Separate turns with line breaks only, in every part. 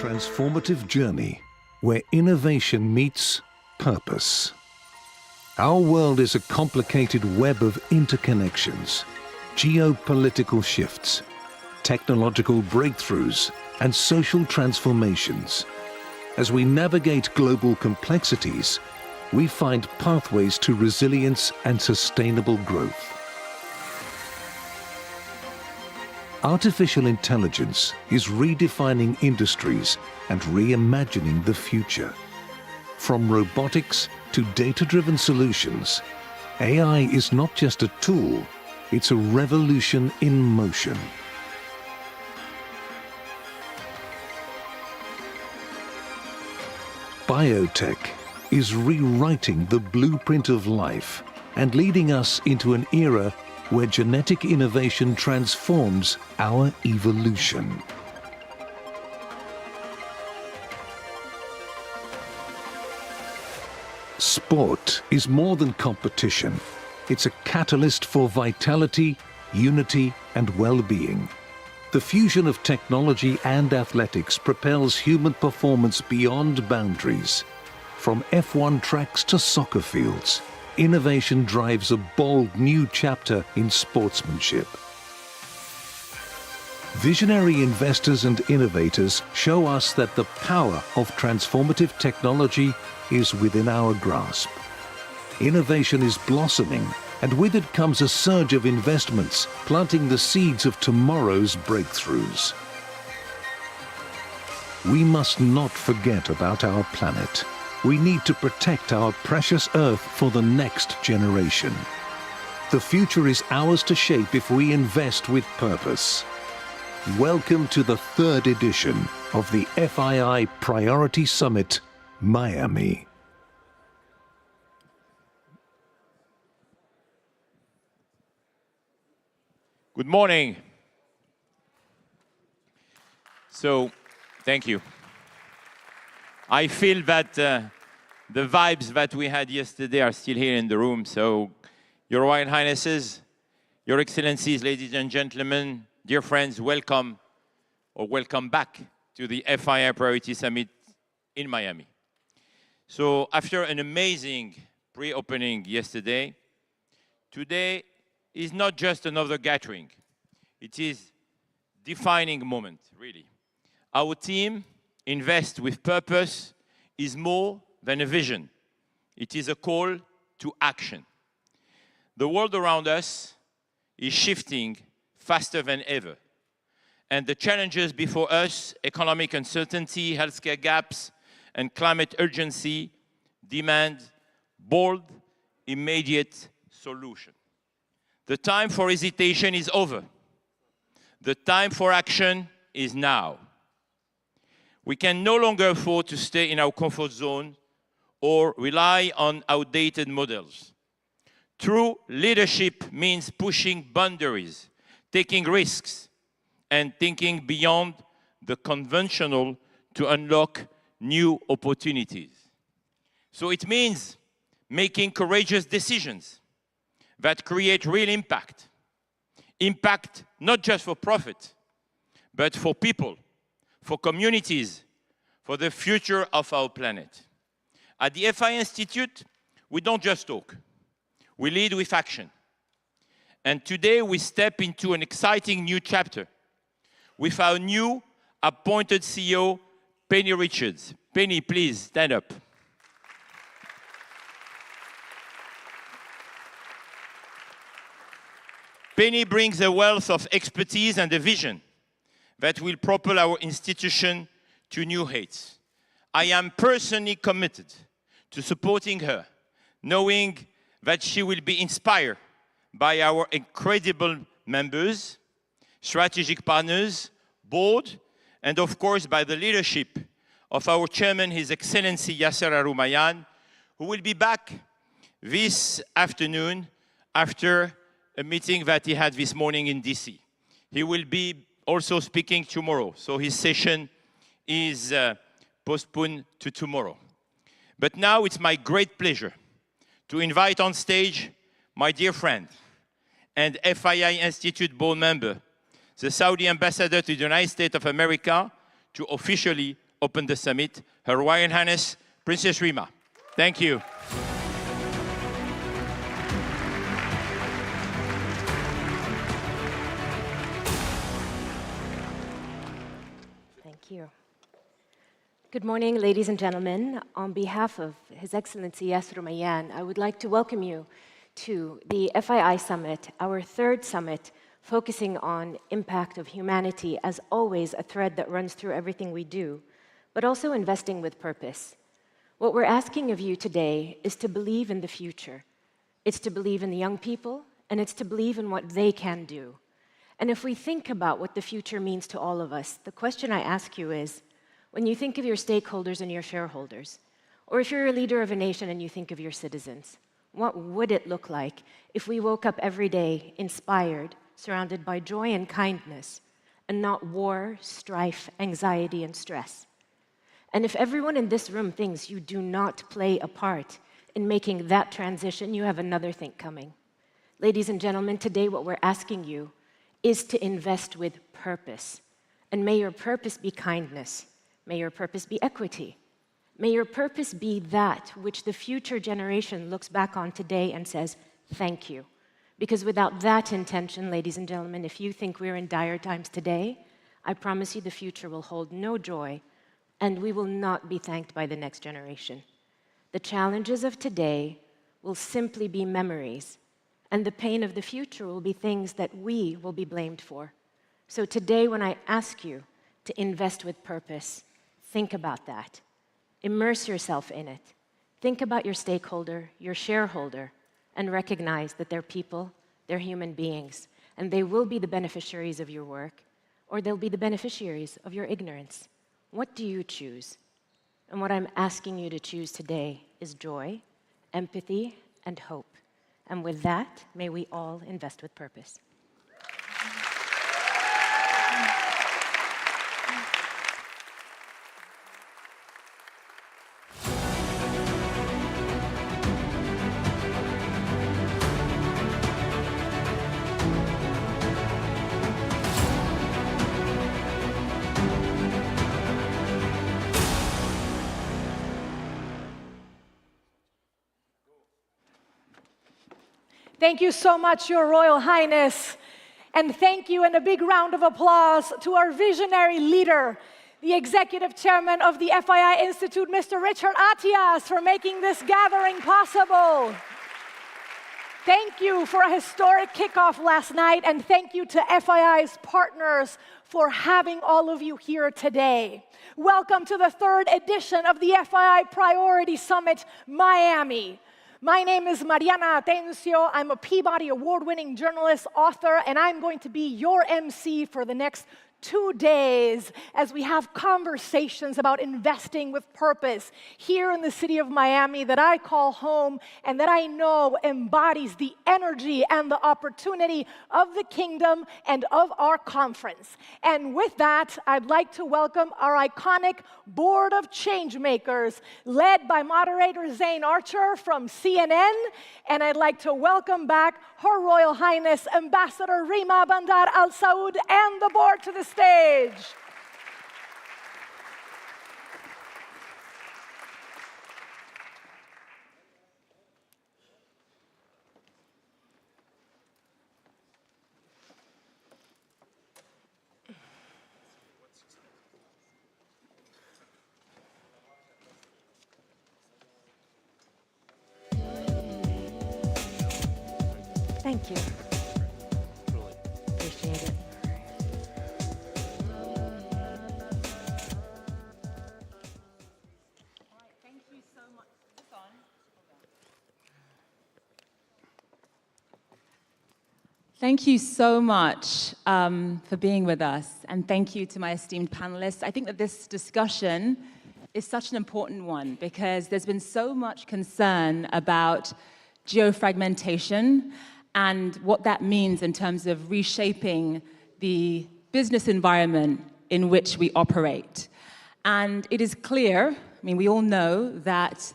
transformative journey where innovation meets purpose. Our world is a complicated web of interconnections, geopolitical shifts, technological breakthroughs, and social transformations. As we navigate global complexities, we find pathways to resilience and sustainable growth. Artificial intelligence is redefining industries and reimagining the future. From robotics to data-driven solutions, AI is not just a tool, it's a revolution in motion. Biotech is rewriting the blueprint of life and leading us into an era where genetic innovation transforms our evolution. Sport is more than competition. It's a catalyst for vitality, unity, and well-being. The fusion of technology and athletics propels human performance beyond boundaries. From F1 tracks to soccer fields, innovation drives a bold new chapter in sportsmanship. Visionary investors and innovators show us that the power of transformative technology is within our grasp. Innovation is blossoming, and with it comes a surge of investments, planting the seeds of tomorrow's breakthroughs. We must not forget about our planet. We need to protect our precious Earth for the next generation. The future is ours to shape if we invest with purpose. Welcome to the third edition of the FII Priority Summit, Miami.
Good morning. So, thank you. I feel that the vibes that we had yesterday are still here in the room. So, Your Royal Highnesses, Your Excellencies, ladies and gentlemen, dear friends, welcome or welcome back to the FII Priority Summit in Miami. So, after an amazing pre-opening yesterday, today is not just another gathering. It is a defining moment, really. Our team, Invest with Purpose, is more than a vision. It is a call to action. The world around us is shifting faster than ever. And the challenges before us, economic uncertainty, healthcare gaps, and climate urgency, demand bold, immediate solutions. The time for hesitation is over. The time for action is now. We can no longer afford to stay in our comfort zone or rely on outdated models. True leadership means pushing boundaries, taking risks, and thinking beyond the conventional to unlock new opportunities. So it means making courageous decisions that create real impact. Impact not just for profit, but for people, for communities, for the future of our planet. At the FII Institute, we don't just talk. We lead with action. And today we step into an exciting new chapter with our new appointed CEO, Penny Richards. Penny, please stand up. Penny brings a wealth of expertise and a vision that will propel our institution to new heights. I am personally committed to supporting her, knowing that she will be inspired by our incredible members, strategic partners, board, and of course by the leadership of our chairman, His Excellency Yasser Al-Rumayyan, who will be back this afternoon after a meeting that he had this morning in DC. He will be also speaking tomorrow, so his session is postponed to tomorrow. But now it's my great pleasure to invite on stage my dear friend and FII Institute board member, the Saudi ambassador to the United States of America, to officially open the summit, Her Royal Highness, Princess Rima. Thank you.
Thank you. Good morning, ladies and gentlemen. On behalf of His Excellency Yasir Mayyan, I would like to welcome you to the FII Summit, our third summit, focusing on impact of humanity, as always, a thread that runs through everything we do, but also investing with purpose. What we're asking of you today is to believe in the future. It's to believe in the young people, and it's to believe in what they can do. And if we think about what the future means to all of us, the question I ask you is, when you think of your stakeholders and your shareholders, or if you're a leader of a nation and you think of your citizens, what would it look like if we woke up every day inspired, surrounded by joy and kindness, and not war, strife, anxiety, and stress? And if everyone in this room thinks you do not play a part in making that transition, you have another thing coming. Ladies and gentlemen, today what we're asking you is to invest with purpose. And may your purpose be kindness. May your purpose be equity. May your purpose be that which the future generation looks back on today and says, thank you. Because without that intention, ladies and gentlemen, if you think we're in dire times today, I promise you the future will hold no joy, and we will not be thanked by the next generation. The challenges of today will simply be memories, and the pain of the future will be things that we will be blamed for. So today, when I ask you to invest with purpose, think about that. Immerse yourself in it. Think about your stakeholder, your shareholder, and recognize that they're people, they're human beings, and they will be the beneficiaries of your work, or they'll be the beneficiaries of your ignorance. What do you choose? And what I'm asking you to choose today is joy, empathy, and hope. And with that, may we all invest with purpose.
Thank you so much, Your Royal Highness. And thank you, and a big round of applause to our visionary leader, the Executive Chairman of the FII Institute, Mr. Richard Atias, for making this gathering possible. Thank you for a historic kickoff last night, and thank you to FII's partners for having all of you here today. Welcome to the third edition of the FII Priority Summit, Miami. My name is Mariana Atencio. I'm a Peabody Award-winning journalist, author, and I'm going to be your MC for the next 2 days as we have conversations about investing with purpose here in the city of Miami that I call home and that I know embodies the energy and the opportunity of the kingdom and of our conference. And with that, I'd like to welcome our iconic board of changemakers led by moderator Zane Archer from CNN. And I'd like to welcome back Her Royal Highness Ambassador Rima Bandar Al Saud and the board to the stage.
Thank you. Appreciate it.
Thank you so much for being with us, and thank you to my esteemed panelists. I think that this discussion is such an important one because there's been so much concern about geofragmentation and what that means in terms of reshaping the business environment in which we operate. And it is clear, I mean, we all know that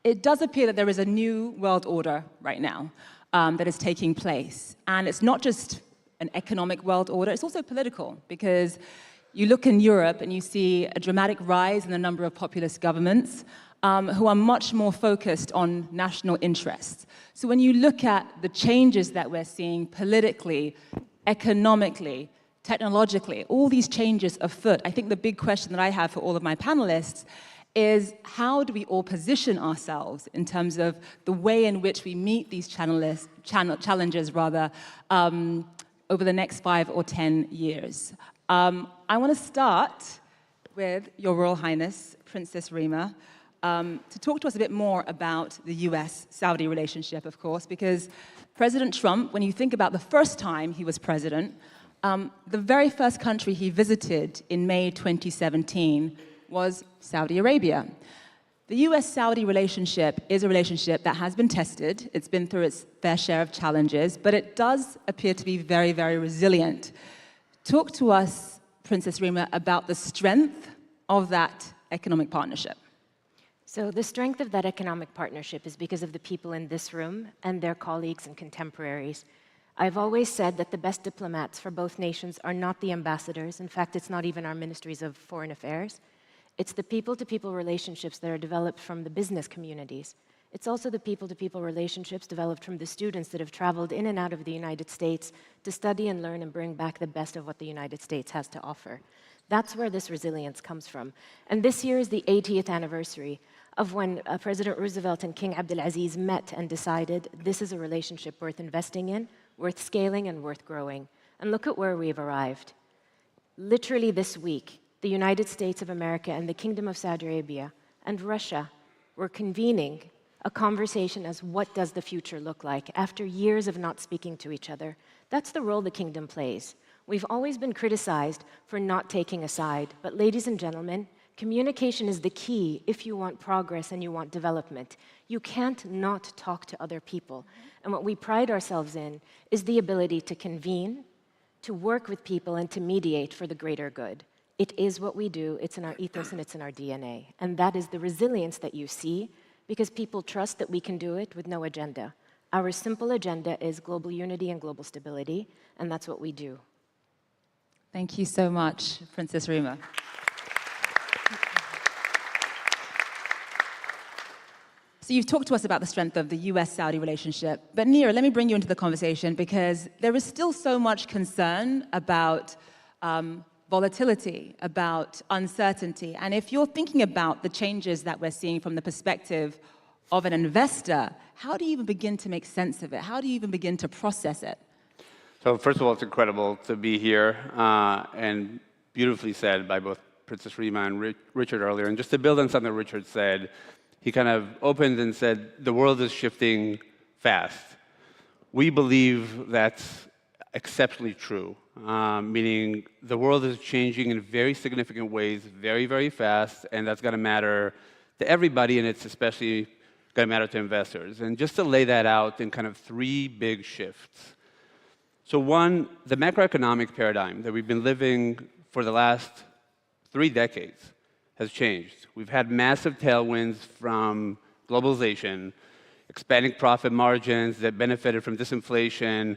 it does appear that there is a new world order right now that is taking place. And it's not just an economic world order, it's also political, because You look in Europe and you see a dramatic rise in the number of populist governments who are much more focused on national interests. So when you look at the changes that we're seeing politically, economically, technologically, all these changes afoot, I think the big question that I have for all of my panelists is how do we all position ourselves in terms of the way in which we meet these challenges over the next 5 or 10 years. I want to start with Your Royal Highness, Princess Rima, to talk to us a bit more about the US-Saudi relationship, of course, because President Trump, when you think about the first time he was president, the very first country he visited in May 2017 was Saudi Arabia. The US-Saudi relationship is a relationship that has been tested. It's been through its fair share of challenges, but it does appear to be very, very resilient. Talk to us, Princess Rima, about the strength of that economic partnership.
So the strength of that economic partnership is because of the people in this room and their colleagues and contemporaries. I've always said that the best diplomats for both nations are not the ambassadors. In fact, it's not even our ministries of foreign affairs. It's the people-to-people relationships that are developed from the business communities. It's also the people-to-people relationships developed from the students that have traveled in and out of the United States to study and learn and bring back the best of what the United States has to offer. That's where this resilience comes from. And this year is the 80th anniversary of when President Roosevelt and King Abdulaziz met and decided this is a relationship worth investing in, worth scaling, and worth growing. And look at where we've arrived. Literally this week, the United States of America and the Kingdom of Saudi Arabia and Russia were convening a conversation as what does the future look like after years of not speaking to each other. That's the role the kingdom plays. We've always been criticized for not taking a side, but ladies and gentlemen, communication is the key if you want progress and you want development. You can't not talk to other people. And what we pride ourselves in is the ability to convene, to work with people, and to mediate for the greater good. It is what we do, it's in our ethos and it's in our DNA. And that is the resilience that you see because people trust that we can do it with no agenda. Our simple agenda is global unity and global stability, and that's what we do.
Thank you so much, Princess Rima. So you've talked to us about the strength of the US-Saudi relationship, but Neera, let me bring you into the conversation because there is still so much concern about volatility, about uncertainty. And if you're thinking about the changes that we're seeing from the perspective of an investor, how do you even begin to make sense of it? How do you even begin to process it?
So first of all, it's incredible to be here and beautifully said by both Princess Rima and Richard earlier. And just to build on something Richard said, he kind of opened and said, the world is shifting fast. We believe that's exceptionally true, meaning the world is changing in very significant ways, very, very fast, and that's going to matter to everybody, and it's especially going to matter to investors. And just to lay that out in kind of 3 big shifts. So one, the macroeconomic paradigm that we've been living for the last 3 decades has changed. We've had massive tailwinds from globalization, expanding profit margins that benefited from disinflation,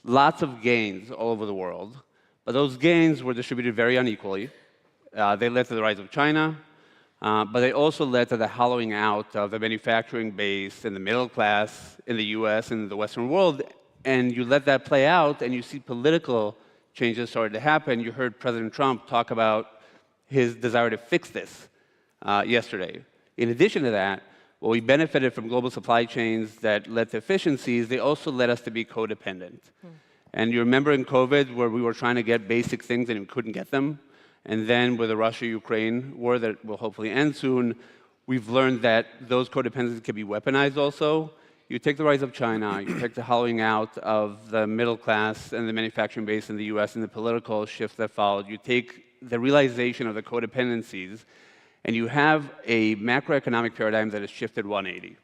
lots of gains all over the world. But those gains were distributed very unequally. They led to the rise of China, but they also led to the hollowing out of the manufacturing base and the middle class in the US and the Western world. And you let that play out, and you see political changes started to happen. You heard President Trump talk about his desire to fix this yesterday. In addition to that, while we benefited from global supply chains that led to efficiencies, they also led us to be codependent. And you remember in COVID where we were trying to get basic things and we couldn't get them? And then with the Russia-Ukraine war that will hopefully end soon, we've learned that those codependencies can be weaponized also. You take the rise of China, you take the hollowing out of the middle class and the manufacturing base in the US and the political shift that followed. You take the realization of the codependencies, and you have a macroeconomic paradigm that has shifted 180.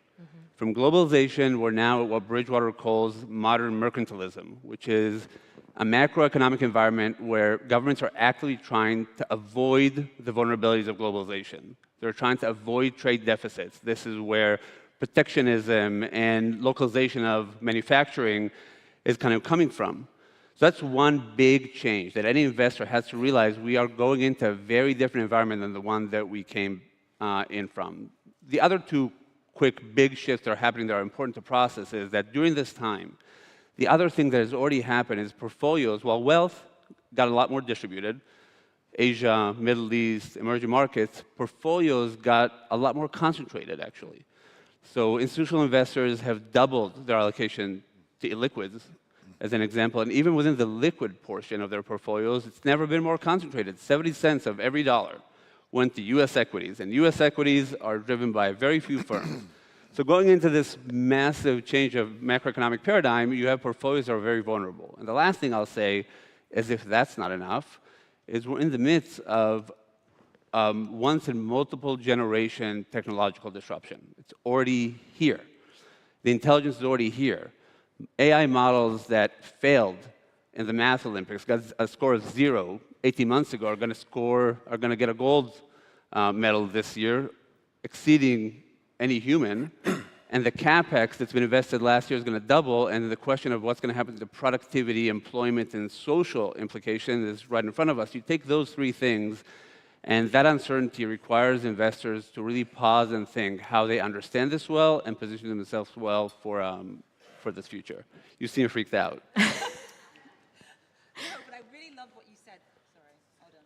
From globalization, we're now at what Bridgewater calls modern mercantilism, which is a macroeconomic environment where governments are actively trying to avoid the vulnerabilities of globalization. They're trying to avoid trade deficits. This is where protectionism and localization of manufacturing is kind of coming from. So that's one big change that any investor has to realize. We are going into a very different environment than the one that we came in from. The other two quick big shifts that are happening that are important to process is that during this time, the other thing that has already happened is portfolios, while wealth got a lot more distributed, Asia, Middle East, emerging markets, portfolios got a lot more concentrated, actually. So institutional investors have doubled their allocation to illiquids, as an example. And even within the liquid portion of their portfolios, it's never been more concentrated. 70 cents of every dollar went to US equities. And US equities are driven by very few firms. So going into this massive change of macroeconomic paradigm, you have portfolios that are very vulnerable. And the last thing I'll say, as if that's not enough, is we're in the midst of once in multiple generation technological disruption. It's already here. The intelligence is already here. AI models that failed in the Math Olympics, got a score of 0 18 months ago, are going to get a gold medal this year, exceeding any human. And the capex that's been invested last year is going to double. And the question of what's going to happen to productivity, employment, and social implications is right in front of us. You take those three things, and that uncertainty requires investors to really pause and think how they understand this well and position themselves well for this future. You seem freaked out.
No, but I really love what you said. Sorry, hold on.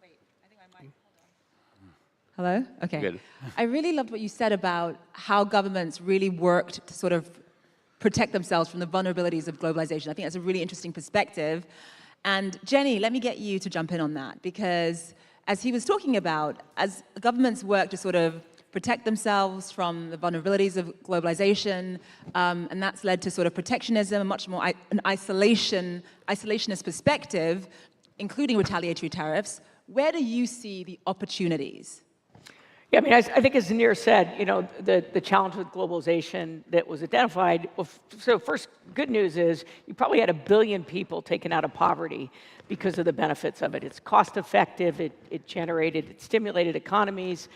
Wait, I think I might, hold on. Hello? Okay.
Good.
I really loved what you said about how governments really worked to sort of protect themselves from the vulnerabilities of globalization. I think that's a really interesting perspective. And Jenny, let me get you to jump in on that, because as he was talking about, as governments work to sort of protect themselves from the vulnerabilities of globalization, and that's led to sort of protectionism, a much more an isolationist perspective, including retaliatory tariffs. Where do you see the opportunities?
Yeah, I mean, I think as Zanir said, you know, the challenge with globalization that was identified, well, so first, good news is you probably had 1 billion people taken out of poverty because of the benefits of it. It's cost effective, it stimulated economies,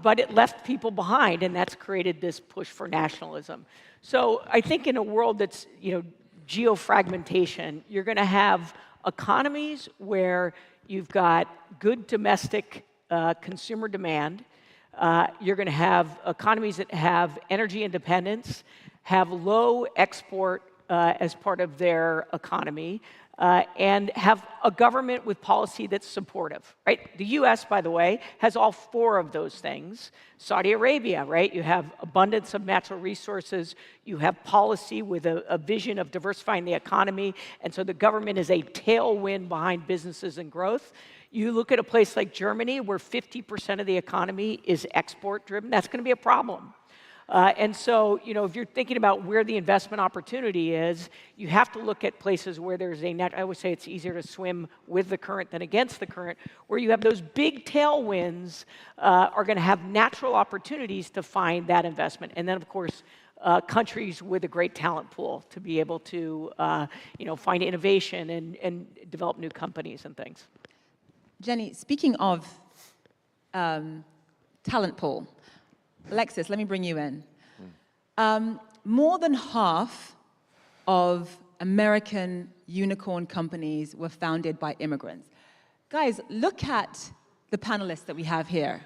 but it left people behind, and that's created this push for nationalism. So I think in a world that's, you know, geo-fragmentation, you're going to have economies where you've got good domestic consumer demand. You're going to have economies that have energy independence, have low export as part of their economy, and have a government with policy that's supportive, right? The US, by the way, has all 4 of those things. Saudi Arabia, right? You have abundance of natural resources. You have policy with a vision of diversifying the economy. And so the government is a tailwind behind businesses and growth. You look at a place like Germany, where 50% of the economy is export-driven, that's going to be a problem. And so, you know, if you're thinking about where the investment opportunity is, you have to look at places where there's I would say it's easier to swim with the current than against the current, where you have those big tailwinds are going to have natural opportunities to find that investment. And then, of course, countries with a great talent pool to be able to, you know, find innovation and develop new companies and things.
Jenny, speaking of talent pool, Alexis, let me bring you in. More than half of American unicorn companies were founded by immigrants. Guys, look at the panelists that we have here.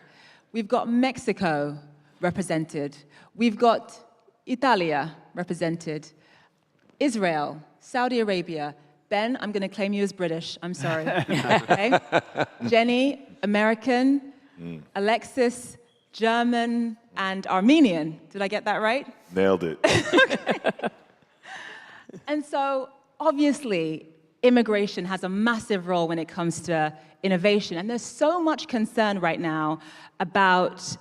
We've got Mexico represented. We've got Italia represented. Israel, Saudi Arabia. Ben, I'm going to claim you as British. I'm sorry. Okay? Jenny, American. Alexis, German, and Armenian. Did I get that right?
Nailed it.
And so, obviously, immigration has a massive role when it comes to innovation. And there's so much concern right now about,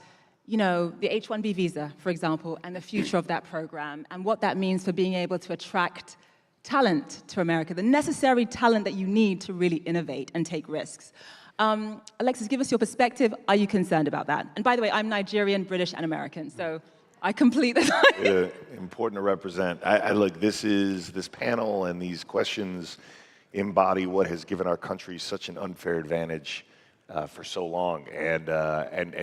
you know, the H-1B visa, for example, and the future of that program, and what that means for being able to attract talent to America, the necessary talent that you need to really innovate and take risks. Alexis, give us your perspective. Are you concerned about that? And by the way, I'm Nigerian, British, and American, so I complete this.
Important to represent. Look, this panel and these questions embody what has given our country such an unfair advantage for so long. And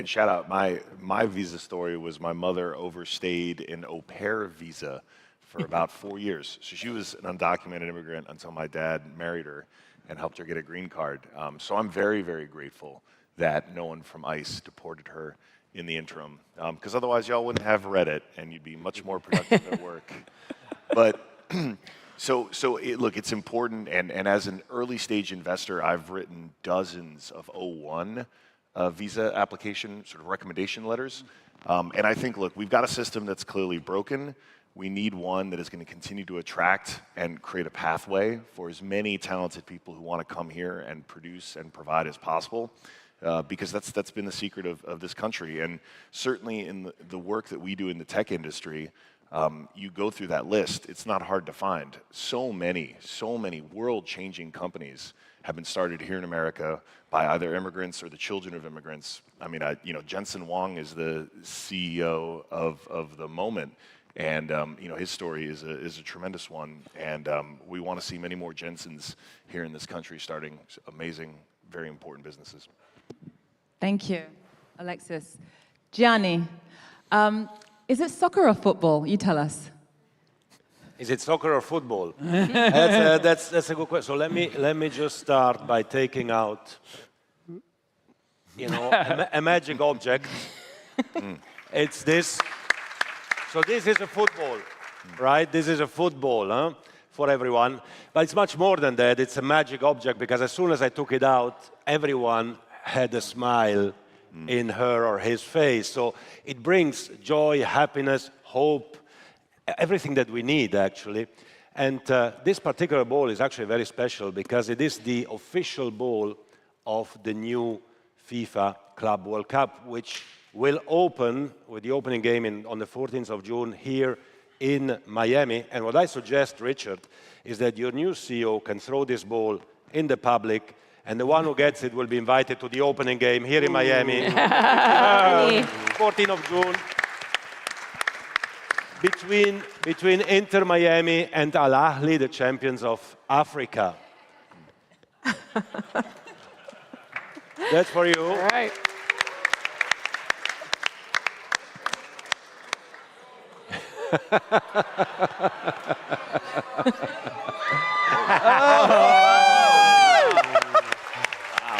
shout out, my visa story was my mother overstayed an au pair visa for about 4 years. So she was an undocumented immigrant until my dad married her and helped her get a green card. So I'm very, very grateful that no one from ICE deported her in the interim, because otherwise y'all wouldn't have Reddit and you'd be much more productive at work. But look, it's important, and as an early stage investor, I've written dozens of O1 visa application sort of recommendation letters. And I think, look, we've got a system that's clearly broken. We need one that is going to continue to attract and create a pathway for as many talented people who want to come here and produce and provide as possible. Because that's been the secret of this country. And certainly in the work that we do in the tech industry, you go through that list, it's not hard to find. So many world-changing companies have been started here in America by either immigrants or the children of immigrants. I mean, Jensen Huang is the CEO of the moment, and his story is a tremendous one. And we want to see many more Jensens here in this country starting amazing, very important businesses.
Thank you, Alexis. Gianni, is it soccer or football? You tell us.
Is it soccer or football? That's a good question. So let me just start by taking out, a magic object. It's this. So this is a football, right? This is a football, huh? For everyone. But it's much more than that. It's a magic object because as soon as I took it out, everyone had a smile in her or his face. So it brings joy, happiness, hope, everything that we need, actually. And this particular ball is actually very special because it is the official ball of the new FIFA Club World Cup, which will open with the opening game on the 14th of June here in Miami. And what I suggest, Richard, is that your new CEO can throw this ball in the public, and the one who gets it will be invited to the opening game here in Miami, 14th of June, between Inter Miami and Al Ahly, the champions of Africa. That's for you.
All right.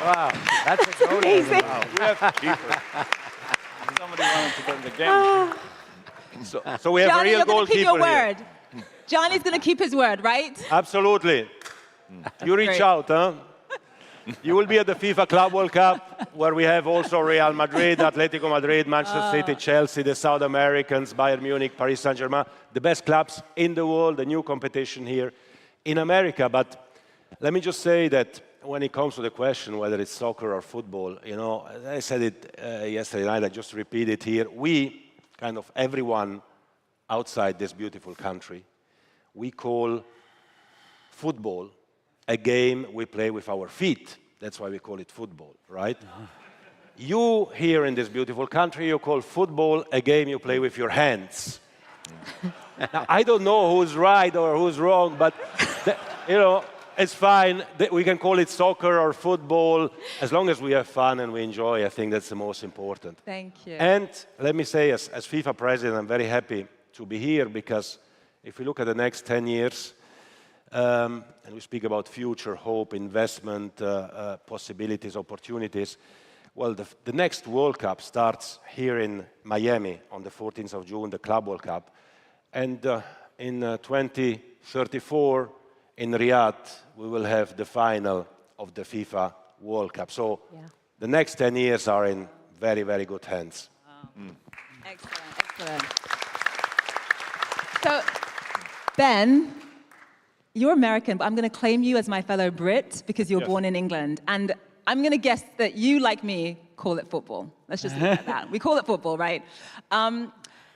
Wow, that's a goal.
Amazing.
Wow. We have keeper. Somebody wanted to win the game. So we have
Gianni,
a real
you're going to keep
goalkeeper
your
here.
word. Johnny's going to keep his word, right?
Absolutely. You reach
great.
out, huh? You will be at the FIFA Club World Cup, where we have also Real Madrid, Atletico Madrid, Manchester City, Chelsea, the South Americans, Bayern Munich, Paris Saint-Germain, the best clubs in the world, the new competition here in America. But let me just say that when it comes to the question whether it's soccer or football, I said it yesterday night, I just repeat it here. We, kind of everyone outside this beautiful country, we call football a game we play with our feet. That's why we call it football, right? You here in this beautiful country, you call football a game you play with your hands. Now, I don't know who's right or who's wrong, but it's fine. We can call it soccer or football. As long as we have fun and we enjoy, I think that's the most important.
Thank you.
And let me say, as FIFA president, I'm very happy to be here because if we look at the next 10 years, and we speak about future, hope, investment, possibilities, opportunities, well, the next World Cup starts here in Miami on the 14th of June, the Club World Cup. And in 2034, in Riyadh, we will have the final of the FIFA World Cup. So the next 10 years are in very, very good hands.
Wow. Excellent, excellent. So, Ben, you're American, but I'm going to claim you as my fellow Brit because you're born in England. And I'm going to guess that you, like me, call it football. Let's just leave it at that. We call it football, right?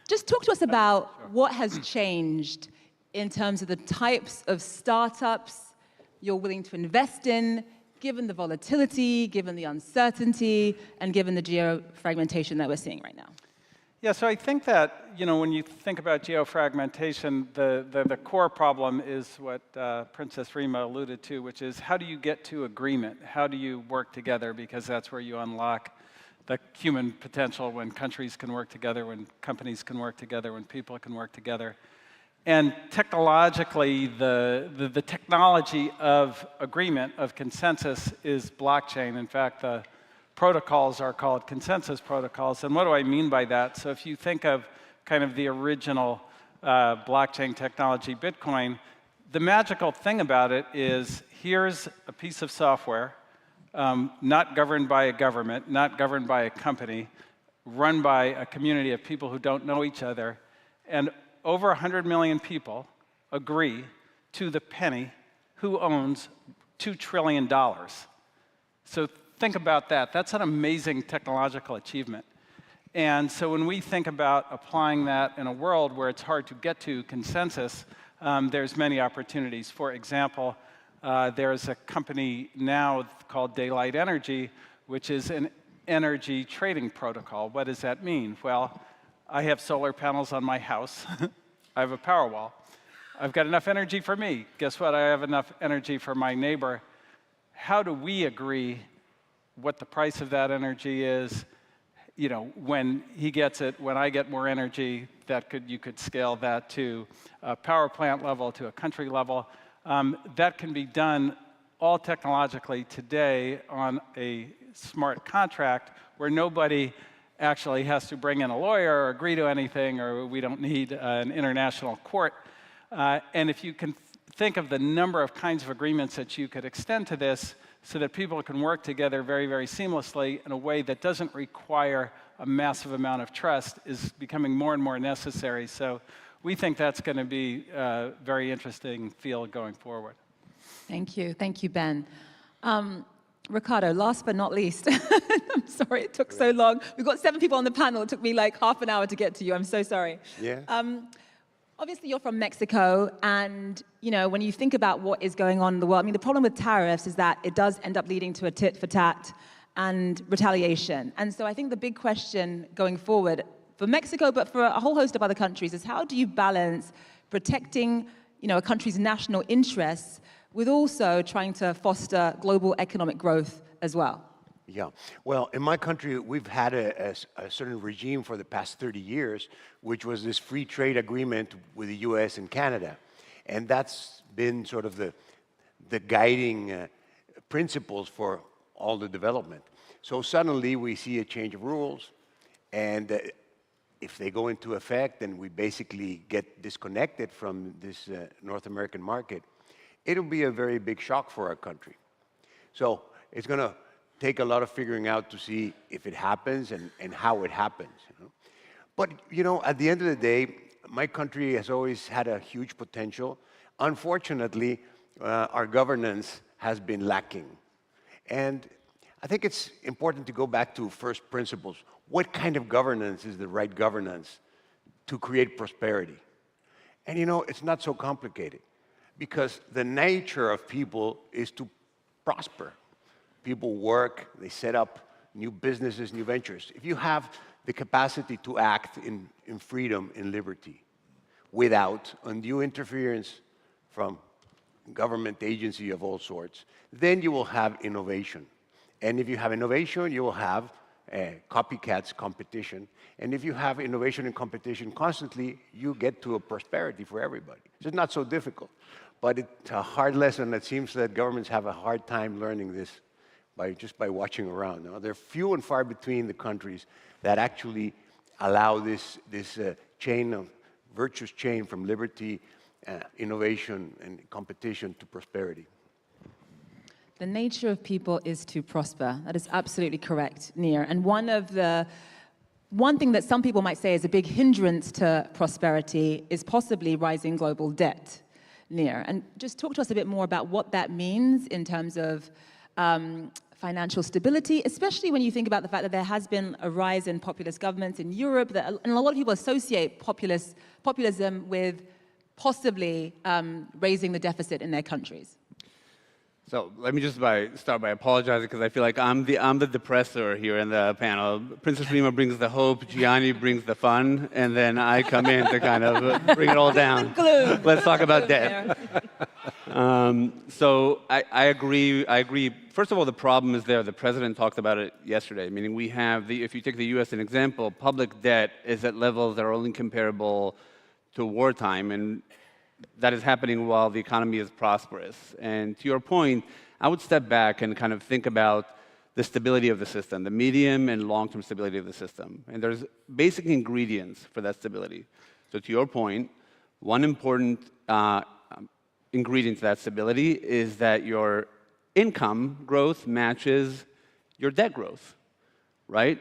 Just talk to us about what has changed in terms of the types of startups you're willing to invest in, given the volatility, given the uncertainty, and given the geo-fragmentation that we're seeing right now.
Yeah, so I think that, when you think about geo-fragmentation, the core problem is what Princess Rima alluded to, which is how do you get to agreement? How do you work together? Because that's where you unlock the human potential when countries can work together, when companies can work together, when people can work together. And technologically, the technology of agreement, of consensus, is blockchain. In fact, the protocols are called consensus protocols. And what do I mean by that? So if you think of kind of the original blockchain technology, Bitcoin, the magical thing about it is here's a piece of software, not governed by a government, not governed by a company, run by a community of people who don't know each other, and over 100 million people agree to the penny who owns $2 trillion. So think about that. That's an amazing technological achievement. And so when we think about applying that in a world where it's hard to get to consensus, there's many opportunities. For example, there's a company now called Daylight Energy, which is an energy trading protocol. What does that mean? Well, I have solar panels on my house. I have a Powerwall. I've got enough energy for me. Guess what? I have enough energy for my neighbor. How do we agree what the price of that energy is? You know, when he gets it, when I get more energy, you could scale that to a power plant level, to a country level. That can be done all technologically today on a smart contract where nobody actually has to bring in a lawyer or agree to anything, or we don't need an international court. And if you can think of the number of kinds of agreements that you could extend to this so that people can work together very, very seamlessly in a way that doesn't require a massive amount of trust, is becoming more and more necessary. So we think that's going to be a very interesting field going forward.
Thank you. Thank you, Ben. Ricardo, last but not least, I'm sorry it took so long. We've got 7 people on the panel. It took me like half an hour to get to you. I'm so sorry.
Yeah.
Obviously, you're from Mexico, and you know when you think about what is going on in the world, I mean, the problem with tariffs is that it does end up leading to a tit for tat and retaliation. And so I think the big question going forward for Mexico, but for a whole host of other countries, is how do you balance protecting, you know, a country's national interests with also trying to foster global economic growth as well?
Yeah. Well, in my country, we've had a certain regime for the past 30 years, which was this free trade agreement with the US and Canada. And that's been sort of the guiding principles for all the development. So suddenly we see a change of rules, and if they go into effect and we basically get disconnected from this North American market, it'll be a very big shock for our country. So it's going to take a lot of figuring out to see if it happens and how it happens. You know? But, you know, at the end of the day, my country has always had a huge potential. Unfortunately, our governance has been lacking. And I think it's important to go back to first principles. What kind of governance is the right governance to create prosperity? And, you know, it's not so complicated, because the nature of people is to prosper. People work, they set up new businesses, new ventures. If you have the capacity to act in freedom and liberty without undue interference from government agency of all sorts, then you will have innovation. And if you have innovation, you will have copycats competition. And if you have innovation and competition constantly, you get to a prosperity for everybody. It's not so difficult. But it's a hard lesson. It seems that governments have a hard time learning this just by watching around. Now, they're few and far between the countries that actually allow this virtuous chain from liberty, innovation, and competition to prosperity.
The nature of people is to prosper. That is absolutely correct, Nir. And one thing that some people might say is a big hindrance to prosperity is possibly rising global debt, Nir. And just talk to us a bit more about what that means in terms of financial stability, especially when you think about the fact that there has been a rise in populist governments in Europe, and a lot of people associate populism with possibly raising the deficit in their countries.
So let me just start by apologizing, because I feel like I'm the depressor here in the panel. Princess Rima brings the hope, Gianni brings the fun, and then I come in to kind of bring it all down. Let's talk about debt. So I agree. First of all, the problem is there. The president talked about it yesterday. Meaning we have if you take the U.S. as an example, public debt is at levels that are only comparable to wartime, and that is happening while the economy is prosperous. And to your point, I would step back and kind of think about the stability of the system, the medium and long-term stability of the system. And there's basic ingredients for that stability. So to your point, one important ingredient to that stability is that your income growth matches your debt growth, right?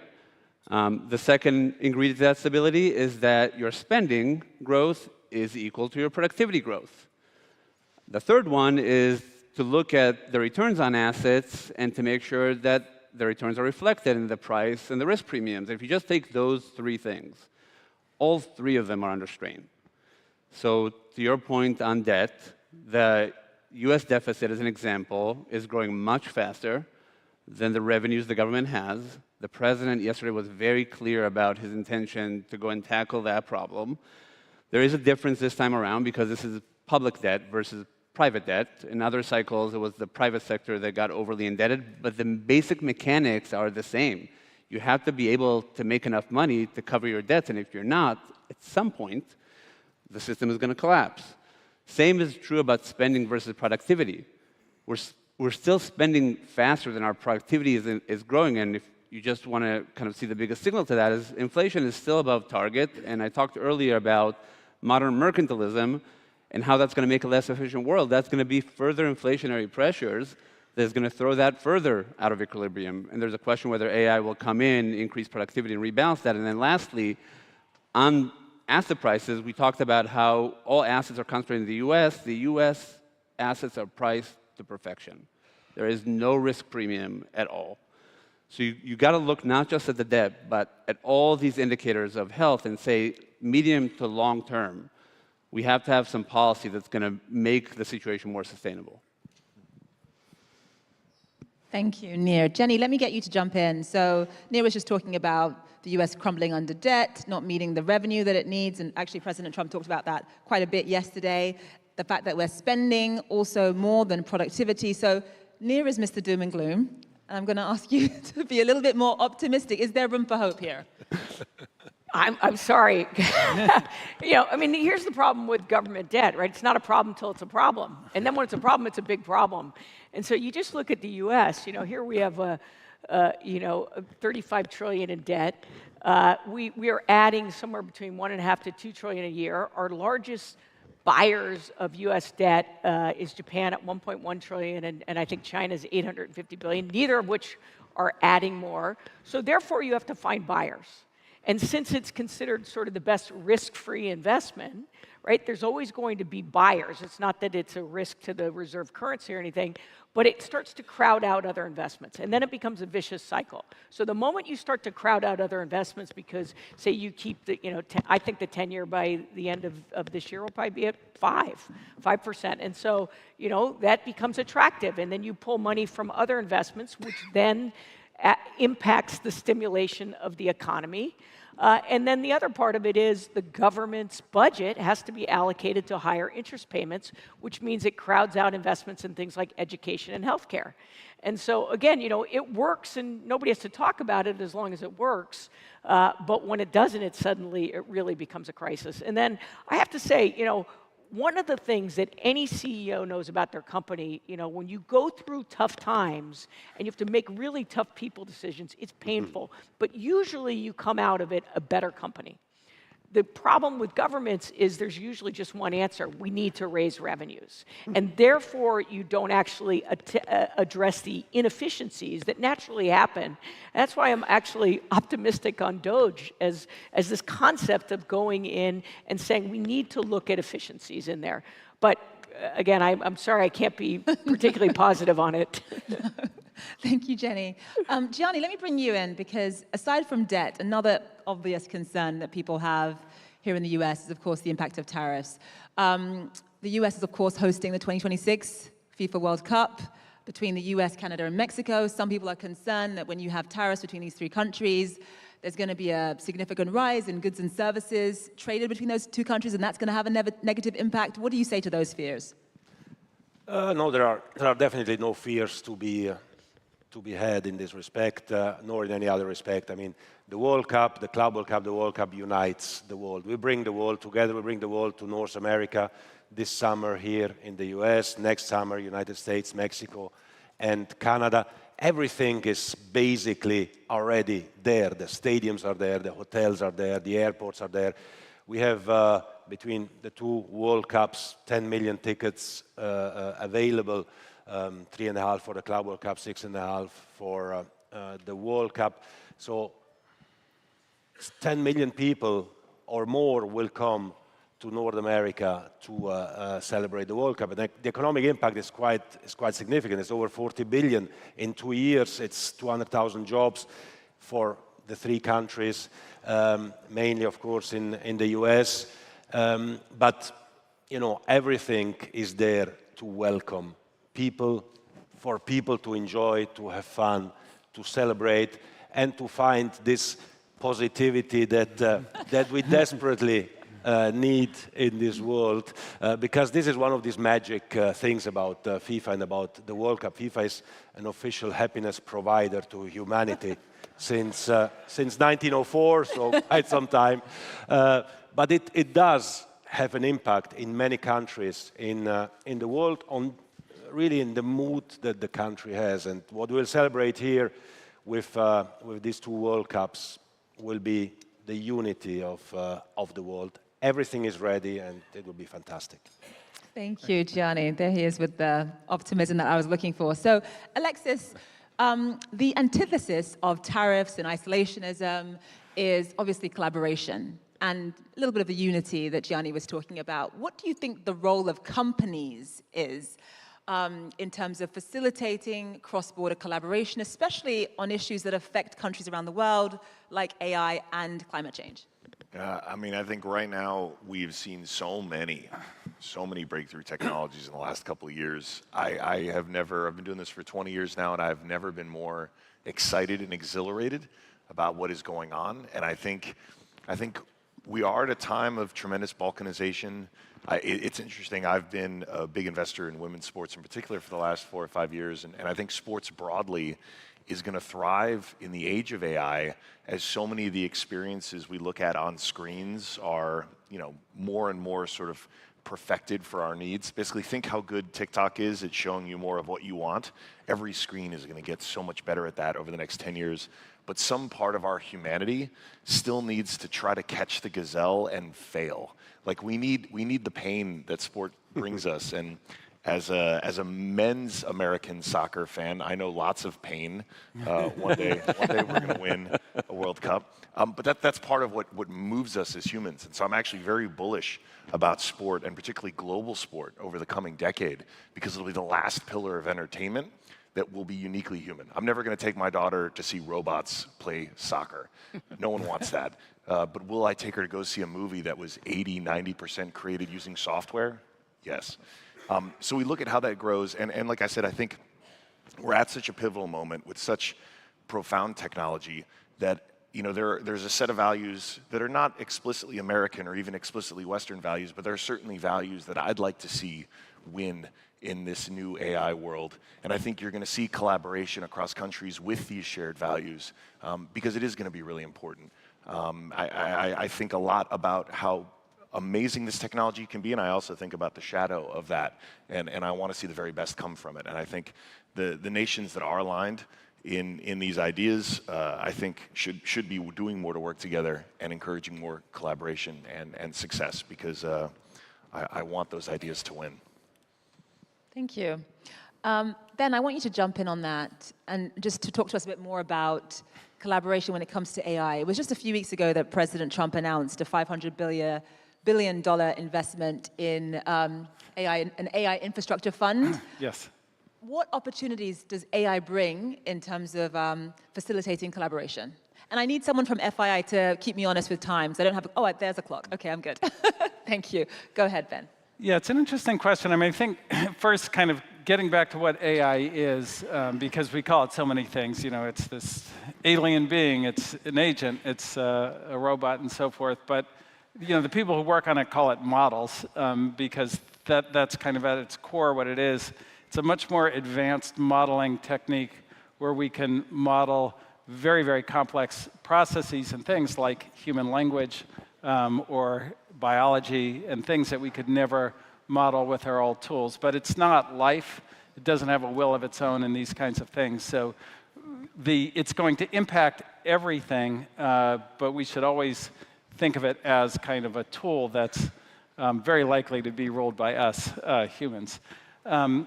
The second ingredient to that stability is that your spending growth is equal to your productivity growth. The third one is to look at the returns on assets and to make sure that the returns are reflected in the price and the risk premiums. If you just take those three things, all three of them are under strain. So to your point on debt, the US deficit, as an example, is growing much faster than the revenues the government has. The president yesterday was very clear about his intention to go and tackle that problem. There is a difference this time around because this is public debt versus private debt. In other cycles, it was the private sector that got overly indebted, but the basic mechanics are the same. You have to be able to make enough money to cover your debts, and if you're not, at some point, the system is going to collapse. Same is true about spending versus productivity. We're still spending faster than our productivity is growing, and if you just want to kind of see the biggest signal to that is inflation is still above target, and I talked earlier about modern mercantilism and how that's going to make a less efficient world. That's going to be further inflationary pressures that's going to throw that further out of equilibrium. And there's a question whether AI will come in, increase productivity, and rebalance that. And then lastly, on asset prices, we talked about how all assets are concentrated in the US. The US assets are priced to perfection. There is no risk premium at all. So you got to look not just at the debt, but at all these indicators of health and say, medium to long term, we have to have some policy that's going to make the situation more sustainable.
Thank you, Nir. Jenny, let me get you to jump in. So Nir was just talking about the US crumbling under debt, not meeting the revenue that it needs, and actually President Trump talked about that quite a bit yesterday. The fact that we're spending also more than productivity. So Nir is Mr. Doom and Gloom, and I'm going to ask you to be a little bit more optimistic. Is there room for hope here?
I'm sorry. I mean, here's the problem with government debt, right? It's not a problem until it's a problem. And then when it's a problem, it's a big problem. And so you just look at the US, here we have $35 trillion in debt. We are adding somewhere between $1.5 to $2 trillion a year. Our largest buyers of US debt is Japan at $1.1 trillion, and I think China's $850 billion, neither of which are adding more. So therefore, you have to find buyers. And since it's considered sort of the best risk-free investment, right, there's always going to be buyers. It's not that it's a risk to the reserve currency or anything, but it starts to crowd out other investments. And then it becomes a vicious cycle. So the moment you start to crowd out other investments because, say, you keep the, I think the 10-year by the end of this year will probably be at 5%. And so, that becomes attractive. And then you pull money from other investments, which then impacts the stimulation of the economy. And then the other part of it is the government's budget has to be allocated to higher interest payments, which means it crowds out investments in things like education and healthcare. And so, again, it works, and nobody has to talk about it as long as it works. But when it doesn't, it really becomes a crisis. And then I have to say, one of the things that any CEO knows about their company, when you go through tough times and you have to make really tough people decisions, it's painful. But usually you come out of it a better company. The problem with governments is there's usually just one answer. We need to raise revenues. And therefore, you don't actually address the inefficiencies that naturally happen. And that's why I'm actually optimistic on DOGE as this concept of going in and saying we need to look at efficiencies in there. But again, I'm sorry I can't be particularly positive on it.
Thank you, Jenny. Gianni, let me bring you in because aside from debt, another obvious concern that people have here in the US is, of course, the impact of tariffs. The US is, of course, hosting the 2026 FIFA World Cup between the US, Canada, and Mexico. Some people are concerned that when you have tariffs between these three countries, there's going to be a significant rise in goods and services traded between those two countries, and that's going to have a negative impact. What do you say to those fears?
No, there are definitely no fears to be to be had in this respect, nor in any other respect. I mean, the World Cup, the Club World Cup, the World Cup unites the world. We bring the world together. We bring the world to North America this summer here in the US, next summer, United States, Mexico, and Canada. Everything is basically already there. The stadiums are there, the hotels are there, the airports are there. We have, between the two World Cups, 10 million tickets available, 3.5 for the Club World Cup, 6.5 for the World Cup. So 10 million people or more will come to North America to celebrate the World Cup. And the economic impact is quite significant. It's over 40 billion in 2 years. It's 200,000 jobs for the three countries, mainly, of course, in the US. But, you know, everything is there to welcome people, for people to enjoy, to have fun, to celebrate, and to find this positivity that we desperately need in this world, because this is one of these magic things about FIFA and about the World Cup. FIFA is an official happiness provider to humanity since 1904, so quite some time. But it does have an impact in many countries in the world, on really in the mood that the country has. And what we'll celebrate here with these two World Cups will be the unity of the world. Everything is ready, and it will be fantastic.
Thank you, Gianni. There he is with the optimism that I was looking for. So, Alexis, the antithesis of tariffs and isolationism is obviously collaboration and a little bit of the unity that Gianni was talking about. What do you think the role of companies is in terms of facilitating cross-border collaboration, especially on issues that affect countries around the world, like AI and climate change?
I mean, I think right now we've seen so many breakthrough technologies in the last couple of years. I've been doing this for 20 years now, and I've never been more excited and exhilarated about what is going on. And I think we are at a time of tremendous balkanization. It's interesting, I've been a big investor in women's sports in particular for the last 4 or 5 years, and I think sports broadly is going to thrive in the age of AI, as so many of the experiences we look at on screens are, you know, more and more sort of perfected for our needs. Basically, think how good TikTok is at showing you more of what you want. Every screen is going to get so much better at that over the next 10 years. But some part of our humanity still needs to try to catch the gazelle and fail. Like, we need the pain that sport brings us. And as a men's American soccer fan, I know lots of pain. One day we're going to win a World Cup. But that's part of what moves us as humans. And so I'm actually very bullish about sport, and particularly global sport, over the coming decade, because it'll be the last pillar of entertainment that will be uniquely human. I'm never going to take my daughter to see robots play soccer. No one wants that. But will I take her to go see a movie that was 80, 90% created using software? Yes. So we look at how that grows, and like I said, I think we're at such a pivotal moment with such profound technology that, you know, there's a set of values that are not explicitly American or even explicitly Western values, but there are certainly values that I'd like to see win in this new AI world. And I think you're going to see collaboration across countries with these shared values, because it is going to be really important. I think a lot about how amazing this technology can be, and I also think about the shadow of that, and I want to see the very best come from it. And I think the nations that are aligned in these ideas, I think should be doing more to work together and encouraging more collaboration and success, because I want those ideas to win.
Thank you. Ben, I want you to jump in on that and just to talk to us a bit more about collaboration when it comes to AI. It was just a few weeks ago that President Trump announced a $500 billion investment in an AI infrastructure fund.
Yes.
What opportunities does AI bring in terms of facilitating collaboration? And I need someone from FII to keep me honest with times. I don't have, there's a clock. Okay, I'm good. Thank you. Go ahead, Ben.
Yeah, it's an interesting question. I mean, I think first kind of getting back to what AI is, because we call it so many things. You know, it's this alien being, it's an agent, it's a robot and so forth. But, you know, the people who work on it call it models, because that's kind of at its core what it is. It's a much more advanced modeling technique where we can model very, very complex processes and things like human language or biology and things that we could never model with our old tools. But it's not life. It doesn't have a will of its own and these kinds of things. So it's going to impact everything, but we should always think of it as kind of a tool that's very likely to be ruled by us humans. And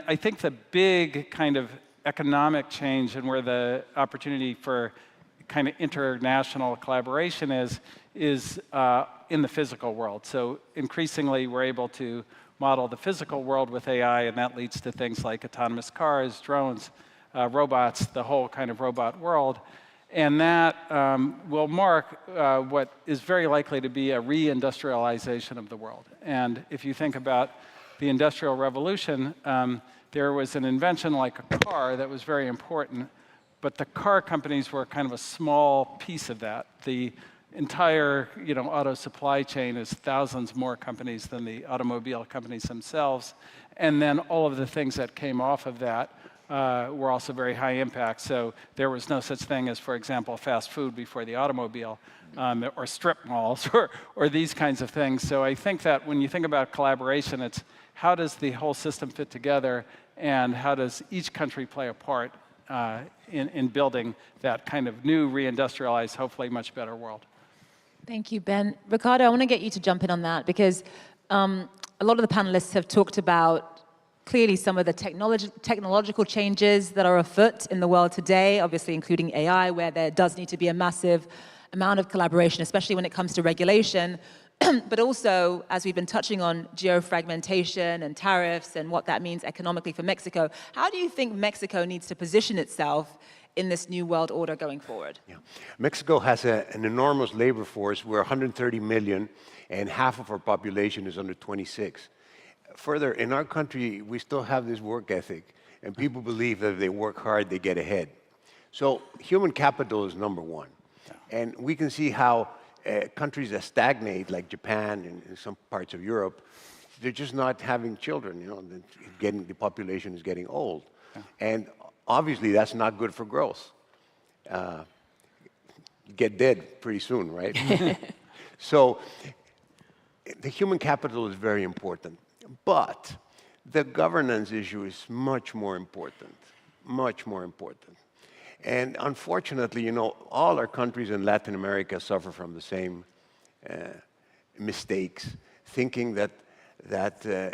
I think the big kind of economic change and where the opportunity for kind of international collaboration is in the physical world. So increasingly, we're able to model the physical world with AI, and that leads to things like autonomous cars, drones, robots, the whole kind of robot world. And that will mark what is very likely to be a reindustrialization of the world. And if you think about the Industrial Revolution, there was an invention like a car that was very important, but the car companies were kind of a small piece of that. The entire auto supply chain is thousands more companies than the automobile companies themselves. And then all of the things that came off of that were also very high impact. So there was no such thing as, for example, fast food before the automobile, or strip malls, or these kinds of things. So I think that when you think about collaboration, it's how does the whole system fit together, and how does each country play a part in building that kind of new, reindustrialized, hopefully much better world.
Thank you, Ben. Ricardo, I want to get you to jump in on that, because a lot of the panelists have talked about clearly some of the technological changes that are afoot in the world today, obviously including AI, where there does need to be a massive amount of collaboration, especially when it comes to regulation. But also, as we've been touching on, geofragmentation and tariffs and what that means economically for Mexico. How do you think Mexico needs to position itself in this new world order going forward?
Yeah. Mexico has an enormous labor force. We're 130 million, and half of our population is under 26. Further, in our country, we still have this work ethic, and people believe that if they work hard, they get ahead. So human capital is number one. And we can see how countries that stagnate, like Japan and in some parts of Europe, they're just not having children. The population is getting old. And obviously, that's not good for growth. You get dead pretty soon, right? So the human capital is very important. But the governance issue is much more important, much more important. And unfortunately, all our countries in Latin America suffer from the same mistakes, thinking that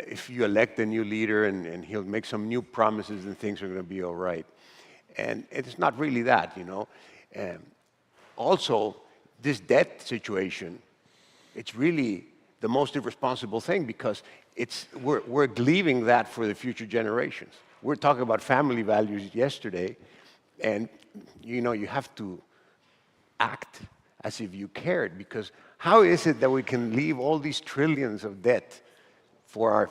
if you elect a new leader and he'll make some new promises and things are going to be all right. And it's not really that, Also, this debt situation, it's really the most irresponsible thing, because we're leaving that for the future generations. We're talking about family values yesterday, and you have to act as if you cared, because how is it that we can leave all these trillions of debt for our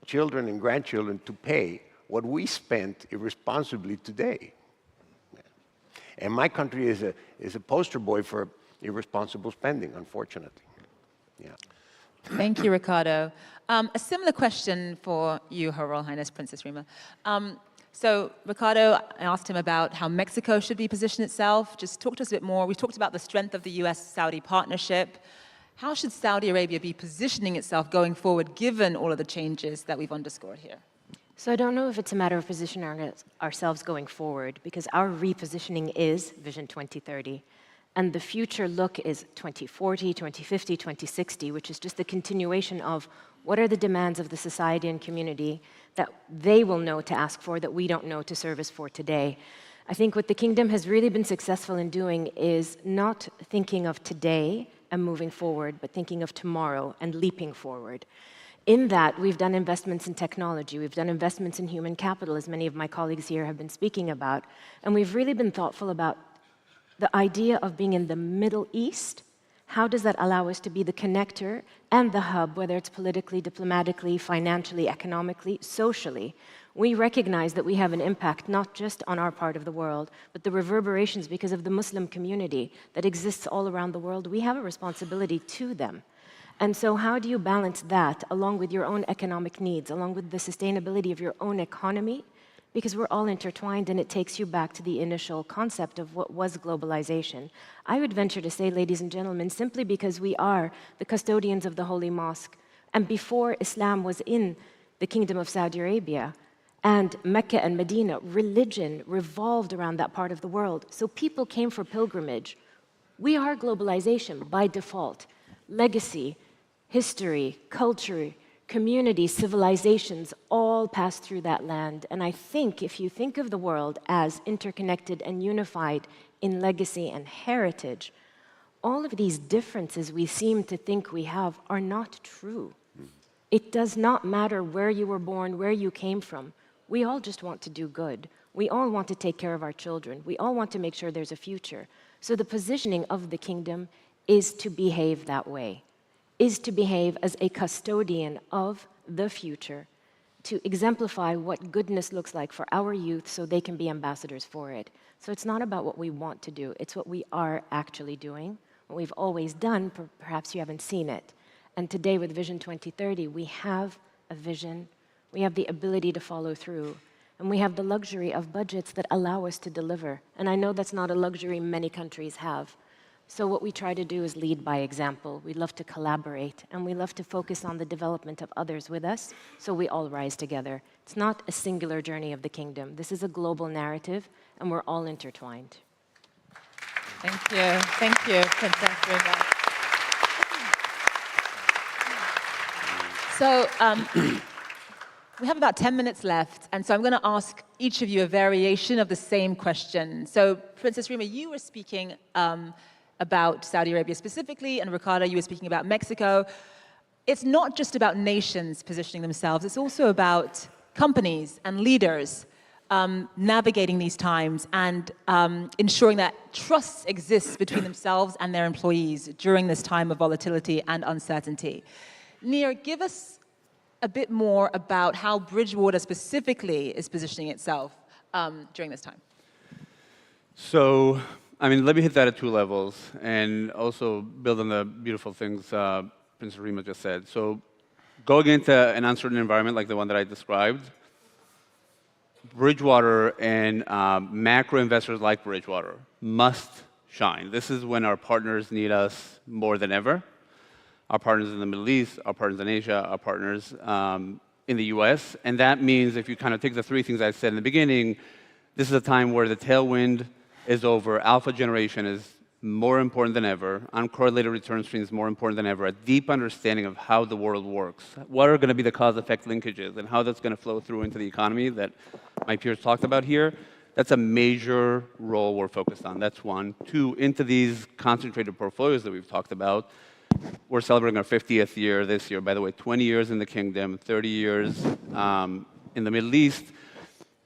children and grandchildren to pay what we spent irresponsibly today? And my country is a poster boy for irresponsible spending, unfortunately. Yeah.
Thank you, Ricardo. A similar question for you, Her Royal Highness Princess Rima. So Ricardo, I asked him about how Mexico should be positioned itself. Just talk to us a bit more. We talked about the strength of the US-Saudi partnership. How should Saudi Arabia be positioning itself going forward, given all of the changes that we've underscored here?
So I don't know if it's a matter of positioning ourselves going forward, because our repositioning is Vision 2030. And the future look is 2040, 2050, 2060, which is just the continuation of what are the demands of the society and community that they will know to ask for, that we don't know to service for today. I think what the kingdom has really been successful in doing is not thinking of today and moving forward, but thinking of tomorrow and leaping forward. In that, we've done investments in technology, we've done investments in human capital, as many of my colleagues here have been speaking about, and we've really been thoughtful about the idea of being in the Middle East. How does that allow us to be the connector and the hub, whether it's politically, diplomatically, financially, economically, socially? We recognize that we have an impact not just on our part of the world, but the reverberations because of the Muslim community that exists all around the world. We have a responsibility to them. And so how do you balance that along with your own economic needs, along with the sustainability of your own economy, because we're all intertwined and it takes you back to the initial concept of what was globalization. I would venture to say, ladies and gentlemen, simply because we are the custodians of the Holy Mosque, and before Islam was in the Kingdom of Saudi Arabia and Mecca and Medina, religion revolved around that part of the world. So people came for pilgrimage. We are globalization by default. Legacy, history, culture, community, civilizations all pass through that land. And I think if you think of the world as interconnected and unified in legacy and heritage, all of these differences we seem to think we have are not true. It does not matter where you were born, where you came from. We all just want to do good. We all want to take care of our children. We all want to make sure there's a future. So the positioning of the kingdom is to behave that way, is to behave as a custodian of the future, to exemplify what goodness looks like for our youth so they can be ambassadors for it. So it's not about what we want to do, it's what we are actually doing, what we've always done, perhaps you haven't seen it. And today with Vision 2030, we have a vision, we have the ability to follow through, and we have the luxury of budgets that allow us to deliver. And I know that's not a luxury many countries have. So what we try to do is lead by example. We love to collaborate, and we love to focus on the development of others with us, so we all rise together. It's not a singular journey of the kingdom. This is a global narrative, and we're all intertwined.
Thank you. Thank you, Princess Rima. So we have about 10 minutes left, and so I'm going to ask each of you a variation of the same question. So Princess Rima, you were speaking about Saudi Arabia specifically, and Ricardo, you were speaking about Mexico. It's not just about nations positioning themselves, it's also about companies and leaders navigating these times and ensuring that trust exists between themselves and their employees during this time of volatility and uncertainty. Nir, give us a bit more about how Bridgewater specifically is positioning itself during this time.
So, I mean, let me hit that at two levels and also build on the beautiful things Princess Rima just said. So, going into an uncertain environment like the one that I described, Bridgewater and macro investors like Bridgewater must shine. This is when our partners need us more than ever. Our partners in the Middle East, our partners in Asia, our partners in the US. And that means if you kind of take the three things I said in the beginning, this is a time where the tailwind is over, alpha generation is more important than ever, uncorrelated return streams more important than ever, a deep understanding of how the world works, what are going to be the cause-effect linkages, and how that's going to flow through into the economy that my peers talked about here. That's a major role we're focused on. That's one. Two, into these concentrated portfolios that we've talked about, we're celebrating our 50th year this year. By the way, 20 years in the kingdom, 30 years in the Middle East.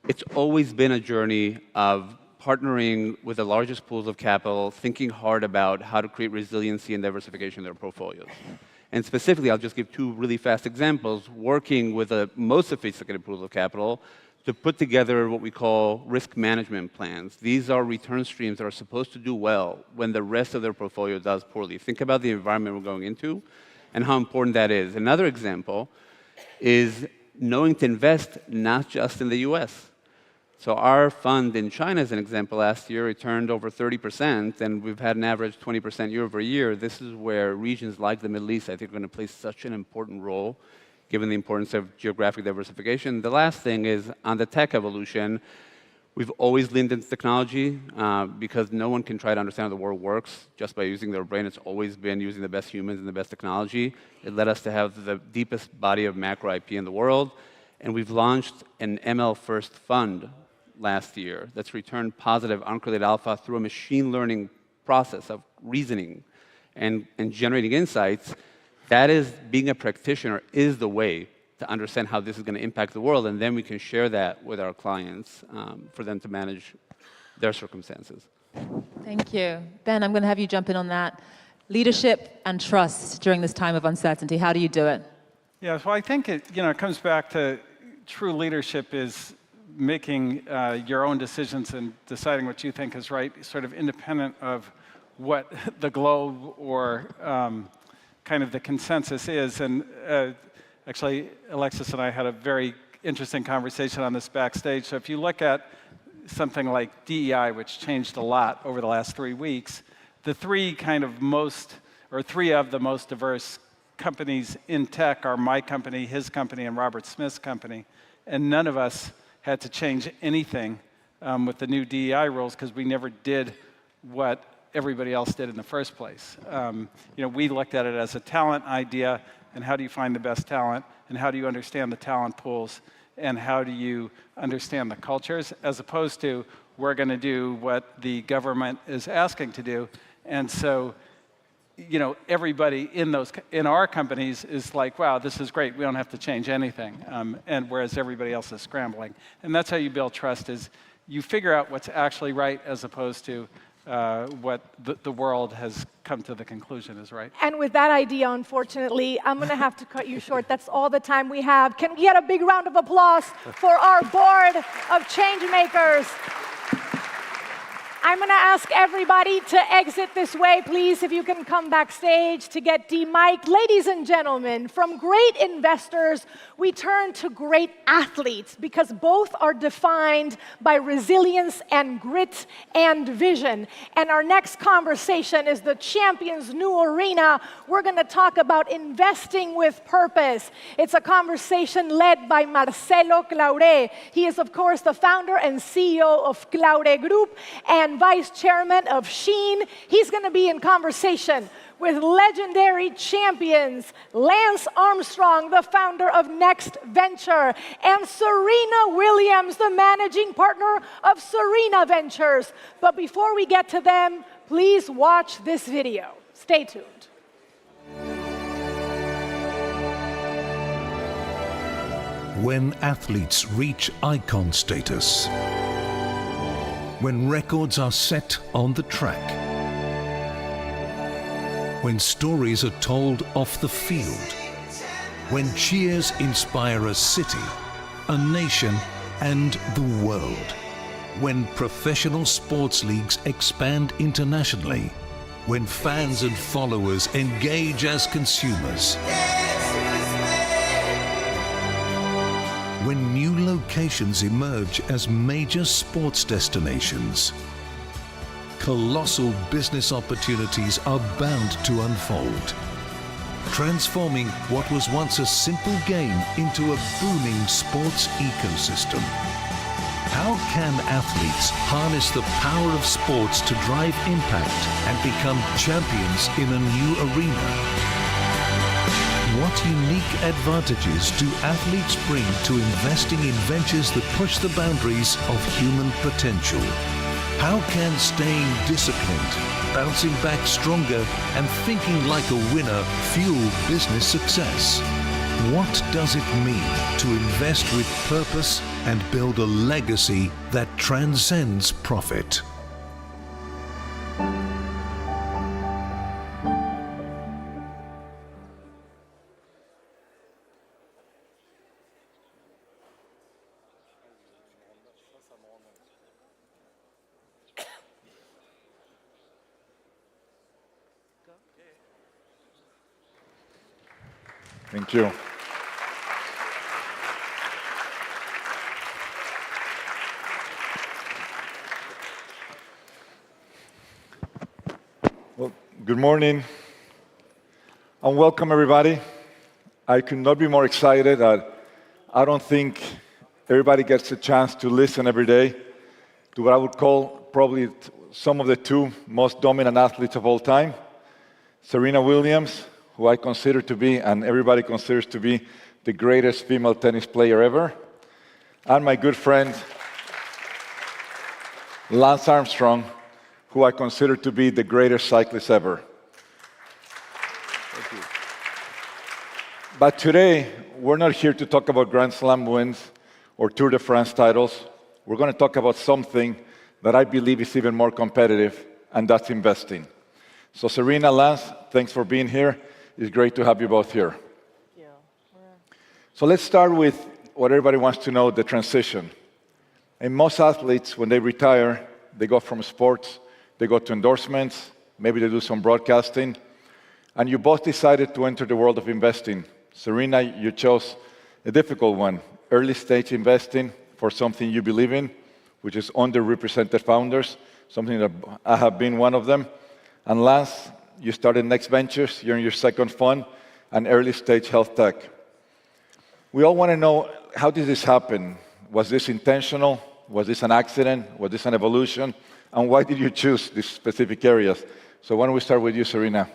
It's always been a journey of partnering with the largest pools of capital, thinking hard about how to create resiliency and diversification in their portfolios. And specifically, I'll just give two really fast examples, working with the most sophisticated pools of capital to put together what we call risk management plans. These are return streams that are supposed to do well when the rest of their portfolio does poorly. Think about the environment we're going into and how important that is. Another example is knowing to invest not just in the US. So our fund in China, as an example, last year returned over 30%, and we've had an average 20% year over year. This is where regions like the Middle East, I think, are going to play such an important role, given the importance of geographic diversification. The last thing is on the tech evolution. We've always leaned into technology because no one can try to understand how the world works just by using their brain. It's always been using the best humans and the best technology. It led us to have the deepest body of macro IP in the world. And we've launched an ML-first fund last year that's returned positive uncorrelated alpha through a machine learning process of reasoning and generating insights. That is, being a practitioner is the way to understand how this is going to impact the world, and then we can share that with our clients for them to manage their circumstances.
Thank you. Ben, I'm going to have you jump in on that. Leadership and trust during this time of uncertainty. How do you do it?
Yeah, so I think it comes back to true leadership is making your own decisions and deciding what you think is right, sort of independent of what the globe or kind of the consensus is. And actually, Alexis and I had a very interesting conversation on this backstage. So if you look at something like DEI, which changed a lot over the last 3 weeks, the three of the most diverse companies in tech are my company, his company, and Robert Smith's company. And none of us had to change anything with the new DEI rules because we never did what everybody else did in the first place. We looked at it as a talent idea, and how do you find the best talent, and how do you understand the talent pools, and how do you understand the cultures, as opposed to we're going to do what the government is asking to do. And so, everybody in our companies is like, wow, this is great. We don't have to change anything. And whereas everybody else is scrambling. And that's how you build trust, is you figure out what's actually right as opposed to what the world has come to the conclusion is right.
And with that idea, unfortunately, I'm going to have to cut you short. That's all the time we have. Can we get a big round of applause for our board of change makers? I'm going to ask everybody to exit this way, please, if you can come backstage to get demiked. Ladies and gentlemen, from great investors, we turn to great athletes, because both are defined by resilience and grit and vision. And our next conversation is the Champions New Arena. We're going to talk about investing with purpose. It's a conversation led by Marcelo Claure. He is, of course, the founder and CEO of Claure Group and vice chairman of Shein. He's going to be in conversation with legendary champions, Lance Armstrong, the founder of Next Venture, and Serena Williams, the managing partner of Serena Ventures. But before we get to them, please watch this video. Stay tuned.
When athletes reach icon status, when records are set on the track, when stories are told off the field, when cheers inspire a city, a nation, and the world, when professional sports leagues expand internationally, when fans and followers engage as consumers, when new locations emerge as major sports destinations, colossal business opportunities are bound to unfold, transforming what was once a simple game into a booming sports ecosystem. How can athletes harness the power of sports to drive impact and become champions in a new arena? What unique advantages do athletes bring to investing in ventures that push the boundaries of human potential? How can staying disciplined, bouncing back stronger, and thinking like a winner fuel business success? What does it mean to invest with purpose and build a legacy that transcends profit?
Thank you. Well, good morning and welcome everybody. I could not be more excited. I don't think everybody gets a chance to listen every day to what I would call probably some of the two most dominant athletes of all time. Serena Williams, who I consider to be, and everybody considers to be, the greatest female tennis player ever, and my good friend, Lance Armstrong, who I consider to be the greatest cyclist ever. Thank you. But today, we're not here to talk about Grand Slam wins or Tour de France titles. We're going to talk about something that I believe is even more competitive, and that's investing. So Serena, Lance, thanks for being here. It's great to have you both here.
Yeah.
So let's start with what everybody wants to know, the transition. And most athletes, when they retire, they go from sports, they go to endorsements, maybe they do some broadcasting. And you both decided to enter the world of investing. Serena, you chose a difficult one. early stage investing for something you believe in, which is underrepresented founders, something that I have been one of them. And last, you started Next Ventures, you're in your second fund, and early stage health tech. We all want to know, how did this happen? Was this intentional? Was this an accident? Was this an evolution? And why did you choose these specific areas? So why don't we start with you, Serena?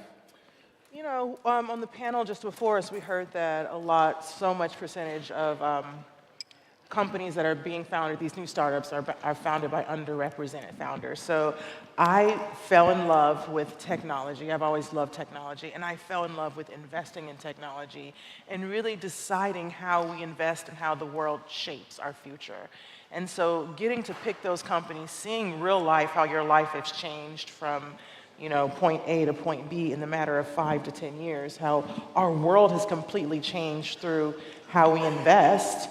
You know, on the panel just before us, we heard that so much percentage of companies that are being founded, these new startups, are founded by underrepresented founders. So I fell in love with technology. I've always loved technology. And I fell in love with investing in technology and really deciding how we invest and how the world shapes our future. And so getting to pick those companies, seeing real life, how your life has changed from point A to point B in the matter of 5 to 10 years, how our world has completely changed through how we invest,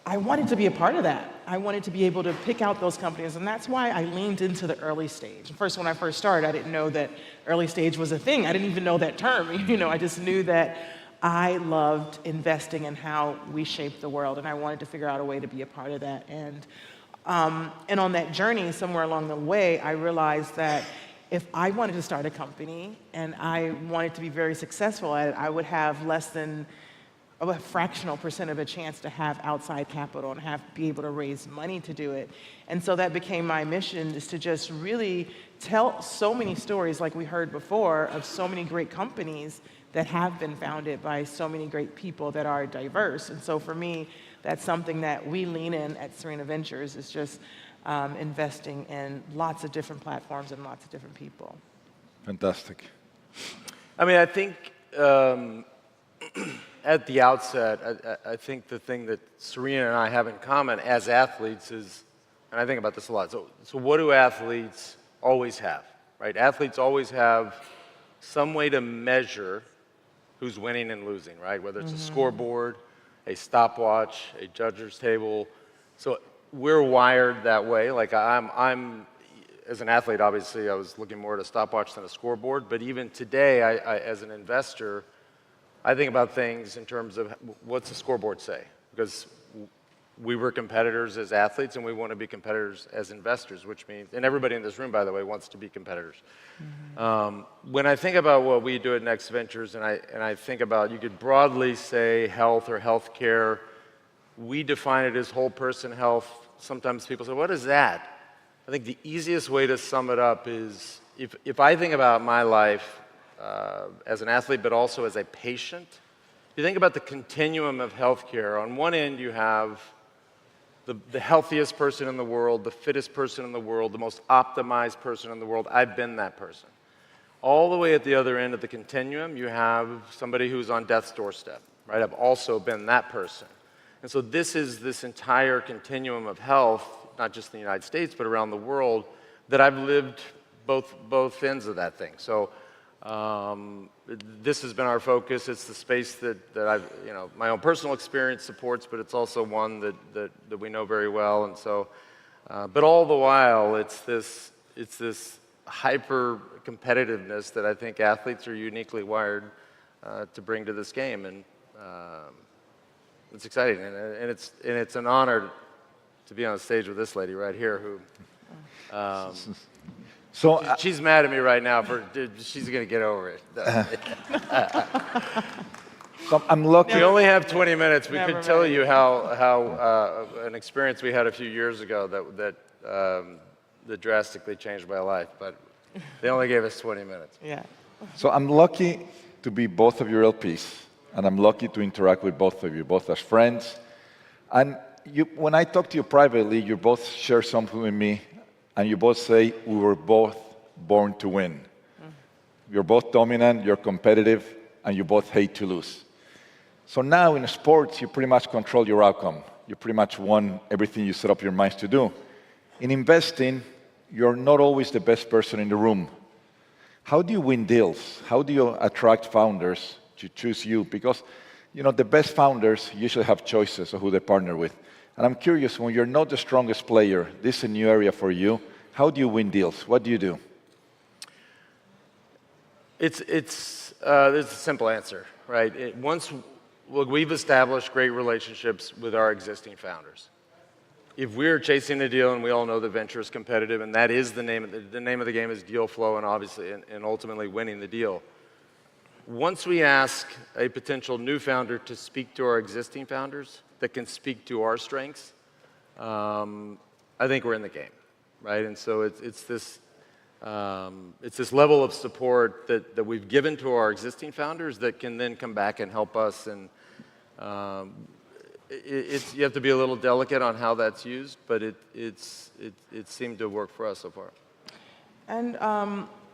I wanted to be a part of that. I wanted to be able to pick out those companies, and that's why I leaned into the early stage. First, when I first started, I didn't know that early stage was a thing. I didn't even know that term. I just knew that I loved investing in how we shape the world, and I wanted to figure out a way to be a part of that. And on that journey, somewhere along the way, I realized that if I wanted to start a company and I wanted to be very successful at it, I would have less than a fractional % of a chance to have outside capital and be able to raise money to do it. And so that became my mission, is to just really tell so many stories, like we heard before, of so many great companies that have been founded by so many great people that are diverse. And so for me, that's something that we lean in at Serena Ventures, is just investing in lots of different platforms and lots of different people.
Fantastic.
I mean, I think at the outset, I think the thing that Serena and I have in common as athletes is, and I think about this a lot, so what do athletes always have, right? Athletes always have some way to measure who's winning and losing, right? Whether it's a scoreboard, a stopwatch, a judger's table. So we're wired that way. Like I'm as an athlete, obviously, I was looking more at a stopwatch than a scoreboard. But even today, I as an investor, I think about things in terms of what's the scoreboard say? Because we were competitors as athletes, and we want to be competitors as investors, which means, and everybody in this room, by the way, wants to be competitors. When I think about what we do at Next Ventures, and I think about, you could broadly say health or healthcare, we define it as whole person health. Sometimes people say, what is that? I think the easiest way to sum it up is, if I think about my life as an athlete, but also as a patient, you think about the continuum of healthcare. On one end, you have the healthiest person in the world, the fittest person in the world, the most optimized person in the world. I've been that person. All the way at the other end of the continuum, you have somebody who's on death's doorstep, right? I've also been that person. And so this is this entire continuum of health, not just in the United States, but around the world, that I've lived both ends of that thing. So this has been our focus. It's the space that I've, my own personal experience supports, but it's also one that we know very well. And so, but all the while, it's this hyper competitiveness that I think athletes are uniquely wired to bring to this game, and it's exciting, and it's an honor to be on stage with this lady right here, who. So she's mad at me right now she's going to get over it.
So I'm lucky.
We only have 20 minutes. We could tell you how an experience we had a few years ago that drastically changed my life, but they only gave us 20 minutes.
Yeah.
So I'm lucky to be both of your LPs, and I'm lucky to interact with both of you, both as friends. And when I talk to you privately, you both share something with me, and you both say, we were both born to win. You're both dominant, you're competitive, and you both hate to lose. So now in sports, you pretty much control your outcome. You pretty much won everything you set up your minds to do. In investing, you're not always the best person in the room. How do you win deals? How do you attract founders to choose you? Because the best founders usually have choices of who they partner with. And I'm curious, when you're not the strongest player, this is a new area for you. How do you win deals? What do you do?
There's a simple answer, right? look, we've established great relationships with our existing founders. If we're chasing a deal, and we all know that venture is competitive, and that is the name of the game is deal flow, and obviously, and ultimately winning the deal. Once we ask a potential new founder to speak to our existing founders that can speak to our strengths, I think we're in the game, right? And so it's this level of support that we've given to our existing founders that can then come back and help us. And you have to be a little delicate on how that's used, but it seemed to work for us so far.
And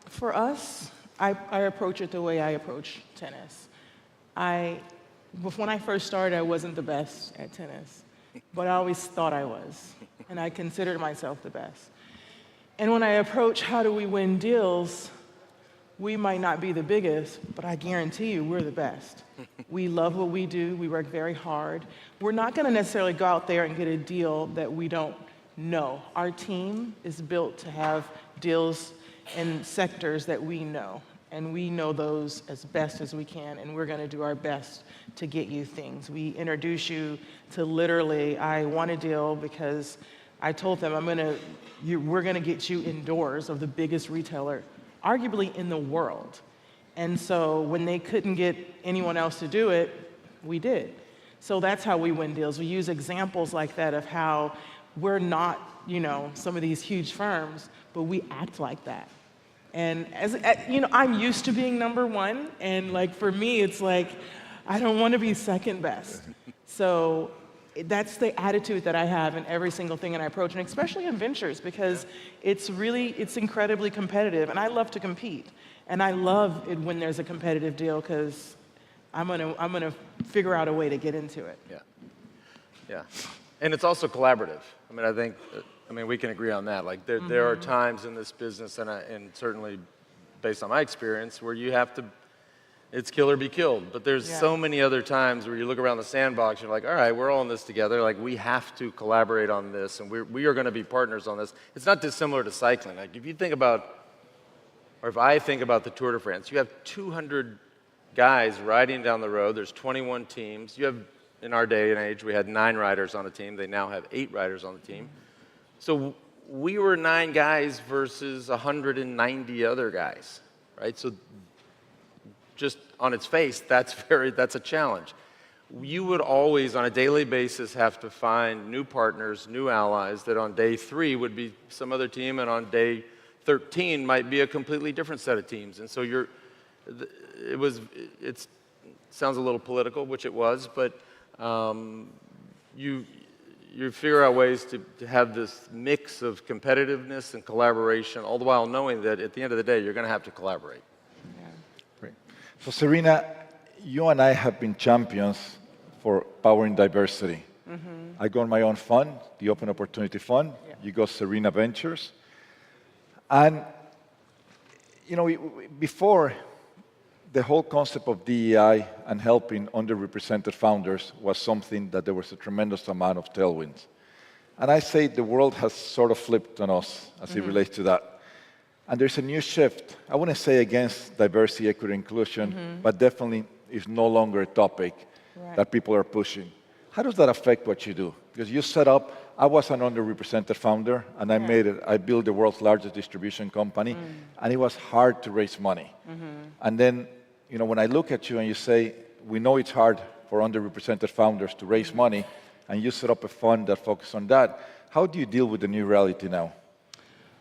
for us, I approach it the way I approach tennis. When I first started, I wasn't the best at tennis, but I always thought I was, and I considered myself the best. And when I approach how do we win deals, we might not be the biggest, but I guarantee you we're the best. We love what we do. We work very hard. We're not going to necessarily go out there and get a deal that we don't know. Our team is built to have deals in sectors that we know, and we know those as best as we can, and we're going to do our best to get you things. We introduce you to literally, I want a deal because I told them we're going to get you indoors of the biggest retailer, arguably in the world. And so when they couldn't get anyone else to do it, we did. So that's how we win deals. We use examples like that of how we're not, some of these huge firms, but we act like that. And I'm used to being number one, and like for me, it's like I don't want to be second best. So that's the attitude that I have in every single thing that I approach, and especially in ventures, because it's incredibly competitive, and I love to compete, and I love it when there's a competitive deal because I'm gonna figure out a way to get into it.
Yeah, and it's also collaborative. I mean, we can agree on that. Like there are times in this business, and certainly based on my experience, where you have to. It's kill or be killed. But there's so many other times where you look around the sandbox, you're like, all right, we're all in this together. Like, we have to collaborate on this, and we are going to be partners on this. It's not dissimilar to cycling. Like, if you think about, or if I think about the Tour de France, you have 200 guys riding down the road. There's 21 teams. You have, in our day and age, we had 9 riders on a team. They now have 8 riders on the team. So we were 9 guys versus 190 other guys, right? So just on its face, that's a challenge. You would always, on a daily basis, have to find new partners, new allies that on day 3 would be some other team, and on day 13 might be a completely different set of teams. And so it sounds a little political, which it was, but you figure out ways to have this mix of competitiveness and collaboration, all the while knowing that at the end of the day, you're going to have to collaborate.
So Serena, you and I have been champions for powering diversity. I got my own fund, the Open Opportunity Fund. You got Serena Ventures. And, before, the whole concept of DEI and helping underrepresented founders was something that there was a tremendous amount of tailwinds. And I say the world has sort of flipped on us as it relates to that. And there's a new shift. I wouldn't say against diversity, equity, inclusion, but definitely is no longer a topic that people are pushing. How does that affect what you do? Because you set up, I was an underrepresented founder, and I built the world's largest distribution company, and it was hard to raise money. And then, when I look at you and you say, we know it's hard for underrepresented founders to raise money, and you set up a fund that focuses on that, how do you deal with the new reality now?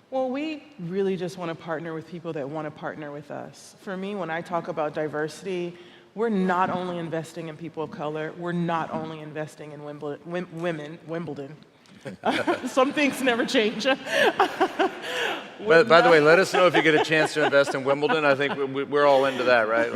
Well, we really just want to partner with people that want to partner with us. For me, when I talk about diversity, we're not only investing in people of color, we're not only investing in Wimbledon. Some things never change.
By the way, let us know if you get a chance to invest in Wimbledon. I think we're all into that, right?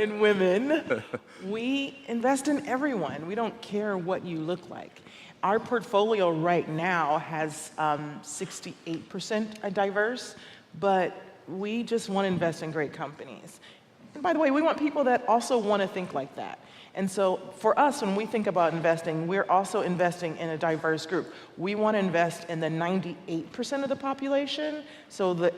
In women, we invest in everyone. We don't care what you look like. Our portfolio right now has 68% diverse, but we just want to invest in great companies. And by the way, we want people that also want to think like that. And so for us, when we think about investing, we're also investing in a diverse group. We want to invest in the 98% of the population, so the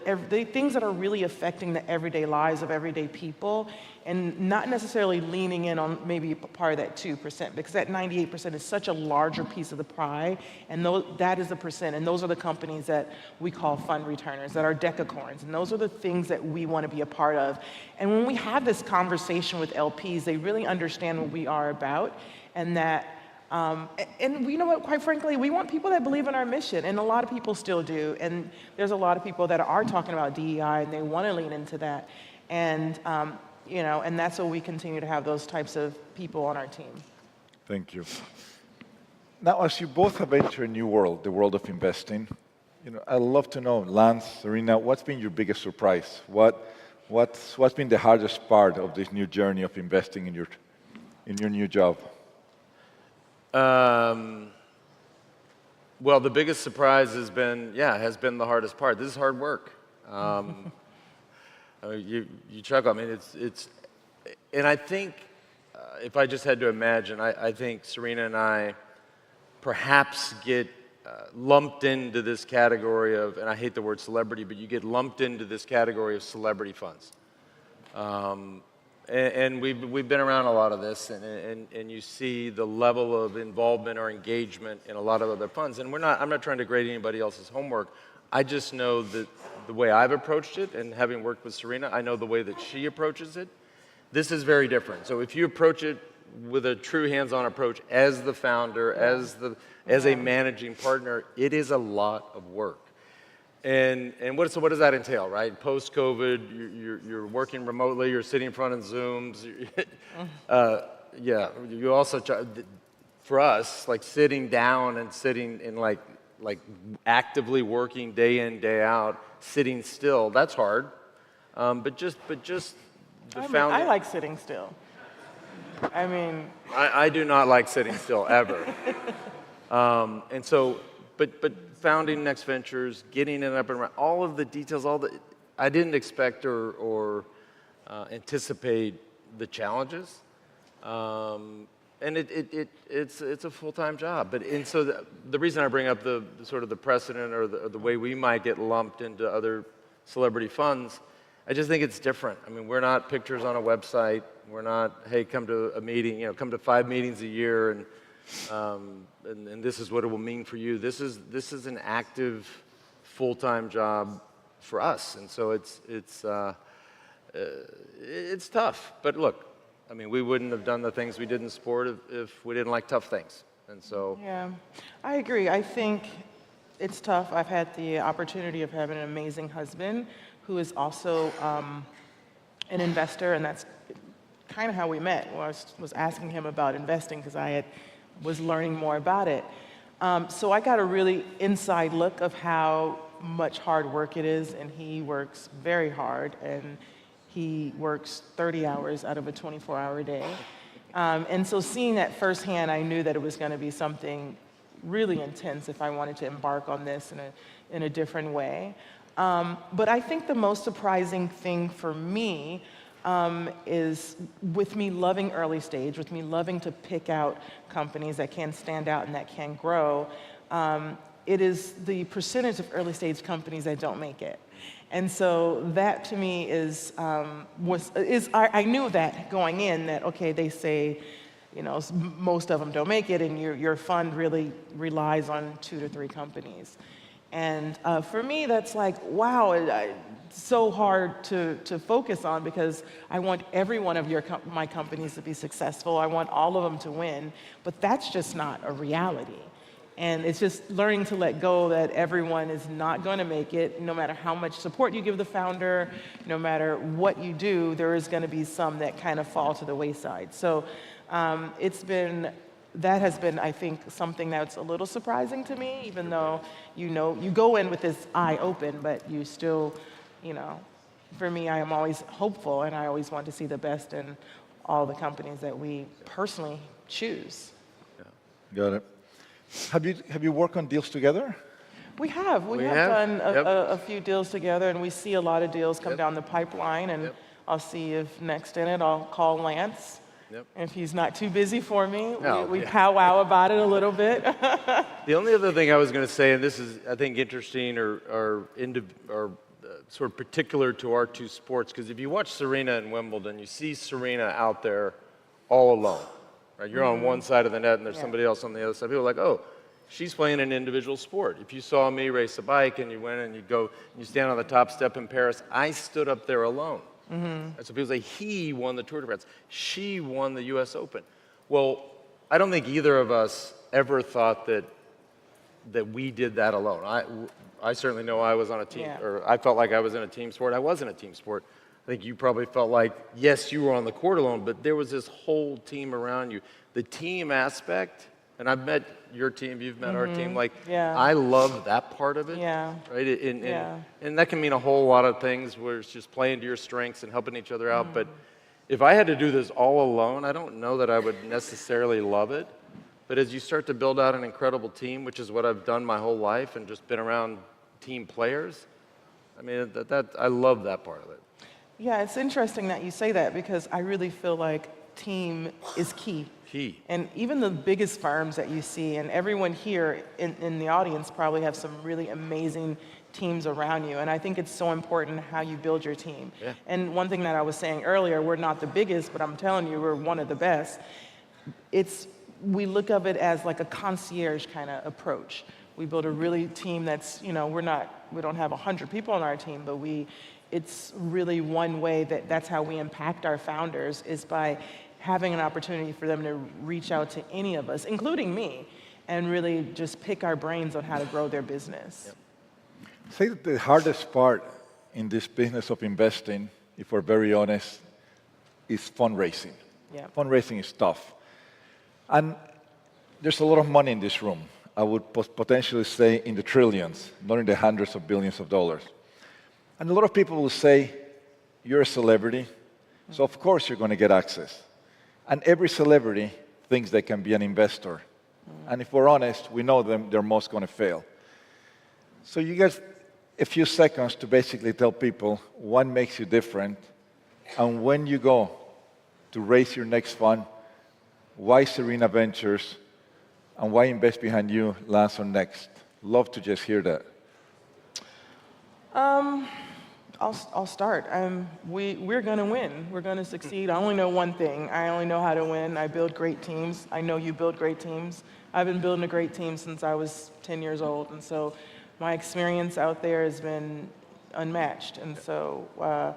things that are really affecting the everyday lives of everyday people. and not necessarily leaning in on maybe part of that 2%, because that 98% is such a larger piece of the pie, and that is the percent, and those are the companies that we call fund returners, that are decacorns, and those are the things that we want to be a part of. And when we have this conversation with LPs, they really understand what we are about, and that and you know what, quite frankly, we want people that believe in our mission, and a lot of people still do. And there's a lot of people that are talking about DEI, and they want to lean into that. And, you know, and that's why we continue to have those types of people on our team.
Thank you. Now, as you both have entered a new world, the world of investing, you know, I'd love to know, Lance, Serena, what's been your biggest surprise? What's been the hardest part of this new journey of investing in your new job?
Well, the biggest surprise has been the hardest part. This is hard work. I mean, you chuckle. I mean, and I think if I just had to imagine, I think Serena and I perhaps get lumped into this category of, and I hate the word celebrity, but you get lumped into this category of celebrity funds. And we've been around a lot of this, and you see the level of involvement or engagement in a lot of other funds. And I'm not trying to grade anybody else's homework. I just know that the way I've approached it, and having worked with Serena, I know the way that she approaches it. This is very different. So if you approach it with a true hands-on approach as the founder, as a managing partner, it is a lot of work. And so what does that entail, right? Post-COVID, you're working remotely, you're sitting in front of Zooms. You also, for us, like sitting down and sitting in like actively working day in, day out, sitting still, that's hard. But just the founder.
I like sitting still. I mean.
I do not like sitting still, ever. And so, but founding Next Ventures, getting it up and running, all of the details, I didn't expect or anticipate the challenges. And it's a full-time job. And so the reason I bring up the sort of the precedent or the way we might get lumped into other celebrity funds, I just think it's different. I mean, we're not pictures on a website. We're not, hey, come to a meeting, you know, come to 5 meetings a year and this is what it will mean for you. This is an active, full-time job for us, and so it's tough. But look, I mean, we wouldn't have done the things we did in sport if we didn't like tough things, and so.
Yeah, I agree. I think it's tough. I've had the opportunity of having an amazing husband who is also an investor, and that's kind of how we met. Well, I was asking him about investing because I was learning more about it. So I got a really inside look of how much hard work it is, and he works very hard, and he works 30 hours out of a 24-hour day. And so seeing that firsthand, I knew that it was going to be something really intense if I wanted to embark on this in a different way. But I think the most surprising thing for me is with me loving early stage, with me loving to pick out companies that can stand out and that can grow, it is the percentage of early stage companies that don't make it. And so that to me I knew that going in, that okay, they say, you know, most of them don't make it, and your fund really relies on 2 to 3 companies. And for me, that's like, wow, it's so hard to focus on, because I want every one of my companies to be successful. I want all of them to win, but that's just not a reality. And it's just learning to let go that everyone is not going to make it, no matter how much support you give the founder, no matter what you do, there is going to be some that kind of fall to the wayside. So that has been, I think, something that's a little surprising to me, even though, you know, you go in with this eye open, but you still, you know, for me, I am always hopeful, and I always want to see the best in all the companies that we personally choose.
Yeah. Got it. Have you worked on deals together?
We have done a few deals together, and we see a lot of deals come down the pipeline, and I'll see if next in it, I'll call Lance. If he's not too busy for me, we powwow about it a little bit.
The only other thing I was going to say, and this is, I think, interesting or sort of particular to our two sports, because if you watch Serena in Wimbledon, you see Serena out there all alone, right? You're on one side of the net and there's somebody else on the other side. People are like, oh, she's playing an individual sport. If you saw me race a bike and you went and you go and you stand on the top step in Paris, I stood up there alone. And so people say, he won the Tour de France. She won the US Open. Well, I don't think either of us ever thought that we did that alone. I certainly know I was on a team, or I felt like I was in a team sport. I wasn't a team sport. I think you probably felt like, yes, you were on the court alone, but there was this whole team around you. The team aspect, and I've met your team, you've met our team, like, I love that part of it, right? And that can mean a whole lot of things where it's just playing to your strengths and helping each other out, but if I had to do this all alone, I don't know that I would necessarily love it. But as you start to build out an incredible team, which is what I've done my whole life and just been around team players, I mean, I love that part of it.
Yeah, it's interesting that you say that because I really feel like team is key.
Key.
And even the biggest firms that you see, and everyone here in the audience probably have some really amazing teams around you. And I think it's so important how you build your team.
Yeah.
And one thing that I was saying earlier, we're not the biggest, but I'm telling you, we're one of the best. We look of it as like a concierge kind of approach. We build a really team that's, we don't have 100 people on our team, but it's really one way that's how we impact our founders is by having an opportunity for them to reach out to any of us, including me, and really just pick our brains on how to grow their business.
Yep. I say that the hardest part in this business of investing, if we're very honest, is fundraising.
Yeah.
Fundraising is tough. And there's a lot of money in this room. I would potentially say in the trillions, not in the hundreds of billions of dollars. And a lot of people will say, you're a celebrity, so of course you're going to get access. And every celebrity thinks they can be an investor. And if we're honest, we know they're most going to fail. So you get a few seconds to basically tell people what makes you different, and when you go to raise your next fund, why Serena Ventures, and why invest behind you last or next? Love to just hear that.
I'll start. We're going to win. We're going to succeed. I only know one thing. I only know how to win. I build great teams. I know you build great teams. I've been building a great team since I was 10 years old, and so my experience out there has been unmatched. And so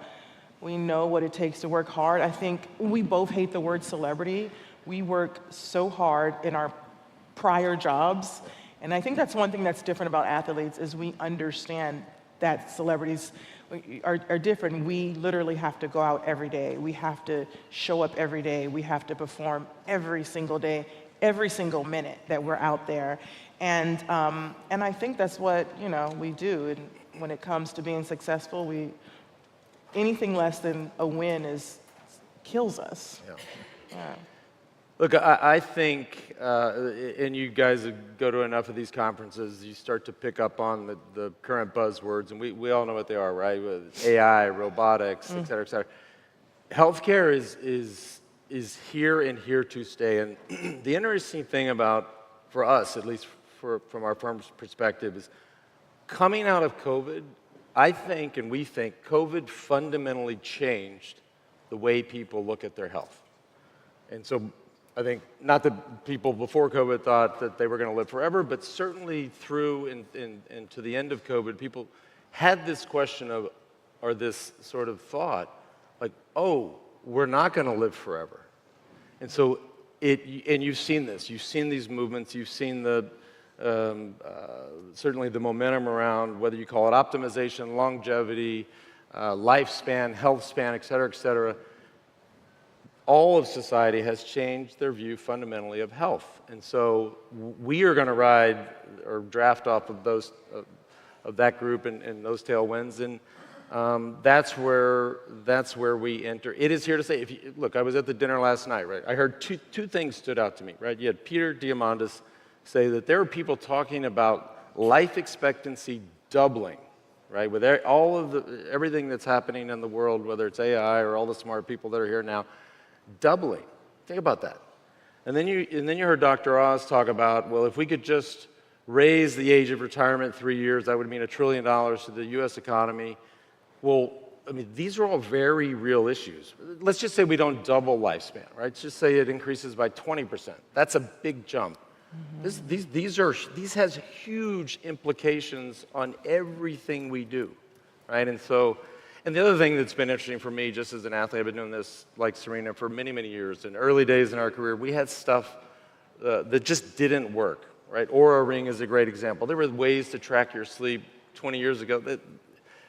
we know what it takes to work hard. I think we both hate the word celebrity. We work so hard in our prior jobs, and I think that's one thing that's different about athletes is we understand that celebrities are different. We literally have to go out every day. We have to show up every day. We have to perform every single day, every single minute that we're out there. And I think that's what we do. And when it comes to being successful, anything less than a win kills us. Yeah.
Look, I think, and you guys go to enough of these conferences, you start to pick up on the current buzzwords, and we all know what they are, right? With AI, robotics, et cetera, et cetera. Healthcare is here and here to stay. And the interesting thing for us, at least from our firm's perspective, is coming out of COVID, I think, and we think, COVID fundamentally changed the way people look at their health. And so I think not that people before COVID thought that they were going to live forever, but certainly through and to the end of COVID, people had this question of, or this sort of thought, like, oh, we're not going to live forever. And so and you've seen this. You've seen these movements. You've seen certainly the momentum around whether you call it optimization, longevity, lifespan, health span, et cetera, all of society has changed their view fundamentally of health. And so we are going to ride or draft off of of that group and those tailwinds. And that's where we enter. It is here to stay. Look, I was at the dinner last night, right? I heard two things stood out to me, right? You had Peter Diamandis say that there are people talking about life expectancy doubling, right? With everything that's happening in the world, whether it's AI or all the smart people that are here now, doubling. Think about that. And then you heard Dr. Oz talk about, well, if we could just raise the age of retirement 3 years, that would mean $1 trillion to the U.S. economy. Well, I mean, these are all very real issues. Let's just say we don't double lifespan, right? Let's just say it increases by 20%. That's a big jump. These has huge implications on everything we do, right? And the other thing that's been interesting for me, just as an athlete, I've been doing this like Serena for many, many years. In early days in our career, we had stuff that just didn't work, right? Oura Ring is a great example. There were ways to track your sleep 20 years ago that,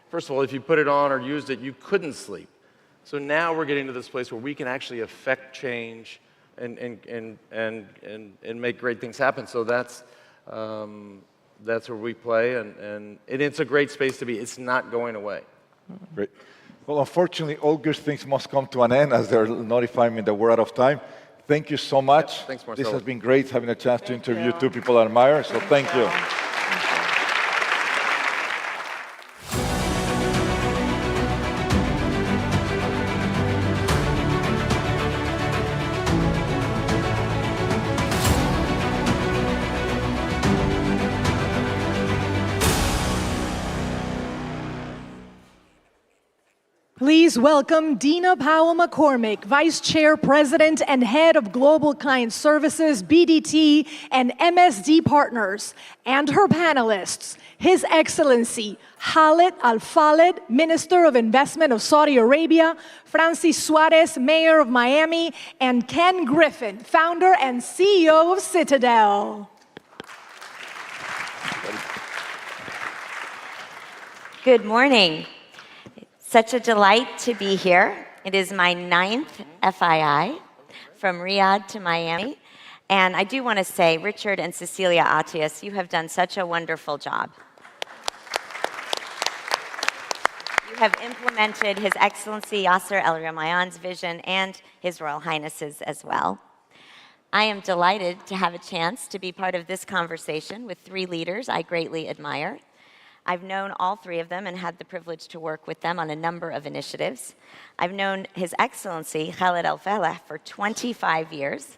first of all, if you put it on or used it, you couldn't sleep. So now we're getting to this place where we can actually affect change and make great things happen. So that's where we play, and it's a great space to be. It's not going away.
Great. Well, unfortunately, all good things must come to an end, as they're notifying me that we're out of time. Thank you so much.
Thanks, Marcelo.
This has been great, having a chance to interview two people I admire, so thank you.
Please welcome Dina Powell McCormick, Vice Chair, President, and Head of Global Client Services, BDT, and MSD Partners, and her panelists, His Excellency Khaled Al-Faled, Minister of Investment of Saudi Arabia, Francis Suarez, Mayor of Miami, and Ken Griffin, Founder and CEO of Citadel.
Good morning. Such a delight to be here. It is my 9th FII from Riyadh to Miami. And I do want to say, Richard and Cecilia Atias, you have done such a wonderful job. You have implemented His Excellency Yasser El-Rumayyan's vision and His Royal Highness's as well. I am delighted to have a chance to be part of this conversation with 3 leaders I greatly admire. I've known all 3 of them and had the privilege to work with them on a number of initiatives. I've known His Excellency Khaled Al-Faled for 25 years.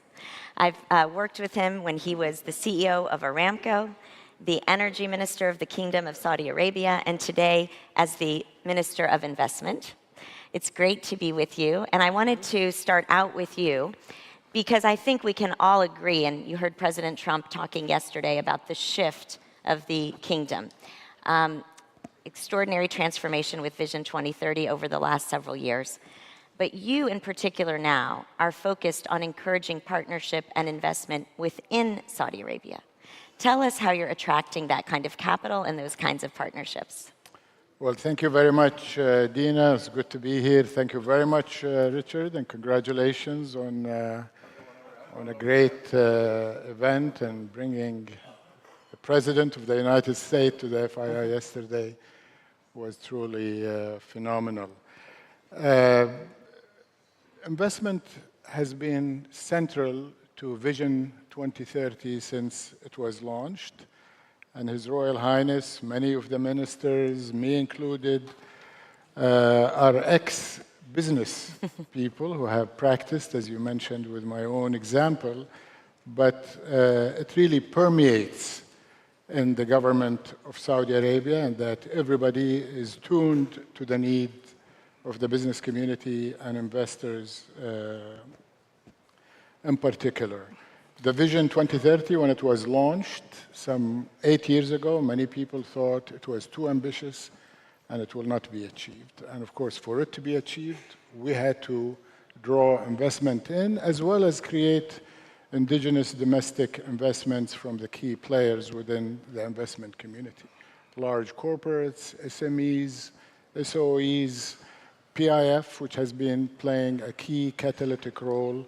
I've worked with him when he was the CEO of Aramco, the Energy Minister of the Kingdom of Saudi Arabia, and today as the Minister of Investment. It's great to be with you, and I wanted to start out with you because I think we can all agree, and you heard President Trump talking yesterday about the shift of the kingdom. Extraordinary transformation with Vision 2030 over the last several years. But you in particular now are focused on encouraging partnership and investment within Saudi Arabia. Tell us how you're attracting that kind of capital and those kinds of partnerships.
Well, thank you very much, Dina. It's good to be here. Thank you very much, Richard, and congratulations on a great event and bringing the President of the United States to the FII yesterday was truly phenomenal. Investment has been central to Vision 2030 since it was launched. And His Royal Highness, many of the ministers, me included, are ex-business people who have practiced, as you mentioned with my own example, but it really permeates in the government of Saudi Arabia, and that everybody is tuned to the need of the business community and investors in particular. The Vision 2030, when it was launched some 8 years ago, many people thought it was too ambitious and it will not be achieved. And of course, for it to be achieved, we had to draw investment in, as well as create indigenous domestic investments from the key players within the investment community. Large corporates, SMEs, SOEs, PIF, which has been playing a key catalytic role.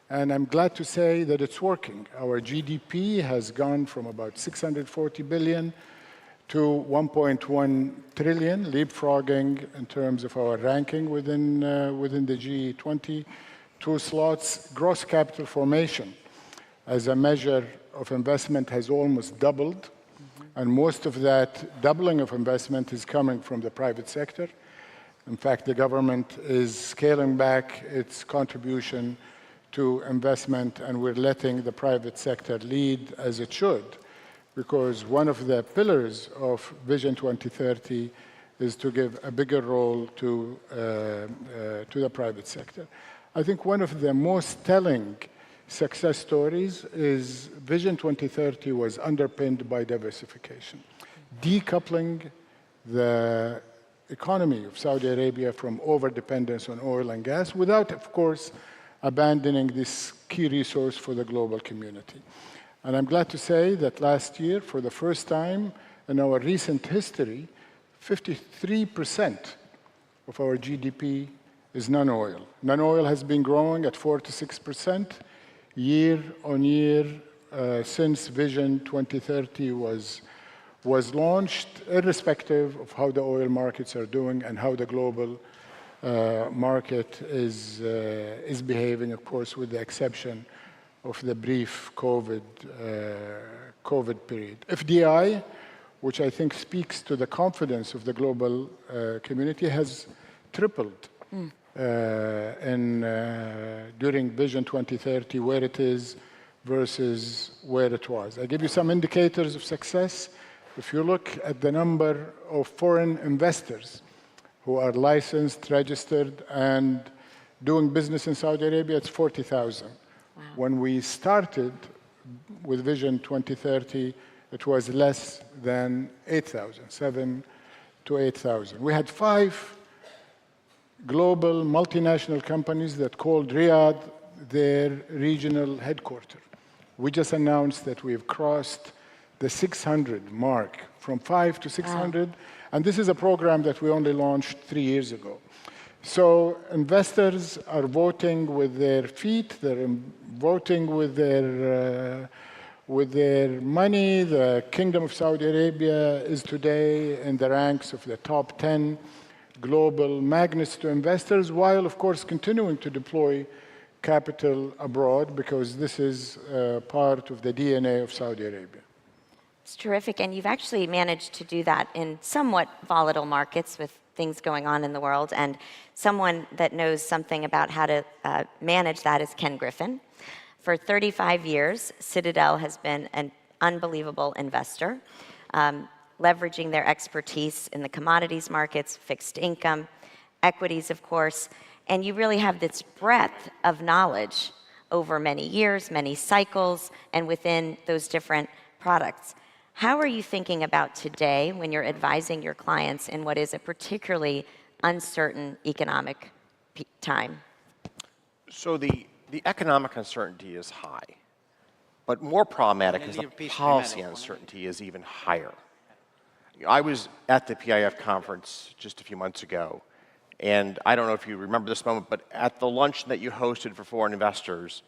And I'm glad to say that it's working. Our GDP has gone from about 640 billion to 1.1 trillion, leapfrogging in terms of our ranking within the G20. 2 slots, gross capital formation as a measure of investment has almost doubled, and most of that doubling of investment is coming from the private sector. In fact, the government is scaling back its contribution to investment, and we're letting the private sector lead as it should, because one of the pillars of Vision 2030 is to give a bigger role to the private sector. I think one of the most telling success stories is Vision 2030 was underpinned by diversification, decoupling the economy of Saudi Arabia from overdependence on oil and gas without, of course, abandoning this key resource for the global community. And I'm glad to say that last year, for the first time in our recent history, 53% of our GDP is non-oil. Non-oil has been growing at 4 to 6% year on year since Vision 2030 was launched, irrespective of how the oil markets are doing and how the global market is behaving, of course, with the exception of the brief COVID period. FDI, which I think speaks to the confidence of the global community, has tripled during Vision 2030, where it is versus where it was. I give you some indicators of success. If you look at the number of foreign investors who are licensed, registered, and doing business in Saudi Arabia, it's 40,000. Wow. When we started with Vision 2030, it was less than 8,000, 7,000 to 8,000. We had 5 global multinational companies that called Riyadh their regional headquarters. We just announced that we've crossed the 600 mark, from 5 to 600. Wow. And this is a program that we only launched 3 years ago. So investors are voting with their feet, they're voting with their money. The Kingdom of Saudi Arabia is today in the ranks of the top 10 global magnets to investors, while, of course, continuing to deploy capital abroad, because this is part of the DNA of Saudi Arabia.
It's terrific, and you've actually managed to do that in somewhat volatile markets with things going on in the world, and someone that knows something about how to manage that is Ken Griffin. For 35 years, Citadel has been an unbelievable investor, leveraging their expertise in the commodities markets, fixed income, equities, of course, and you really have this breadth of knowledge over many years, many cycles, and within those different products. How are you thinking about today when you're advising your clients in what is a particularly uncertain economic time?
So the economic uncertainty is high, but more problematic is the policy uncertainty is even higher. I was at the PIF conference just a few months ago, and I don't know if you remember this moment, but at the luncheon that you hosted for foreign investors,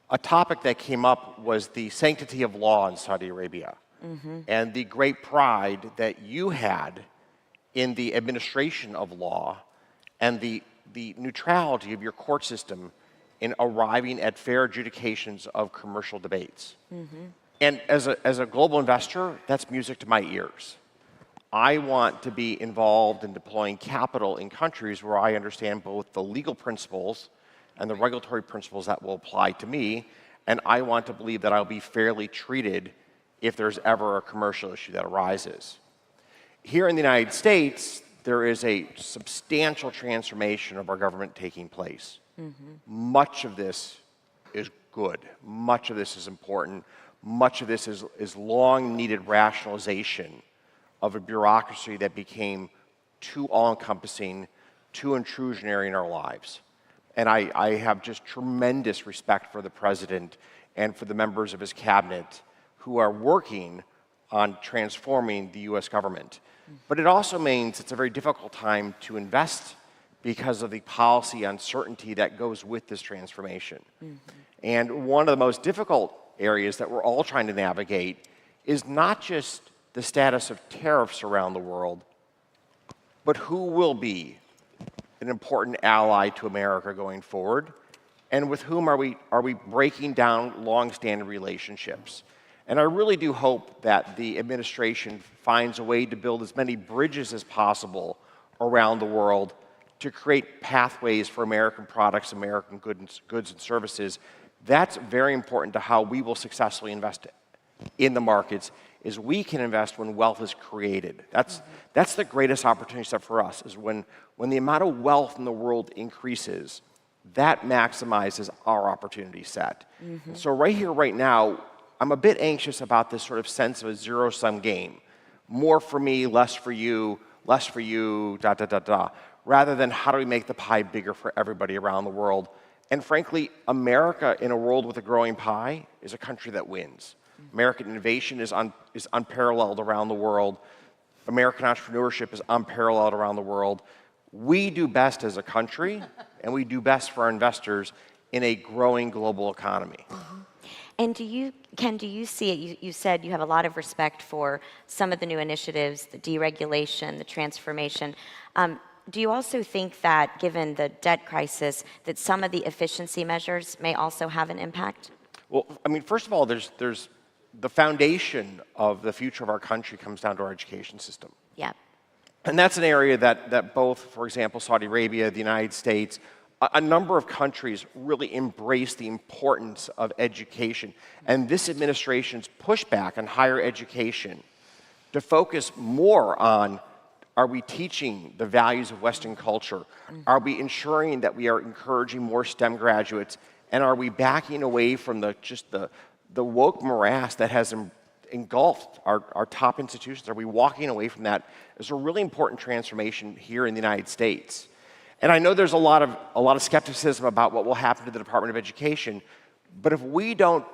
a topic that came up was the sanctity of law in Saudi Arabia. Mm-hmm. And the great pride that you had in the administration of law and the neutrality of your court system in arriving at fair adjudications of commercial debates. Mm-hmm. And as a global investor, that's music to my ears. I want to be involved in deploying capital in countries where I understand both the legal principles and the regulatory principles that will apply to me, and I want to believe that I'll be fairly treated if there's ever a commercial issue that arises. Here in the United States, there is a substantial transformation of our government taking place. Mm-hmm. Much of this is good. Much of this is important. Much of this is long-needed rationalization of a bureaucracy that became too all-encompassing, too intrusionary in our lives. And I have just tremendous respect for the president and for the members of his cabinet who are working on transforming the US government. But it also means it's a very difficult time to invest because of the policy uncertainty that goes with this transformation. Mm-hmm. And one of the most difficult areas that we're all trying to navigate is not just the status of tariffs around the world, but who will be an important ally to America going forward, and with whom are we breaking down long-standing relationships. And I really do hope that the administration finds a way to build as many bridges as possible around the world to create pathways for American products, American goods and services. That's very important to how we will successfully invest in the markets is we can invest when wealth is created. That's the greatest opportunity set for us, is when the amount of wealth in the world increases, that maximizes our opportunity set. And so right here, right now, I'm a bit anxious about this sort of sense of a zero-sum game. More for me, less for you, rather than how do we make the pie bigger for everybody around the world. And frankly, America in a world with a growing pie is a country that wins. American innovation is unparalleled around the world. American entrepreneurship is unparalleled around the world. We do best as a country, and we do best for our investors in a growing global economy.
And Ken, do you see it? You said you have a lot of respect for some of the new initiatives, the deregulation, the transformation. Do you also think that, given the debt crisis, that some of the efficiency measures may also have an impact?
Well, I mean, first of all, there's the foundation of the future of our country comes down to our education system.
Yeah.
And that's an area that both, for example, Saudi Arabia, the United States, a number of countries really embrace the importance of education. And this administration's pushback on higher education to focus more on, are we teaching the values of Western culture? Are we ensuring that we are encouraging more STEM graduates? And are we backing away from the woke morass that has engulfed our top institutions? Are we walking away from that? There's a really important transformation here in the United States. And I know there's a lot of skepticism about what will happen to the Department of Education, but if we don't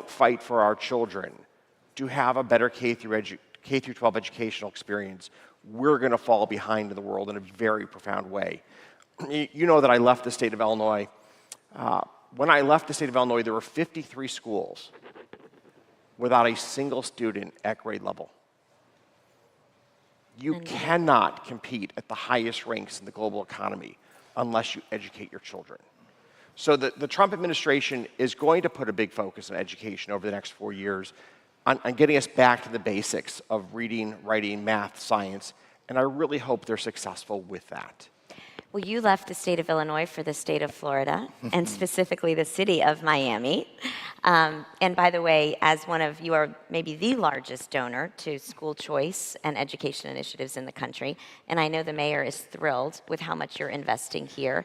fight for our children to have a better K through 12 educational experience, we're going to fall behind in the world in a very profound way. You know that I left the state of Illinois. When I left the state of Illinois, there were 53 schools without a single student at grade level. You cannot compete at the highest ranks in the global economy unless you educate your children. So the Trump administration is going to put a big focus on education over the next 4 years on getting us back to the basics of reading, writing, math, science, and I really hope they're successful with that.
Well, you left the state of Illinois for the state of Florida, and specifically the city of Miami. And by the way, as you are maybe the largest donor to school choice and education initiatives in the country, and I know the mayor is thrilled with how much you're investing here.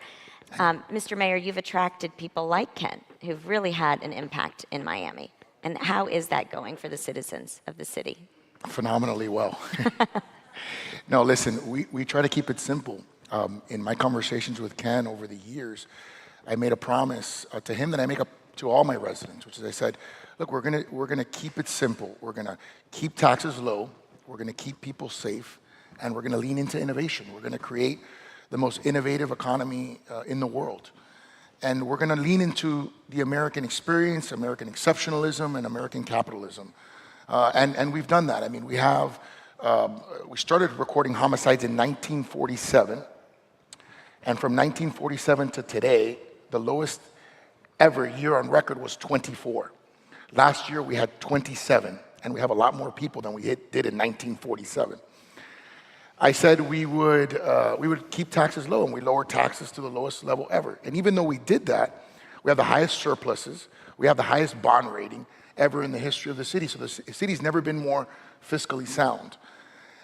Mr. Mayor, you've attracted people like Ken, who've really had an impact in Miami. And how is that going for the citizens of the city?
Phenomenally well. No, listen, we try to keep it simple. In my conversations with Ken over the years, I made a promise to him that I make up to all my residents, which is I said, look, we're gonna keep it simple. We're gonna keep taxes low. We're gonna keep people safe, and we're gonna lean into innovation. We're gonna create the most innovative economy in the world. And we're gonna lean into the American experience, American exceptionalism, and American capitalism. And we've done that. I mean, we started recording homicides in 1947. And from 1947 to today, the lowest ever year on record was 24. Last year, we had 27, and we have a lot more people than we did in 1947. I said we would keep taxes low, and we lowered taxes to the lowest level ever. And even though we did that, we have the highest surpluses, we have the highest bond rating ever in the history of the city. So the city's never been more fiscally sound.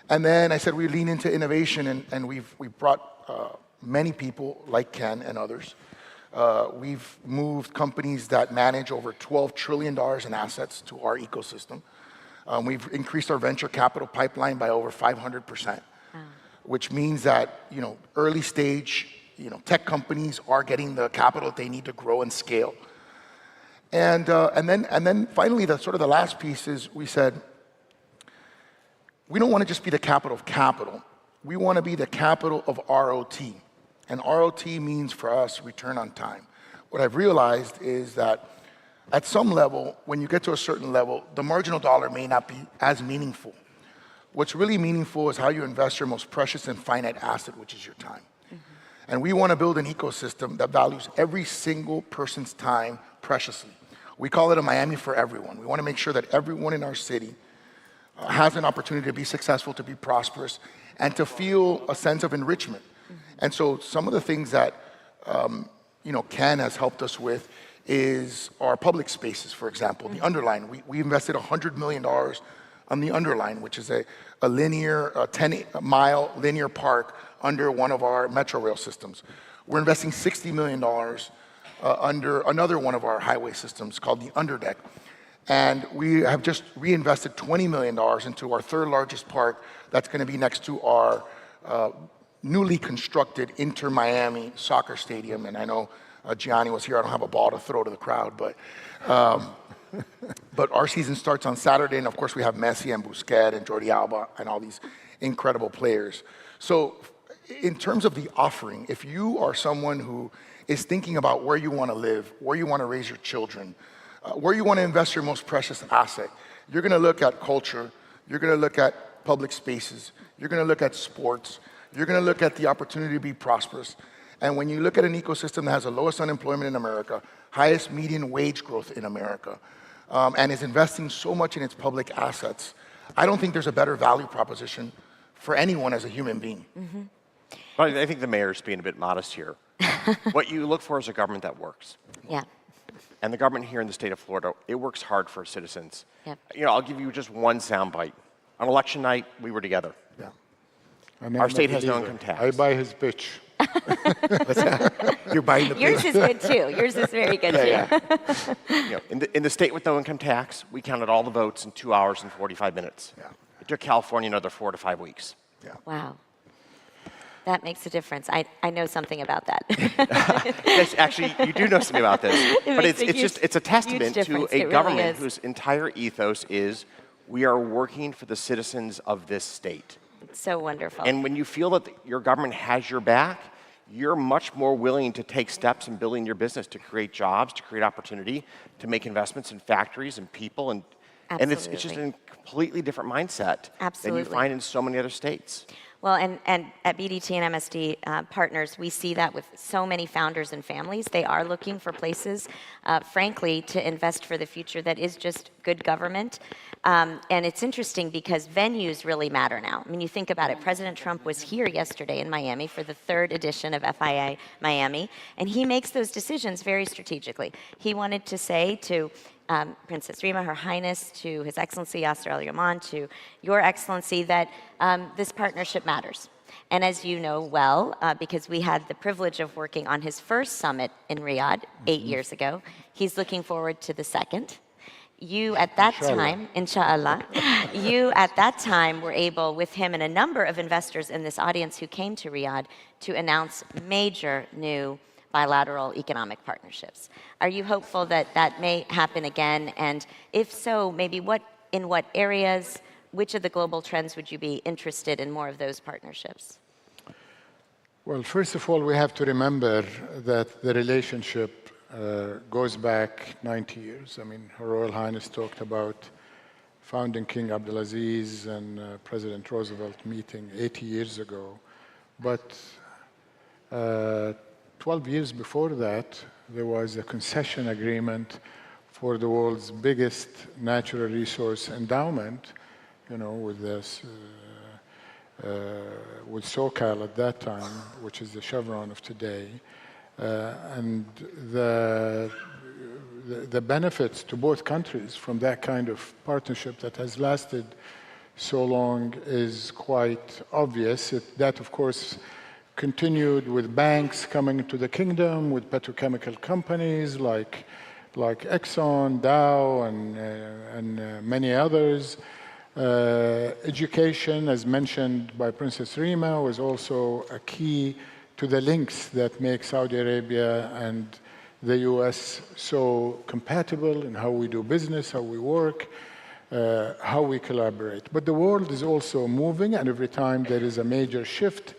And then I said we lean into innovation, and we've brought many people like Ken and others. We've moved companies that manage over $12 trillion in assets to our ecosystem. We've increased our venture capital pipeline by over 500%, which means that early stage tech companies are getting the capital they need to grow and scale. And then finally, the last piece is we said we don't want to just be the capital of capital. We want to be the capital of ROT. And ROT means for us return on time. What I've realized is that at some level, when you get to a certain level, the marginal dollar may not be as meaningful. What's really meaningful is how you invest your most precious and finite asset, which is your time. And we want to build an ecosystem that values every single person's time preciously. We call it a Miami for everyone. We want to make sure that everyone in our city has an opportunity to be successful, to be prosperous, and to feel a sense of enrichment. And so some of the things that Ken has helped us with
is our public spaces, for example, the Underline. We invested $100 million on the Underline, which is a 10-mile linear park under one of our metro rail systems. We're investing $60 million under another one of our highway systems called the Underdeck. And we have just reinvested $20 million into our third largest park that's going to be next to our newly constructed Inter Miami soccer stadium. And I know Gianni was here. I don't have a ball to throw to the crowd, but our season starts on Saturday. And of course, we have Messi and Busquets and Jordi Alba and all these incredible players. So in terms of the offering, if you are someone who is thinking about where you want to live, where you want to raise your children, where you want to invest your most precious asset, you're going to look at culture, you're going to look at public spaces, you're going to look at sports, you're going to look at the opportunity to be prosperous. And when you look at an ecosystem that has the lowest unemployment in America, highest median wage growth in America, and is investing so much in its public assets, I don't think there's a better value proposition for anyone as a human being.
Mm-hmm. Well, I think the mayor's being a bit modest here. What you look for is a government that works.
Yeah.
And the government here in the state of Florida, it works hard for citizens.
Yep.
I'll give you just one soundbite. On election night, we were together.
Yeah.
Our state has no income tax.
I buy his pitch.
You're buying the pitch.
Yours is good too. Yours is very good too.
In the state with no income tax, we counted all the votes in 2 hours and 45 minutes.
Yeah.
It took California another 4 to 5 weeks.
Yeah.
Wow. That makes a difference. I know something about that.
Yes, actually, you do know something about this. But
makes
it's a testament to
difference.
a
It really
government
is.
whose entire ethos is we are working for the citizens of this state.
It's so wonderful.
And when you feel that your government has your back, you're much more willing to take steps in building your business to create jobs, to create opportunity, to make investments in factories and people. And it's just a completely different mindset than you find in so many other states.
Well, and at BDT and MSD Partners, we see that with so many founders and families. They are looking for places, frankly, to invest for the future that is just good government. And it's interesting because venues really matter now. I mean, you think about it. President Trump was here yesterday in Miami for the 3rd edition of FIA Miami, and he makes those decisions very strategically. He wanted to say to Princess Rima, Her Highness, to His Excellency Yasser Al-Yaman, to Your Excellency, that this partnership matters. And as you know well, because we had the privilege of working on his first summit in Riyadh 8 years ago, he's looking forward to the second. You at that time, inshallah, you at that time were able, with him and a number of investors in this audience who came to Riyadh, to announce major new bilateral economic partnerships. Are you hopeful that that may happen again? And if so, maybe in what areas, which of the global trends would you be interested in more of those partnerships?
Well, first of all, we have to remember that the relationship goes back 90 years. I mean, Her Royal Highness talked about founding King Abdulaziz and President Roosevelt meeting 80 years ago. But 12 years before that, there was a concession agreement for the world's biggest natural resource endowment, with this, with SoCal at that time, which is the Chevron of today. And the benefits to both countries from that kind of partnership that has lasted so long is quite obvious. That, of course, continued with banks coming into the kingdom, with petrochemical companies like Exxon, Dow, and many others. Education, as mentioned by Princess Rima, was also a key to the links that make Saudi Arabia and the US so compatible in how we do business, how we work, how we collaborate. But the world is also moving, and every time there is a major shift,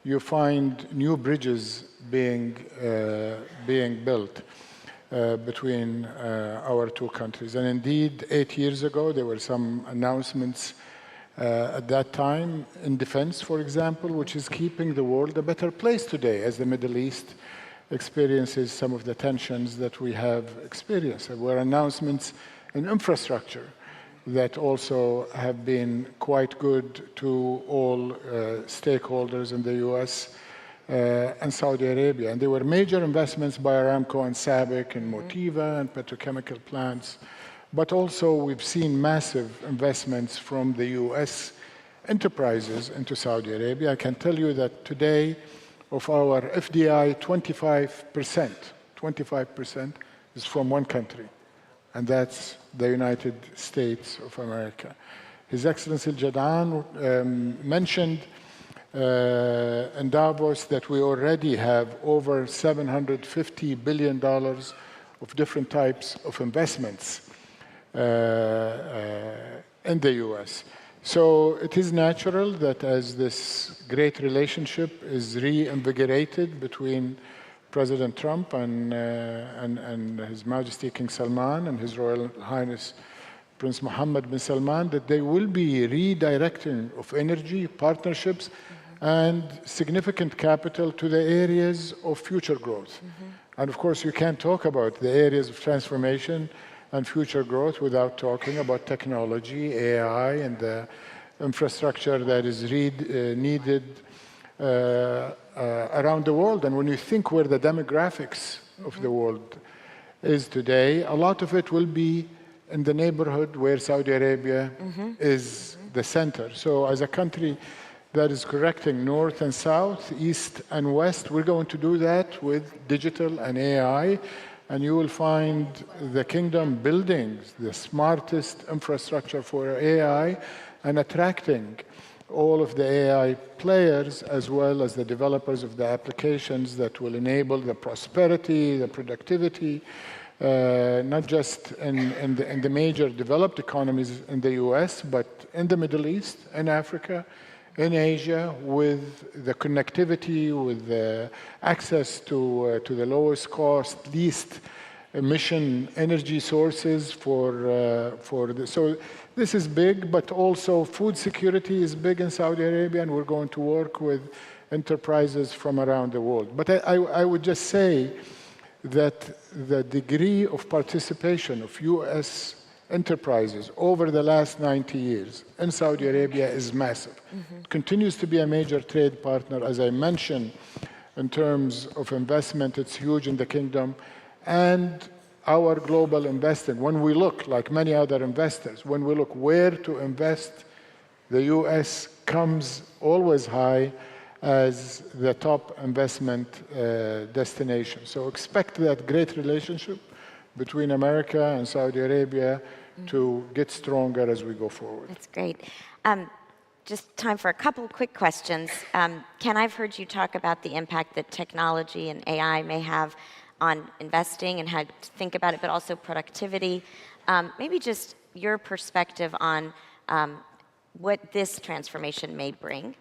you find new bridges being built between our two countries. And indeed, 8 years ago, there were some announcements at that time in defense, for example, which is keeping the world a better place today as the Middle East experiences some of the tensions that we have experienced. There were announcements in infrastructure that also have been quite good to all stakeholders in the US and Saudi Arabia. And there were major investments by Aramco and SABIC and Motiva and petrochemical plants. But also we've seen massive investments from the US enterprises into Saudi Arabia. I can tell you that today of our FDI, 25% is from one country, and that's the United States of America. His Excellency Jadaan mentioned in Davos that we already have over $750 billion of different types of investments in the US. So it is natural that as this great relationship is reinvigorated between President Trump and His Majesty King Salman and His Royal Highness Prince Mohammed bin Salman, that they will be redirecting of energy, partnerships, and significant capital to the areas of future growth. And of course, you can't talk about the areas of transformation and future growth without talking about technology, AI, and the infrastructure that is needed around the world. And when you think where the demographics of the world is today, a lot of it will be in the neighborhood where Saudi Arabia is the center. So as a country that is correcting north and south, east and west, we're going to do that with digital and AI. And you will find the kingdom building the smartest infrastructure for AI and attracting all of the AI players as well as the developers of the applications that will enable the prosperity, the productivity, not just in the major developed economies in the US, but in the Middle East, in Africa, in Asia, with the connectivity, with the access to the lowest cost, least emission energy sources so this is big, but also food security is big in Saudi Arabia, and we're going to work with enterprises from around the world. But I would just say that the degree of participation of US enterprises over the last 90 years in Saudi Arabia is massive. It continues to be a major trade partner. As I mentioned, in terms of investment, it's huge in the kingdom. And our global investing, when we look, like many other investors, when we look where to invest, the US comes always high as the top investment destination. So expect that great relationship between America and Saudi Arabia to get stronger as we go forward.
That's great. Just time for a couple of quick questions. Ken, I've heard you talk about the impact that technology and AI may have on investing and how to think about it, but also productivity. Maybe just your perspective on what this transformation may bring.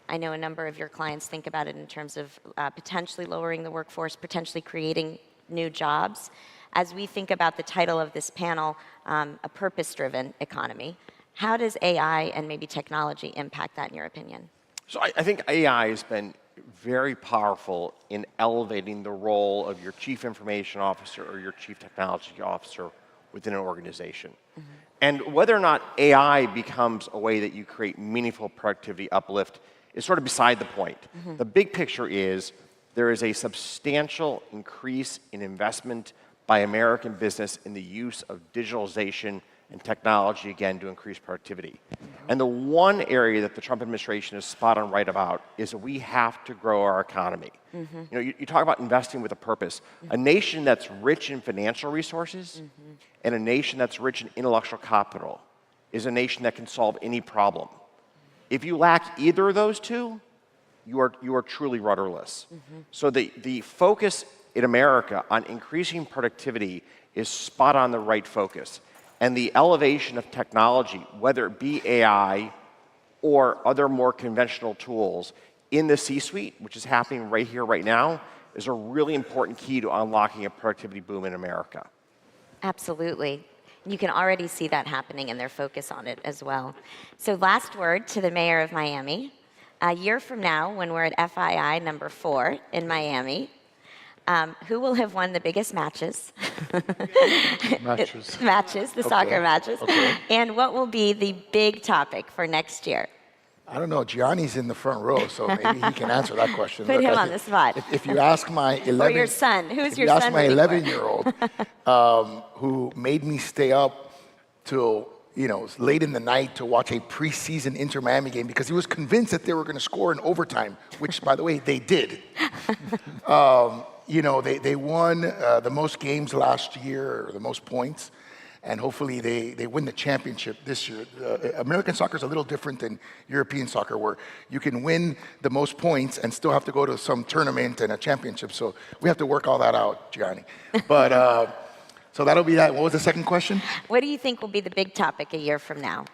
I know a number of your clients think about it in terms of potentially lowering the workforce, potentially creating new jobs. As we think about the title of this panel, a purpose-driven economy, how does AI and maybe technology impact that in your opinion?
So I think AI has been very powerful in elevating the role of your chief information officer or your chief technology officer within an organization. And whether or not AI becomes a way that you create meaningful productivity uplift is sort of beside the point. The big picture is there is a substantial increase in investment by American business in the use of digitalization and technology, again, to increase productivity. And the one area that the Trump administration is spot on right about is that we have to grow our economy. You know, you talk about investing with a purpose. A nation that's rich in financial resources and a nation that's rich in intellectual capital is a nation that can solve any problem. If you lack either of those two, you are truly rudderless. So the focus in America on increasing productivity is spot on the right focus. And the elevation of technology, whether it be AI or other more conventional tools in the C-suite, which is happening right here, right now, is a really important key to unlocking a productivity boom in America.
Absolutely. You can already see that happening in their focus on it as well. So last word to the mayor of Miami. A year from now, when we're at FII number 4 in Miami, who will have won the biggest matches? Matches, the soccer matches. And what will be the big topic for next year?
I don't know. Gianni's in the front row, so maybe he can answer that question.
Put him on the spot.
If you ask my 11...
Or your son. Who's your son?
If you ask my 11-year-old, who made me stay up till, late in the night to watch a preseason Inter Miami game because he was convinced that they were going to score in overtime, which, by the way, they did. They won the most games last year, or the most points. And hopefully they win the championship this year. American soccer is a little different than European soccer, where you can win the most points and still have to go to some tournament and a championship. So we have to work all that out, Gianni. But so that'll be that. What was the second question?
What do you think will be the big topic a year from now?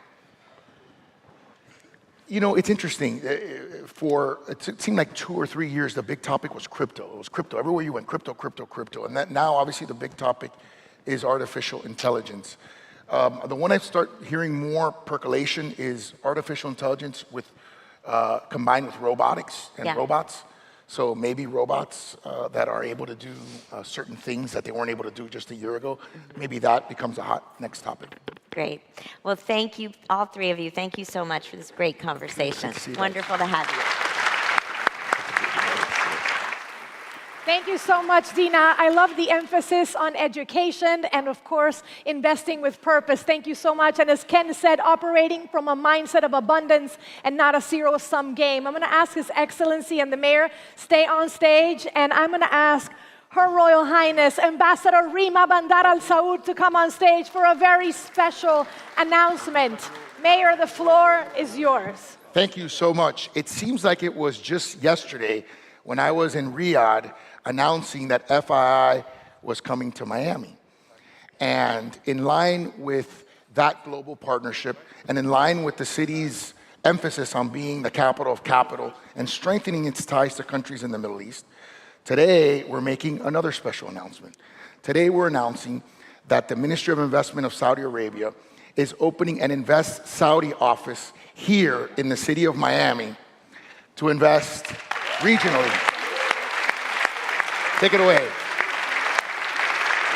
It's interesting. It seemed like 2 or 3 years, the big topic was crypto. It was crypto. Everywhere you went, crypto, crypto, crypto. And that now, obviously, the big topic is artificial intelligence. The one I start hearing more percolation is artificial intelligence combined with robotics and robots. So maybe robots that are able to do certain things that they weren't able to do just a year ago. Maybe that becomes a hot next topic.
Great. Well, thank you, all three of you. Thank you so much for this great conversation. Wonderful to have you.
Thank you so much, Dina. I love the emphasis on education and, of course, investing with purpose. Thank you so much. And as Ken said, operating from a mindset of abundance and not a zero-sum game. I'm going to ask His Excellency and the Mayor stay on stage, and I'm going to ask Her Royal Highness Ambassador Rima Bandar Al Saud to come on stage for a very special announcent. Mayor, the floor is yours.
Thank you so much. It seems like it was just yesterday when I was in Riyadh announcing that FII was coming to Miami. And in line with that global partnership and in line with the city's emphasis on being the capital of capital and strengthening its ties to countries in the Middle East, today we're making another special announcement. Today we're announcing that the Ministry of Investment of Saudi Arabia is opening an Invest Saudi office here in the city of Miami to invest regionally. Take it away.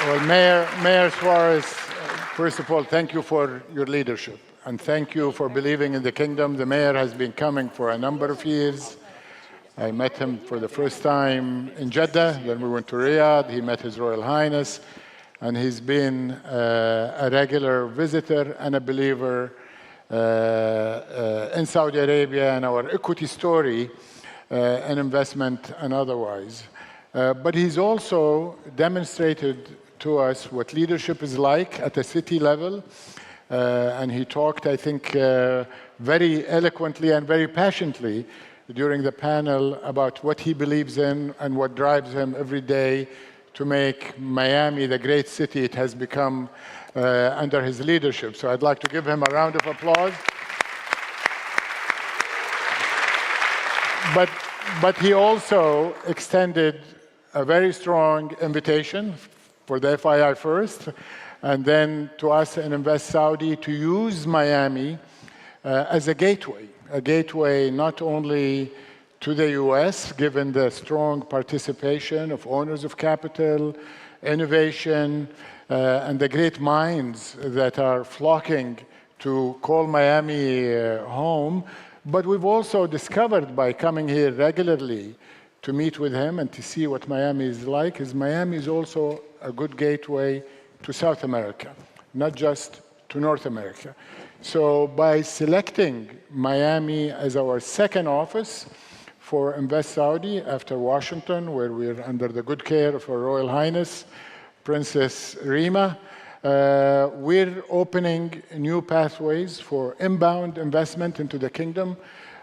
Well, Mayor Suarez, first of all, thank you for your leadership. And thank you for believing in the kingdom. The mayor has been coming for a number of years. I met him for the first time in Jeddah. Then we went to Riyadh. He met His Royal Highness. And he's been a regular visitor and a believer in Saudi Arabia and our equity story and investment and otherwise. But he's also demonstrated to us what leadership is like at a city level. And he talked, I think, very eloquently and very passionately during the panel about what he believes in and what drives him every day to make Miami the great city it has become under his leadership. So I'd like to give him a round of applause. But he also extended a very strong invitation for the FII first, and then to us in Invest Saudi to use Miami as a gateway not only to the US, given the strong participation of owners of capital, innovation, and the great minds that are flocking to call Miami home, but we've also discovered by coming here regularly to meet with him and to see what Miami is like, is Miami is also a good gateway to South America, not just to North America. So by selecting Miami as our second office for Invest Saudi after Washington, where we're under the good care of Her Royal Highness, Princess Rima, we're opening new pathways for inbound investment into the kingdom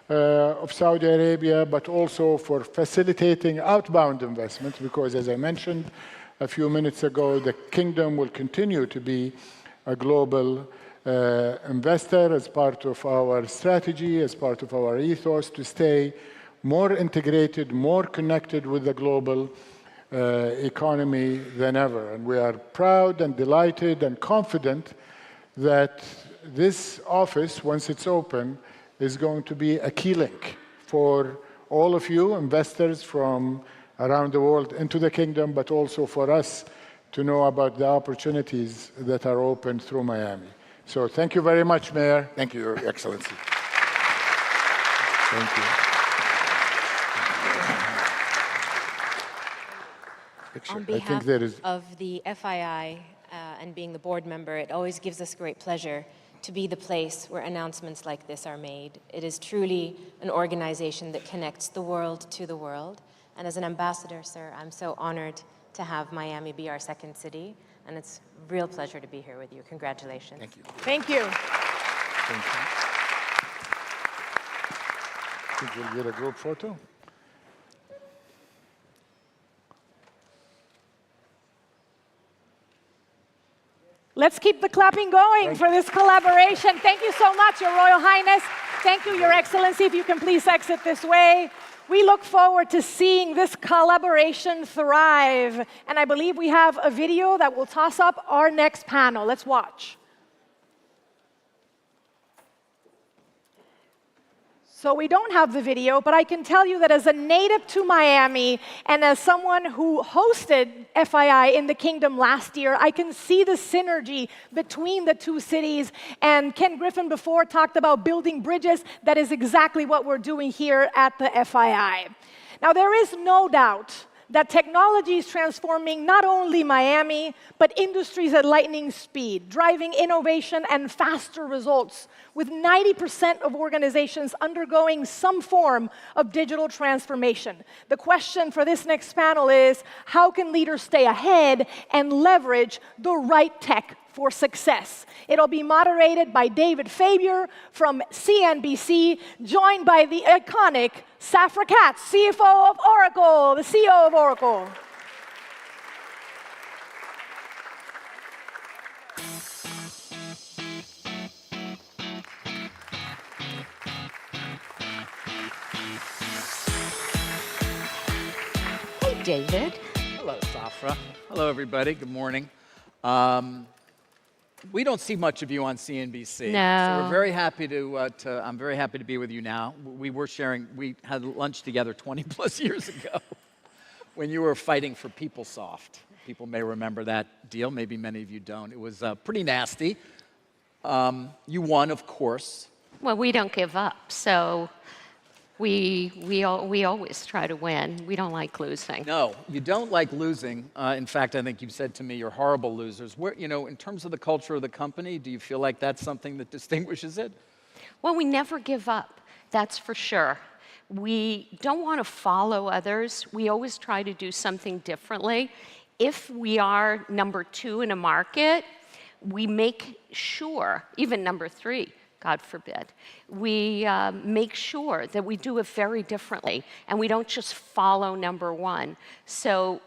of Saudi Arabia, but also for facilitating outbound investment, because as I mentioned a few minutes ago, the kingdom will continue to be a global investor as part of our strategy, as part of our ethos to stay more integrated, more connected with the global economy than ever. And we are proud and delighted and confident that this office, once it's open, is going to be a key link for all of you investors from around the world into the kingdom, but also for us to know about the opportunities that are open through Miami. So thank you very much, Mayor.
Thank you, Your Excellency.
Thank you.
On
I
behalf
think there is.
of the FII and being the board member, it always gives us great pleasure to be the place where announcements like this are made. It is truly an organization that connects the world to the world. And as an ambassador, sir, I'm so honored to have Miami be our second city. And it's a real pleasure to be here with you. Congratulations.
Thank you.
Thank you.
Thank you. I think we'll get a group photo.
Let's keep the clapping going for this collaboration. Thank you so much, Your Royal Highness. Thank you, Your Excellency. If you can please exit this way. We look forward to seeing this collaboration thrive. And I believe we have a video that will toss up our next panel. Let's watch. So we don't have the video, but I can tell you that as a native to Miami and as someone who hosted FII in the Kingdom last year, I can see the synergy between the two cities. And Ken Griffin before talked about building bridges. That is exactly what we're doing here at the FII. Now, there is no doubt that technology is transforming not only Miami, but industries at lightning speed, driving innovation and faster results, with 90% of organizations undergoing some form of digital transformation. The question for this next panel is, how can leaders stay ahead and leverage the right tech for success? It'll be moderated by David Fabier from CNBC, joined by the iconic Safra Catz, CFO of Oracle, the CEO of Oracle.
Hey, David.
Hello, Safra. Hello, everybody. Good morning. We don't see much of you on CNBC.
No.
So we're very happy I'm very happy to be with you now. We had lunch together 20 plus years ago when you were fighting for PeopleSoft. People may remember that deal, maybe many of you don't. It was pretty nasty. You won, of course.
Well, we don't give up, so we always try to win. We don't like losing.
No, you don't like losing. In fact, I think you've said to me you're horrible losers. In terms of the culture of the company, do you feel like that's something that distinguishes it?
Well, we never give up, that's for sure. We don't want to follow others. We always try to do something differently. If we are number 2 in a market, we make sure, even number 3, God forbid, we make sure that we do it very differently and we don't just follow number 1. So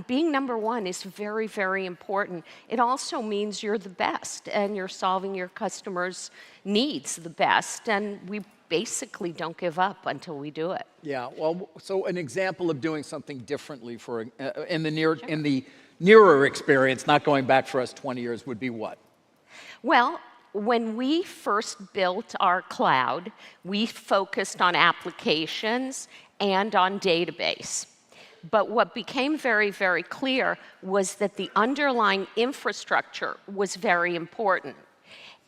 being number 1 is very, very important. It also means you're the best and you're solving your customers' needs the best, and we basically don't give up until we do it.
Yeah, well, so an example of doing something differently in the nearer experience, not going back for us 20 years, would be what?
Well, when we first built our cloud, we focused on applications and on database. But what became very, very clear was that the underlying infrastructure was very important.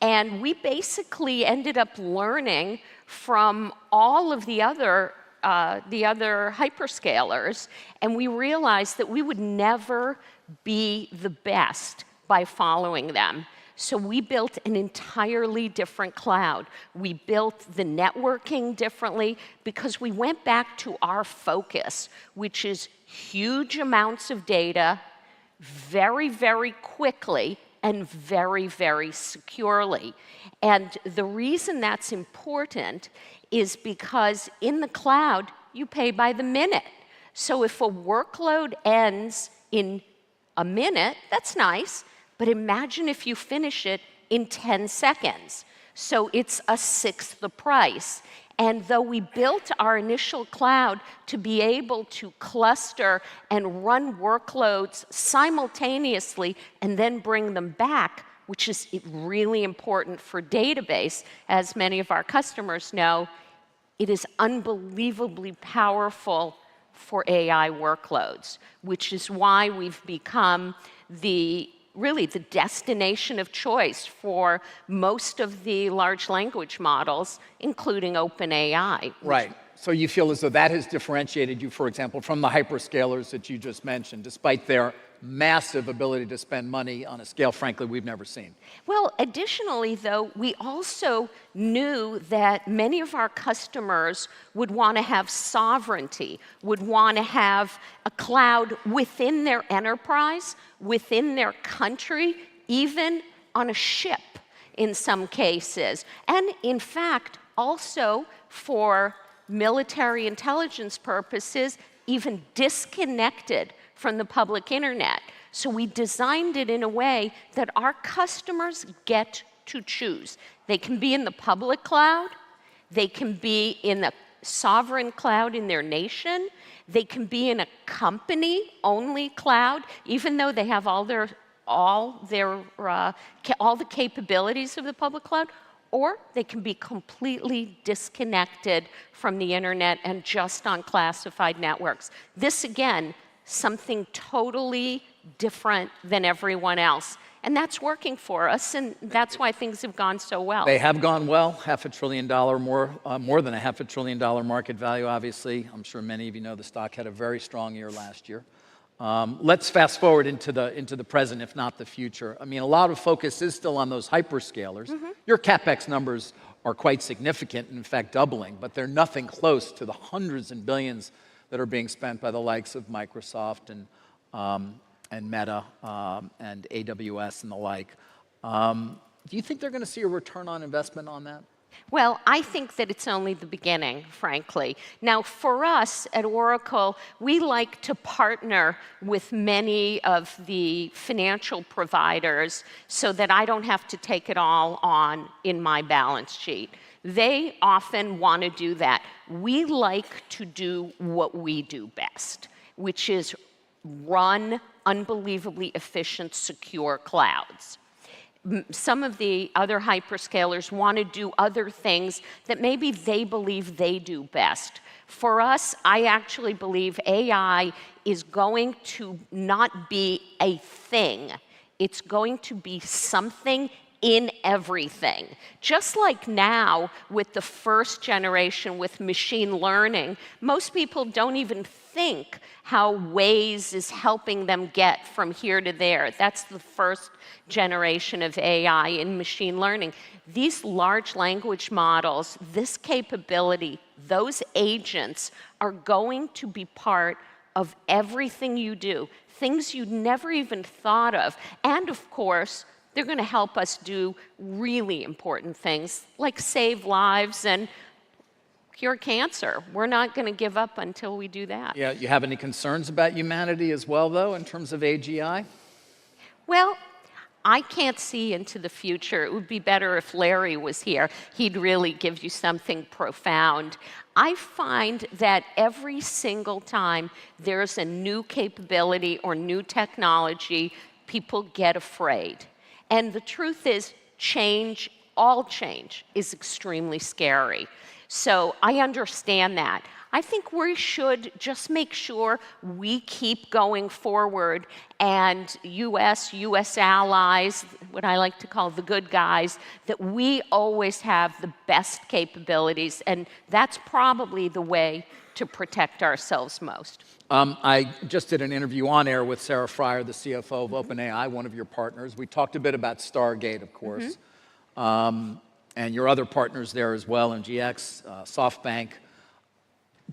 And we basically ended up learning from all of the other hyperscalers, and we realized that we would never be the best by following them. So we built an entirely different cloud. We built the networking differently because we went back to our focus, which is huge amounts of data, very, very quickly, and very, very securely. And the reason that's important is because in the cloud, you pay by the minute. So if a workload ends in a minute, that's nice. But imagine if you finish it in 10 seconds. So it's a sixth the price. And though we built our initial cloud to be able to cluster and run workloads simultaneously and then bring them back, which is really important for database, as many of our customers know, it is unbelievably powerful for AI workloads, which is why we've become the really the destination of choice for most of the large language models, including OpenAI.
Right. So you feel as though that has differentiated you, for example, from the hyperscalers that you just mentioned, despite their massive ability to spend money on a scale, frankly, we've never seen.
Well, additionally, though, we also knew that many of our customers would want to have sovereignty, would want to have a cloud within their enterprise, within their country, even on a ship in some cases. And in fact, also for military intelligence purposes, even disconnected from the public internet. So we designed it in a way that our customers get to choose. They can be in the public cloud, they can be in the sovereign cloud in their nation, they can be in a company-only cloud, even though they have all the capabilities of the public cloud, or they can be completely disconnected from the internet and just on classified networks. This, again, something totally different than everyone else. And that's working for us, and that's why things have gone so well.
They have gone well, $500 billion more than a $500 billion market value, obviously. I'm sure many of you know the stock had a very strong year last year. Let's fast forward into the present, if not the future. I mean, a lot of focus is still on those hyperscalers. Your CapEx numbers are quite significant, in fact, doubling, but they're nothing close to the hundreds and billions that are being spent by the likes of Microsoft and Meta and AWS and the like. Do you think they're going to see a return on investment on that?
Well, I think that it's only the beginning, frankly. Now, for us at Oracle, we like to partner with many of the financial providers so that I don't have to take it all on in my balance sheet. They often want to do that. We like to do what we do best, which is run unbelievably efficient, secure clouds. Some of the other hyperscalers want to do other things that maybe they believe they do best. For us, I actually believe AI is going to not be a thing. It's going to be something in everything. Just like now with the first generation with machine learning, most people don't even think how Waze is helping them get from here to there. That's the first generation of AI in machine learning. These large language models, this capability, those agents are going to be part of everything you do, things you never even thought of. And of course, they're going to help us do really important things like save lives and cure cancer. We're not going to give up until we do that.
Yeah, you have any concerns about humanity as well, though, in terms of AGI?
Well, I can't see into the future. It would be better if Larry was here. He'd really give you something profound. I find that every single time there's a new capability or new technology, people get afraid. And the truth is, change, all change, is extremely scary. So I understand that. I think we should just make sure we keep going forward and US allies, what I like to call the good guys, that we always have the best capabilities, and that's probably the way to protect ourselves most.
I just did an interview on air with Sarah Friar, the CFO of OpenAI, one of your partners. We talked a bit about Stargate, of course, and your other partners there as well, MGX, SoftBank.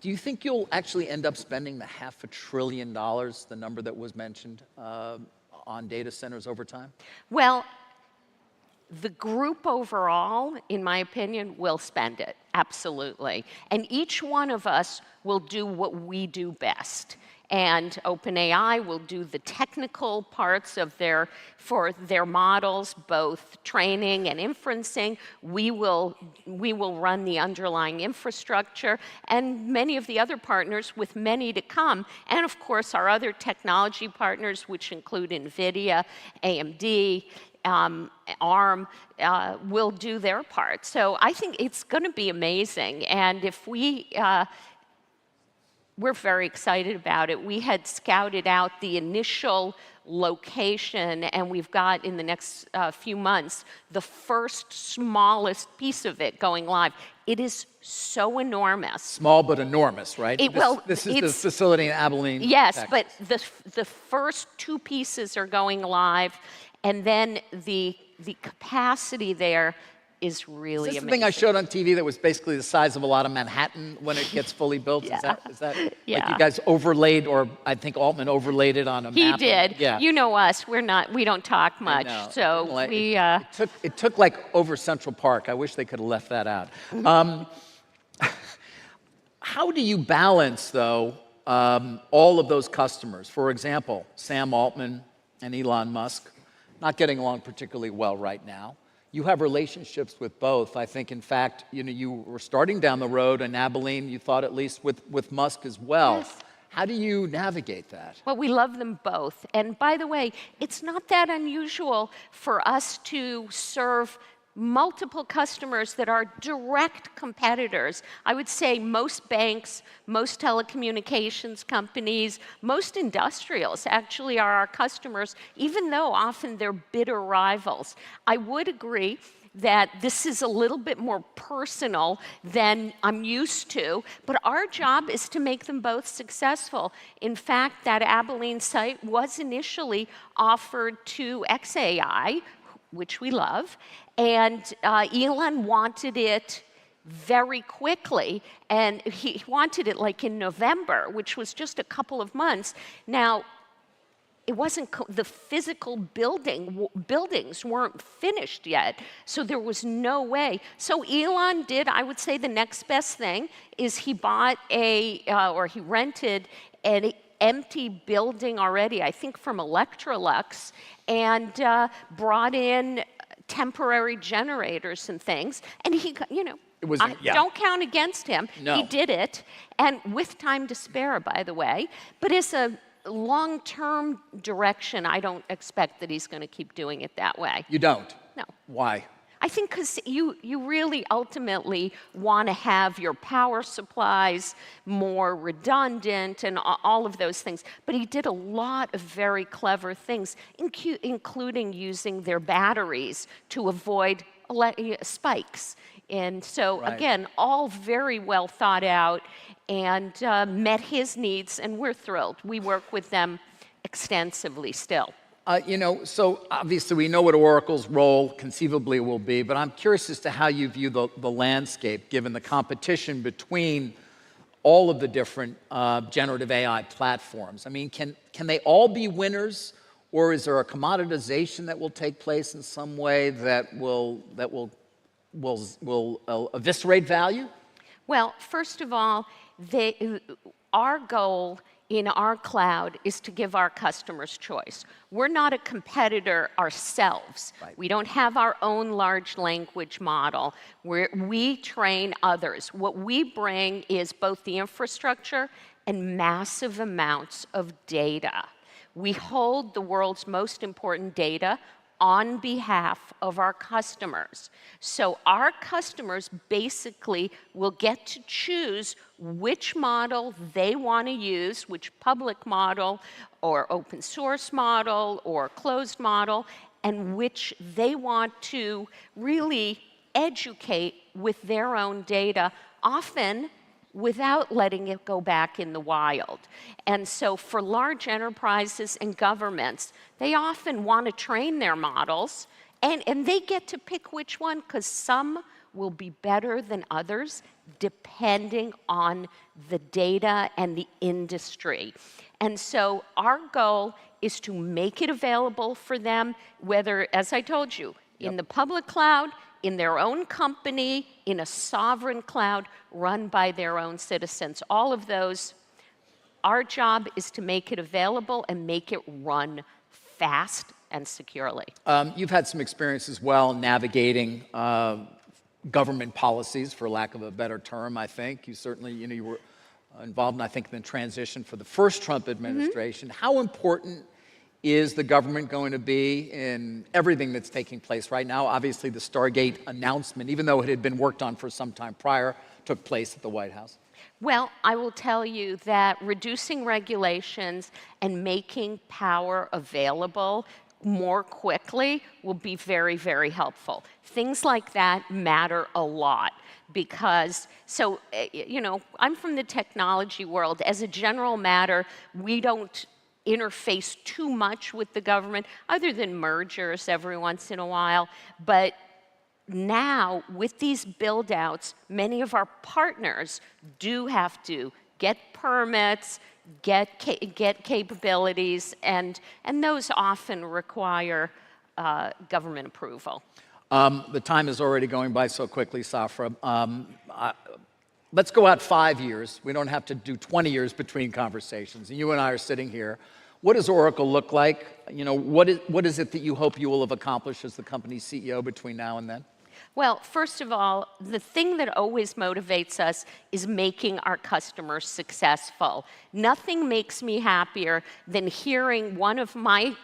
Do you think you'll actually end up spending the $500 billion, the number that was mentioned, on data centers over time?
Well, the group overall, in my opinion, will spend it, absolutely. And each one of us will do what we do best. And OpenAI will do the technical parts of for their models, both training and inferencing. We will run the underlying infrastructure, and many of the other partners, with many to come, and of course our other technology partners, which include NVIDIA, AMD, ARM, will do their part. So I think it's going to be amazing. And if we we're very excited about it. We had scouted out the initial location, and we've got, in the next few months, the first smallest piece of it going live. It is so enormous.
Small but enormous, right?
This
is the facility in Abilene,
Yes,
Texas.
but the first 2 pieces are going live, and then the capacity there is really
Is this
amazing.
the thing I showed on TV that was basically the size of a lot of Manhattan when it gets fully built?
Yeah.
Is that like
Yeah.
you guys overlaid, or I think Altman overlaid it on a
He
map?
did.
Yeah.
You know us. We don't talk much.
know.
So
Well,
we.
It took like over Central Park. I wish they could have left that out. How do you balance, though, all of those customers? For example, Sam Altman and Elon Musk, not getting along particularly well right now. You have relationships with both. I think, in fact, you were starting down the road in Abilene, you thought at least with Musk as well.
Yes.
How do you navigate that?
Well, we love them both. And by the way, it's not that unusual for us to serve multiple customers that are direct competitors. I would say most banks, most telecommunications companies, most industrials actually are our customers, even though often they're bitter rivals. I would agree that this is a little bit more personal than I'm used to, but our job is to make them both successful. In fact, that Abilene site was initially offered to xAI, which we love, and Elon wanted it very quickly, and he wanted it like in November, which was just a couple of months. Now, it wasn't, the physical buildings weren't finished yet, so there was no way. So Elon did, I would say the next best thing is he bought or he rented an empty building already, I think from Electrolux, and brought in temporary generators and things, and he, don't count against him.
No.
He did it, and with time to spare, by the way, but as a long-term direction, I don't expect that he's going to keep doing it that way.
You don't?
No.
Why?
I think because you really ultimately want to have your power supplies more redundant and all of those things. But he did a lot of very clever things, including using their batteries to avoid spikes. And so, again, all very well thought out and met his needs, and we're thrilled. We work with them extensively still.
So obviously we know what Oracle's role conceivably will be, but I'm curious as to how you view the landscape, given the competition between all of the different generative AI platforms. I mean, can they all be winners, or is there a commoditization that will take place in some way that will eviscerate value?
Well, first of all, our goal in our cloud is to give our customers choice. We're not a competitor ourselves.
Right.
We don't have our own large language model. We train others. What we bring is both the infrastructure and massive amounts of data. We hold the world's most important data on behalf of our customers. So our customers basically will get to choose which model they want to use, which public model or open source model or closed model, and which they want to really educate with their own data, often without letting it go back in the wild. And so for large enterprises and governments, they often want to train their models, and they get to pick which one, because some will be better than others depending on the data and the industry. And so our goal is to make it available for them, whether, as I told you, in the public cloud, in their own company, in a sovereign cloud run by their own citizens. All of those, our job is to make it available and make it run fast and securely.
You've had some experience as well navigating government policies, for lack of a better term, I think. You certainly, you were involved in, I think, the transition for the first Trump administration. How important is the government going to be in everything that's taking place right now? Obviously, the Stargate announcement, even though it had been worked on for some time prior, took place at the White House.
Well, I will tell you that reducing regulations and making power available more quickly will be very, very helpful. Things like that matter a lot because, you know, I'm from the technology world. As a general matter, we don't interface too much with the government, other than mergers every once in a while. But now, with these build-outs, many of our partners do have to get permits, get capabilities, and those often require government approval.
The time is already going by so quickly, Safra. Let's go out 5 years. We don't have to do 20 years between conversations. And you and I are sitting here. What does Oracle look like? You know, what is it that you hope you will have accomplished as the company's CEO between now and then?
Well, first of all, the thing that always motivates us is making our customers successful. Nothing makes me happier than hearing one of my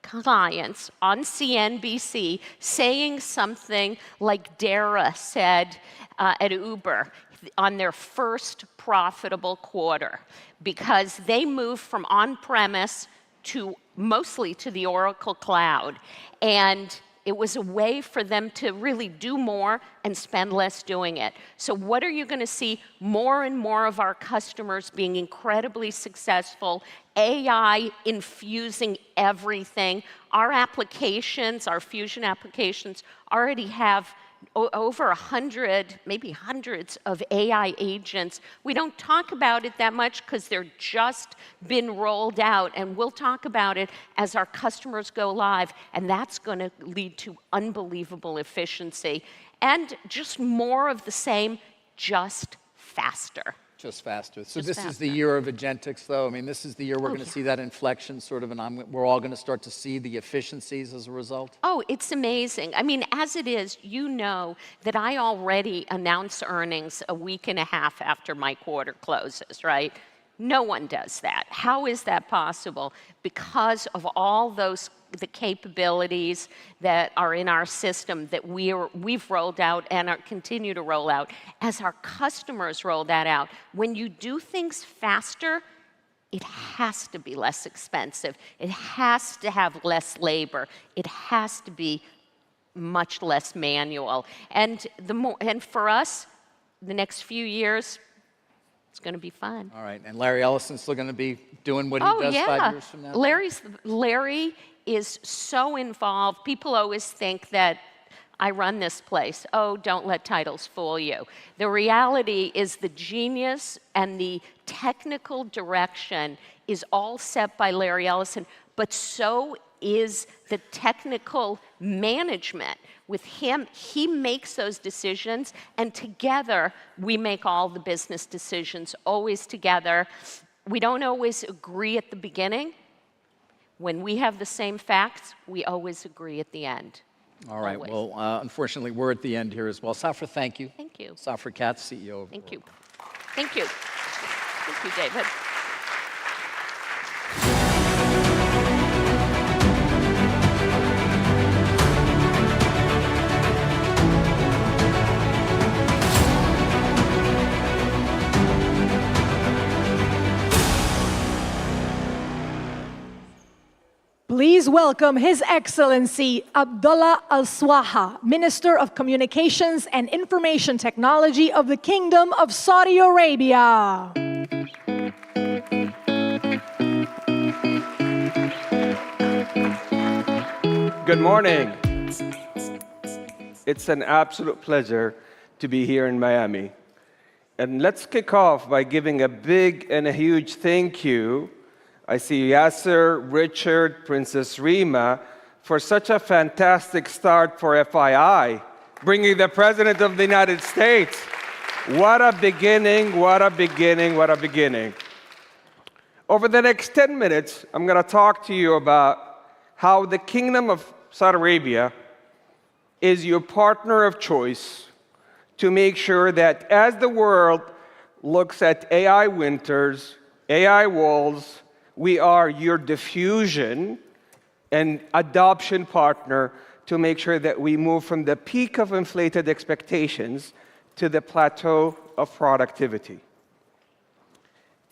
clients on CNBC saying something like Dara said at Uber on their first profitable quarter, because they moved from on-premise to mostly to the Oracle Cloud. And it was a way for them to really do more and spend less doing it. So what are you going to see? More and more of our customers being incredibly successful, AI infusing everything. Our applications, our Fusion applications, already have over 100, maybe hundreds of AI agents. We don't talk about it that much because they're just been rolled out, and we'll talk about it as our customers go live, and that's going to lead to unbelievable efficiency and just more of the same, just faster.
Just faster. So
Just
this
faster.
is the year of agentics, though. I mean, this is the year we're going to see that inflection, sort of, and we're all going to start to see the efficiencies as a result.
Oh, it's amazing. I mean, as it is, you know that I already announce earnings a week and a half after my quarter closes, right? No one does that. How is that possible? Because of all the capabilities that are in our system that we've rolled out and continue to roll out. As our customers roll that out, when you do things faster, it has to be less expensive. It has to have less labor. It has to be much less manual. And for us, the next few years, it's going to be fun.
All right, and Larry Ellison's still going to be doing what he does 5 years from now?
Larry is so involved. People always think that I run this place. Oh, don't let titles fool you. The reality is the genius and the technical direction is all set by Larry Ellison, but so is the technical management. With him, he makes those decisions, and together we make all the business decisions, always together. We don't always agree at the beginning. When we have the same facts, we always agree at the end.
All right,
Always.
well, unfortunately, we're at the end here as well. Safra, thank you.
Thank you.
Safra Katz, CEO of
Thank you. Thank you. Thank you, David.
Please welcome His Excellency Abdullah Al-Swaha, Minister of Communications and Information Technology of the Kingdom of Saudi Arabia.
Good morning. It's an absolute pleasure to be here in Miami. And let's kick off by giving a big and a huge thank you. I see Yasser, Richard, Princess Rima, for such a fantastic start for FII, bringing the President of the United States. What a beginning, what a beginning, what a beginning. Over the next 10 minutes, I'm going to talk to you about how the Kingdom of Saudi Arabia is your partner of choice to make sure that as the world looks at AI winters, AI walls, we are your diffusion and adoption partner to make sure that we move from the peak of inflated expectations to the plateau of productivity.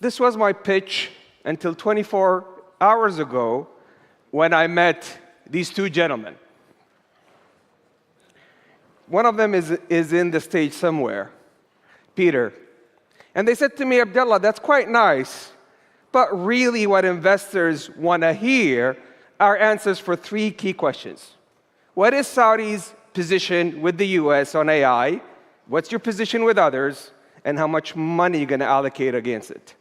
This was my pitch until 24 hours ago when I met these two gentlemen. One of them is in the stage somewhere, Peter. And they said to me, Abdullah, that's quite nice, but really what investors want to hear are answers for three key questions. What is Saudi's position with the US on AI? What's your position with others? And how much money you're going to allocate against it?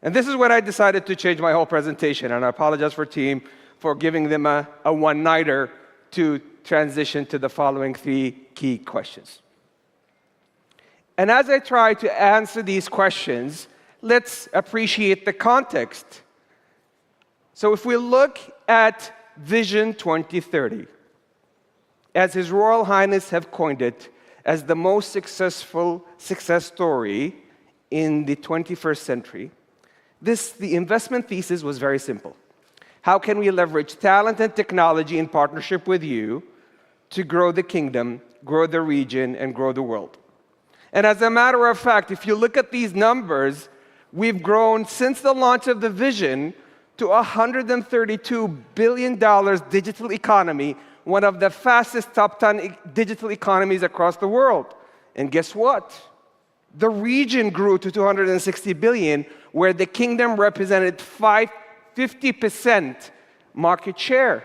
And this is when I decided to change my whole presentation, and I apologize for team for giving them a one-nighter to transition to the following three key questions. And as I try to answer these questions, let's appreciate the context. So if we look at Vision 2030, as His Royal Highness have coined it, as the most successful success story in the 21st century, the investment thesis was very simple. How can we leverage talent and technology in partnership with you to grow the kingdom, grow the region, and grow the world? And as a matter of fact, if you look at these numbers, we've grown since the launch of the vision to a $132 billion digital economy, one of the fastest top 10 digital economies across the world. And guess what? The region grew to 260 billion, where the kingdom represented 50% market share.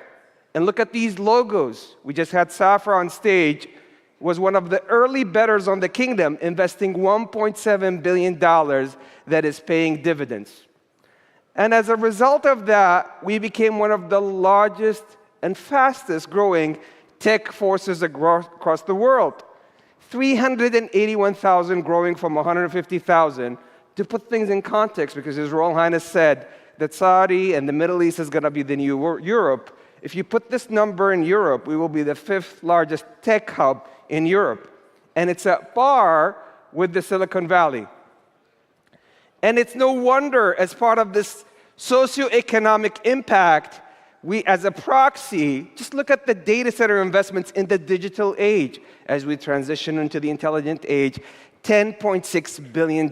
And look at these logos. We just had Safra on stage, was one of the early bettors on the kingdom, investing $1.7 billion that is paying dividends. And as a result of that, we became one of the largest and fastest growing tech forces across the world. 381,000 growing from 150,000. To put things in context, because His Royal Highness said that Saudi and the Middle East is going to be the new Europe. If you put this number in Europe, we will be the 5th largest tech hub in Europe. And it's at par with the Silicon Valley. And it's no wonder, as part of this socioeconomic impact, we, as a proxy, just look at the data center investments in the digital age as we transition into the intelligent age. $10.6 billion.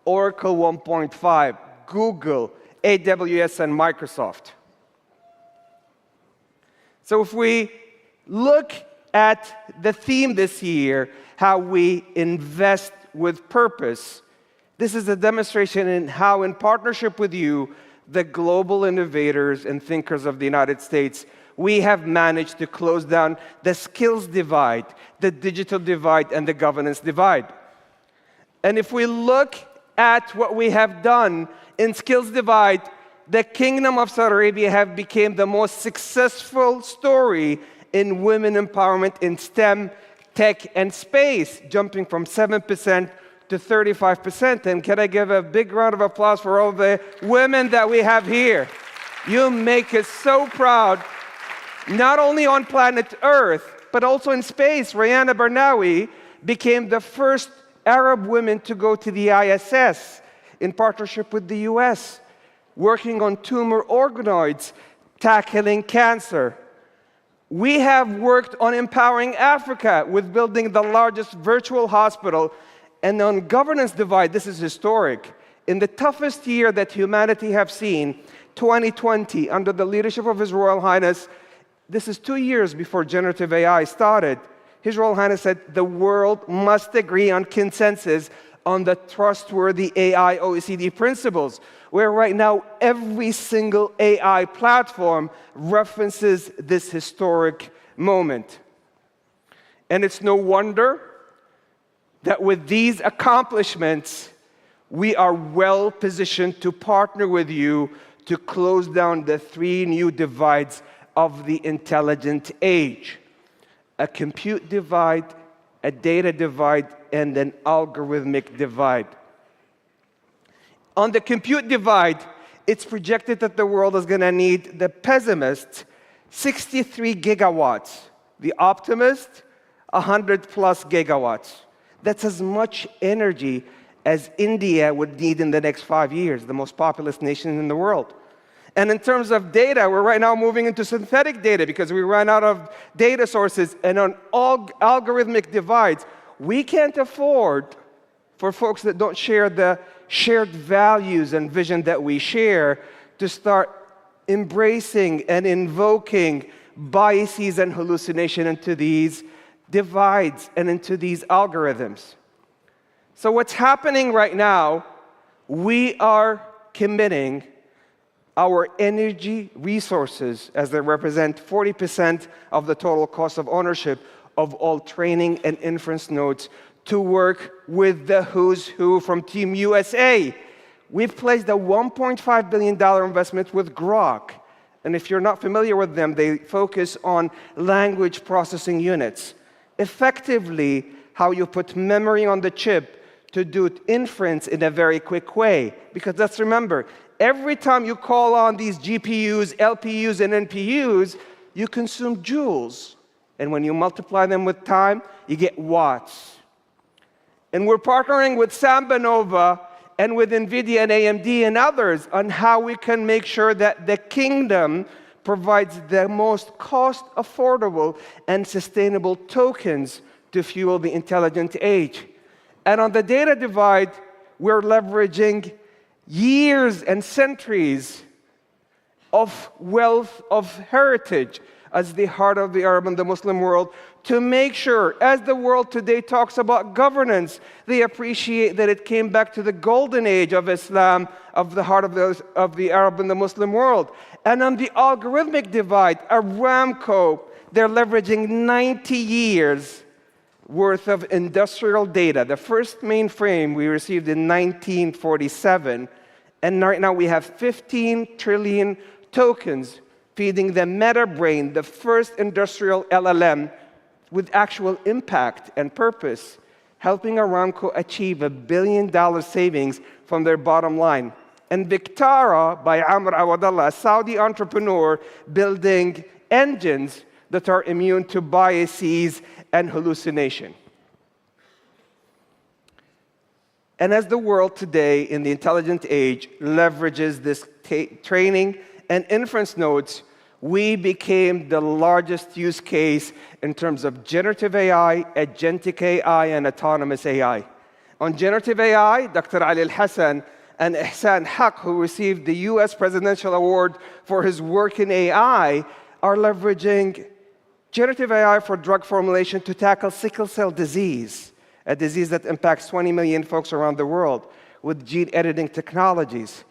Oracle 1.5, Google, AWS, and Microsoft. So if we look at the theme this year, how we invest with purpose, this is a demonstration in how, in partnership with you, the global innovators and thinkers of the United States, we have managed to close down the skills divide, the digital divide, and the governance divide. And if we look at what we have done in skills divide, the Kingdom of Saudi Arabia have become the most successful story in women empowerment in STEM, tech, and space, jumping from 7% to 35%. And can I give a big round of applause for all the women that we have here? You make us so proud, not only on planet Earth, but also in space. Rayana Barnawi became the first Arab women to go to the ISS in partnership with the US, working on tumor organoids, tackling cancer. We have worked on empowering Africa with building the largest virtual hospital. And on governance divide, this is historic. In the toughest year that humanity have seen, 2020, under the leadership of His Royal Highness, this is 2 years before generative AI started, His Royal Highness said the world must agree on consensus on the trustworthy AI OECD principles, where right now every single AI platform references this historic moment. And it's no wonder that with these accomplishments, we are well positioned to partner with you to close down the 3 new divides of the intelligent age: a compute divide, a data divide, and an algorithmic divide. On the compute divide, it's projected that the world is going to need, the pessimist, 63 gigawatts. The optimist, 100 plus gigawatts. That's as much energy as India would need in the next 5 years, the most populous nation in the world. And in terms of data, we're right now moving into synthetic data because we ran out of data sources. And on all algorithmic divides, we can't afford, for folks that don't share the shared values and vision that we share to start embracing and invoking biases and hallucination into these divides and into these algorithms. So what's happening right now, we are committing our energy resources, as they represent 40% of the total cost of ownership of all training and inference nodes, to work with the who's who from Team USA. We've placed a $1.5 billion investment with Grok. And if you're not familiar with them, they focus on language processing units. Effectively, how you put memory on the chip to do inference in a very quick way. Because let's remember, every time you call on these GPUs, LPUs, and NPUs, you consume joules. And when you multiply them with time, you get watts. And we're partnering with SambaNova and with NVIDIA and AMD and others on how we can make sure that the kingdom provides the most cost-affordable and sustainable tokens to fuel the intelligent age. And on the data divide, we're leveraging years and centuries of wealth, of heritage, as the heart of the Arab and the Muslim world, to make sure, as the world today talks about governance, they appreciate that it came back to the golden age of Islam, of the heart of the Arab and the Muslim world. And on the algorithmic divide, Aramco, they're leveraging 90 years worth of industrial data. The first mainframe we received in 1947, and right now we have 15 trillion tokens feeding the MetaBrain, the first industrial LLM with actual impact and purpose, helping Aramco achieve $1 billion savings from their bottom line. And Victara by Amr Awadallah, a Saudi entrepreneur building engines that are immune to biases and hallucination. And as the world today in the intelligent age leverages this training and inference nodes, we became the largest use case in terms of generative AI, agentic AI, and autonomous AI. On generative AI, Dr. Ali Al-Hassan and Ihsan Haq, who received the US Presidential Award for his work in AI, are leveraging generative AI for drug formulation to tackle sickle cell disease, a disease that impacts 20 million folks around the world, with gene editing technologies.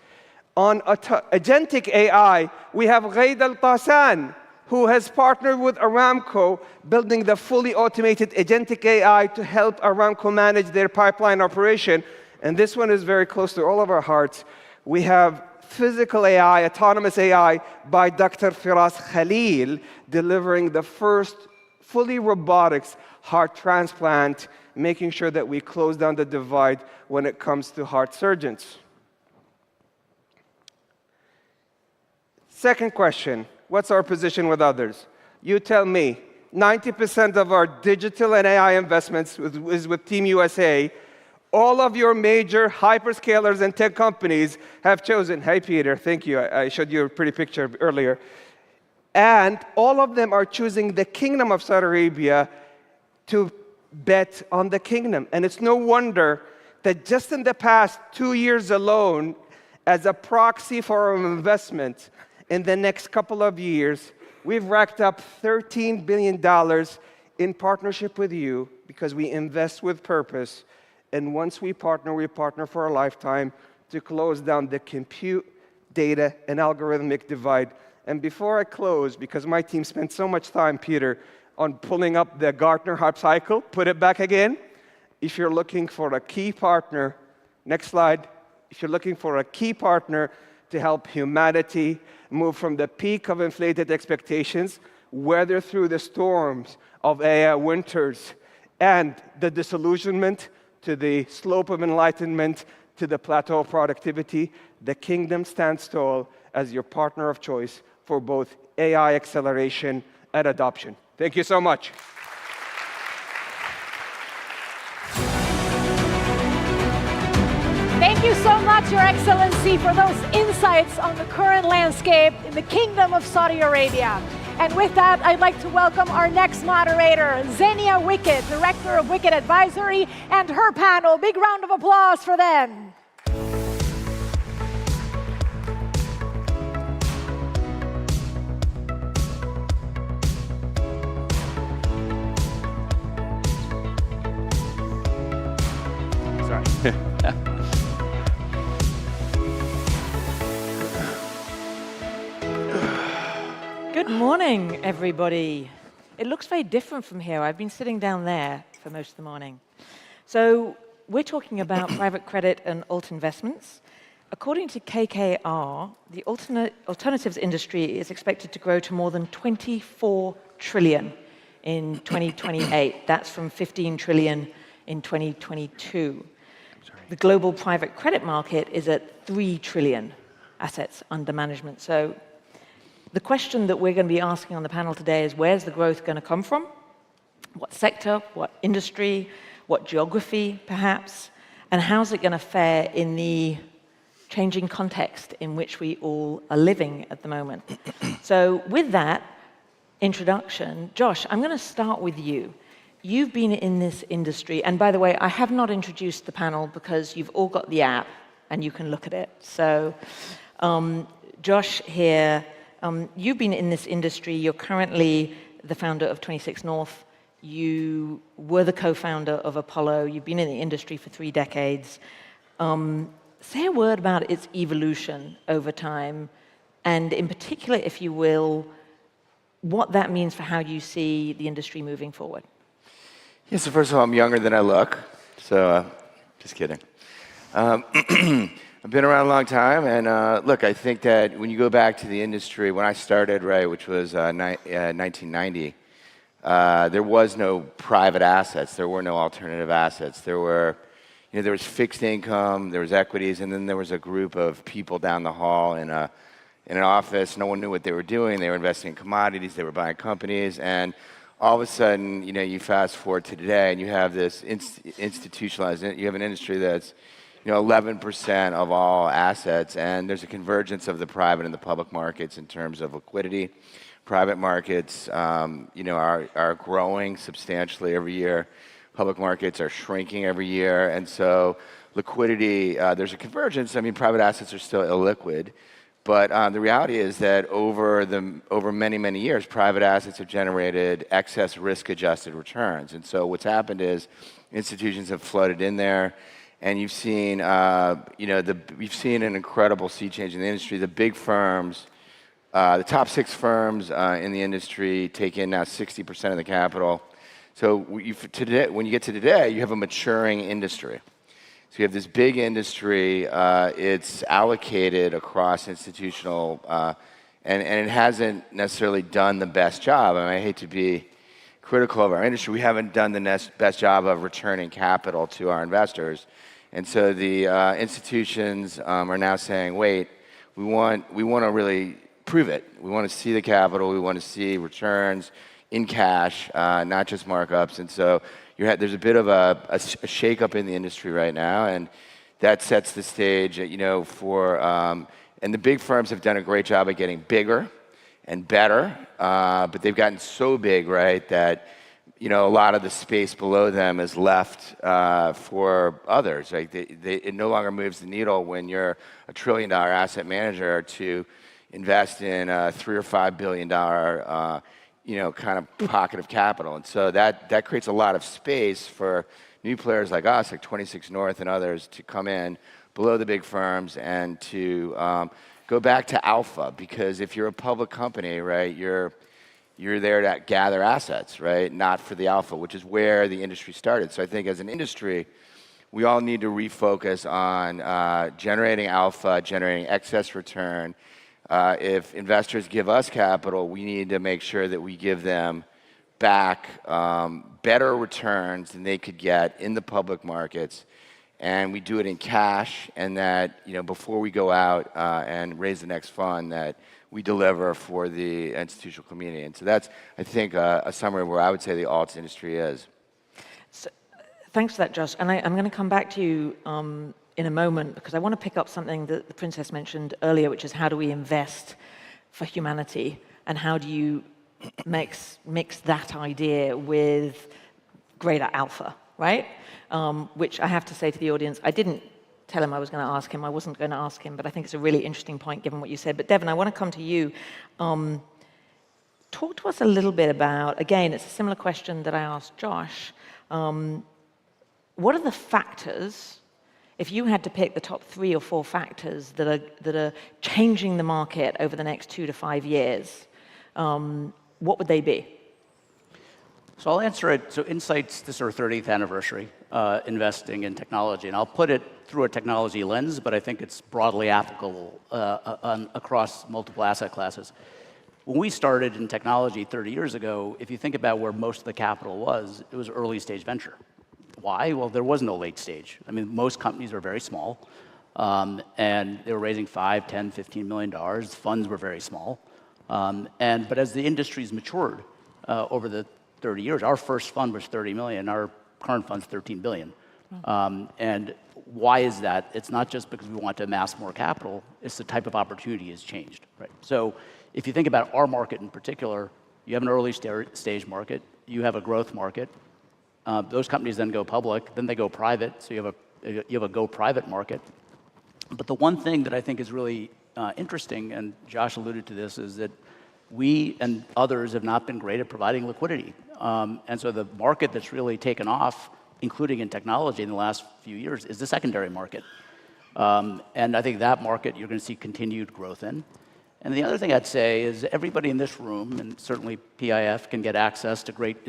On agentic AI, we have Ghaid Al-Qasan, who has partnered with Aramco, building the fully automated agentic AI to help Aramco manage their pipeline operation. And this one is very close to all of our hearts. We have physical AI, autonomous AI, by Dr. Firas Khalil, delivering the first fully robotics heart transplant, making sure that we close down the divide when it comes to heart surgeons. Second question, what's our position with others? You tell me. 90% of our digital and AI investments is with Team USA. All of your major hyperscalers and tech companies have chosen, hey Peter, thank you, I showed you a pretty picture earlier. And all of them are choosing the Kingdom of Saudi Arabia to bet on the kingdom. And it's no wonder that just in the past 2 years alone, as a proxy for our investment, in the next couple of years, we've racked up $13 billion in partnership with you because we invest with purpose. And once we partner for a lifetime to close down the compute, data, and algorithmic divide. And before I close, because my team spent so much time, Peter, on pulling up the Gartner Hype Cycle, put it back again. If you're looking for a key partner, next slide, if you're looking for a key partner to help humanity move from the peak of inflated expectations, weather through the storms of AI winters, and the disillusionment to the slope of enlightenment to the plateau of productivity, the kingdom stands tall as your partner of choice for both AI acceleration and adoption. Thank you so much.
Thank you so much, Your Excellency, for those insights on the current landscape in the Kingdom of Saudi Arabia. And with that, I'd like to welcome our next moderator, Zenia Wickett, Director of Wickett Advisory, and her panel. Big round of applause for them.
Good morning, everybody. It looks very different from here. I've been sitting down there for most of the morning. So we're talking about private credit and alt investments. According to KKR, the alternatives industry is expected to grow to more than 24 trillion in 2028. That's from 15 trillion in 2022. The global private credit market is at 3 trillion assets under management. So the question that we're going to be asking on the panel today is, where's the growth going to come from? What sector, what industry, what geography, perhaps? And how's it going to fare in the changing context in which we all are living at the moment? So with that introduction, Josh, I'm going to start with you. You've been in this industry, and by the way, I have not introduced the panel because you've all got the app and you can look at it. So Josh here, you've been in this industry. You're currently the founder of 26 North. You were the co-founder of Apollo. You've been in the industry for 3 decades. Say a word about its evolution over time, and in particular, if you will, what that means for how you see the industry moving forward.
Yeah, so first of all, I'm younger than I look, so just kidding. I've been around a long time, and look, I think that when you go back to the industry, when I started, right, which was 1990, there was no private assets. There were no alternative assets. There were, there was fixed income, there was equities, and then there was a group of people down the hall in an office. No one knew what they were doing. They were investing in commodities. They were buying companies, and all of a sudden, you fast forward to today, and you have this institutionalized. You have an industry that's 11% of all assets, and there's a convergence of the private and the public markets in terms of liquidity. Private markets, are growing substantially every year. Public markets are shrinking every year, and so liquidity, there's a convergence. I mean, private assets are still illiquid, but the reality is that over many, many years, private assets have generated excess risk-adjusted returns. And so what's happened is institutions have flooded in there. And you've seen, we've seen an incredible sea change in the industry. The big firms, the top 6 firms in the industry take in now 60% of the capital. So when you get to today, you have a maturing industry. So you have this big industry. It's allocated across institutional, and it hasn't necessarily done the best job. I mean, I hate to be critical of our industry. We haven't done the best job of returning capital to our investors. And so the institutions are now saying, wait, we want to really prove it. We want to see the capital. We want to see returns in cash, not just markups. And so there's a bit of a shakeup in the industry right now, and that sets the stage, for, and the big firms have done a great job at getting bigger and better, but they've gotten so big, right, that a lot of the space below them is left for others. Right? It no longer moves the needle when you're a $1 trillion asset manager to invest in a $3 or $5 billion kind of pocket of capital. And so that creates a lot of space for new players like us, like 26 North and others, to come in below the big firms and to go back to alpha. Because if you're a public company, right, you're there to gather assets, right? Not for the alpha, which is where the industry started. So I think as an industry, we all need to refocus on generating alpha, generating excess return. If investors give us capital, we need to make sure that we give them back better returns than they could get in the public markets. And we do it in cash, and that, before we go out and raise the next fund, that we deliver for the institutional community. And so that's, I think, a summary of where I would say the alts industry is.
So, thanks for that, Josh. And I'm going to come back to you in a moment, because I want to pick up something that the Princess mentioned earlier, which is how do we invest for humanity, and how do you mix that idea with greater alpha, right? Which I have to say to the audience, I didn't tell him I was going to ask him. I wasn't going to ask him, but I think it's a really interesting point given what you said. But Devin, I want to come to you. Talk to us a little bit about, again, it's a similar question that I asked Josh. What are the factors if you had to pick the top 3 or 4 factors that are changing the market over the next 2 to 5 years, what would they be?
So I'll answer it. So Insight's, this is our 30th anniversary investing in technology. And I'll put it through a technology lens, but I think it's broadly applicable across multiple asset classes. When we started in technology 30 years ago, if you think about where most of the capital was, it was early stage venture. Why? Well, there was no late stage. I mean, most companies are very small, and they were raising $5, $10, $15 million. Funds were very small. But as the industry's matured over the 30 years, our first fund was 30 million. Our current fund's 13 billion. And why is that? It's not just because we want to amass more capital. It's the type of opportunity has changed, right? So if you think about our market in particular, you have an early stage market, you have a growth market. Those companies then go public, then they go private. So you have a go private market. But the one thing that I think is really interesting, and Josh alluded to this, is that we and others have not been great at providing liquidity. And so the market that's really taken off, including in technology in the last few years, is the secondary market. And I think that market you're going to see continued growth in. And the other thing I'd say is everybody in this room, and certainly PIF, can get access to great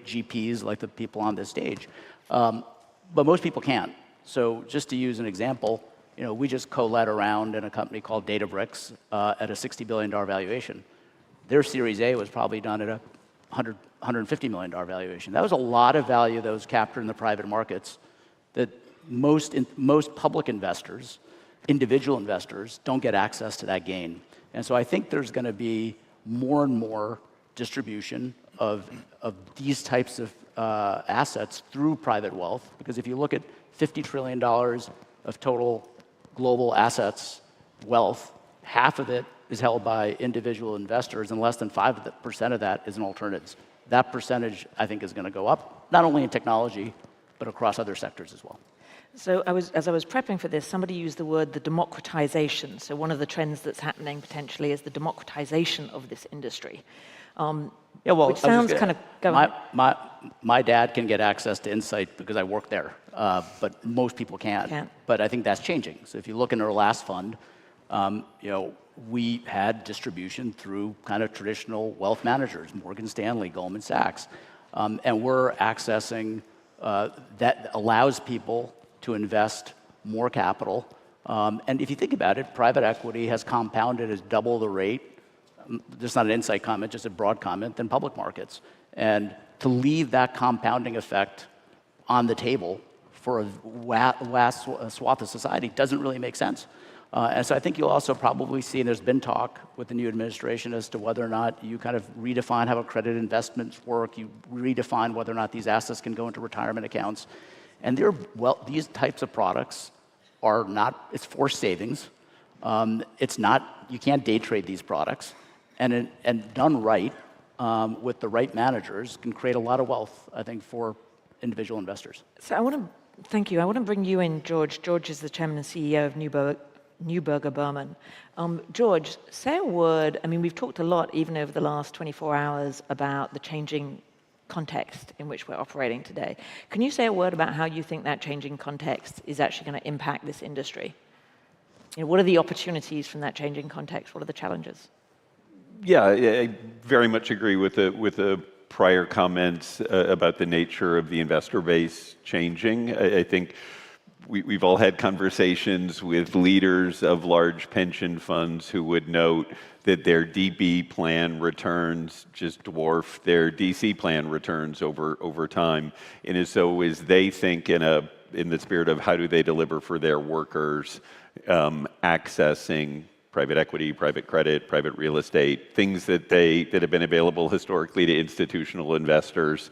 GPs like the people on this stage. But most people can't. So just to use an example, we just co-led a round in a company called Databricks at a $60 billion valuation. Their Series A was probably done at a $150 million valuation. That was a lot of value that was captured in the private markets that most public investors, individual investors, don't get access to that gain. And so I think there's going to be more and more distribution of these types of assets through private wealth, because if you look at $50 trillion of total global assets, wealth, half of it is held by individual investors, and less than 5% of that is in alternatives. That percentage, I think, is going to go up, not only in technology, but across other sectors as well.
So as I was prepping for this, somebody used the word the democratization. So one of the trends that's happening potentially is the democratization of this industry.
Yeah, well,
which sounds kind of...
My dad can get access to Insight because I work there, but most people can't. But I think that's changing. So if you look in our last fund, we had distribution through kind of traditional wealth managers, Morgan Stanley, Goldman Sachs, and we're accessing that allows people to invest more capital. And if you think about it, private equity has compounded at double the rate. This is not an Insight comment, just a broad comment, than public markets. And to leave that compounding effect on the table for a vast swath of society doesn't really make sense. And so I think you'll also probably see, and there's been talk with the new administration as to whether or not you kind of redefine how accredited investments work, you redefine whether or not these assets can go into retirement accounts. And these types of products are not, it's forced savings. It's not, you can't day trade these products. And done right, with the right managers, can create a lot of wealth, I think, for individual investors.
So I want to, thank you. I want to bring you in, George. George is the chairman and CEO of Neuberger Berman. George, say a word. I mean, we've talked a lot, even over the last 24 hours, about the changing context in which we're operating today. Can you say a word about how you think that changing context is actually going to impact this industry? What are the opportunities from that changing context? What are the challenges?
Yeah, I very much agree with the prior comments about the nature of the investor base changing. I think we've all had conversations with leaders of large pension funds who would note that their DB plan returns just dwarf their DC plan returns over time. And so as they think in the spirit of how do they deliver for their workers, accessing private equity, private credit, private real estate, things that have been available historically to institutional investors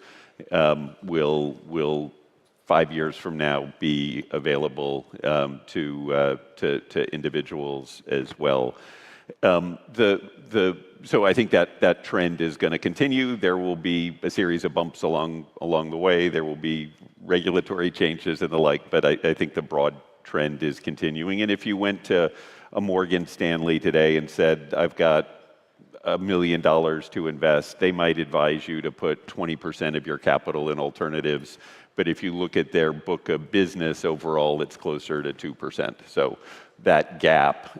will 5 years from now be available to individuals as well. So I think that trend is going to continue. There will be a series of bumps along the way. There will be regulatory changes and the like, but I think the broad trend is continuing. And if you went to a Morgan Stanley today and said, I've got $1 million to invest, they might advise you to put 20% of your capital in alternatives but if you look at their book of business overall, it's closer to 2%. So that gap,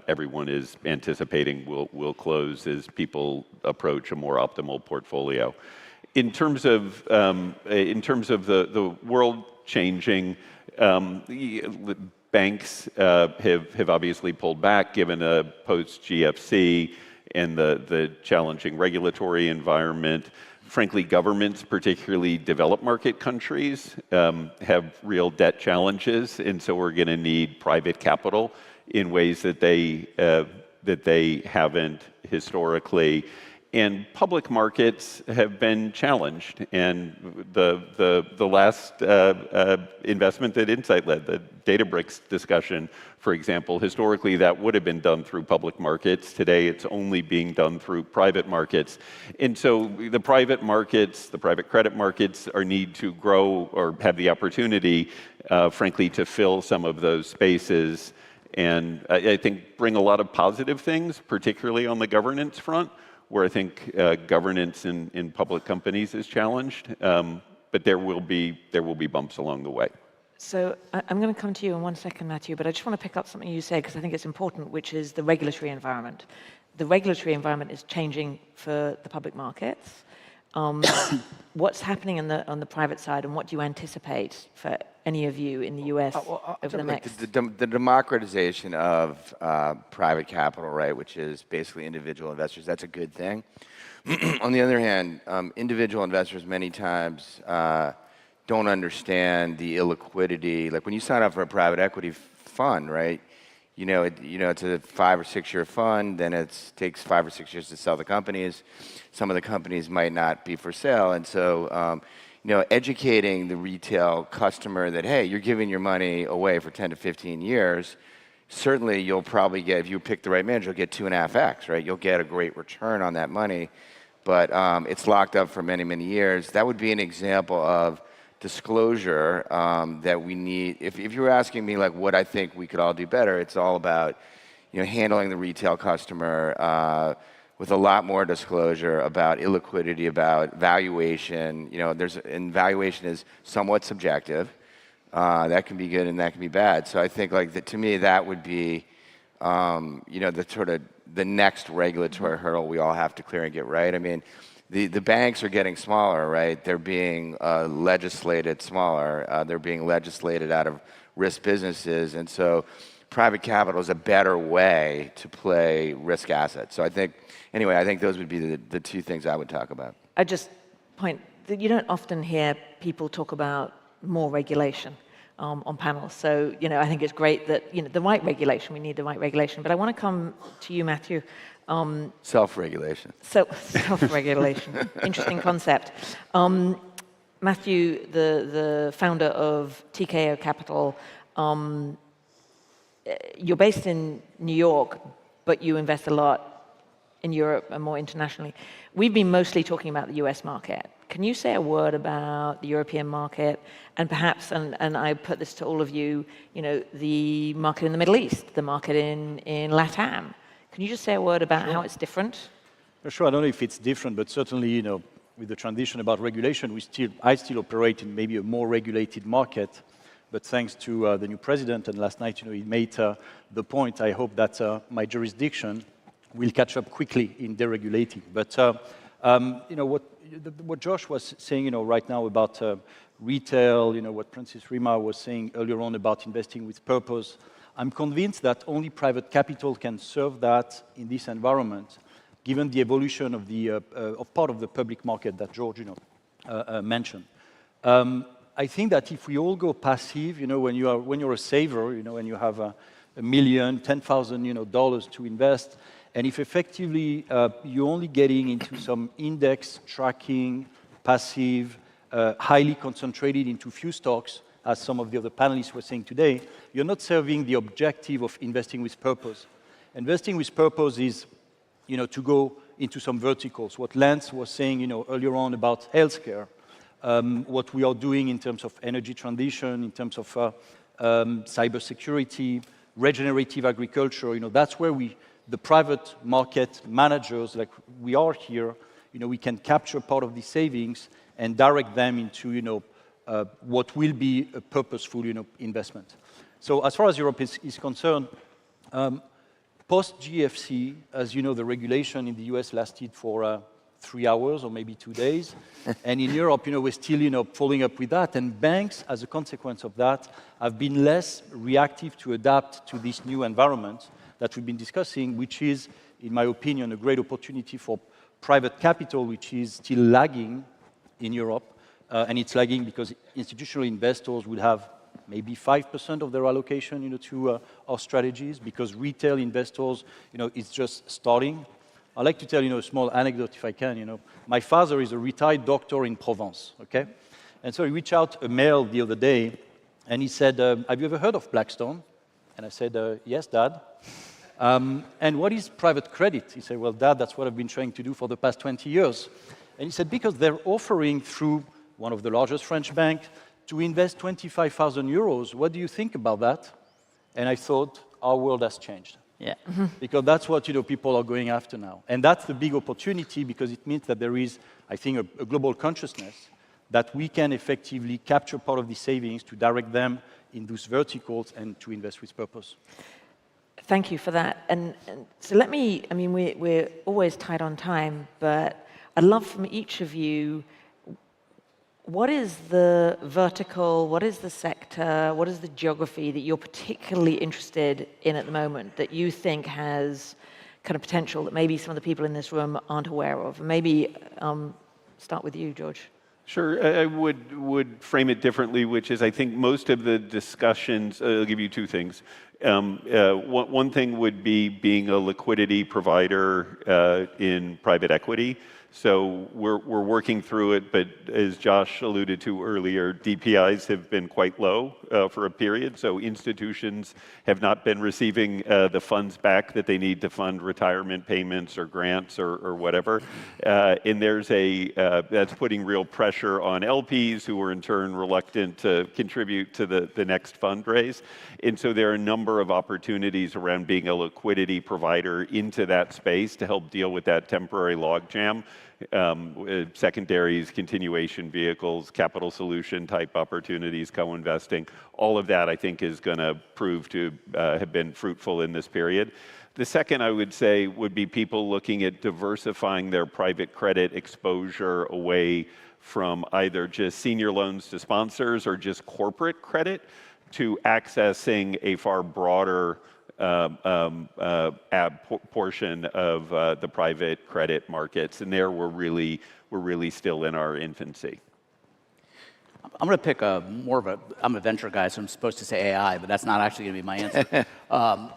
everyone is anticipating will close as people approach a more optimal portfolio. In terms of the world changing, banks have obviously pulled back given a post-GFC and the challenging regulatory environment. Frankly, governments, particularly developed market countries, have real debt challenges, and so we're going to need private capital in ways that they haven't historically. And public markets have been challenged. And the last investment that Insight led, the Databricks discussion, for example, historically that would have been done through public markets. Today it's only being done through private markets. And so the private markets, the private credit markets, need to grow or have the opportunity, frankly, to fill some of those spaces. And I think bring a lot of positive things, particularly on the governance front, where I think governance in public companies is challenged, but there will be bumps along the way.
So I'm going to come to you in 1 second, Matthew, but I just want to pick up something you said because I think it's important, which is the regulatory environment. The regulatory environment is changing for the public markets. What's happening on the private side, and what do you anticipate for any of you in the US over the next?
The democratization of private capital, right, which is basically individual investors, that's a good thing. On the other hand, individual investors many times don't understand the illiquidity. Like when you sign up for a private equity fund, right, it's a 5 or 6 year fund, then it takes 5 or 6 years to sell the companies. Some of the companies might not be for sale. And so, educating the retail customer that, hey, you're giving your money away for 10 to 15 years, certainly you'll probably get, if you pick the right manager, you'll get 2.5x, right? You'll get a great return on that money, but it's locked up for many, many years. That would be an example of disclosure that we need. If you were asking me like what I think we could all do better, it's all about handling the retail customer with a lot more disclosure about illiquidity, about valuation. And valuation is somewhat subjective. That can be good and that can be bad. So I think to me that would be the sort of the next regulatory hurdle we all have to clear and get right. I mean, the banks are getting smaller, right? They're being legislated smaller. They're being legislated out of risk businesses. And so private capital is a better way to play risk assets. So I think those would be the two things I would talk about.
I just point that you don't often hear people talk about more regulation on panels. So, I think it's great that, the right regulation, we need the right regulation. But I want to come to you, Matthew.
Self-regulation.
So, self-regulation. Interesting concept. Matthew, the founder of TKO Capital, you're based in New York, but you invest a lot in Europe and more internationally. We've been mostly talking about the US market. Can you say a word about the European market and perhaps, and I put this to all of you, the market in the Middle East, the market in LATAM? Can you just say a word about how it's different?
Sure. I don't know if it's different, but certainly, with the transition about regulation, I still operate in maybe a more regulated market. But thanks to the new president, and last night, he made the point. I hope that my jurisdiction will catch up quickly in deregulating. But what Josh was saying, right now about retail, what Princess Rima was saying earlier on about investing with purpose. I'm convinced that only private capital can serve that in this environment, given the evolution of part of the public market that George mentioned. I think that if we all go passive, when you're a saver, and you have $1 million, $10,000, to invest, and if effectively you're only getting into some index tracking, passive, highly concentrated into few stocks, as some of the other panelists were saying today, you're not serving the objective of investing with purpose. Investing with purpose is, to go into some verticals. What Lance was saying, earlier on about healthcare, what we are doing in terms of energy transition, in terms of cybersecurity, regenerative agriculture, that's where the private market managers, like we are here, we can capture part of the savings and direct them into, what will be a purposeful investment. So as far as Europe is concerned, post-GFC, as you know, the regulation in the US lasted for 3 hours or maybe 2 days. And in Europe, we're still, following up with that. And banks, as a consequence of that, have been less reactive to adapt to this new environment that we've been discussing, which is, in my opinion, a great opportunity for private capital, which is still lagging in Europe. And it's lagging because institutional investors would have maybe 5% of their allocation, to our strategies, because retail investors, it's just starting. I'd like to tell a small anecdote, if I can. My father is a retired doctor in Provence, okay? And so he reached out a mail the other day, and he said, have you ever heard of Blackstone? And I said, yes, Dad. And what is private credit? He said, well, Dad, that's what I've been trying to do for the past 20 years. And he said, because they're offering through one of the largest French banks to invest 25,000 euros. What do you think about that? And I thought, our world has changed.
Yeah.
Because that's what people are going after now. And that's the big opportunity because it means that there is, I think, a global consciousness that we can effectively capture part of the savings to direct them in those verticals and to invest with purpose.
Thank you for that. And so we're always tight on time, but I'd love from each of you, what is the vertical, what is the sector, what is the geography that you're particularly interested in at the moment that you think has kind of potential that maybe some of the people in this room aren't aware of? Maybe start with you, George.
Sure, I would frame it differently, which is I think most of the discussions, I'll give you two things. One thing would be being a liquidity provider in private equity. So we're working through it, but as Josh alluded to earlier, DPIs have been quite low for a period. So institutions have not been receiving the funds back that they need to fund retirement payments or grants or whatever. And there's that's putting real pressure on LPs who are in turn reluctant to contribute to the next fundraise. And so there are a number of opportunities around being a liquidity provider into that space to help deal with that temporary logjam. Secondaries, continuation vehicles, capital solution type opportunities, co-investing, all of that I think is going to prove to have been fruitful in this period. The second I would say would be people looking at diversifying their private credit exposure away from either just senior loans to sponsors or just corporate credit to accessing a far broader portion of the private credit markets, and there we're really still in our infancy.
I'm going to pick I'm a venture guy, so I'm supposed to say AI, but that's not actually going to be my answer. I'm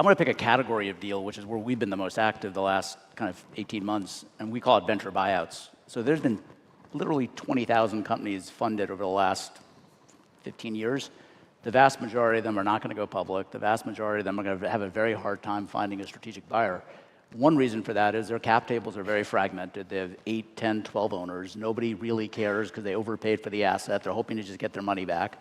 going to pick a category of deal, which is where we've been the most active the last kind of 18 months, and we call it venture buyouts. So there's been literally 20,000 companies funded over the last 15 years. The vast majority of them are not going to go public. The vast majority of them are going to have a very hard time finding a strategic buyer. One reason for that is their cap tables are very fragmented. They have 8, 10, 12 owners. Nobody really cares because they overpaid for the asset. They're hoping to just get their money back.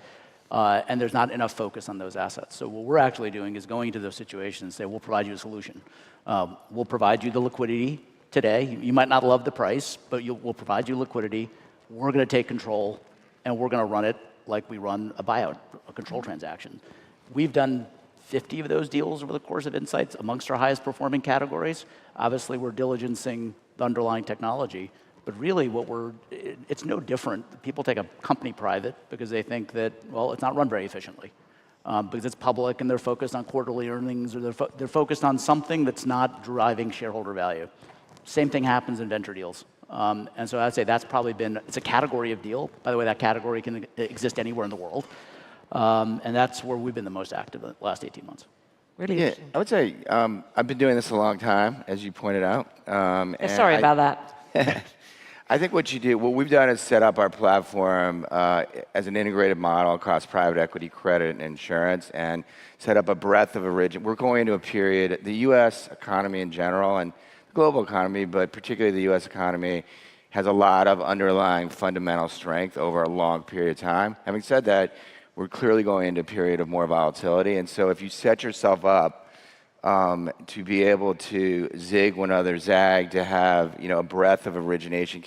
And there's not enough focus on those assets. So what we're actually doing is going into those situations and say, we'll provide you a solution. We'll provide you the liquidity today. You might not love the price, but we'll provide you liquidity. We're going to take control, and we're going to run it like we run a buyout, a control transaction. We've done 50 of those deals over the course of Insights amongst our highest performing categories. Obviously, we're diligencing the underlying technology, but really it's no different. People take a company private because they think that, well, it's not run very efficiently because it's public and they're focused on quarterly earnings or they're focused on something that's not driving shareholder value. Same thing happens in venture deals. And so I'd say that's probably it's a category of deal. By the way, that category can exist anywhere in the world. And that's where we've been the most active in the last 18 months.
Really?
Yeah, I would say I've been doing this a long time, as you pointed out.
Sorry about that.
I think what we've done is set up our platform as an integrated model across private equity, credit, and insurance, and set up a breadth of We're going into a period, the U.S. economy in general, and global economy, but particularly the U.S. economy, has a lot of underlying fundamental strength over a long period of time. Having said that, we're clearly going into a period of more volatility, and so if you set yourself up to be able to zig when others zag, to have a breadth of origination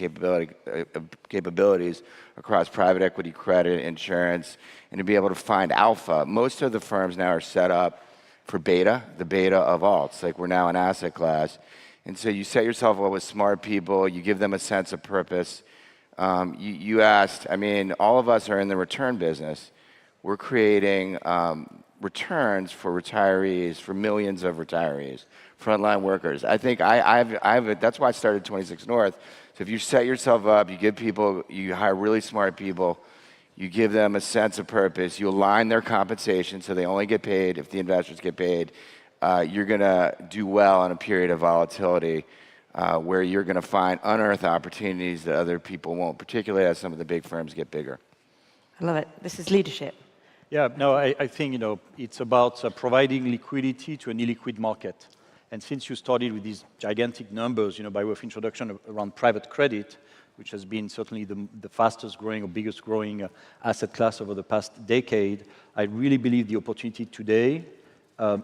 capabilities across private equity, credit, insurance, and to be able to find alpha. Most of the firms now are set up for beta, the beta of alts. Like we're now an asset class. And so you set yourself up with smart people, you give them a sense of purpose. You asked, all of us are in the return business. We're creating returns for retirees, for millions of retirees, frontline workers. I think that's why I started 26 North. So if you set yourself up, you hire really smart people, you give them a sense of purpose, you align their compensation so they only get paid if the investors get paid, you're going to do well in a period of volatility where you're going to unearth opportunities that other people won't, particularly as some of the big firms get bigger.
I love it. This is leadership.
Yeah, no, I think it's about providing liquidity to an illiquid market. And since you started with these gigantic numbers, by way of introduction around private credit, which has been certainly the fastest growing or biggest growing asset class over the past decade, I really believe the opportunity today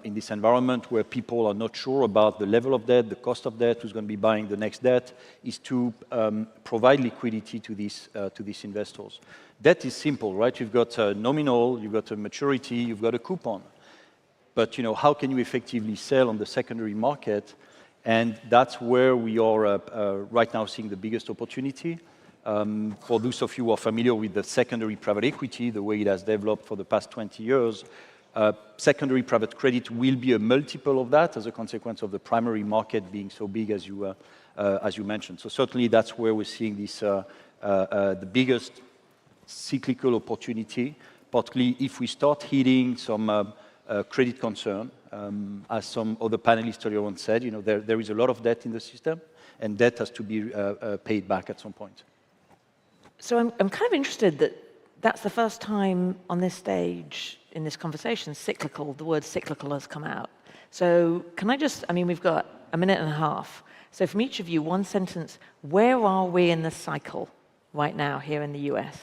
in this environment where people are not sure about the level of debt, the cost of debt, who's going to be buying the next debt, is to provide liquidity to these investors. Debt is simple, right? You've got a nominal, you've got a maturity, you've got a coupon. But how can you effectively sell on the secondary market? And that's where we are right now seeing the biggest opportunity. For those of you who are familiar with the secondary private equity, the way it has developed for the past 20 years, secondary private credit will be a multiple of that as a consequence of the primary market being so big as you mentioned. So certainly that's where we're seeing this the biggest cyclical opportunity, particularly if we start hitting some credit concern. As some other panelists earlier on said, there is a lot of debt in the system, and debt has to be paid back at some point.
So I'm kind of interested that that's the first time on this stage in this conversation, the word cyclical has come out. So can I we've got a minute and a half. So from each of you, one sentence, where are we in the cycle right now here in the US?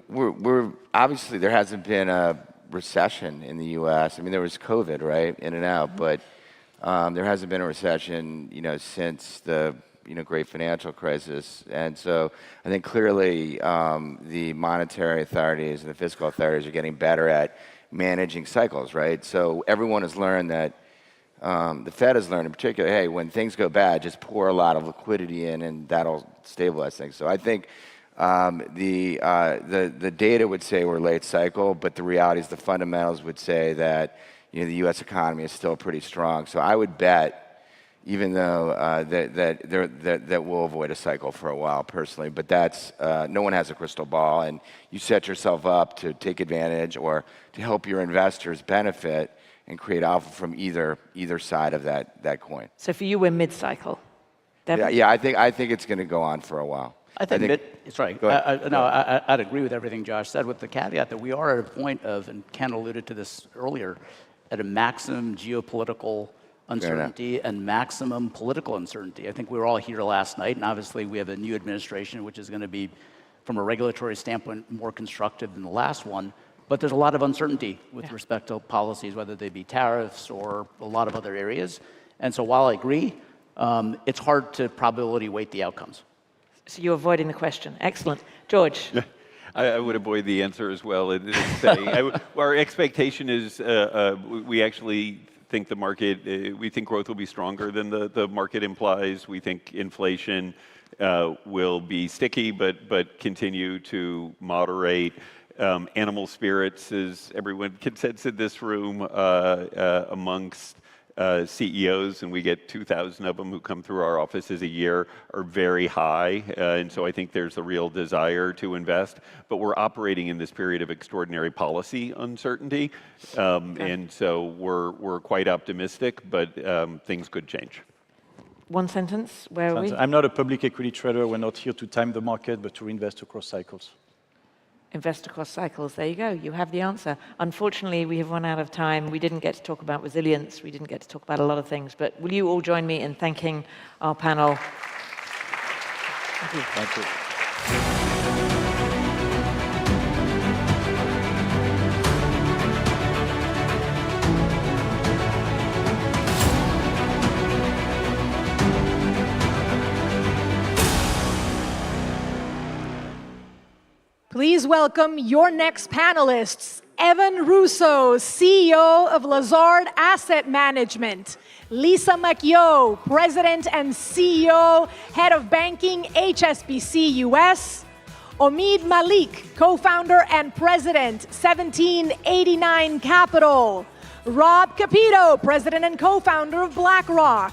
We're obviously there hasn't been a recession in the U.S. There was COVID, right, in and out, but there hasn't been a recession, since the great financial crisis. And so I think clearly the monetary authorities and the fiscal authorities are getting better at managing cycles, right? So everyone has learned that, the Fed has learned in particular, hey, when things go bad, just pour a lot of liquidity in and that'll stabilize things. So I think the data would say we're late cycle, but the reality is the fundamentals would say that the U.S. economy is still pretty strong. So I would bet, even though that we'll avoid a cycle for a while personally, but that's no one has a crystal ball, and you set yourself up to take advantage or to help your investors benefit and create alpha from either side of that coin.
So for you, we're mid-cycle.
Yeah, I think it's going to go on for a while.
I think sorry. I'd agree with everything Josh said, with the caveat that we are at a point of, and Ken alluded to this earlier, at a maximum geopolitical uncertainty and maximum political uncertainty. I think we were all here last night, and obviously we have a new administration, which is going to be, from a regulatory standpoint, more constructive than the last one. But there's a lot of uncertainty with respect to policies, whether they be tariffs or a lot of other areas. And so while I agree, it's hard to probability weight the outcomes.
So you're avoiding the question. Excellent. George.
I would avoid the answer as well. Our expectation is we actually think the market, we think growth will be stronger than the market implies. We think inflation will be sticky, but continue to moderate. Animal spirits, as everyone consensus in this room, amongst CEOs, and we get 2,000 of them who come through our offices a year, are very high. And so I think there's a real desire to invest. But we're operating in this period of extraordinary policy uncertainty. And so we're quite optimistic, but things could change.
One sentence, where are we?
I'm not a public equity trader. We're not here to time the market, but to invest across cycles.
Invest across cycles. There you go. You have the answer. Unfortunately, we have run out of time. We didn't get to talk about resilience. We didn't get to talk about a lot of things. But will you all join me in thanking our panel? Thank you.
Thank you.
Please welcome your next panelists, Evan Russo, CEO of Lazard Asset Management, Lisa McYo, President and CEO, Head of Banking, HSBC US, Omid Malik, Co-founder and President, 1789 Capital, Rob Capito, President and Co-founder of BlackRock,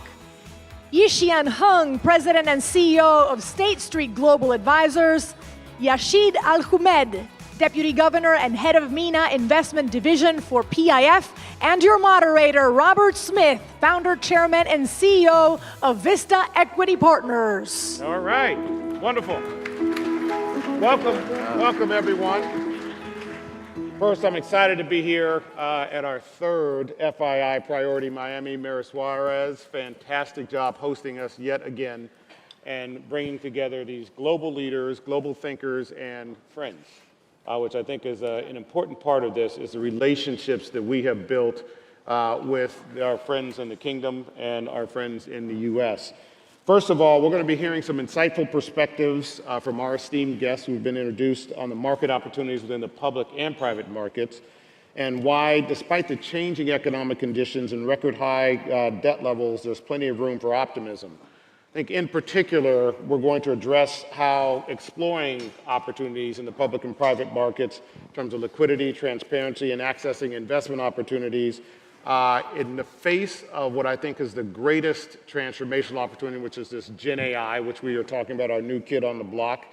Yishian Hung, President and CEO of State Street Global Advisors, Yashid Al-Humed, Deputy Governor and Head of MENA Investment Division for PIF, and your moderator, Robert Smith, Founder, Chairman, and CEO of Vista Equity Partners.
All right, wonderful. Welcome everyone. First, I'm excited to be here at our third FII Priority Miami. Mira Suarez, fantastic job hosting us yet again and bringing together these global leaders, global thinkers, and friends, which I think is an important part of this, is the relationships that we have built with our friends in the kingdom and our friends in the US. First of all, we're going to be hearing some insightful perspectives from our esteemed guests who have been introduced on the market opportunities within the public and private markets, and why, despite the changing economic conditions and record high debt levels, there's plenty of room for optimism. I think in particular, we're going to address how exploring opportunities in the public and private markets in terms of liquidity, transparency, and accessing investment opportunities in the face of what I think is the greatest transformational opportunity, which is this Gen AI, which we are talking about, our new kid on the block,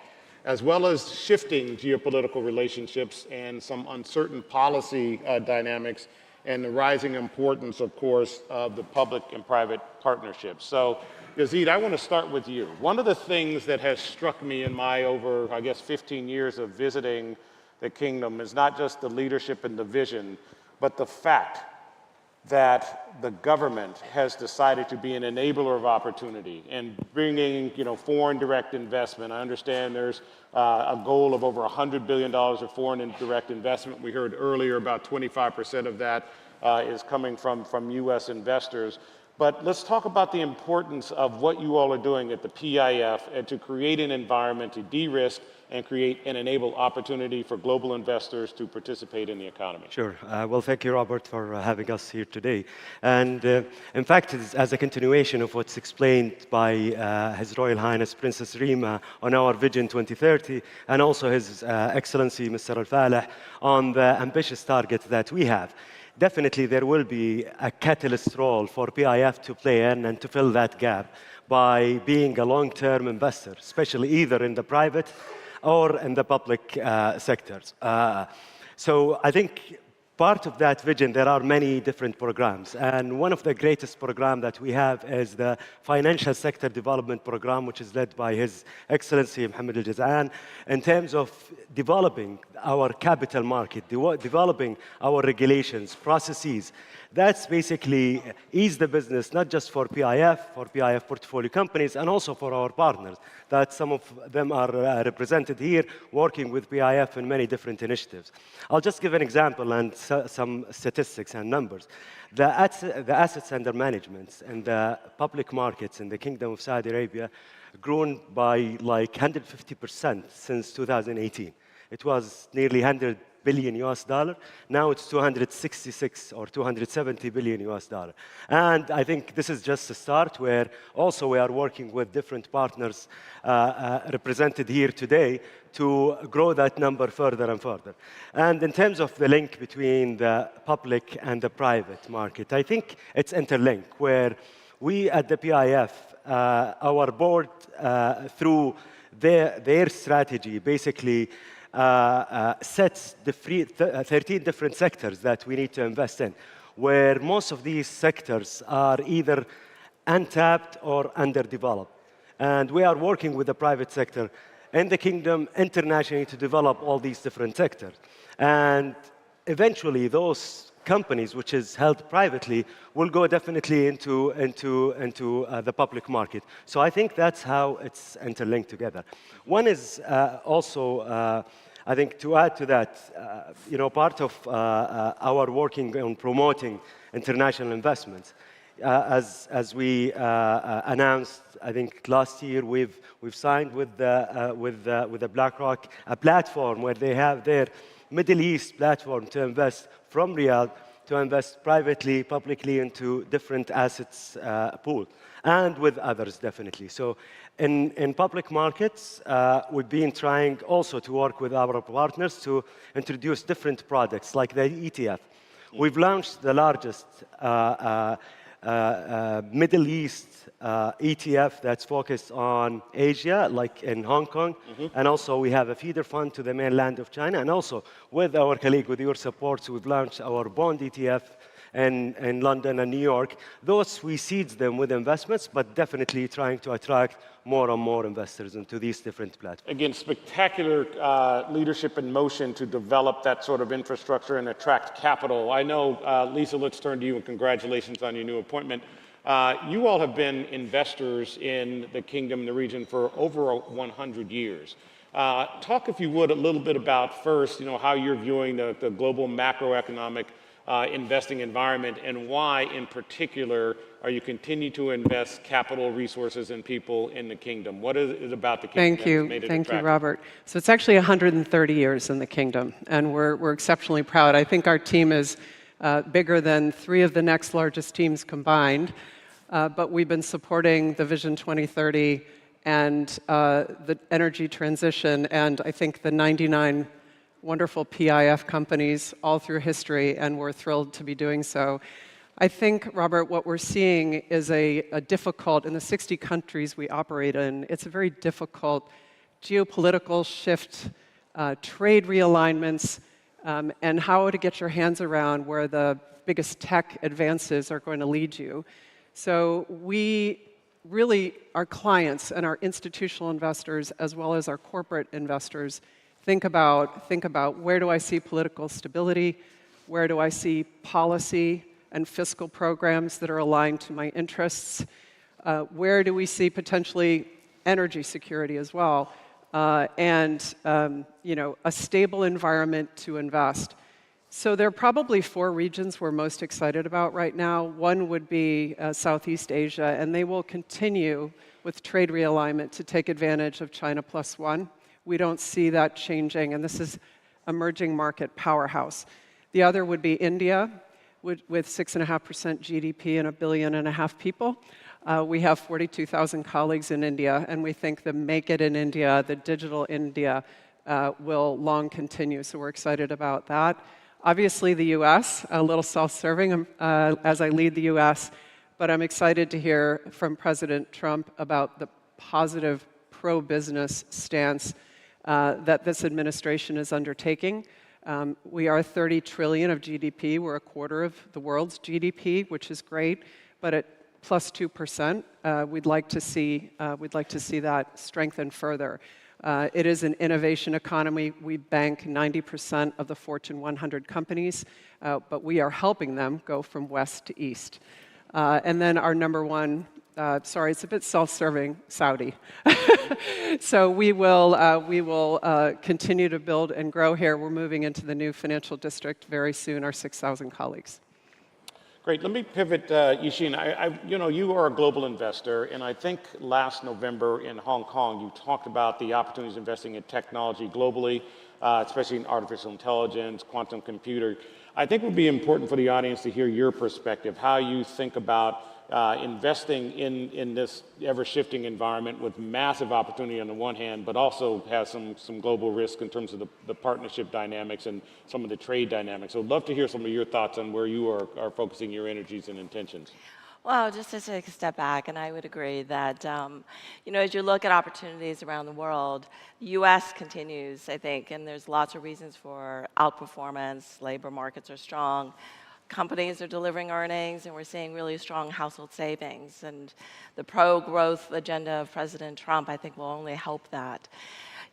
as well as shifting geopolitical relationships and some uncertain policy dynamics and the rising importance, of course, of the public and private partnerships. So, Yazid, I want to start with you. One of the things that has struck me in my over, I guess, 15 years of visiting the kingdom is not just the leadership and the vision, but the fact that the government has decided to be an enabler of opportunity and bringing, foreign direct investment. I understand there's a goal of over $100 billion of foreign direct investment. We heard earlier about 25% of that is coming from U.S. investors. But let's talk about the importance of what you all are doing at the PIF and to create an environment to de-risk and create and enable opportunity for global investors to participate in the economy.
Sure. Well, thank you, Robert, for having us here today. And in fact, as a continuation of what's explained by His Royal Highness Princess Rima on our Vision 2030, and also His Excellency Mr. Al-Faleh on the ambitious target that we have. Definitely, there will be a catalyst role for PIF to play in and to fill that gap by being a long-term investor, especially either in the private or in the public sectors. So I think part of that vision, there are many different programs. And one of the greatest programs that we have is the Financial Sector Development Program, which is led by His Excellency Mohammed Al-Jazaan, in terms of developing our capital market, developing our regulations, processes. That's basically ease the business, not just for PIF portfolio companies, and also for our partners, that some of them are represented here, working with PIF in many different initiatives. I'll just give an example and some statistics and numbers. The assets under management in the public markets in the Kingdom of Saudi Arabia grown by like 150% since 2018. It was nearly 100 billion US dollar. Now it's 266 or 270 billion US dollar. And I think this is just a start where also we are working with different partners represented here today to grow that number further and further. And in terms of the link between the public and the private market, I think it's interlinked, where we at the PIF, our board, through their strategy, basically sets the 13 different sectors that we need to invest in, where most of these sectors are either untapped or underdeveloped. And we are working with the private sector in the kingdom internationally to develop all these different sectors. And eventually those companies, which is held privately, will go definitely into the public market. So I think that's how it's interlinked together. One is also, I think to add to that, part of our working on promoting international investments As we announced, I think last year, we've signed with the BlackRock a platform where they have their Middle East platform to invest from Riyadh, to invest privately, publicly into different assets pool, and with others, definitely. So in public markets, we've been trying also to work with our partners to introduce different products, like the ETF. We've launched the largest Middle East ETF that's focused on Asia, like in Hong Kong. And also, we have a feeder fund to the mainland of China. And also, with our colleague, with your support, we've launched our bond ETF in London and New York. Those, we seed them with investments, but definitely trying to attract more and more investors into these different platforms.
Again, spectacular leadership in motion to develop that sort of infrastructure and attract capital. I know, Lisa, let's turn to you, and congratulations on your new appointment. You all have been investors in the kingdom and the region for over 100 years. Talk, if you would, a little bit about first, how you're viewing the global macroeconomic investing environment, and why, in particular, are you continuing to invest capital, resources, and people in the kingdom? What is it about the kingdom that has made it
Thank you,
attractive?
Robert. So it's actually 130 years in the kingdom, and we're exceptionally proud. I think our team is bigger than 3 of the next largest teams combined, but we've been supporting the Vision 2030 and the energy transition, and I think the 99 wonderful PIF companies all through history, and we're thrilled to be doing so. I think, Robert, what we're seeing is a difficult, in the 60 countries we operate in, it's a very difficult geopolitical shift, trade realignments, and how to get your hands around where the biggest tech advances are going to lead you. So we really, our clients and our institutional investors, as well as our corporate investors, think about where do I see political stability, where do I see policy and fiscal programs that are aligned to my interests, where do we see potentially energy security as well, and a stable environment to invest. So there are probably 4 regions we're most excited about right now. One would be Southeast Asia, and they will continue with trade realignment to take advantage of China Plus One. We don't see that changing, and this is emerging market powerhouse. The other would be India, with 6.5% GDP and 1.5 billion people. We have 42,000 colleagues in India, and we think the Make It in India, the digital India, will long continue, so we're excited about that. Obviously, the US, a little self-serving as I lead the US, but I'm excited to hear from President Trump about the positive pro-business stance that this administration is undertaking. We are 30 trillion of GDP. We're a quarter of the world's GDP, which is great, but at plus 2%, we'd like to see that strengthen further. It is an innovation economy. We bank 90% of the Fortune 100 companies, but we are helping them go from west to east. And then our number one, sorry, it's a bit self-serving, Saudi. So we will continue to build and grow here. We're moving into the new financial district very soon, our 6,000 colleagues.
Great. Let me pivot, Yixin. You are a global investor, and I think last November in Hong Kong, you talked about the opportunities investing in technology globally, especially in artificial intelligence, quantum computer. I think it would be important for the audience to hear your perspective, how you think about investing in this ever-shifting environment with massive opportunity on the one hand, but also has some global risk in terms of the partnership dynamics and some of the trade dynamics. So I'd love to hear some of your thoughts on where you are focusing your energies and intentions.
Well, just to take a step back, and I would agree that, as you look at opportunities around the world, the U.S. continues, I think, and there's lots of reasons for outperformance. Labor markets are strong. Companies are delivering earnings, and we're seeing really strong household savings. And the pro-growth agenda of President Trump, I think, will only help that.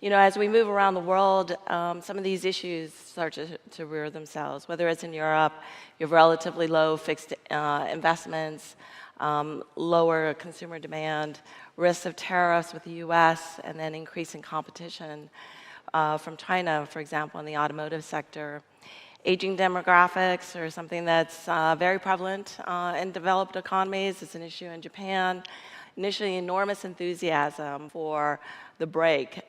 As we move around the world, some of these issues start to rear themselves, whether it's in Europe, you have relatively low fixed investments, lower consumer demand, risks of tariffs with the U.S., and then increasing competition from China, for example, in the automotive sector. Aging demographics are something that's very prevalent in developed economies. It's an issue in Japan. Initially, enormous enthusiasm for the break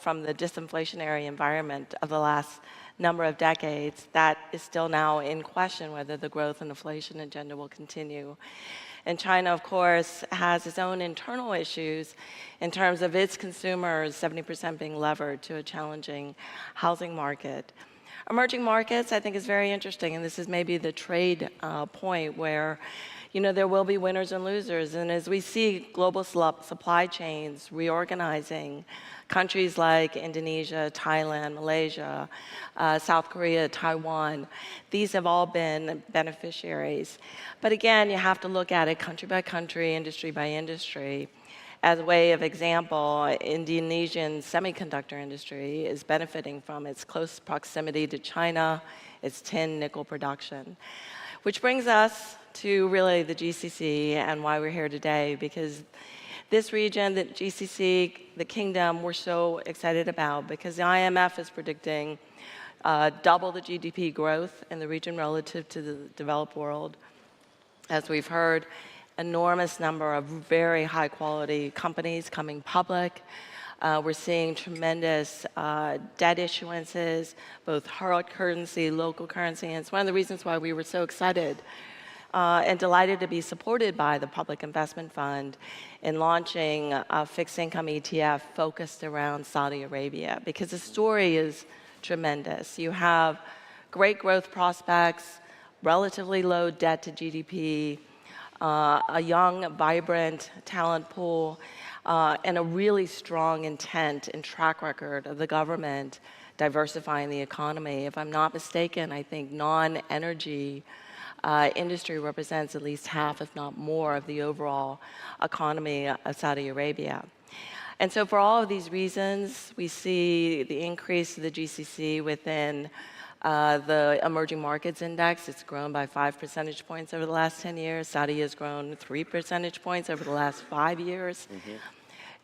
from the disinflationary environment of the last number of decades. That is still now in question whether the growth and inflation agenda will continue. And China, of course, has its own internal issues in terms of its consumers, 70% being levered to a challenging housing market. Emerging markets, I think, is very interesting, and this is maybe the trade point where, there will be winners and losers. And as we see global supply chains reorganizing, countries like Indonesia, Thailand, Malaysia, South Korea, Taiwan, these have all been beneficiaries. But again, you have to look at it country by country, industry by industry. As a way of example, Indonesian semiconductor industry is benefiting from its close proximity to China, its tin nickel production. Which brings us to really the GCC and why we're here today, because this region, the GCC, the kingdom, we're so excited about because the IMF is predicting double the GDP growth in the region relative to the developed world. As we've heard, enormous number of very high quality companies coming public. We're seeing tremendous debt issuances, both hard currency, local currency, and it's one of the reasons why we were so excited and delighted to be supported by the Public Investment Fund in launching a fixed income ETF focused around Saudi Arabia, because the story is tremendous. You have great growth prospects, relatively low debt to GDP, a young, vibrant talent pool, and a really strong intent and track record of the government diversifying the economy. If I'm not mistaken, I think non-energy industry represents at least half, if not more, of the overall economy of Saudi Arabia. And so for all of these reasons, we see the increase of the GCC within the emerging markets index. It's grown by 5 percentage points over the last 10 years. Saudi has grown 3 percentage points over the last 5 years.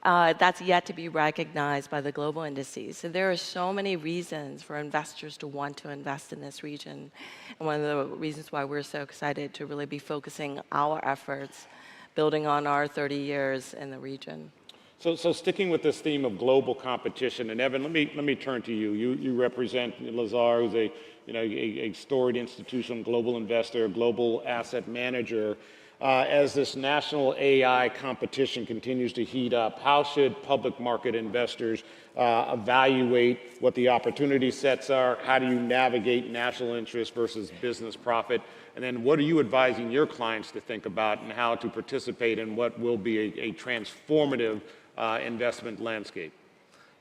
That's yet to be recognized by the global indices. So there are so many reasons for investors to want to invest in this region. And one of the reasons why we're so excited to really be focusing our efforts, building on our 30 years in the region.
So sticking with this theme of global competition, and Evan, let me turn to you. You represent Lazard, who's a storied institutional global investor, global asset manager. As this national AI competition continues to heat up, how should public market investors evaluate what the opportunity sets are? How do you navigate national interest versus business profit? And then what are you advising your clients to think about and how to participate in what will be a transformative investment landscape?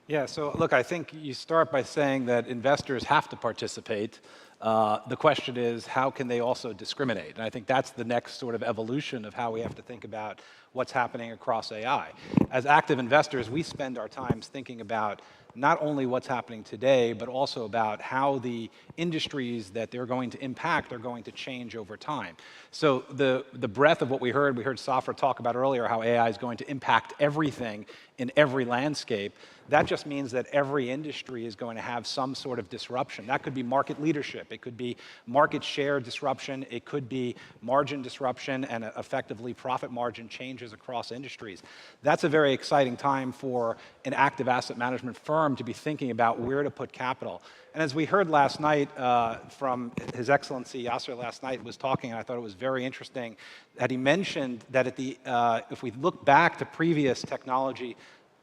Yeah, so look, I think you start by saying that investors have to participate. The question is, how can they also discriminate? And I think that's the next sort of evolution of how we have to think about what's happening across AI. As active investors, we spend our times thinking about not only what's happening today, but also about how the industries that they're going to impact are going to change over time. So the breadth of what we heard Safra talk about earlier, how AI is going to impact everything in every landscape. That just means that every industry is going to have some sort of disruption. That could be market leadership. It could be market share disruption. It could be margin disruption and effectively profit margin changes across industries. That's a very exciting time for an active asset management firm to be thinking about where to put capital. And as we heard last night from His Excellency Yasser last night was talking, and I thought it was very interesting that he mentioned that if we look back to previous technology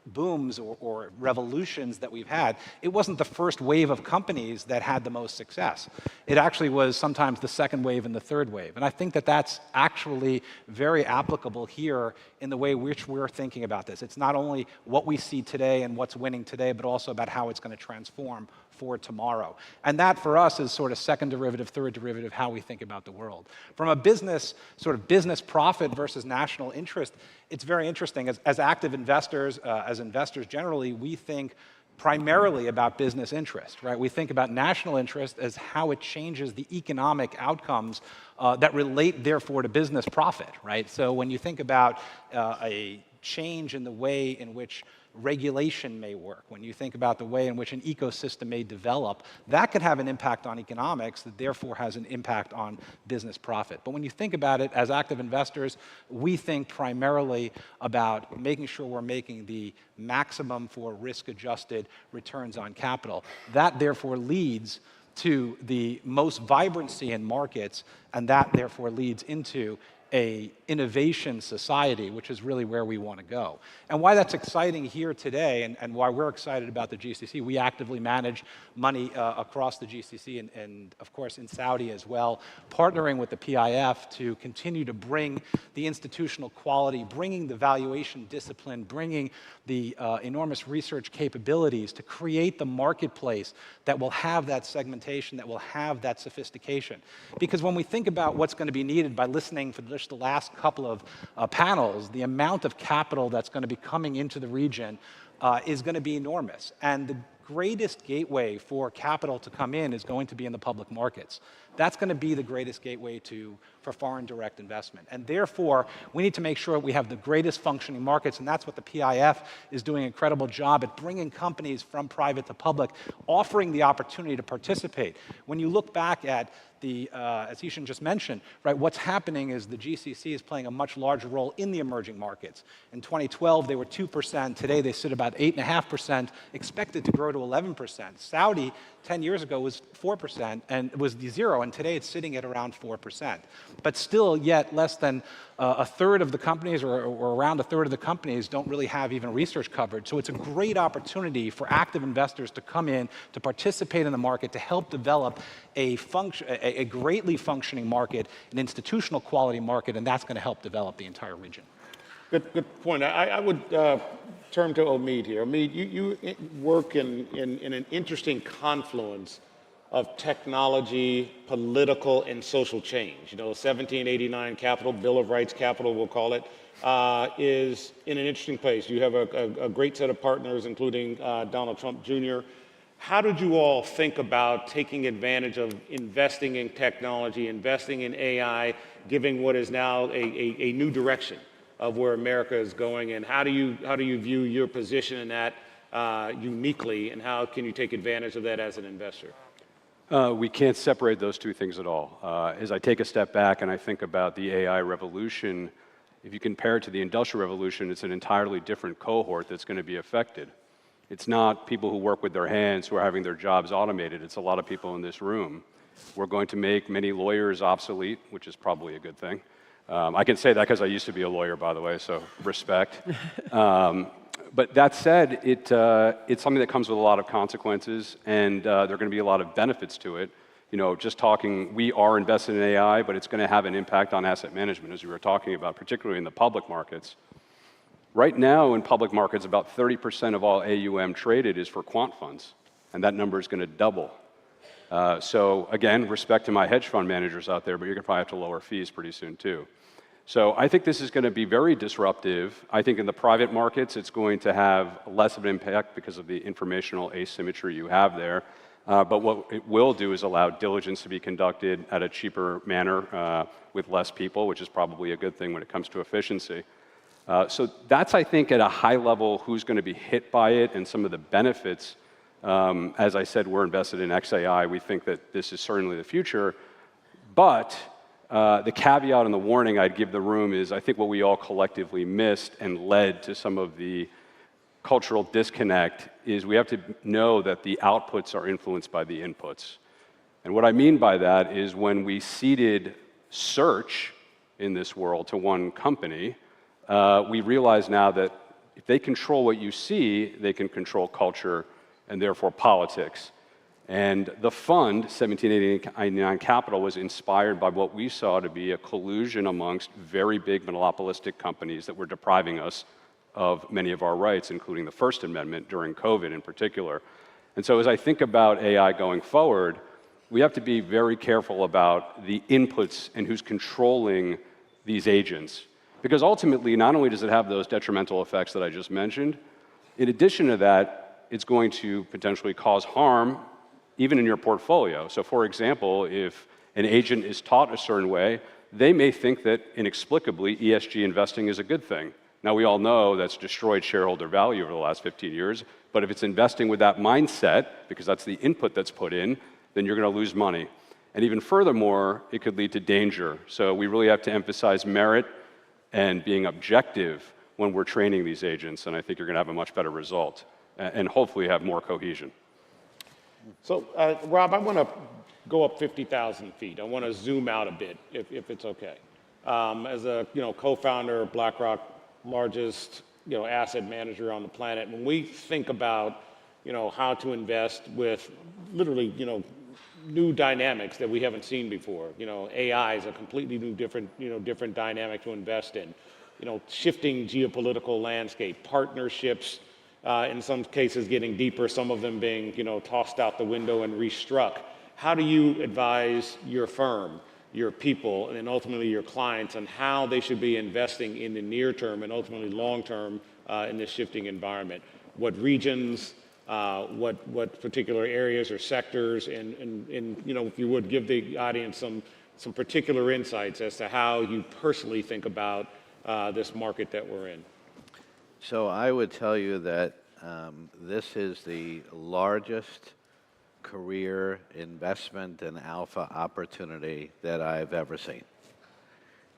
booms or revolutions that we've had, it wasn't the first wave of companies that had the most success. It actually was sometimes the second wave and the third wave. And I think that that's actually very applicable here in the way which we're thinking about this. It's not only what we see today and what's winning today, but also about how it's going to transform for tomorrow. And that for us is sort of second derivative, third derivative, how we think about the world. From a business, sort of business profit versus national interest, it's very interesting. As active investors, as investors generally, we think primarily about business interest, right? We think about national interest as how it changes the economic outcomes that relate, therefore, to business profit, right? So when you think about a change in the way in which regulation may work, when you think about the way in which an ecosystem may develop, that could have an impact on economics that therefore has an impact on business profit. But when you think about it, as active investors, we think primarily about making sure we're making the maximum for risk-adjusted returns on capital. That therefore leads to the most vibrancy in markets, and that therefore leads into a innovation society, which is really where we want to go. And why that's exciting here today, and why we're excited about the GCC, we actively manage money across the GCC and of course in Saudi as well, partnering with the PIF to continue to bring the institutional quality, bringing the valuation discipline, bringing the enormous research capabilities to create the marketplace that will have that segmentation, that will have that sophistication. Because when we think about what's going to be needed by listening for just the last couple of panels, the amount of capital that's going to be coming into the region is going to be enormous. And the greatest gateway for capital to come in is going to be in the public markets. That's going to be the greatest gateway for foreign direct investment. And therefore, we need to make sure we have the greatest functioning markets, and that's what the PIF is doing an incredible job at, bringing companies from private to public, offering the opportunity to participate. When you look back at as Ishan just mentioned, right, what's happening is the GCC is playing a much larger role in the emerging markets. In 2012, they were 2%. Today, they sit about 8.5%, expected to grow to 11%. Saudi, 10 years ago, was 4%, and was zero, and today it's sitting at around 4%. But still, yet less than a third of the companies, or around a third of the companies, don't really have even research coverage. So it's a great opportunity for active investors to come in, to participate in the market, to help develop a greatly functioning market, an institutional quality market, and that's going to help develop the entire region.
Good point. I would turn to Omid here. Omid, you work in an interesting confluence of technology, political, and social change. You know, 1789 Capital, Bill of Rights Capital, we'll call it, is in an interesting place. You have a great set of partners, including Donald Trump Jr. How did you all think about taking advantage of investing in technology, investing in AI, giving what is now a new direction of where America is going, and how do you view your position in that uniquely, and how can you take advantage of that as an investor?
We can't separate those two things at all. As I take a step back and I think about the AI revolution, if you compare it to the Industrial Revolution, it's an entirely different cohort that's going to be affected. It's not people who work with their hands who are having their jobs automated. It's a lot of people in this room. We're going to make many lawyers obsolete, which is probably a good thing. I can say that because I used to be a lawyer, by the way, so respect. But that said, it's something that comes with a lot of consequences, and there are going to be a lot of benefits to it. You know, just talking, we are invested in AI, but it's going to have an impact on asset management, as we were talking about, particularly in the public markets. Right now, in public markets, about 30% of all AUM traded is for quant funds, and that number is going to double. So again, respect to my hedge fund managers out there, but you're going to probably have to lower fees pretty soon, too. So I think this is going to be very disruptive. I think in the private markets, it's going to have less of an impact because of the informational asymmetry you have there. But what it will do is allow diligence to be conducted at a cheaper manner with less people, which is probably a good thing when it comes to efficiency. So that's, I think, at a high level, who's going to be hit by it and some of the benefits. As I said, we're invested in XAI. We think that this is certainly the future. But the caveat and the warning I'd give the room is I think what we all collectively missed and led to some of the cultural disconnect is we have to know that the outputs are influenced by the inputs. And what I mean by that is when we ceded search in this world to one company, we realize now that if they control what you see, they can control culture and therefore politics. And the fund, 1789 Capital, was inspired by what we saw to be a collusion amongst very big monopolistic companies that were depriving us of many of our rights, including the First Amendment during COVID in particular. And so as I think about AI going forward, we have to be very careful about the inputs and who's controlling these agents. Because ultimately, not only does it have those detrimental effects that I just mentioned, in addition to that, it's going to potentially cause harm even in your portfolio. So for example, if an agent is taught a certain way, they may think that inexplicably ESG investing is a good thing. Now, we all know that's destroyed shareholder value over the last 15 years, but if it's investing with that mindset, because that's the input that's put in, then you're going to lose money. And even furthermore, it could lead to danger. So we really have to emphasize merit and being objective when we're training these agents, and I think you're going to have a much better result, and hopefully have more cohesion.
So, Rob, I want to go up 50,000 feet. I want to zoom out a bit, if it's okay. As a co-founder of BlackRock, largest asset manager on the planet, when we think about how to invest with literally new dynamics that we haven't seen before. AI is a completely new, different dynamic to invest in. Shifting geopolitical landscape, partnerships, in some cases getting deeper, some of them being, tossed out the window and restruck. How do you advise your firm, your people, and ultimately your clients on how they should be investing in the near term and ultimately long term in this shifting environment? What regions, what particular areas or sectors, and if you would give the audience some particular insights as to how you personally think about this market that we're in.
So I would tell you that this is the largest career investment and alpha opportunity that I've ever seen.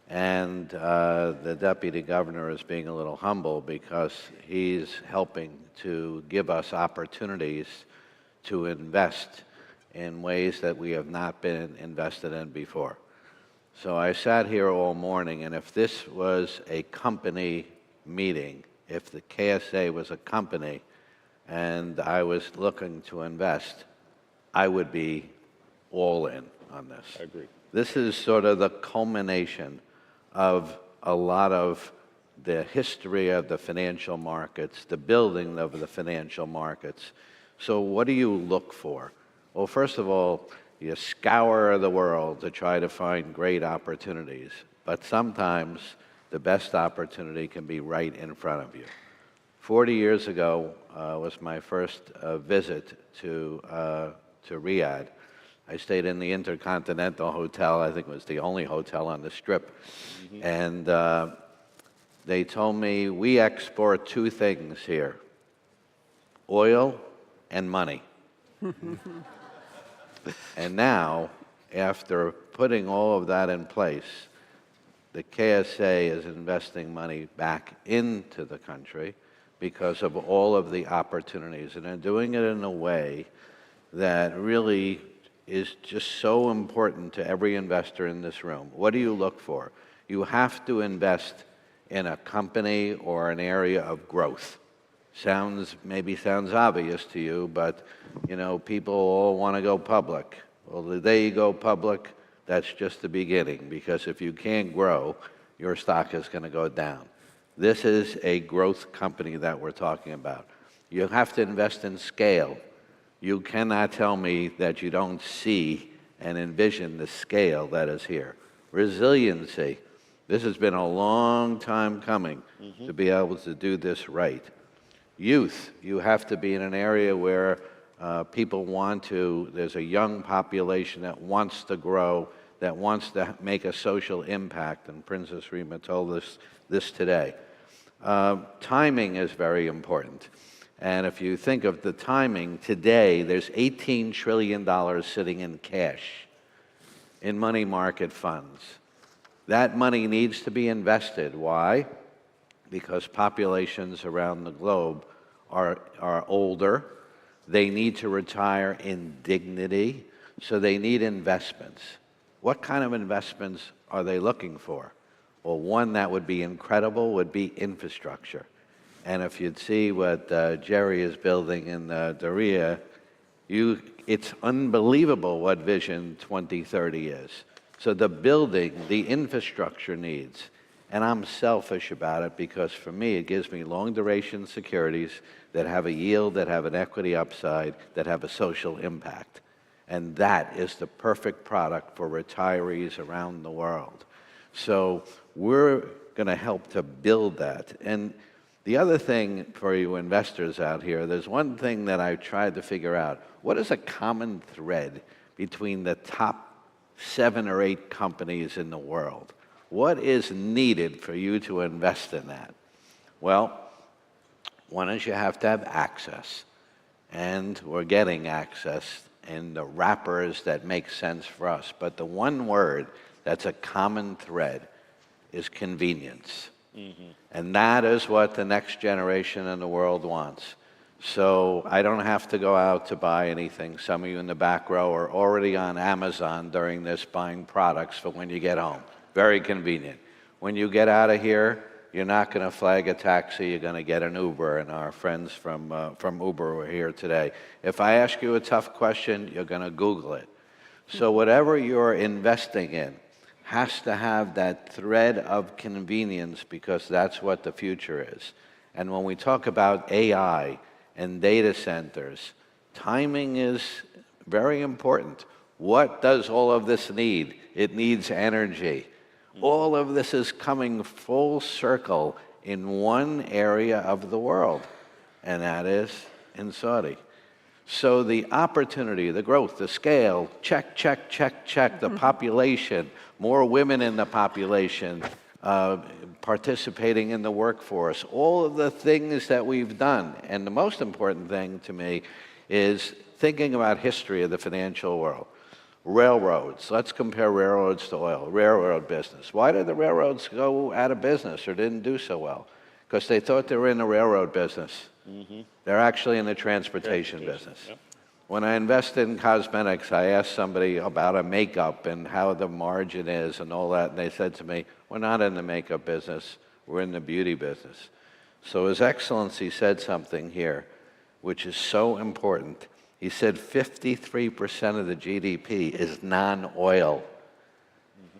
And the deputy governor is being a little humble because he's helping to give us opportunities to invest in ways that we have not been invested in before. So I sat here all morning, and if this was a company meeting, if the KSA was a company and I was looking to invest, I would be all in on this.
I agree.
This is sort of the culmination of a lot of the history of the financial markets, the building of the financial markets. So what do you look for? Well, first of all, you scour the world to try to find great opportunities, but sometimes the best opportunity can be right in front of you. 40 years ago was my first visit to Riyadh. I stayed in the Intercontinental Hotel. I think it was the only hotel on the Strip. Mm-hmm. And they told me, we export two things here, oil and money. And now, after putting all of that in place, the KSA is investing money back into the country because of all of the opportunities. And they're doing it in a way that really is just so important to every investor in this room. What do you look for? You have to invest in a company or an area of growth. Maybe sounds obvious to you, but people all want to go public. Well, the day you go public, that's just the beginning, because if you can't grow, your stock is going to go down. This is a growth company that we're talking about. You have to invest in scale. You cannot tell me that you don't see and envision the scale that is here. Resiliency. This has been a long time coming to be able to do this right. Youth. You have to be in an area where people there's a young population that wants to grow, that wants to make a social impact, and Princess Rima told us this today. Timing is very important. And if you think of the timing, today there's $18 trillion sitting in cash, in money market funds. That money needs to be invested. Why? Because populations around the globe are older. They need to retire in dignity, so they need investments. What kind of investments are they looking for? Well, one that would be incredible would be infrastructure. And if you'd see what Jerry is building in Diriyah, it's unbelievable what Vision 2030 is. So the building, the infrastructure needs, and I'm selfish about it because for me it gives me long duration securities that have a yield, that have an equity upside, that have a social impact. And that is the perfect product for retirees around the world. So we're going to help to build that. And the other thing for you investors out here, there's one thing that I tried to figure out. What is a common thread between the top 7 or 8 companies in the world? What is needed for you to invest in that? Well, one is you have to have access, and we're getting access in the wrappers that make sense for us. But the one word that's a common thread is convenience. And that is what the next generation in the world wants. So I don't have to go out to buy anything. Some of you in the back row are already on Amazon during this buying products for when you get home. Very convenient. When you get out of here, you're not going to flag a taxi, you're going to get an Uber, and our friends from Uber are here today. If I ask you a tough question, you're going to Google it. So whatever you're investing in has to have that thread of convenience, because that's what the future is. And when we talk about AI and data centers, timing is very important. What does all of this need? It needs energy. All of this is coming full circle in one area of the world, and that is in Saudi. So the opportunity, the growth, the scale, check, check, check, check, the population, more women in the population, participating in the workforce, all of the things that we've done. And the most important thing to me is thinking about history of the financial world. Railroads. Let's compare railroads to oil. Railroad business. Why did the railroads go out of business or didn't do so well? Because they thought they were in the railroad business. They're actually in the transportation business.
Yep.
When I invested in cosmetics, I asked somebody about a makeup and how the margin is and all that, and they said to me, we're not in the makeup business, we're in the beauty business. So His Excellency said something here, which is so important. He said 53% of the GDP is non-oil.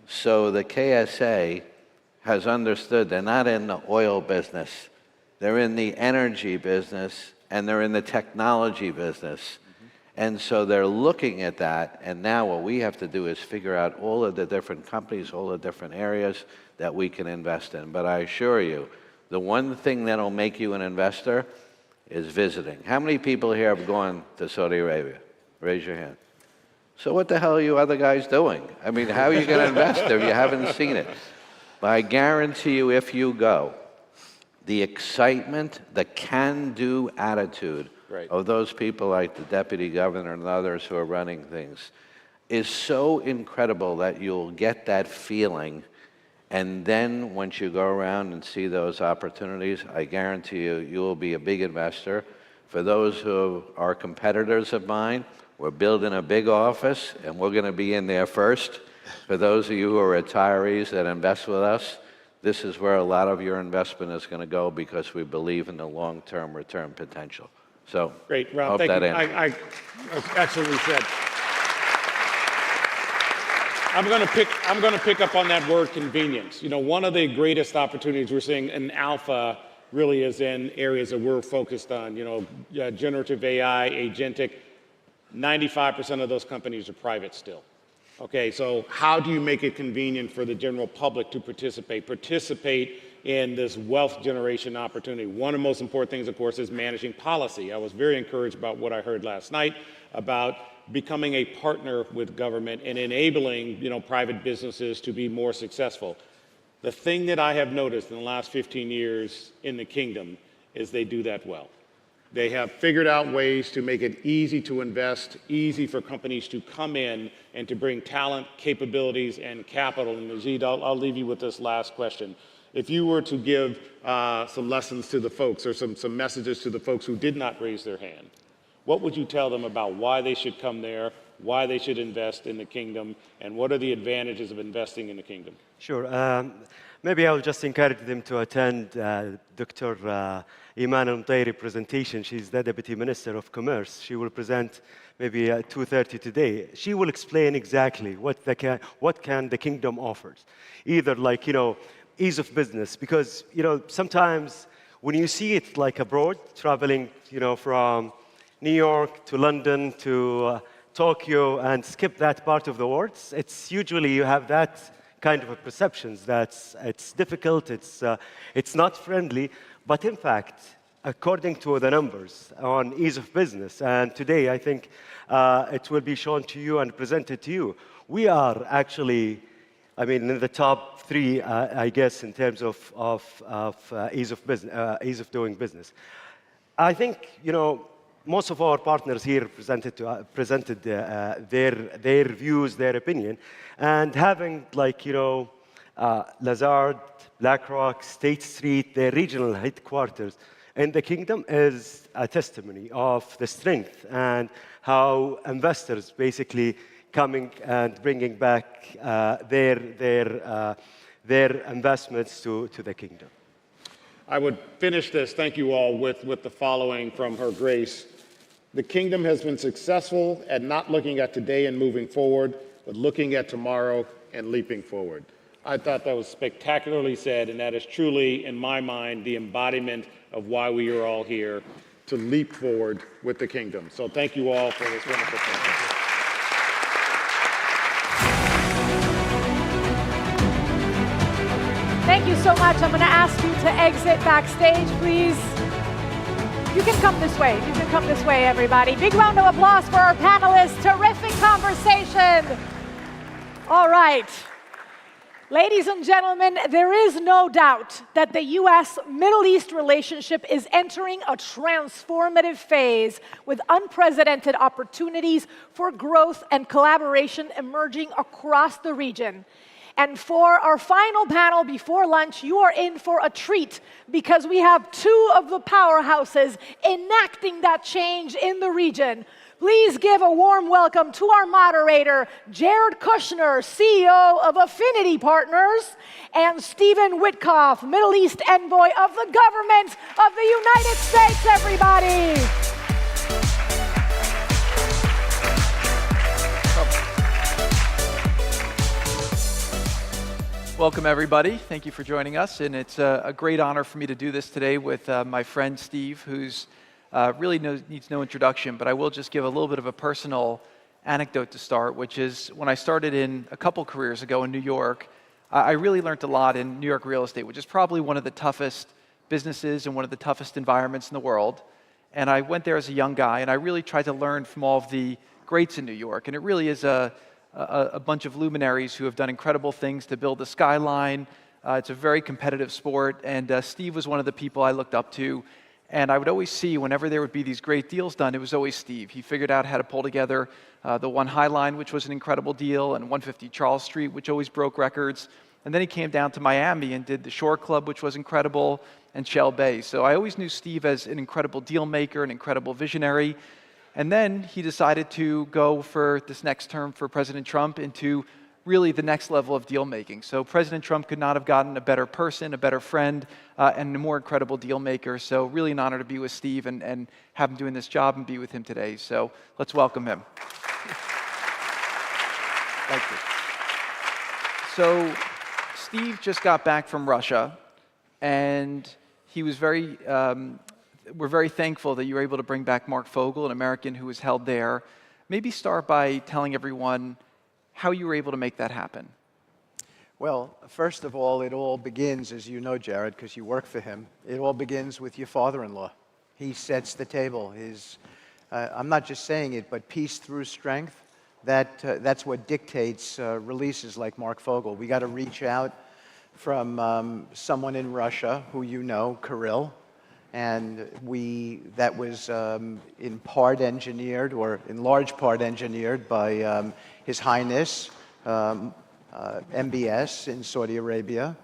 So the KSA has understood they're not in the oil business. They're in the energy business, and they're in the technology business. And so they're looking at that, and now what we have to do is figure out all of the different companies, all the different areas that we can invest in. But I assure you, the one thing that'll make you an investor is visiting. How many people here have gone to Saudi Arabia? Raise your hand. So what the hell are you other guys doing? I mean, how are you going to invest there if you haven't seen it? But I guarantee you, if you go, the excitement, the can-do attitude of those people like the deputy governor and others who are running things is so incredible that you'll get that feeling. And then once you go around and see those opportunities, I guarantee you, you will be a big investor. For those who are competitors of mine, we're building a big office, and we're going to be in there first. For those of you who are retirees that invest with us, this is where a lot of your investment is going to go, because we believe in the long-term return potential. So,
great, Rob.
Hope
Thank
that
you.
answers.
I absolutely said. I'm going to pick up on that word convenience. You know, one of the greatest opportunities we're seeing in alpha really is in areas that we're focused on. You know, generative AI, agentic. 95% of those companies are private still. Okay, so how do you make it convenient for the general public to participate in this wealth generation opportunity? One of the most important things, of course, is managing policy. I was very encouraged about what I heard last night about becoming a partner with government and enabling, you know, private businesses to be more successful. The thing that I have noticed in the last 15 years in the kingdom is they do that well. They have figured out ways to make it easy to invest, easy for companies to come in and to bring talent, capabilities, and capital. And Majid, I'll leave you with this last question. If you were to give some lessons to the folks, or some messages to the folks who did not raise their hand, what would you tell them about why they should come there, why they should invest in the kingdom, and what are the advantages of investing in the kingdom?
Sure. Maybe I'll just encourage them to attend Dr. Iman Al-Mtairi presentation. She's the Deputy Minister of Commerce. She will present maybe at 2:30 today. She will explain exactly what can the kingdom offers. Either like, you know, ease of business, because, you know, sometimes when you see it like abroad, traveling, you know, from New York to London to Tokyo, and skip that part of the world, it's usually you have that kind of a perceptions that it's difficult, it's not friendly. But in fact, according to the numbers on ease of business, and today I think it will be shown to you and presented to you, we are actually I mean, in the top three, I guess, in terms of ease of business, ease of doing business. I think, you know, most of our partners here presented their views, their opinion, and having, like, you know, Lazard, BlackRock, State Street, their regional headquarters in the kingdom is a testimony of the strength and how investors basically coming and bringing back their investments to the kingdom.
I would finish this, thank you all, with the following from Her Grace. The kingdom has been successful at not looking at today and moving forward, but looking at tomorrow and leaping forward. I thought that was spectacularly said, and that is truly, in my mind, the embodiment of why we are all here, to leap forward with the kingdom. So thank you all for this wonderful conference.
Thank you so much. I'm going to ask you to exit backstage, please. You can come this way. You can come this way, everybody. Big round of applause for our panelists. Terrific conversation. All right. Ladies and gentlemen, there is no doubt that the U.S.-Middle East relationship is entering a transformative phase with unprecedented opportunities for growth and collaboration emerging across the region. And for our final panel before lunch, you are in for a treat because we have two of the powerhouses enacting that change in the region. Please give a warm welcome to our moderator, Jared Kushner, CEO of Affinity Partners, and Stephen Witkoff, Middle East Envoy of the Government of the United States, everybody.
Welcome, everybody. Thank you for joining us. And it's a great honor for me to do this today with my friend Steve, who's really needs no introduction. But I will just give a little bit of a personal anecdote to start, which is when I started in a couple careers ago in New York, I really learned a lot in New York real estate, which is probably one of the toughest businesses and one of the toughest environments in the world. And I went there as a young guy, and I really tried to learn from all of the greats in New York. And it really is a bunch of luminaries who have done incredible things to build the skyline. It's a very competitive sport, and Steve was one of the people I looked up to. And I would always see, whenever there would be these great deals done, it was always Steve. He figured out how to pull together the One High Line, which was an incredible deal, and 150 Charles Street, which always broke records. And then he came down to Miami and did the Shore Club, which was incredible, and Shell Bay. So I always knew Steve as an incredible deal maker, an incredible visionary. And then he decided to go for this next term for President Trump into really the next level of deal making. So President Trump could not have gotten a better person, a better friend, and a more incredible deal maker. So really an honor to be with Steve and have him doing this job and be with him today. So let's welcome him. Thank you. So Steve just got back from Russia, and he was we're very thankful that you were able to bring back Mark Fogel, an American who was held there. Maybe start by telling everyone how you were able to make that happen.
Well, first of all, it all begins, as you know, Jared, because you work for him, it all begins with your father-in-law. He sets the table. I'm not just saying it, but peace through strength, that's what dictates releases like Mark Fogel. We got to reach out from someone in Russia who you know, Kirill, and that was in part engineered, or in large part engineered by His Highness MBS in Saudi Arabia,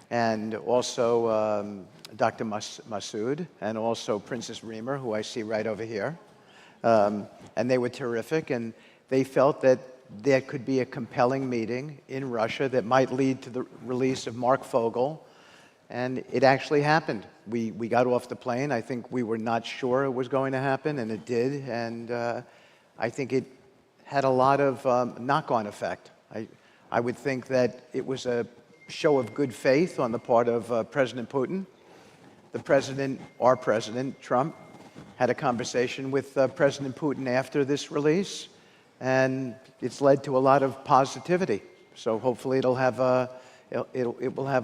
and also Dr. Masood, and also Princess Reema, who I see right over here. And they were terrific, and they felt that there could be a compelling meeting in Russia that might lead to the release of Mark Fogel. And it actually happened. We got off the plane. I think we were not sure it was going to happen, and it did. And I think it had a lot of knock-on effect. I would think that it was a show of good faith on the part of President Putin. The president, our president, Trump, had a conversation with President Putin after this release, and it's led to a lot of positivity. So hopefully it will have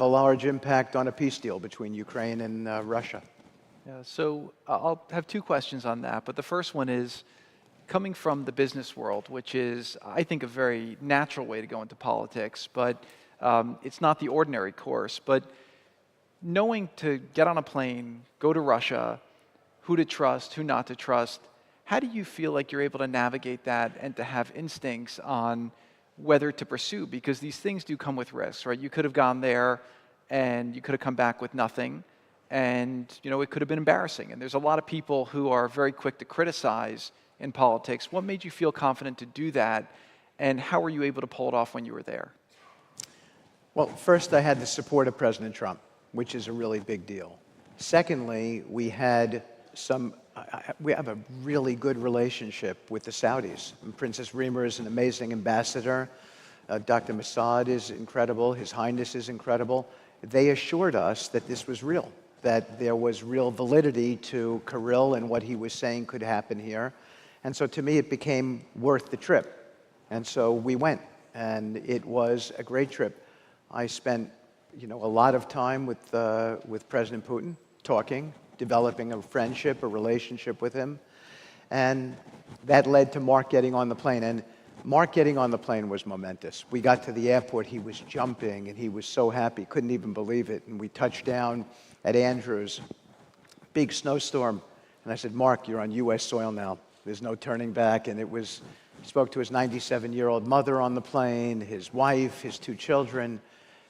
a large impact on a peace deal between Ukraine and Russia.
Yeah, so I'll have two questions on that, but the first one is, coming from the business world, which is, I think, a very natural way to go into politics, but
It's not the ordinary course, but knowing to get on a plane, go to Russia, who to trust, who not to trust, how do you feel like you're able to navigate that and to have instincts on whether to pursue? Because these things do come with risks, right? You could have gone there and you could have come back with nothing, and it could have been embarrassing. And there's a lot of people who are very quick to criticize in politics. What made you feel confident to do that, and how were you able to pull it off when you were there?
Well, first, I had the support of President Trump, which is a really big deal. Secondly, we have a really good relationship with the Saudis. And Princess Rima is an amazing ambassador. Dr. Mossad is incredible. His Highness is incredible. They assured us that this was real, that there was real validity to Kirill and what he was saying could happen here. And so to me, it became worth the trip. And so we went, and it was a great trip. I spent a lot of time with President Putin, talking, developing a friendship, a relationship with him. And that led to Mark getting on the plane. And Mark getting on the plane was momentous. We got to the airport, he was jumping, and he was so happy, couldn't even believe it. And we touched down at Andrews, big snowstorm. And I said, Mark, you're on U.S. soil now. There's no turning back. And he spoke to his 97-year-old mother on the plane, his wife, his 2 children.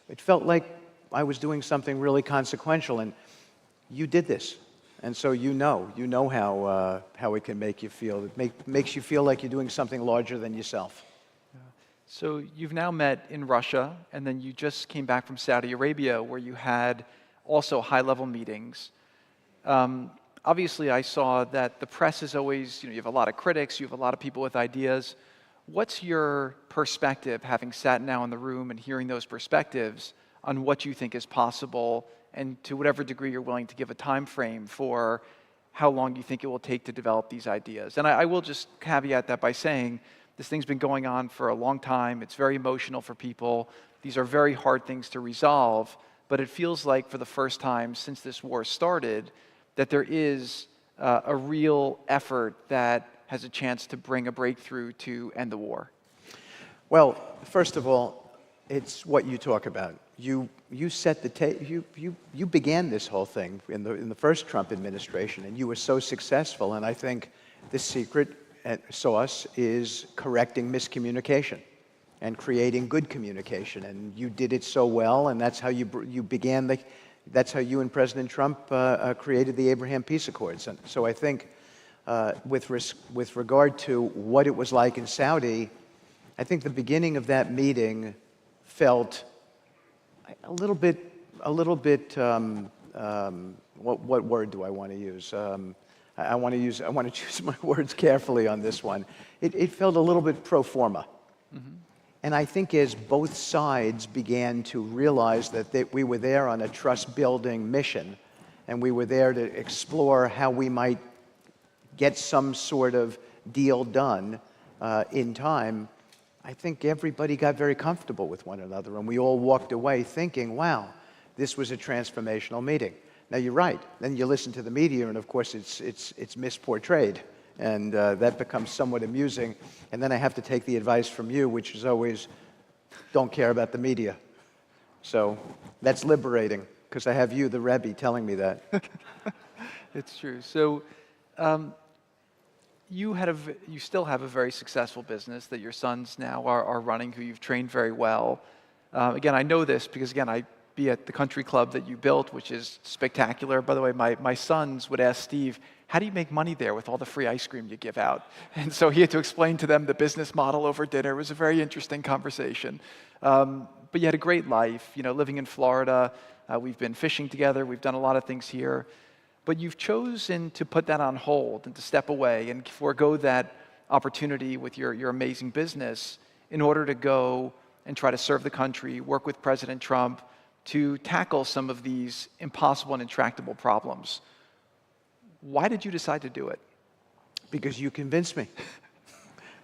It felt like I was doing something really consequential, and you did this. And so you know how it can make you feel. It makes you feel like you're doing something larger than yourself.
So you've now met in Russia, and then you just came back from Saudi Arabia, where you had also high-level meetings. Obviously, I saw that the press is always, you have a lot of critics, you have a lot of people with ideas. What's your perspective, having sat now in the room and hearing those perspectives, on what you think is possible, and to whatever degree you're willing to give a time frame for how long you think it will take to develop these ideas? And I will just caveat that by saying this thing's been going on for a long time. It's very emotional for people. These are very hard things to resolve, but it feels like for the first time since this war started that there is a real effort that has a chance to bring a breakthrough to end the war.
Well, first of all, it's what you talk about. You set the you began this whole thing in the first Trump administration, and you were so successful. And I think the secret sauce is correcting miscommunication and creating good communication. And you did it so well, and that's how you began that's how you and President Trump created the Abraham Peace Accords. And so I think with regard to what it was like in Saudi, I think the beginning of that meeting felt a little bit. What word do I want to use? I want to choose my words carefully on this one. It felt a little bit pro forma. Mm-hmm. And I think as both sides began to realize that we were there on a trust-building mission, and we were there to explore how we might get some sort of deal done in time, I think everybody got very comfortable with one another, and we all walked away thinking, wow, this was a transformational meeting. Now, you're right. Then you listen to the media, and of course, it's misportrayed, and that becomes somewhat amusing. And then I have to take the advice from you, which is always, don't care about the media. So that's liberating, because I have you, the Rebbe, telling me that.
It's true. So you still have a very successful business that your sons now are running, who you've trained very well. Again, I know this because, again, I be at the country club that you built, which is spectacular. By the way, my sons would ask Steve, how do you make money there with all the free ice cream you give out? And so he had to explain to them the business model over dinner. It was a very interesting conversation. But you had a great life, living in Florida. We've been fishing together. We've done a lot of things here. But you've chosen to put that on hold and to step away and forego that opportunity with your amazing business in order to go and try to serve the country, work with President Trump to tackle some of these impossible and intractable problems. Why did you decide to do it?
Because you convinced me.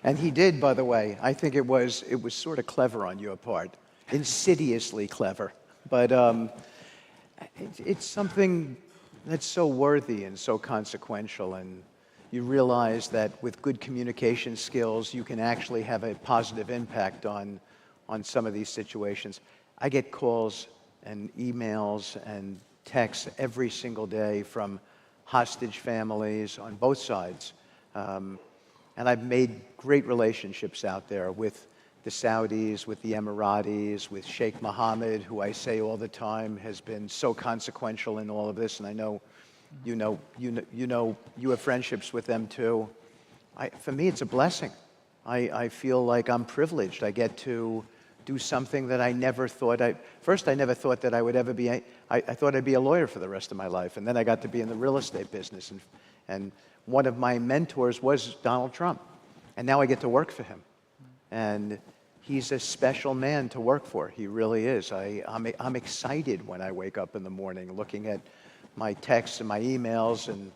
And he did, by the way. I think it was sort of clever on your part, insidiously clever. But it's something that's so worthy and so consequential, and you realize that with good communication skills, you can actually have a positive impact on some of these situations. I get calls and emails and texts every single day from hostage families on both sides. And I've made great relationships out there with the Saudis, with the Emiratis, with Sheikh Mohammed, who I say all the time has been so consequential in all of this. And I know you have friendships with them too. For me, it's a blessing. I feel like I'm privileged. I get to do something that I never thought first I never thought that I would ever be, I thought I'd be a lawyer for the rest of my life. And then I got to be in the real estate business. And one of my mentors was Donald Trump. And now I get to work for him. And he's a special man to work for. He really is. I'm excited when I wake up in the morning looking at my texts and my emails. And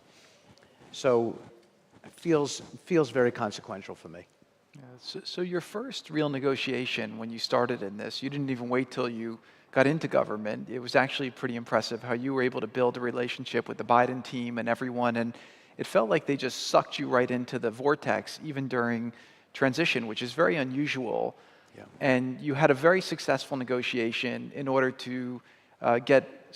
so it feels very consequential for me.
So your first real negotiation when you started in this, you didn't even wait till you got into government. It was actually pretty impressive how you were able to build a relationship with the Biden team and everyone. And it felt like they just sucked you right into the vortex, even during transition, which is very unusual. Yeah. And you had a very successful negotiation in order to get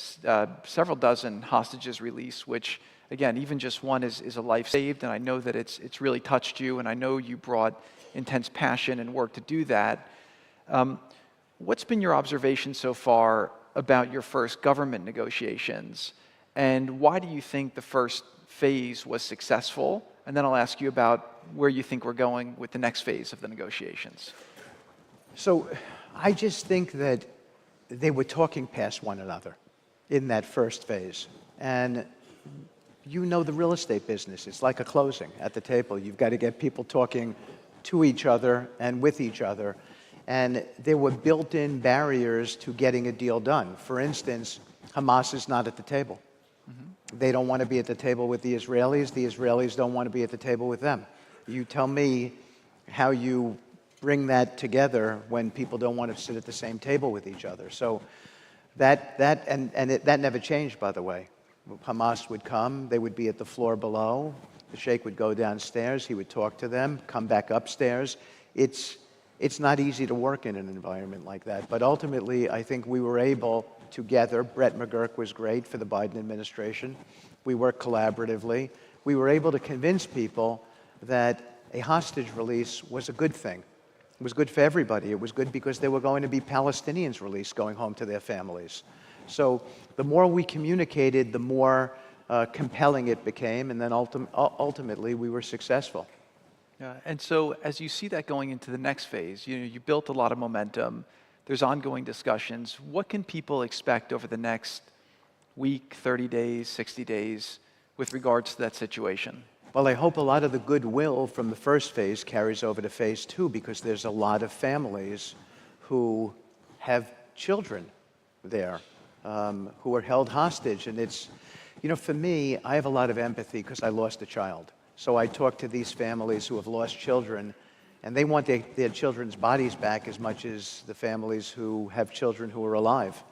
several dozen hostages released, which, again, even just one is a life saved. And I know that it's really touched you, and I know you brought intense passion and work to do that. What's been your observation so far about your first government negotiations? And why do you think the first phase was successful? And then I'll ask you about where you think we're going with the next phase of the negotiations.
So I just think that they were talking past one another in that first phase. And you know the real estate business. It's like a closing at the table. You've got to get people talking to each other and with each other. And there were built-in barriers to getting a deal done. For instance, Hamas is not at the table. They don't want to be at the table with the Israelis. The Israelis don't want to be at the table with them. You tell me how you bring that together when people don't want to sit at the same table with each other. So that never changed, by the way. Hamas would come, they would be at the floor below. The sheikh would go downstairs, he would talk to them, come back upstairs. It's not easy to work in an environment like that. But ultimately, I think we were able together. Brett McGurk was great for the Biden administration. We worked collaboratively. We were able to convince people that a hostage release was a good thing. It was good for everybody. It was good because there were going to be Palestinians released going home to their families. So the more we communicated, the more compelling it became, and then ultimately we were successful.
Yeah, and so as you see that going into the next phase, you built a lot of momentum. There's ongoing discussions. What can people expect over the next week, 30 days, 60 days with regards to that situation?
Well, I hope a lot of the goodwill from the first phase carries over to phase two, because there's a lot of families who have children there who are held hostage. And it's, for me, I have a lot of empathy because I lost a child. So I talk to these families who have lost children, and they want their children's bodies back as much as the families who have children who are alive.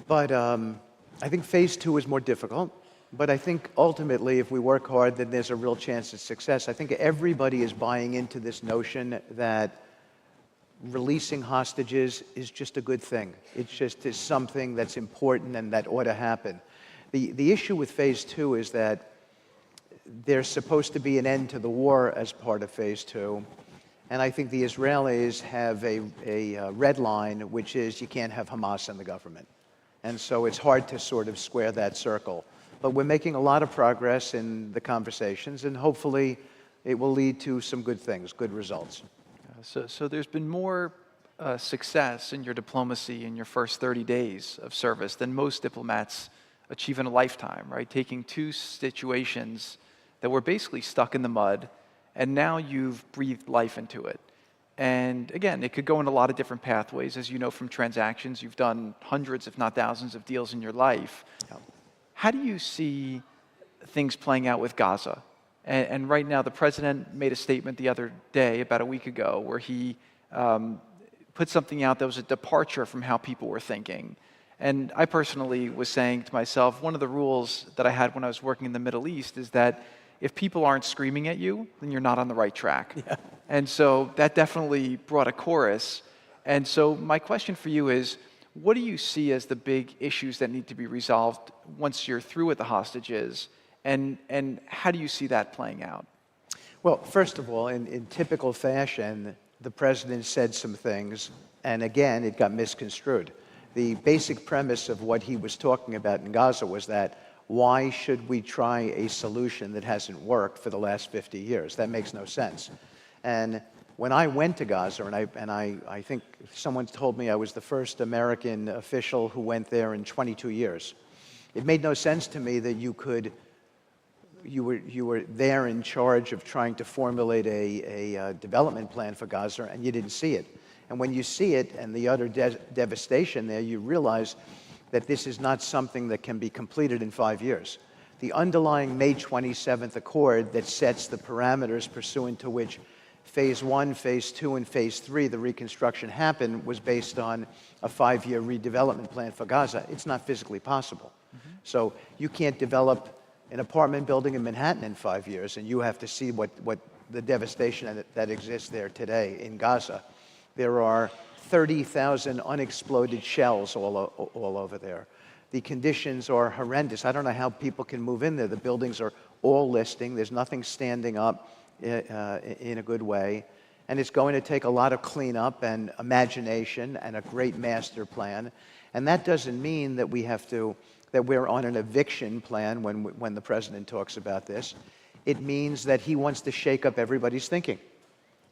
But I think phase two is more difficult. But I think ultimately, if we work hard, then there's a real chance of success. I think everybody is buying into this notion that releasing hostages is just a good thing. It just is something that's important and that ought to happen. The issue with phase two is that there's supposed to be an end to the war as part of phase two. And I think the Israelis have a red line, which is you can't have Hamas in the government. And so it's hard to sort of square that circle. But we're making a lot of progress in the conversations, and hopefully it will lead to some good things, good results.
So there's been more success in your diplomacy in your first 30 days of service than most diplomats achieve in a lifetime, right? Taking two situations that were basically stuck in the mud, and now you've breathed life into it. And again, it could go in a lot of different pathways. As you know from transactions, you've done hundreds, if not thousands, of deals in your life. Yeah. How do you see things playing out with Gaza? And right now, the president made a statement the other day, about a week ago, where he put something out that was a departure from how people were thinking. And I personally was saying to myself, one of the rules that I had when I was working in the Middle East is that if people aren't screaming at you, then you're not on the right track. Yeah. And so that definitely brought a chorus. And so my question for you is, What do you see as the big issues that need to be resolved once you're through with the hostages, and how do you see that playing out?
Well, first of all, in typical fashion, the president said some things, and again, it got misconstrued. The basic premise of what he was talking about in Gaza was that why should we try a solution that hasn't worked for the last 50 years? That makes no sense. And when I went to Gaza, and I think someone told me I was the first American official who went there in 22 years, it made no sense to me that you were there in charge of trying to formulate a development plan for Gaza, and you didn't see it. And when you see it and the utter devastation there, you realize that this is not something that can be completed in 5 years. The underlying May 27th Accord that sets the parameters pursuant to which Phase 1, Phase 2, and Phase 3, the reconstruction happened, was based on a 5-year redevelopment plan for Gaza. It's not physically possible. So you can't develop an apartment building in Manhattan in 5 years, and you have to see what the devastation that exists there today in Gaza. There are 30,000 unexploded shells all over there. The conditions are horrendous. I don't know how people can move in there. The buildings are all listing. There's nothing standing up in a good way. And it's going to take a lot of cleanup and imagination and a great master plan. And that doesn't mean that we're on an eviction plan when the president talks about this. It means that he wants to shake up everybody's thinking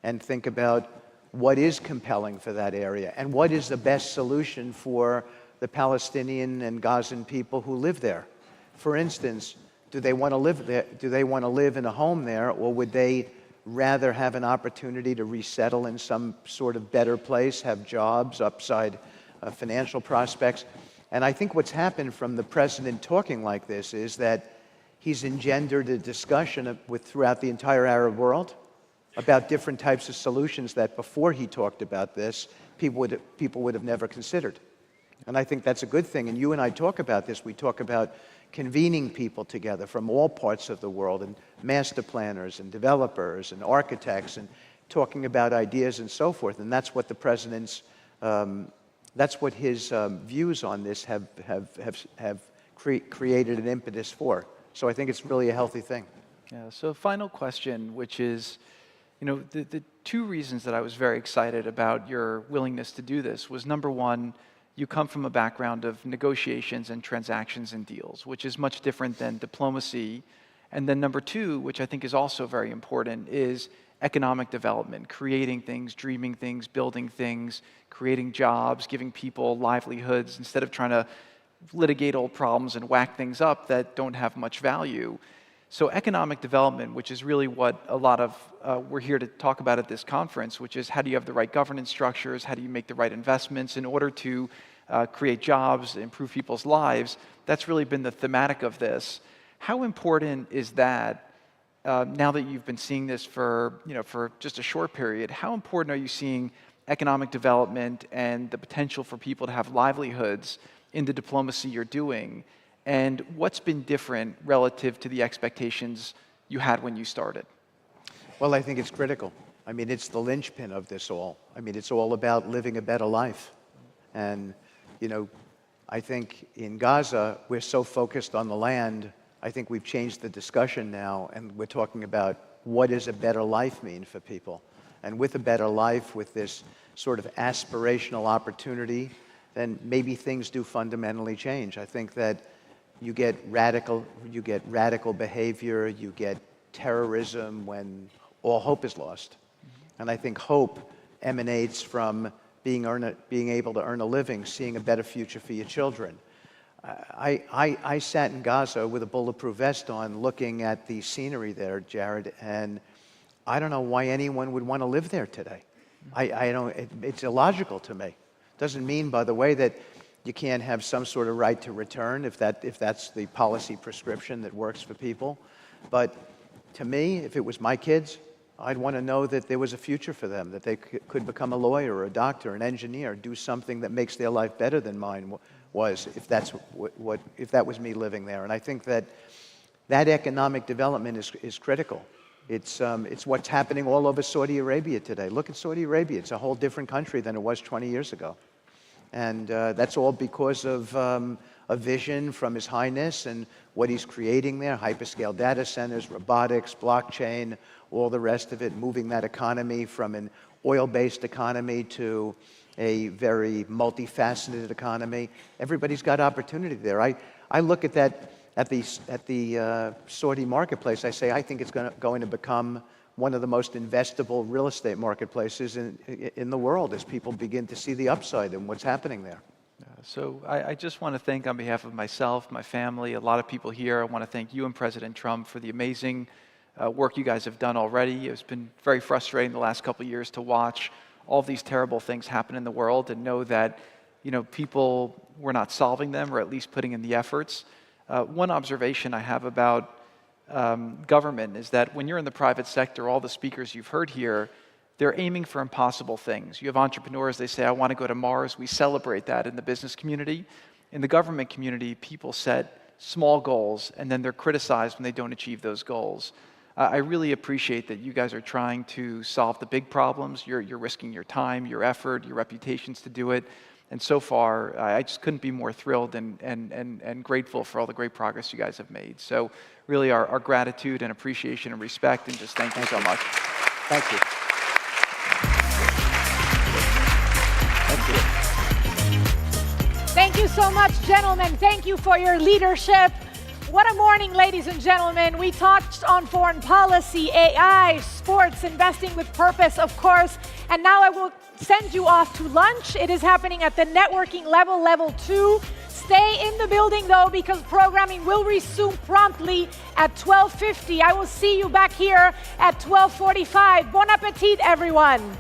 and think about what is compelling for that area and what is the best solution for the Palestinian and Gazan people who live there. For instance, do they want to live there? Do they want to live in a home there, or would they rather have an opportunity to resettle in some sort of better place, have jobs, upside financial prospects? And I think what's happened from the president talking like this is that he's engendered a discussion throughout the entire Arab world about different types of solutions that before he talked about this, people would have never considered. And I think that's a good thing. And you and I talk about this. We talk about convening people together from all parts of the world, and master planners and developers and architects, and talking about ideas and so forth. And that's what the president's, that's what his views on this have created an impetus for. So I think it's really a healthy thing.
Yeah, so final question, which is, the two reasons that I was very excited about your willingness to do this was, number one, you come from a background of negotiations and transactions and deals, which is much different than diplomacy. And then number two, which I think is also very important, is economic development, creating things, dreaming things, building things, creating jobs, giving people livelihoods instead of trying to litigate old problems and whack things up that don't have much value. So economic development, which is really what a lot of we're here to talk about at this conference, which is how do you have the right governance structures, how do you make the right investments in order to create jobs, improve people's lives. That's really been the thematic of this. How important is that now that you've been seeing this for just a short period? How important are you seeing economic development and the potential for people to have livelihoods in the diplomacy you're doing? And what's been different relative to the expectations you had when you started?
Well, I think it's critical. I mean, it's the linchpin of this all. I mean, it's all about living a better life. And, I think in Gaza, we're so focused on the land, I think we've changed the discussion now, and we're talking about what does a better life mean for people. And with a better life, with this sort of aspirational opportunity, then maybe things do fundamentally change. I think that you get radical behavior, you get terrorism when all hope is lost. And I think hope emanates from being able to earn a living, seeing a better future for your children. I sat in Gaza with a bulletproof vest on looking at the scenery there, Jared, and I don't know why anyone would want to live there today. It's illogical to me. Doesn't mean, by the way, that you can't have some sort of right to return if that's the policy prescription that works for people. But to me, if it was my kids, I'd want to know that there was a future for them, that they could become a lawyer or a doctor, an engineer, do something that makes their life better than mine was, if that was me living there. And I think that economic development is critical. It's what's happening all over Saudi Arabia today. Look at Saudi Arabia. It's a whole different country than it was 20 years ago. And that's all because of a vision from His Highness and what he's creating there, hyperscale data centers, robotics, blockchain, all the rest of it, moving that economy from an oil-based economy to a very multifaceted economy. Everybody's got opportunity there. I look at that at the Saudi marketplace. I say I think it's going to become one of the most investable real estate marketplaces in the world as people begin to see the upside in what's happening there.
So I just want to thank, on behalf of myself, my family, a lot of people here, I want to thank you and President Trump for the amazing work you guys have done already. It's been very frustrating the last couple of years to watch all of these terrible things happen in the world and know that, you know, people were not solving them or at least putting in the efforts. One observation I have about government is that when you're in the private sector, all the speakers you've heard here, they're aiming for impossible things. You have entrepreneurs, they say, I want to go to Mars. We celebrate that in the business community. In the government community, people set small goals, and then they're criticized when they don't achieve those goals. I really appreciate that you guys are trying to solve the big problems. You're risking your time, your effort, your reputations to do it. And so far, I just couldn't be more thrilled and grateful for all the great progress you guys have made. So really our gratitude and appreciation and respect, and just thank you so much.
Thank you.
Thank you so much, gentlemen. Thank you for your leadership. What a morning, ladies and gentlemen. We touched on foreign policy, AI, sports, investing with purpose, of course. And now I will send you off to lunch. It is happening at the networking level, level 2. Stay in the building, though, because programming will resume promptly at 12:50. I will see you back here at 12:45. Bon appetit, everyone.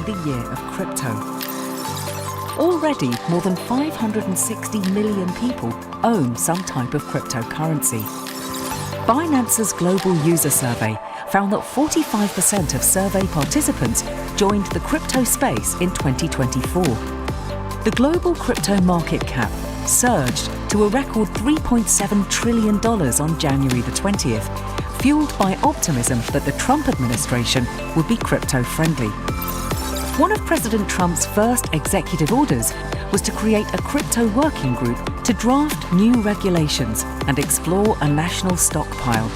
the year of crypto. Already, more than 560 million people own some type of cryptocurrency. Binance's global user survey found that 45% of survey participants joined the crypto space in 2024. The global crypto market cap surged to a record $3.7 trillion on January the 20th, fueled by optimism that the Trump administration would be crypto-friendly. One of President Trump's first executive orders was to create a crypto working group to draft new regulations and explore a national stockpile.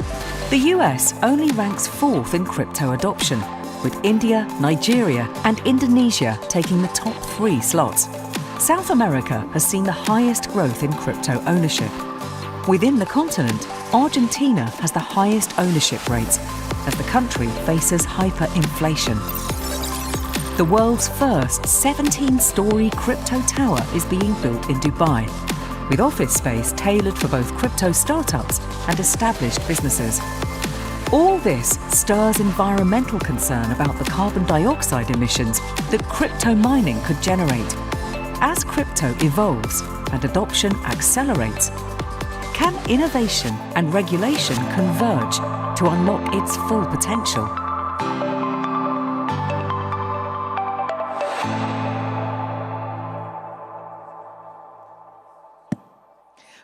The US only ranks 4th in crypto adoption, with India, Nigeria, and Indonesia taking the top 3 slots. South America has seen the highest growth in crypto ownership. Within the continent, Argentina has the highest ownership rates as the country faces hyperinflation. The world's first 17-story crypto tower is being built in Dubai, with office space tailored for both crypto startups and established businesses. All this stirs environmental concern about the carbon dioxide emissions that crypto mining could generate. As crypto evolves and adoption accelerates, can innovation and regulation converge to unlock its full potential?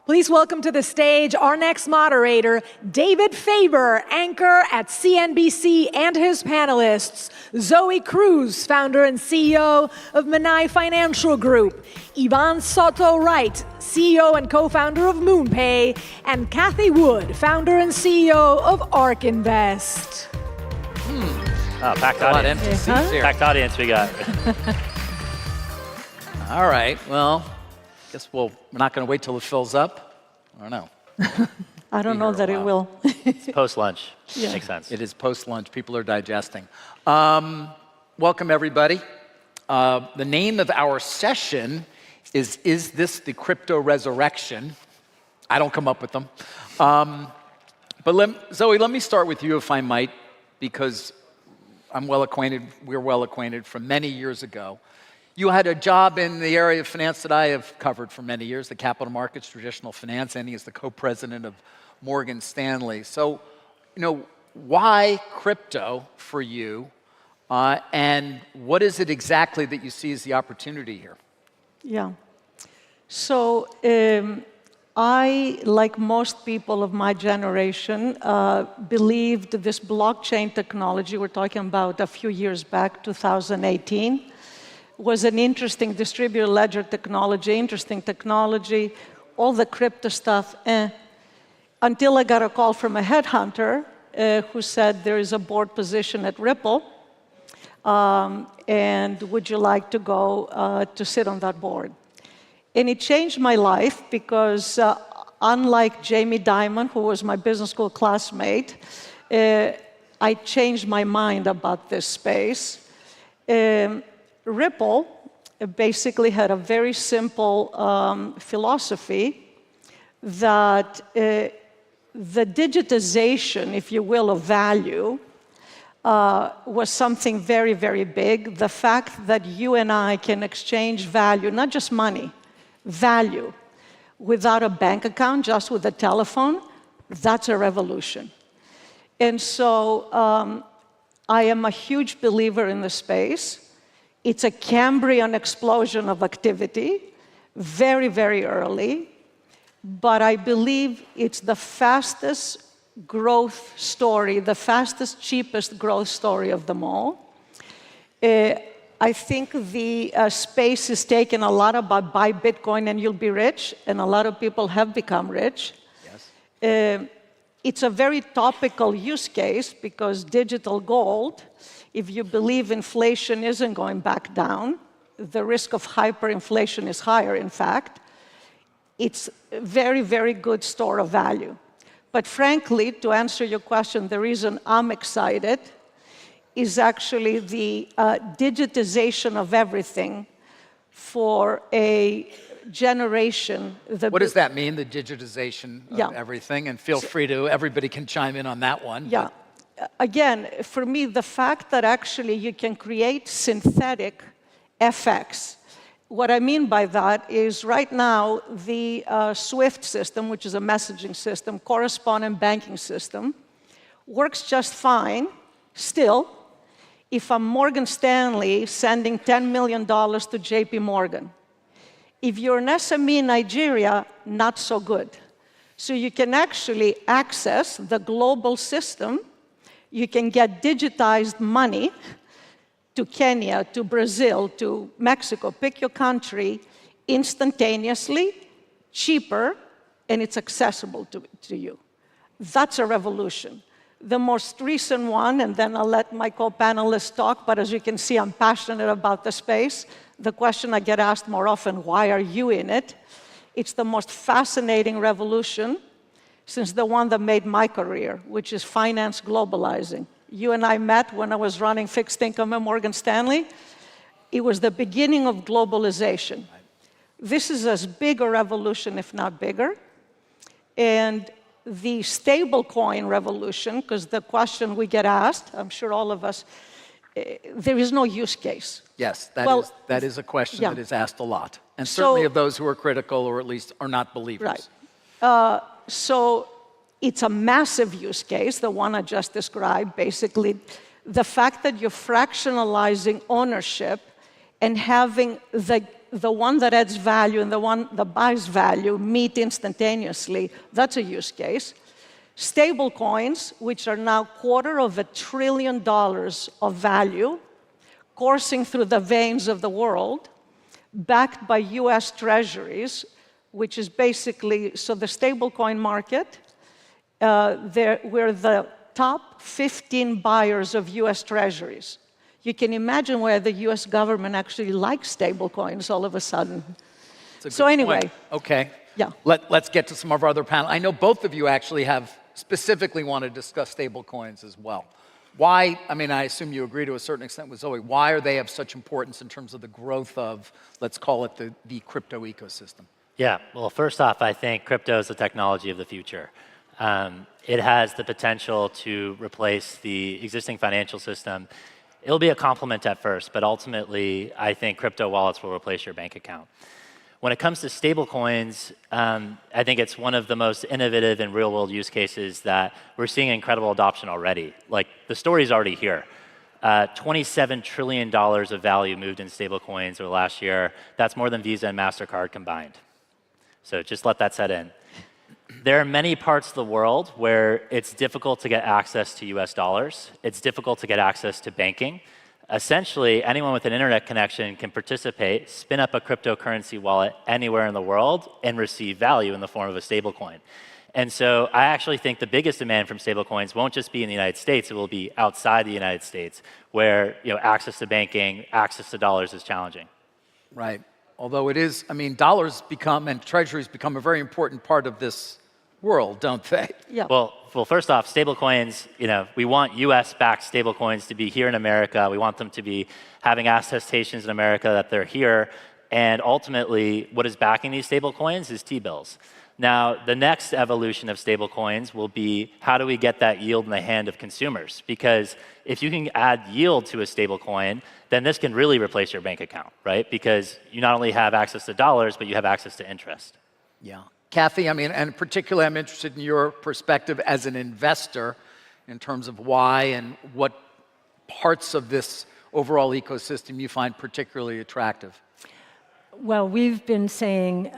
Please welcome to the stage our next moderator, David Faber, anchor at CNBC, and his panelists, Zoe Cruz, founder and CEO of Menai Financial Group, Yvonne Soto Wright, CEO and co-founder of MoonPay, and Kathy Wood, founder and CEO of ARK Invest.
Packed
A lot
audience.
of empty seats here.
Packed audience we got.
All right, well, guess we're not going to wait till it fills up. I don't know.
I don't know that it will.
It's post-lunch.
Yeah.
Makes sense.
It is post-lunch. People are digesting. Welcome, everybody. The name of our session is this the Crypto Resurrection? I don't come up with them. But Zoe, let me start with you, if I might, because we're well acquainted from many years ago. You had a job in the area of finance that I have covered for many years, the capital markets, traditional finance, and he is the co-president of Morgan Stanley. So, why crypto for you, and what is it exactly that you see as the opportunity here?
Yeah. So I, like most people of my generation, believed this blockchain technology, we're talking about a few years back, 2018, was an interesting distributed ledger technology, interesting technology, all the crypto stuff, until I got a call from a headhunter who said there is a board position at Ripple, and would you like to go to sit on that board? And it changed my life because unlike Jamie Dimon, who was my business school classmate, I changed my mind about this space. Ripple basically had a very simple philosophy that the digitization, if you will, of value was something very, very big. The fact that you and I can exchange value, not just money, value, without a bank account, just with a telephone, that's a revolution. And so I am a huge believer in the space. It's a Cambrian explosion of activity, very, very early, but I believe it's the fastest growth story, the fastest, cheapest growth story of them all. I think the space is taken a lot about buy Bitcoin and you'll be rich, and a lot of people have become rich. Yes. It's a very topical use case because digital gold, if you believe inflation isn't going back down, the risk of hyperinflation is higher, in fact. It's a very, very good store of value. But frankly, to answer your question, the reason I'm excited is actually the digitization of everything for a generation.
What does that mean, the digitization of everything? And feel free to, everybody can chime in on that one.
Yeah. again, for me, the fact that actually you can create synthetic FX. What I mean by that is right now, the SWIFT system, which is a messaging system, correspondent banking system, works just fine still if I'm Morgan Stanley sending $10 million to JP Morgan. If you're an SME in Nigeria, not so good. So you can actually access the global system. You can get digitized money to Kenya, to Brazil, to Mexico, pick your country, instantaneously, cheaper, and it's accessible to you. That's a revolution. The most recent one, and then I'll let my co-panelists talk, but as you can see, I'm passionate about the space. The question I get asked more often, why are you in it? It's the most fascinating revolution since the one that made my career, which is finance globalizing. You and I met when I was running fixed income at Morgan Stanley. It was the beginning of globalization. This is as big a revolution, if not bigger. And the stablecoin revolution, because the question we get asked, I'm sure all of us, there is no use case.
Yes,
Well,
that is a question
yeah.
that is asked a lot. And
So-
certainly of those who are critical or at least are not believers.
Right. So it's a massive use case, the one I just described. Basically, the fact that you're fractionalizing ownership and having the one that adds value and the one that buys value meet instantaneously, that's a use case. Stable coins, which are now $250 billion of value, coursing through the veins of the world, backed by US treasuries, which is basically, so the stablecoin market, we're the top 15 buyers of US treasuries. You can imagine where the US government actually likes stablecoins all of a sudden. So anyway.
Point. Okay.
Yeah.
Let's get to some of our other panel. I know both of you actually have specifically want to discuss stable coins as well. Why, I mean, I assume you agree to a certain extent with Zoe, why are they of such importance in terms of the growth of, let's call it the crypto ecosystem?
Yeah, well, first off, I think crypto is the technology of the future. It has the potential to replace the existing financial system. It'll be a complement at first, but ultimately, I think crypto wallets will replace your bank account. When it comes to stablecoins, I think it's one of the most innovative and real-world use cases that we're seeing incredible adoption already. Like, the story's already here. $27 trillion of value moved in stablecoins over the last year. That's more than Visa and MasterCard combined. So just let that set in. There are many parts of the world where it's difficult to get access to US dollars. It's difficult to get access to banking. Essentially, anyone with an internet connection can participate, spin up a cryptocurrency wallet anywhere in the world, and receive value in the form of a stablecoin. And so I actually think the biggest demand from stablecoins won't just be in the United States, it will be outside the United States, where access to banking, access to dollars is challenging.
Right. Although it is, I mean, dollars become and treasuries become a very important part of this world, don't they?
Yeah.
Well, first off, stablecoins, we want US-backed stablecoins to be here in America. We want them to be having attestations in America that they're here. And ultimately, what is backing these stablecoins is T-bills. Now, the next evolution of stablecoins will be how do we get that yield in the hand of consumers? Because if you can add yield to a stablecoin, then this can really replace your bank account, right? Because you not only have access to dollars, but you have access to interest.
Yeah. Kathy, I mean, and particularly I'm interested in your perspective as an investor in terms of why and what parts of this overall ecosystem you find particularly attractive.
Well, we've been saying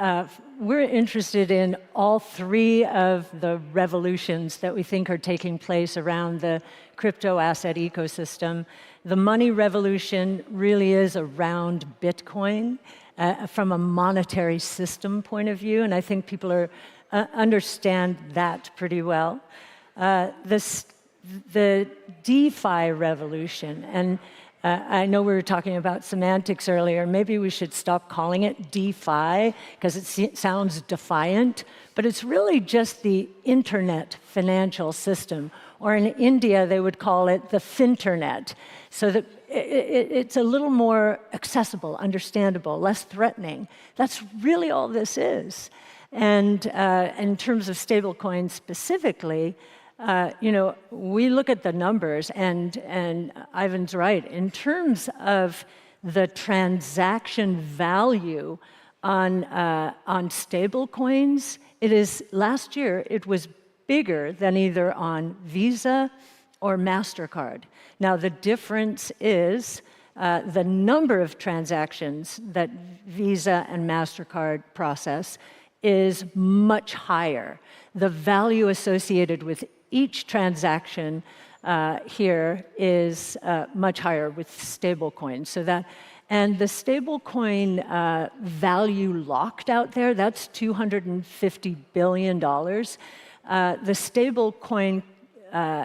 we're interested in all three of the revolutions that we think are taking place around the crypto asset ecosystem. The money revolution really is around Bitcoin from a monetary system point of view, and I think people understand that pretty well. The DeFi revolution, and I know we were talking about semantics earlier. Maybe we should stop calling it DeFi because it sounds defiant, but it's really just the internet financial system. Or in India, they would call it the Finternet. So that it's a little more accessible, understandable, less threatening. That's really all this is. And in terms of stablecoins specifically, we look at the numbers, and Ivan's right. In terms of the transaction value on stable coins, last year it was bigger than either on Visa or MasterCard. Now, the difference is the number of transactions that Visa and MasterCard process is much higher. The value associated with each transaction here is much higher with stablecoins. And the stablecoin value locked out there, that's $250 billion. The stablecoin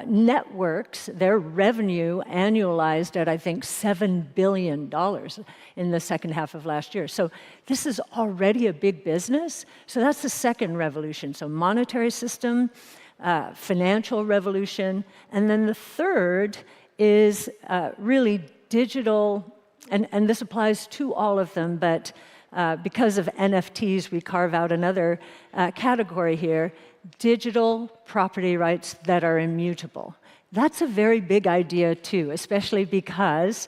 networks, their revenue annualized at, I think, $7 billion in the second half of last year. So this is already a big business. So that's the second revolution. So monetary system, financial revolution. And then the third is really digital, and this applies to all of them, but because of NFTs, we carve out another category here, digital property rights that are immutable. That's a very big idea too, especially because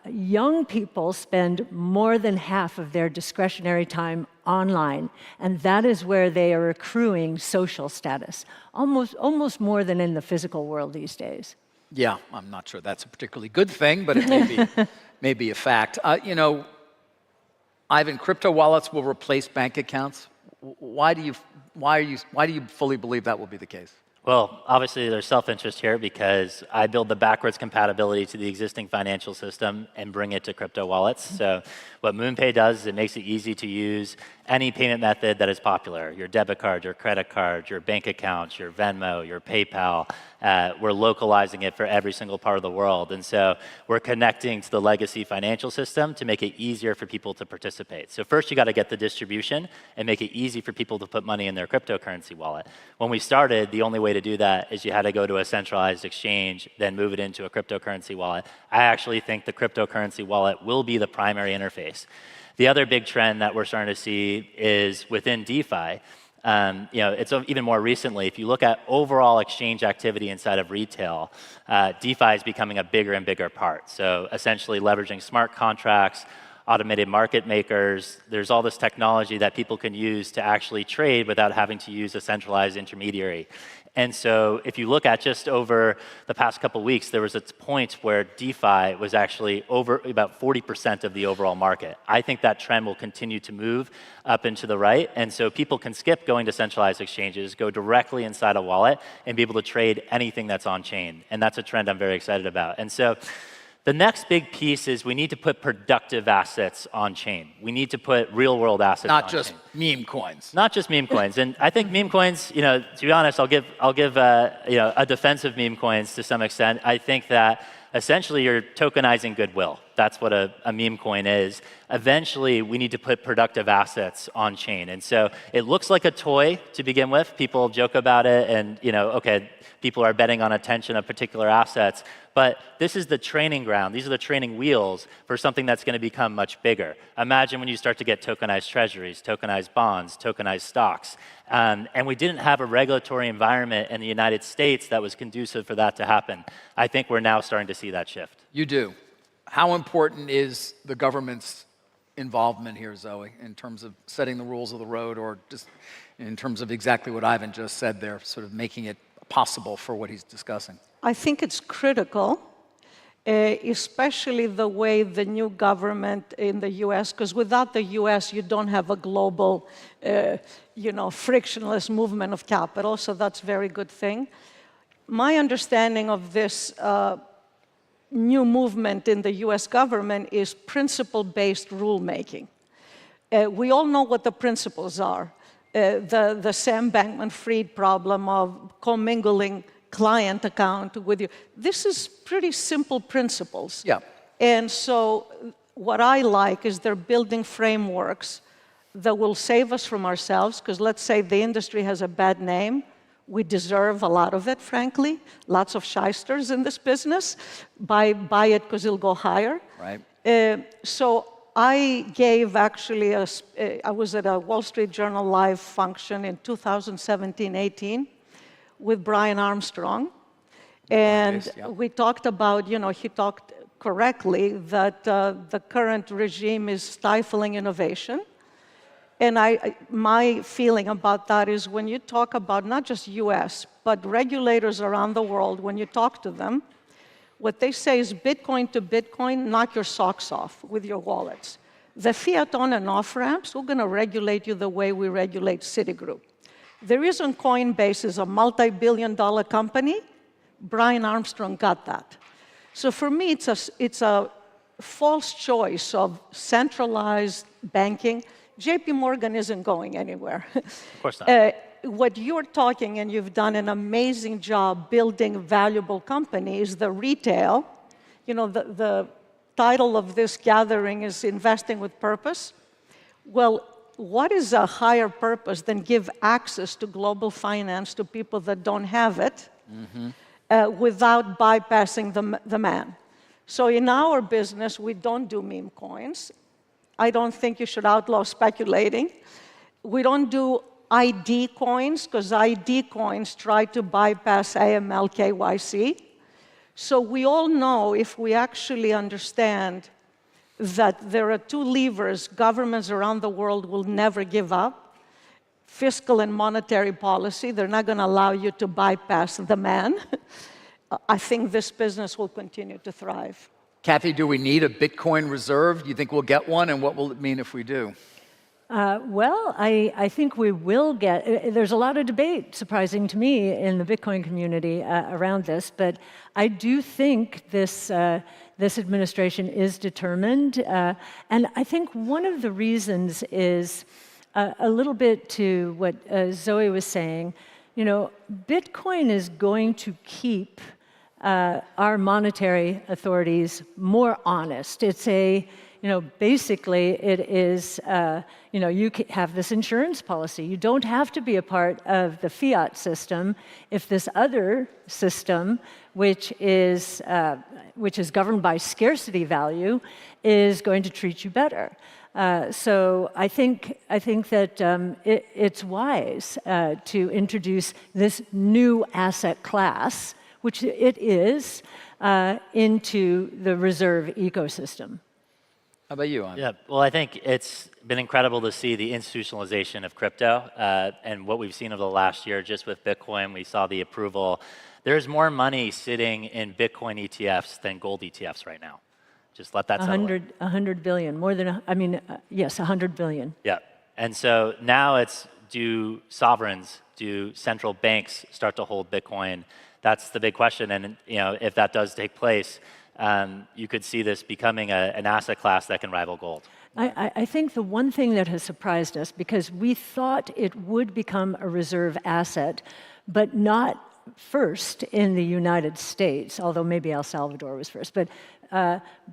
young people spend more than half of their discretionary time online, and that is where they are accruing social status, almost more than in the physical world these days.
Yeah, I'm not sure that's a particularly good thing, but it may be a fact. Ivan, crypto wallets will replace bank accounts. Why do you fully believe that will be the case?
Well, obviously there's self-interest here because I build the backwards compatibility to the existing financial system and bring it to crypto wallets. So what MoonPay does is it makes it easy to use any payment method that is popular, your debit card, your credit card, your bank accounts, your Venmo, your PayPal. We're localizing it for every single part of the world. And so we're connecting to the legacy financial system to make it easier for people to participate. So first you got to get the distribution and make it easy for people to put money in their cryptocurrency wallet. When we started, the only way to do that is you had to go to a centralized exchange, then move it into a cryptocurrency wallet. I actually think the cryptocurrency wallet will be the primary interface. The other big trend that we're starting to see is within DeFi. It's even more recently, if you look at overall exchange activity inside of retail, DeFi is becoming a bigger and bigger part. So essentially leveraging smart contracts, automated market makers, there's all this technology that people can use to actually trade without having to use a centralized intermediary. And so if you look at just over the past couple of weeks, there was a point where DeFi was actually over about 40% of the overall market. I think that trend will continue to move up and to the right. And so people can skip going to centralized exchanges, go directly inside a wallet, and be able to trade anything that's on chain. And that's a trend I'm very excited about. And so the next big piece is we need to put productive assets on chain. We need to put real world assets on chain.
Not just meme coins.
Not just meme coins. And I think meme coins, to be honest, I'll give a defense of meme coins to some extent. I think that essentially you're tokenizing goodwill. That's what a meme coin is. Eventually, we need to put productive assets on chain. And so it looks like a toy to begin with. People joke about it and, okay, people are betting on attention of particular assets. But this is the training ground. These are the training wheels for something that's going to become much bigger. Imagine when you start to get tokenized treasuries, tokenized bonds, tokenized stocks. And we didn't have a regulatory environment in the United States that was conducive for that to happen. I think we're now starting to see that shift.
You do. How important is the government's involvement here, Zoe, in terms of setting the rules of the road, or just in terms of exactly what Ivan just said there, sort of making it possible for what he's discussing?
I think it's critical, especially the way the new government in the US, because without the US, you don't have a global, frictionless movement of capital, so that's a very good thing. My understanding of this new movement in the US government is principle-based rulemaking. We all know what the principles are. The Sam Bankman-Fried problem of commingling client account with you. This is pretty simple principles.
Yeah.
And so what I like is they're building frameworks that will save us from ourselves, because let's say the industry has a bad name. We deserve a lot of it, frankly. Lots of shysters in this business. Buy it because it'll go higher.
Right.
So I gave actually, I was at a Wall Street Journal Live function in 2017-18, with Brian Armstrong. And
yeah.
we talked about, he talked correctly that the current regime is stifling innovation. And my feeling about that is when you talk about not just US, but regulators around the world, when you talk to them, what they say is Bitcoin to Bitcoin, knock your socks off with your wallets. The fiat on and off ramps, we're going to regulate you the way we regulate Citigroup. The reason Coinbase is a multi-billion-dollar company, Brian Armstrong got that. So for me, it's a false choice of centralized banking. JP Morgan isn't going anywhere.
Of course not.
What you're talking, and you've done an amazing job building valuable companies, the retail, the title of this gathering is Investing with Purpose. Well, what is a higher purpose than give access to global finance to people that don't have it without bypassing the man? So in our business, we don't do meme coins. I don't think you should outlaw speculating. We don't do ID coins, because ID coins try to bypass AML KYC. So we all know, if we actually understand that there are two levers governments around the world will never give up, fiscal and monetary policy, they're not going to allow you to bypass the man. I think this business will continue to thrive.
Kathy, do we need a Bitcoin reserve? Do you think we'll get one, and what will it mean if we do?
Well, I think we will get, there's a lot of debate, surprising to me, in the Bitcoin community around this, but I do think this administration is determined. And I think one of the reasons is a little bit to what Zoe was saying. Bitcoin is going to keep our monetary authorities more honest. It's basically it is, you have this insurance policy. You don't have to be a part of the fiat system if this other system, which is governed by scarcity value, is going to treat you better. So I think that it's wise to introduce this new asset class, which it is, into the reserve ecosystem.
How about you, Anand?
Yeah, well, I think it's been incredible to see the institutionalization of crypto and what we've seen over the last year just with Bitcoin. We saw the approval. There's more money sitting in Bitcoin ETFs than gold ETFs right now. Just let that settle in.
100 billion, more than, yes, 100 billion.
Yeah, and so now it's, do sovereigns, do central banks start to hold Bitcoin? That's the big question, and if that does take place, you could see this becoming an asset class that can rival gold.
I think the one thing that has surprised us, because we thought it would become a reserve asset, but not first in the United States, although maybe El Salvador was first,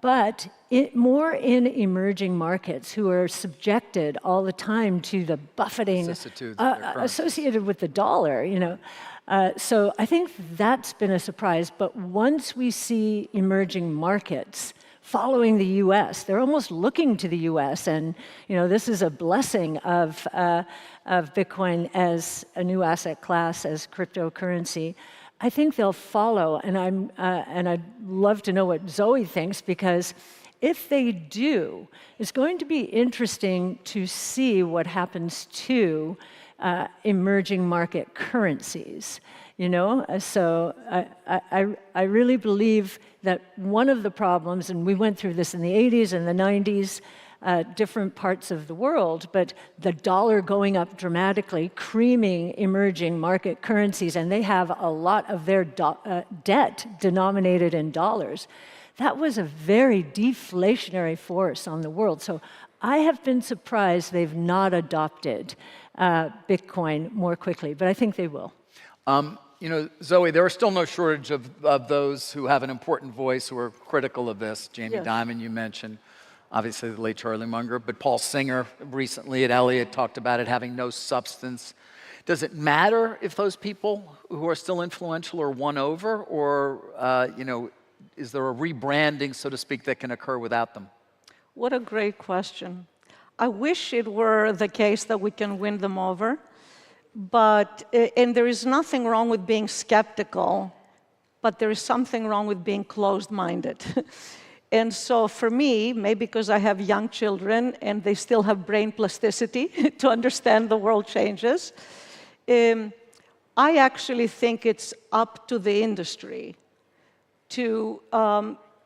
but more in emerging markets who are subjected all the time to the buffeting associated with the dollar, So I think that's been a surprise. But once we see emerging markets following the U.S., they're almost looking to the U.S., and this is a blessing of Bitcoin as a new asset class, as cryptocurrency. I think they'll follow, and I'd love to know what Zoe thinks, because if they do, it's going to be interesting to see what happens to emerging market currencies. So I really believe that one of the problems, and we went through this in the 80s and the 90s, different parts of the world, but the dollar going up dramatically, creaming emerging market currencies, and they have a lot of their debt denominated in dollars. That was a very deflationary force on the world. So I have been surprised they've not adopted Bitcoin more quickly, but I think they will.
Zoe, there are still no shortage of those who have an important voice who are critical of this. Jamie Dimon, you mentioned. Obviously, the late Charlie Munger, but Paul Singer recently at Elliott talked about it having no substance. Does it matter if those people who are still influential are won over, or is there a rebranding, so to speak, that can occur without them?
What a great question. I wish it were the case that we can win them over. and there is nothing wrong with being skeptical, but there is something wrong with being closed-minded. And so for me, maybe because I have young children and they still have brain plasticity to understand the world changes, I actually think it's up to the industry to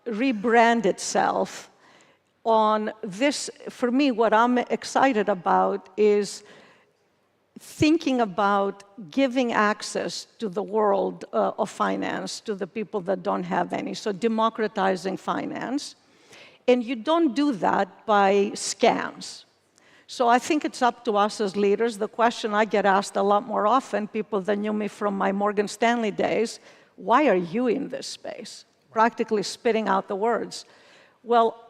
rebrand itself on this. For me, what I'm excited about is thinking about giving access to the world of finance to the people that don't have any, so democratizing finance. And you don't do that by scams. So I think it's up to us as leaders. The question I get asked a lot more often, people that knew me from my Morgan Stanley days, why are you in this space? Practically spitting out the words. Well,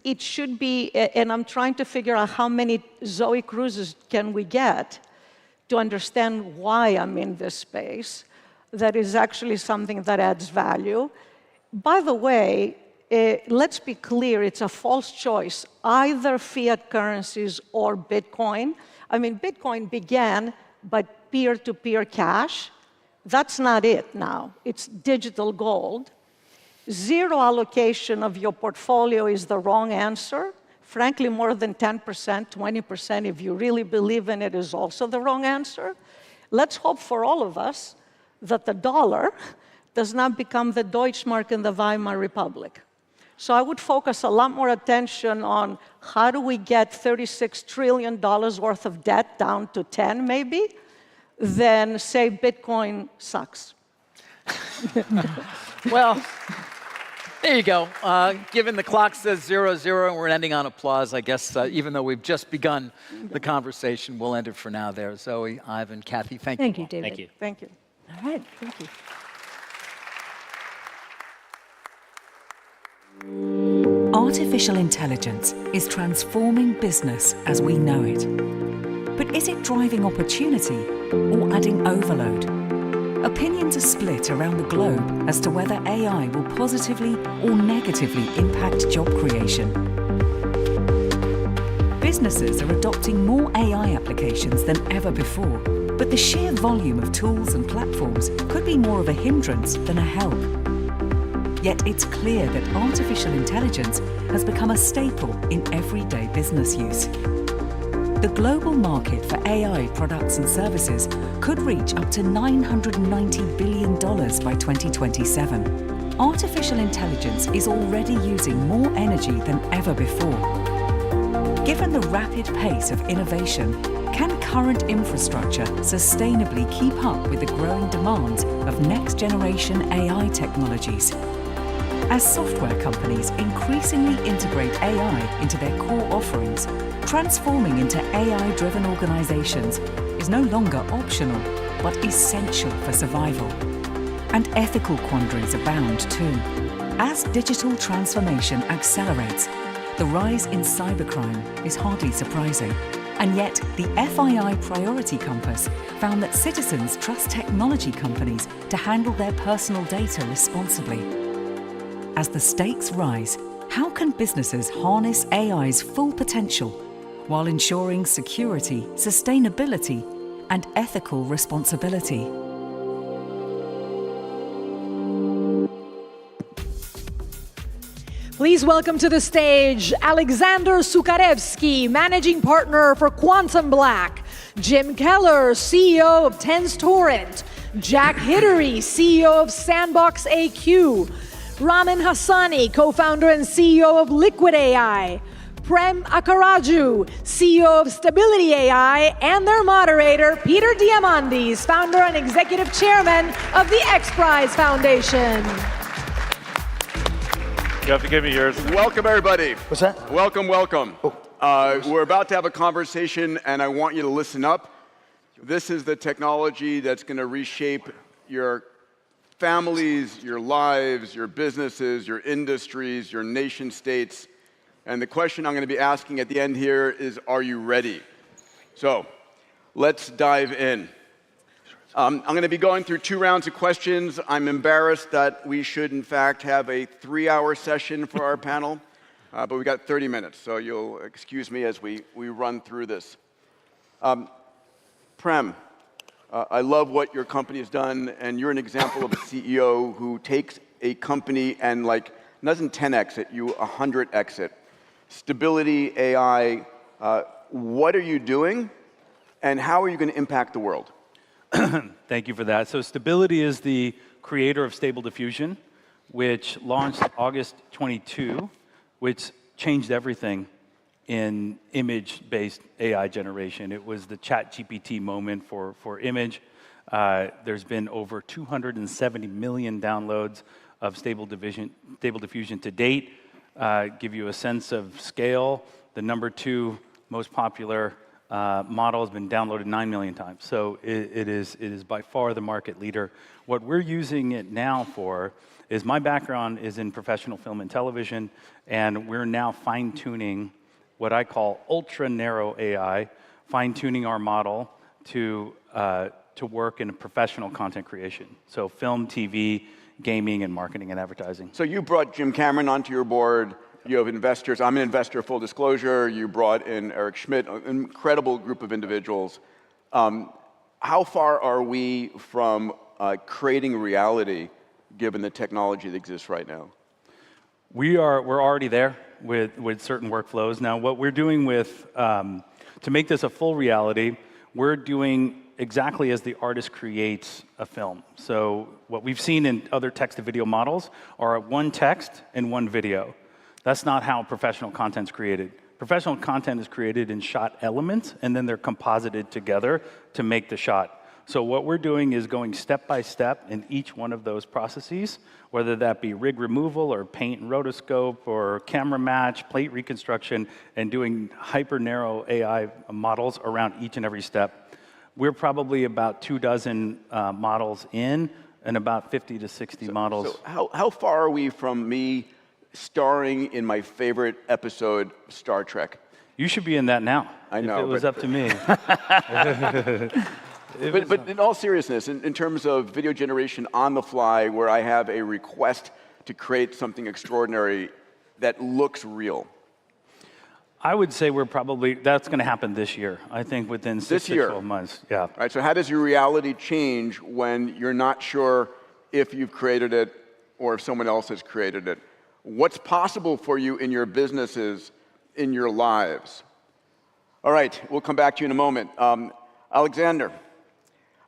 it should be, and I'm trying to figure out how many Zoe Cruzes can we get to understand why I'm in this space. That is actually something that adds value. By the way, let's be clear, it's a false choice, either fiat currencies or Bitcoin. I mean, Bitcoin began by peer-to-peer cash. That's not it now. It's digital gold. Zero allocation of your portfolio is the wrong answer. Frankly, more than 10%, 20%, if you really believe in it, is also the wrong answer. Let's hope for all of us that the dollar does not become the Deutschmark in the Weimar Republic. So I would focus a lot more attention on how do we get $36 trillion worth of debt down to 10, maybe, than say Bitcoin sucks.
Well, there you go. Given the clock says 0-0 and we're ending on applause, I guess even though we've just begun the conversation, we'll end it for now there. Zoe, Ivan, Kathy, thank you.
Thank you, David.
Thank you.
Thank you.
All right, thank you.
Artificial intelligence is transforming business as we know it. But is it driving opportunity or adding overload? Opinions are split around the globe as to whether AI will positively or negatively impact job creation. Businesses are adopting more AI applications than ever before, but the sheer volume of tools and platforms could be more of a hindrance than a help. Yet it's clear that artificial intelligence has become a staple in everyday business use. The global market for AI products and services could reach up to $990 billion by 2027. Artificial intelligence is already using more energy than ever before. Given the rapid pace of innovation, can current infrastructure sustainably keep up with the growing demands of next-generation AI technologies? As software companies increasingly integrate AI into their core offerings, transforming into AI-driven organizations is no longer optional, but essential for survival. And ethical quandaries abound too. As digital transformation accelerates, the rise in cybercrime is hardly surprising. And yet, the FII Priority Compass found that citizens trust technology companies to handle their personal data responsibly. As the stakes rise, how can businesses harness AI's full potential while ensuring security, sustainability, and ethical responsibility?
Please welcome to the stage Alexander Sukarevsky, Managing Partner for Quantum Black, Jim Keller, CEO of TensTorrent, Jack Hidary, CEO of Sandbox AQ, Ramin Hassani, co-founder and CEO of Liquid AI, Prem Akkaraju, CEO of Stability AI, and their moderator, Peter Diamandis, founder and executive chairman of the X Prize Foundation.
You have to give me yours. Welcome, everybody. What's that? Welcome, welcome. We're about to have a conversation, and I want you to listen up. This is the technology that's going to reshape your families, your lives, your businesses, your industries, your nation states. And the question I'm going to be asking at the end here is, are you ready? So let's dive in. I'm going to be going through 2 rounds of questions. I'm embarrassed that we should, in fact, have a 3-hour session for our panel, but we got 30 minutes, so you'll excuse me as we run through this. Prem, I love what your company has done, and you're an example of a CEO who takes a company and doesn't 10x it, you 100x it. Stability, AI, what are you doing, and how are you going to impact the world?
Thank you for that. So Stability is the creator of Stable Diffusion, which launched August 22, which changed everything in image-based AI generation. It was the ChatGPT moment for image. There's been over 270 million downloads of Stable Diffusion to date. Give you a sense of scale, the number 2 most popular model has been downloaded 9 million times. So it is by far the market leader. What we're using it now for is, my background is in professional film and television, and we're now fine-tuning what I call ultra-narrow AI, fine-tuning our model to work in professional content creation. So film, TV, gaming, and marketing and advertising.
So you brought Jim Cameron onto your board. You have investors. I'm an investor, full disclosure. You brought in Eric Schmidt, an incredible group of individuals. How far are we from creating reality, given the technology that exists right now?
We're already there with certain workflows. Now, what we're doing to make this a full reality, we're doing exactly as the artist creates a film. So what we've seen in other text-to-video models are one text and one video. That's not how professional content's created. Professional content is created in shot elements, and then they're composited together to make the shot. So what we're doing is going step by step in each one of those processes, whether that be rig removal or paint and rotoscope or camera match, plate reconstruction, and doing hyper-narrow AI models around each and every step. We're probably about 24 models in, and about 50 to 60 models.
So how far are we from me starring in my favorite episode, Star Trek?
You should be in that now.
I know.
If it was up to me.
But in all seriousness, in terms of video generation on the fly, where I have a request to create something extraordinary that looks real.
I would say that's going to happen this year. I think within 6 to 12 months. Yeah.
All right, so how does your reality change when you're not sure if you've created it or if someone else has created it? What's possible for you in your businesses, in your lives? All right, we'll come back to you in a moment.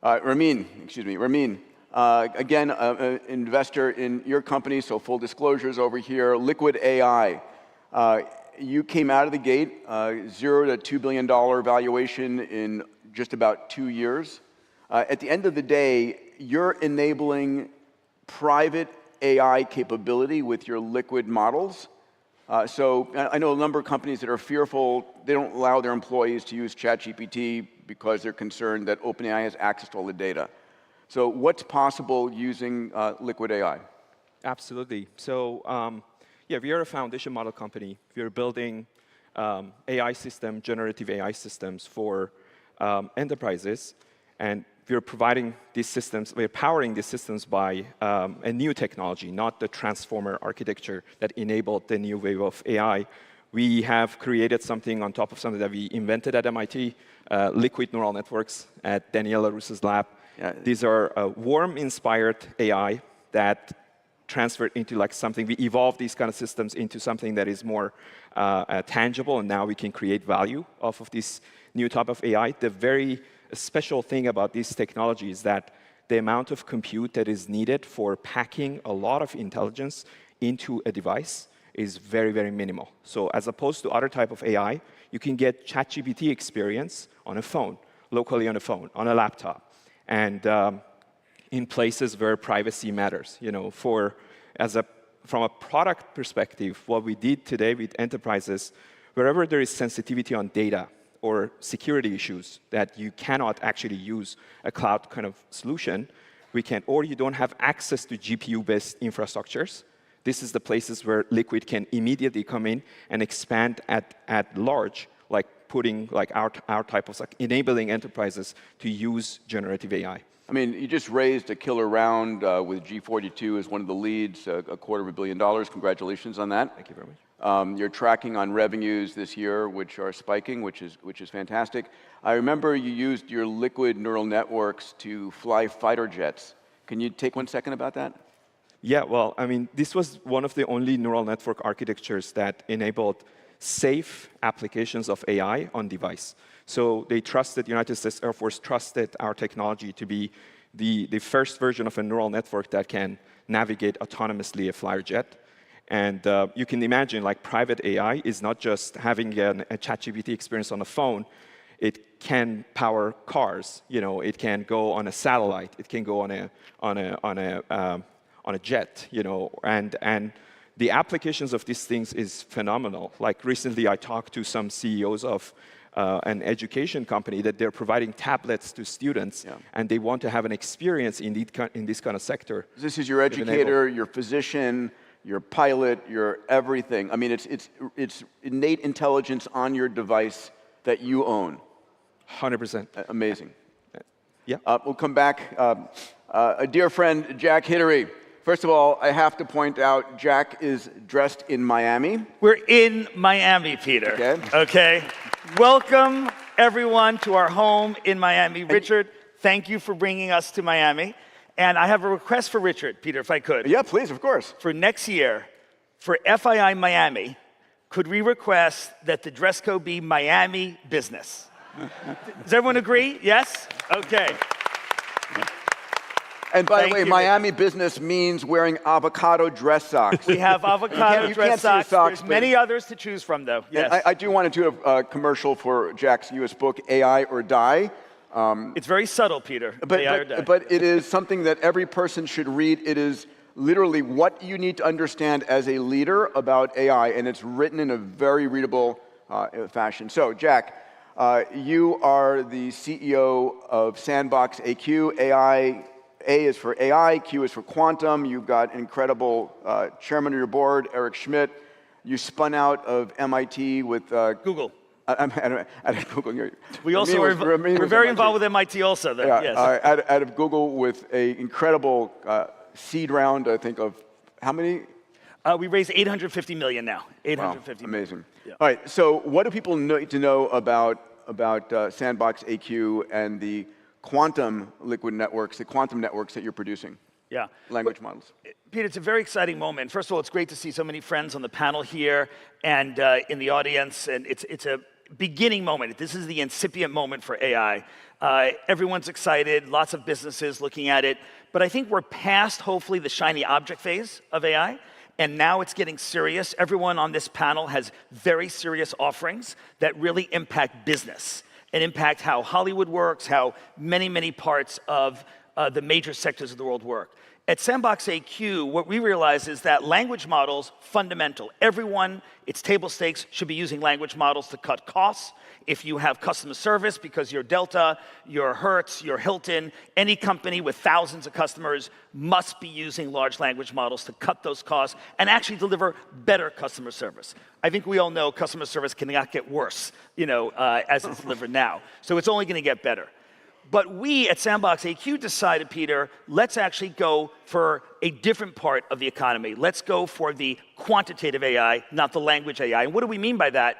Ramin, again, an investor in your company, so full disclosures over here. Liquid AI. You came out of the gate, $0 to $2 billion valuation in just about 2 years. At the end of the day, you're enabling private AI capability with your liquid models. So I know a number of companies that are fearful. They don't allow their employees to use ChatGPT because they're concerned that OpenAI has access to all the data. So what's possible using liquid AI?
Absolutely. So yeah, we are a foundation model company. We are building AI system, generative AI systems for enterprises. And we're providing these systems, we're powering these systems by a new technology, not the transformer architecture that enabled the new wave of AI. We have created something on top of something that we invented at MIT, liquid neural networks at Daniela Russo's lab. Yeah. These are worm-inspired AI that transferred into something. We evolved these kind of systems into something that is more tangible, and now we can create value off of this new type of AI. The very special thing about this technology is that the amount of compute that is needed for packing a lot of intelligence into a device is very, very minimal. So as opposed to other type of AI, you can get ChatGPT experience on a phone, locally on a phone, on a laptop, and in places where privacy matters. From a product perspective, what we did today with enterprises, wherever there is sensitivity on data or security issues that you cannot actually use a cloud kind of solution, or you don't have access to GPU-based infrastructures, this is the places where Liquid can immediately come in and expand at large, putting our type of enabling enterprises to use generative AI.
I mean, you just raised a killer round with G42 as one of the leads, $250 million. Congratulations on that.
Thank you very much.
You're tracking on revenues this year, which are spiking, which is fantastic. I remember you used your liquid neural networks to fly fighter jets. Can you take 1 second about that?
Yeah, well, I mean, this was one of the only neural network architectures that enabled safe applications of AI on device. So they trusted, United States Air Force trusted our technology to be the first version of a neural network that can navigate autonomously a flyer jet. And you can imagine, like, private AI is not just having a ChatGPT experience on a phone. It can power cars. You know, it can go on a satellite. It can go on a jet. You know, and the applications of these things is phenomenal. Like, recently, I talked to some CEOs of an education company that they're providing tablets to students, and they want to have an experience in this kind of sector.
This is your educator, your physician, your pilot, your everything. I mean, it's innate intelligence on your device that you own.
100%.
Amazing.
Yeah.
We'll come back. A dear friend, Jack Hidary. First of all, I have to point out, Jack is dressed in Miami.
We're in Miami, Peter. Okay. Welcome, everyone, to our home in Miami. Richard, thank you for bringing us to Miami. And I have a request for Richard, Peter, if I could.
Yeah, please, of course.
For next year, for FII Miami, could we request that the dress code be Miami business? Does everyone agree? Yes? Okay.
And by the way, Miami business means wearing avocado dress socks.
We have avocado
you
dress
can't see the
socks.
socks.
There's many others to choose from, though.
And
Yes.
I do want to do a commercial for Jack's newest book, AI or Die.
It's very subtle, Peter. AI or Die.
But it is something that every person should read. It is literally what you need to understand as a leader about AI, and it's written in a very readable fashion. So, Jack, you are the CEO of Sandbox AQ. A is for AI, Q is for quantum. You've got an incredible chairman of your board, Eric Schmidt. You spun out of MIT with
Google.
At Google.
We're very involved with MIT also, though.
Yeah,
Yes.
out of Google with an incredible seed round, I think, of how many?
We raised $850 million now.
Wow, amazing. All right, so what do people need to know about Sandbox AQ and the quantum liquid networks, the quantum networks that you're producing?
Yeah.
Language models.
Peter, it's a very exciting moment. First of all, it's great to see so many friends on the panel here and in the audience, and it's a beginning moment. This is the incipient moment for AI. Everyone's excited, lots of businesses looking at it, but I think we're past, hopefully, the shiny object phase of AI, and now it's getting serious. Everyone on this panel has very serious offerings that really impact business and impact how Hollywood works, how many, many parts of the major sectors of the world work. At Sandbox AQ, what we realize is that language models, fundamental. Everyone, it's table stakes, should be using language models to cut costs. If you have customer service, because you're Delta, you're Hertz, you're Hilton, any company with thousands of customers must be using large language models to cut those costs and actually deliver better customer service. I think we all know customer service cannot get worse, as it's delivered now. So it's only going to get better. But we at Sandbox AQ decided, Peter, let's actually go for a different part of the economy. Let's go for the quantitative AI, not the language AI. And what do we mean by that?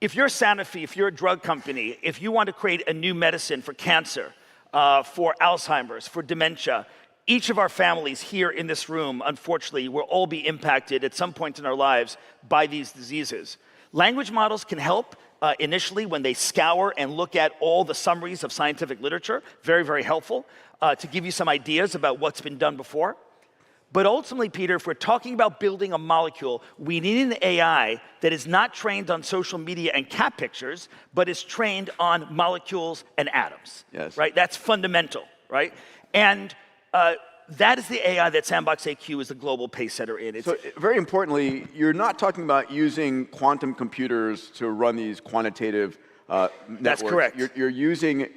If you're Sanofi, if you're a drug company, if you want to create a new medicine for cancer, for Alzheimer's, for dementia, each of our families here in this room, unfortunately, will all be impacted at some point in our lives by these diseases. Language models can help. Initially, when they scour and look at all the summaries of scientific literature, very, very helpful to give you some ideas about what's been done before. But ultimately, Peter, if we're talking about building a molecule, we need an AI that is not trained on social media and cat pictures, but is trained on molecules and atoms.
Yes.
Right? That's fundamental, right? And that is the AI that Sandbox AQ is the global pace setter in.
So very importantly, you're not talking about using quantum computers to run these quantitative networks.
That's correct.
You're using,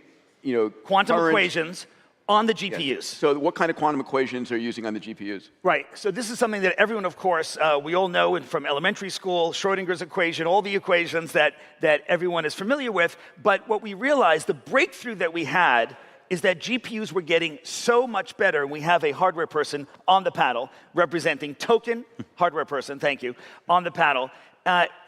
quantum equations on the GPUs.
Yes. So what kind of quantum equations are you using on the GPUs?
Right. So this is something that everyone, of course, we all know from elementary school, Schrodinger's equation, all the equations that everyone is familiar with. But what we realized, the breakthrough that we had is that GPUs were getting so much better. We have a hardware person on the panel representing Token, hardware person, thank you, on the panel.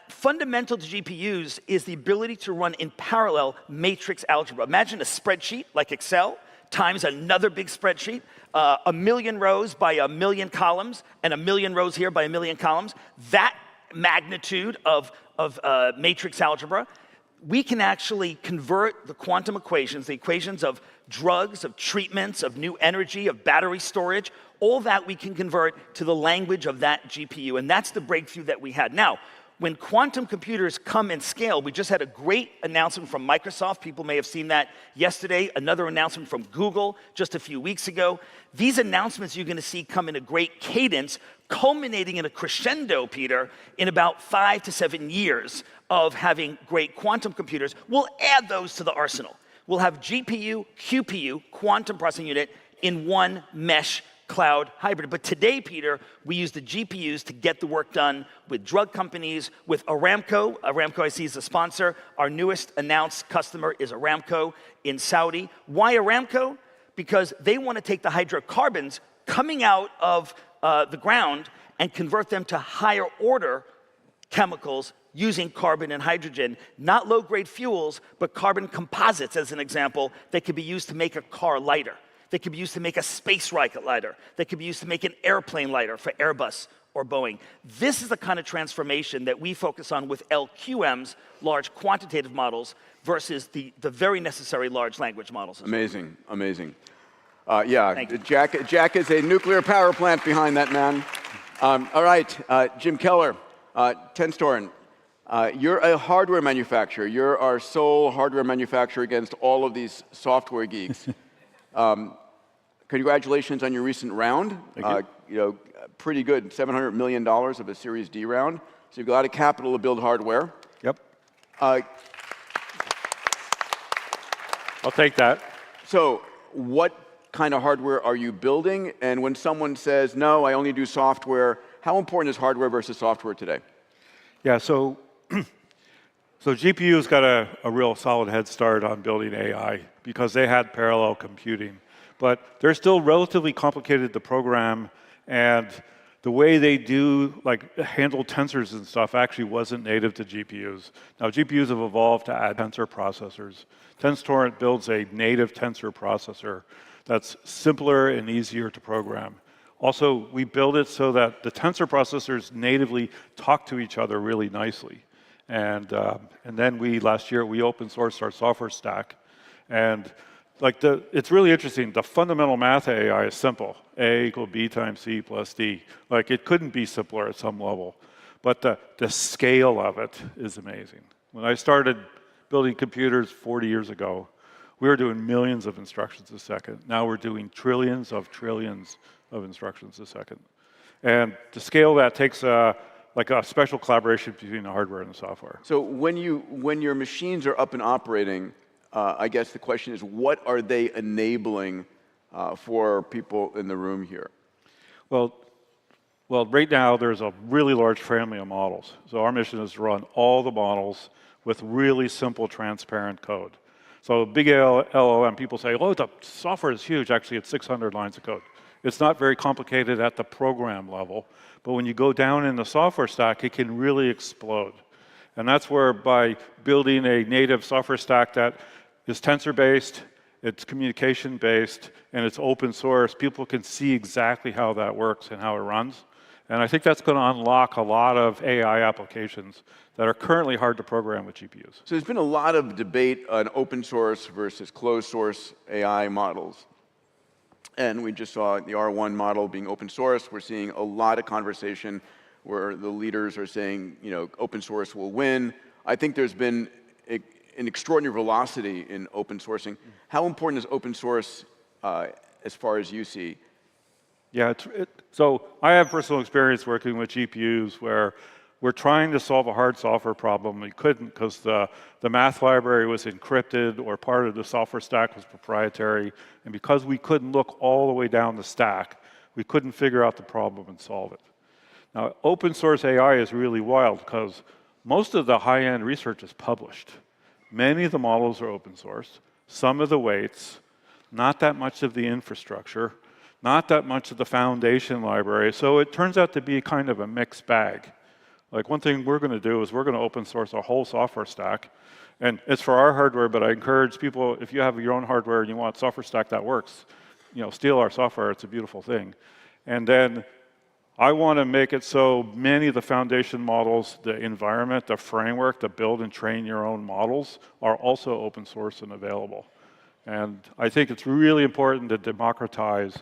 Fundamental to GPUs is the ability to run in parallel matrix algebra. Imagine a spreadsheet like Excel times another big spreadsheet, 1,000,000 rows by 1,000,000 columns, and 1,000,000 rows here by 1,000,000 columns. That magnitude of matrix algebra, we can actually convert the quantum equations, the equations of drugs, of treatments, of new energy, of battery storage, all that we can convert to the language of that GPU, and that's the breakthrough that we had. Now, when quantum computers come and scale, we just had a great announcement from Microsoft. People may have seen that yesterday. Another announcement from Google just a few weeks ago. These announcements you're going to see come in a great cadence, culminating in a crescendo, Peter, in about 5 to 7 years of having great quantum computers. We'll add those to the arsenal. We'll have GPU, QPU, quantum processing unit, in one mesh cloud hybrid. But today, Peter, we use the GPUs to get the work done with drug companies, with Aramco. Aramco, I see, is a sponsor. Our newest announced customer is Aramco in Saudi. Why Aramco? Because they want to take the hydrocarbons coming out of the ground and convert them to higher order chemicals using carbon and hydrogen, not low-grade fuels, but carbon composites, as an example, that could be used to make a car lighter. They could be used to make a space rocket lighter. They could be used to make an airplane lighter for Airbus or Boeing. This is the kind of transformation that we focus on with LQMs, large quantitative models, versus the very necessary large language models.
Amazing, amazing. Yeah, Jack is a nuclear power plant behind that man. All right, Jim Keller, Tenstorrent. You're a hardware manufacturer. You're our sole hardware manufacturer against all of these software geeks. Congratulations on your recent round.
Thank you.
You know, pretty good, $700 million of a Series D round. So you've got a lot of capital to build hardware.
Yep. I'll take that.
So what kind of hardware are you building? And when someone says, no, I only do software, how important is hardware versus software today?
Yeah, so GPU's got a real solid head start on building AI because they had parallel computing. But they're still relatively complicated to program, and the way they do, like, handle tensors and stuff actually wasn't native to GPUs. Now, GPUs have evolved to add tensor processors. Tenstorrent builds a native tensor processor that's simpler and easier to program. Also, we build it so that the tensor processors natively talk to each other really nicely. And then last year, we open sourced our software stack. And it's really interesting. The fundamental math of AI is simple. A equals B times C plus D. Like, it couldn't be simpler at some level. But the scale of it is amazing. When I started building computers 40 years ago, we were doing millions of instructions a second. Now we're doing trillions of instructions a second. And to scale that takes like a special collaboration between the hardware and the software.
So when your machines are up and operating, I guess the question is, what are they enabling for people in the room here?
Well, right now there's a really large family of models. So our mission is to run all the models with really simple, transparent code. So big LLM, people say, oh, the software is huge. Actually, it's 600 lines of code. It's not very complicated at the program level, but when you go down in the software stack, it can really explode. And that's where, by building a native software stack that is tensor-based, it's communication-based, and it's open source, people can see exactly how that works and how it runs. And I think that's going to unlock a lot of AI applications that are currently hard to program with GPUs.
So there's been a lot of debate on open source versus closed source AI models. And we just saw the R1 model being open source. We're seeing a lot of conversation where the leaders are saying, you know, open source will win. I think there's been an extraordinary velocity in open sourcing. How important is open source as far as you see?
Yeah, so I have personal experience working with GPUs where we're trying to solve a hard software problem. We couldn't because the math library was encrypted or part of the software stack was proprietary. And because we couldn't look all the way down the stack, we couldn't figure out the problem and solve it. Now, open source AI is really wild because most of the high-end research is published. Many of the models are open source. Some of the weights,
not that much of the infrastructure, not that much of the foundation library. So it turns out to be kind of a mixed bag. Like one thing we're going to do is we're going to open source a whole software stack. And it's for our hardware, but I encourage people, if you have your own hardware and you want a software stack that works, steal our software. It's a beautiful thing. And then I want to make it so many of the foundation models, the environment, the framework to build and train your own models are also open source and available. And I think it's really important to democratize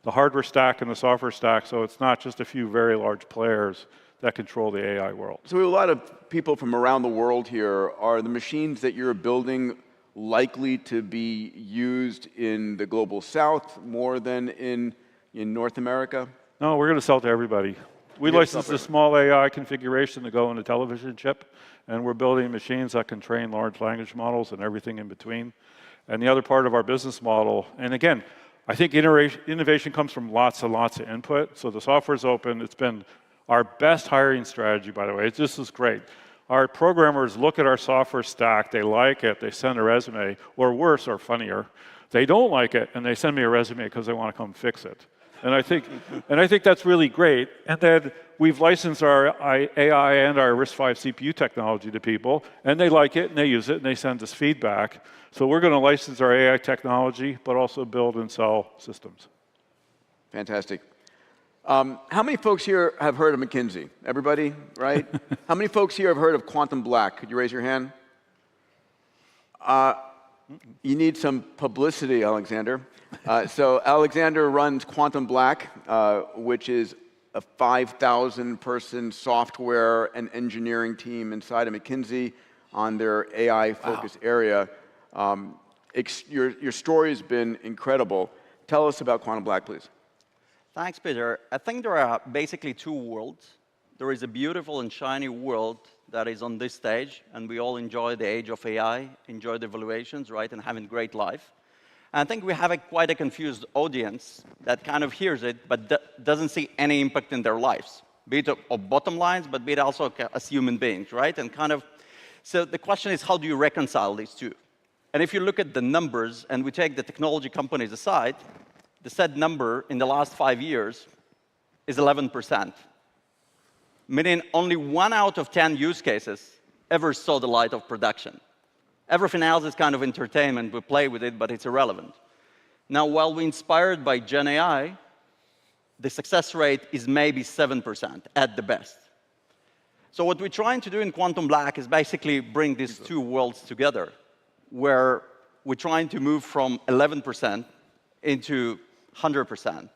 the hardware stack and the software stack so it's not just a few very large players that control the AI world.
So we have a lot of people from around the world here. Are the machines that you're building likely to be used in the global south more than in North America?
No, we're going to sell to everybody. We licensed a small AI configuration to go in a television chip, and we're building machines that can train large language models and everything in between. And the other part of our business model, and again, I think innovation comes from lots and lots of input. So the software's open. It's been our best hiring strategy, by the way. This is great. Our programmers look at our software stack, they like it, they send a resume, or worse, or funnier, they don't like it, and they send me a resume because they want to come fix it. And I think that's really great. And then we've licensed our AI and our RISC-V CPU technology to people, and they like it, and they use it, and they send us feedback. So we're going to license our AI technology, but also build and sell systems.
Fantastic. How many folks here have heard of McKinsey? Everybody, right? How many folks here have heard of Quantum Black? Could you raise your hand? You need some publicity, Alexander. So Alexander runs Quantum Black, which is a 5,000-person software and engineering team inside of McKinsey on their AI-focused area. Your story has been incredible. Tell us about Quantum Black, please.
Thanks, Peter. I think there are basically two worlds. There is a beautiful and shiny world that is on this stage, and we all enjoy the age of AI, enjoy the evaluations, right, and having a great life. And I think we have quite a confused audience that kind of hears it, but doesn't see any impact in their lives, be it of bottom lines, but be it also as human beings, right? And so the question is, how do you reconcile these two? And if you look at the numbers, and we take the technology companies aside, the said number in the last 5 years is 11%, meaning only 1 out of 10 use cases ever saw the light of production. Everything else is kind of entertainment. We play with it, but it's irrelevant. Now, while we're inspired by Gen AI, the success rate is maybe 7% at the best. So what we're trying to do in Quantum Black is basically bring these two worlds together, where we're trying to move from 11% into 100%.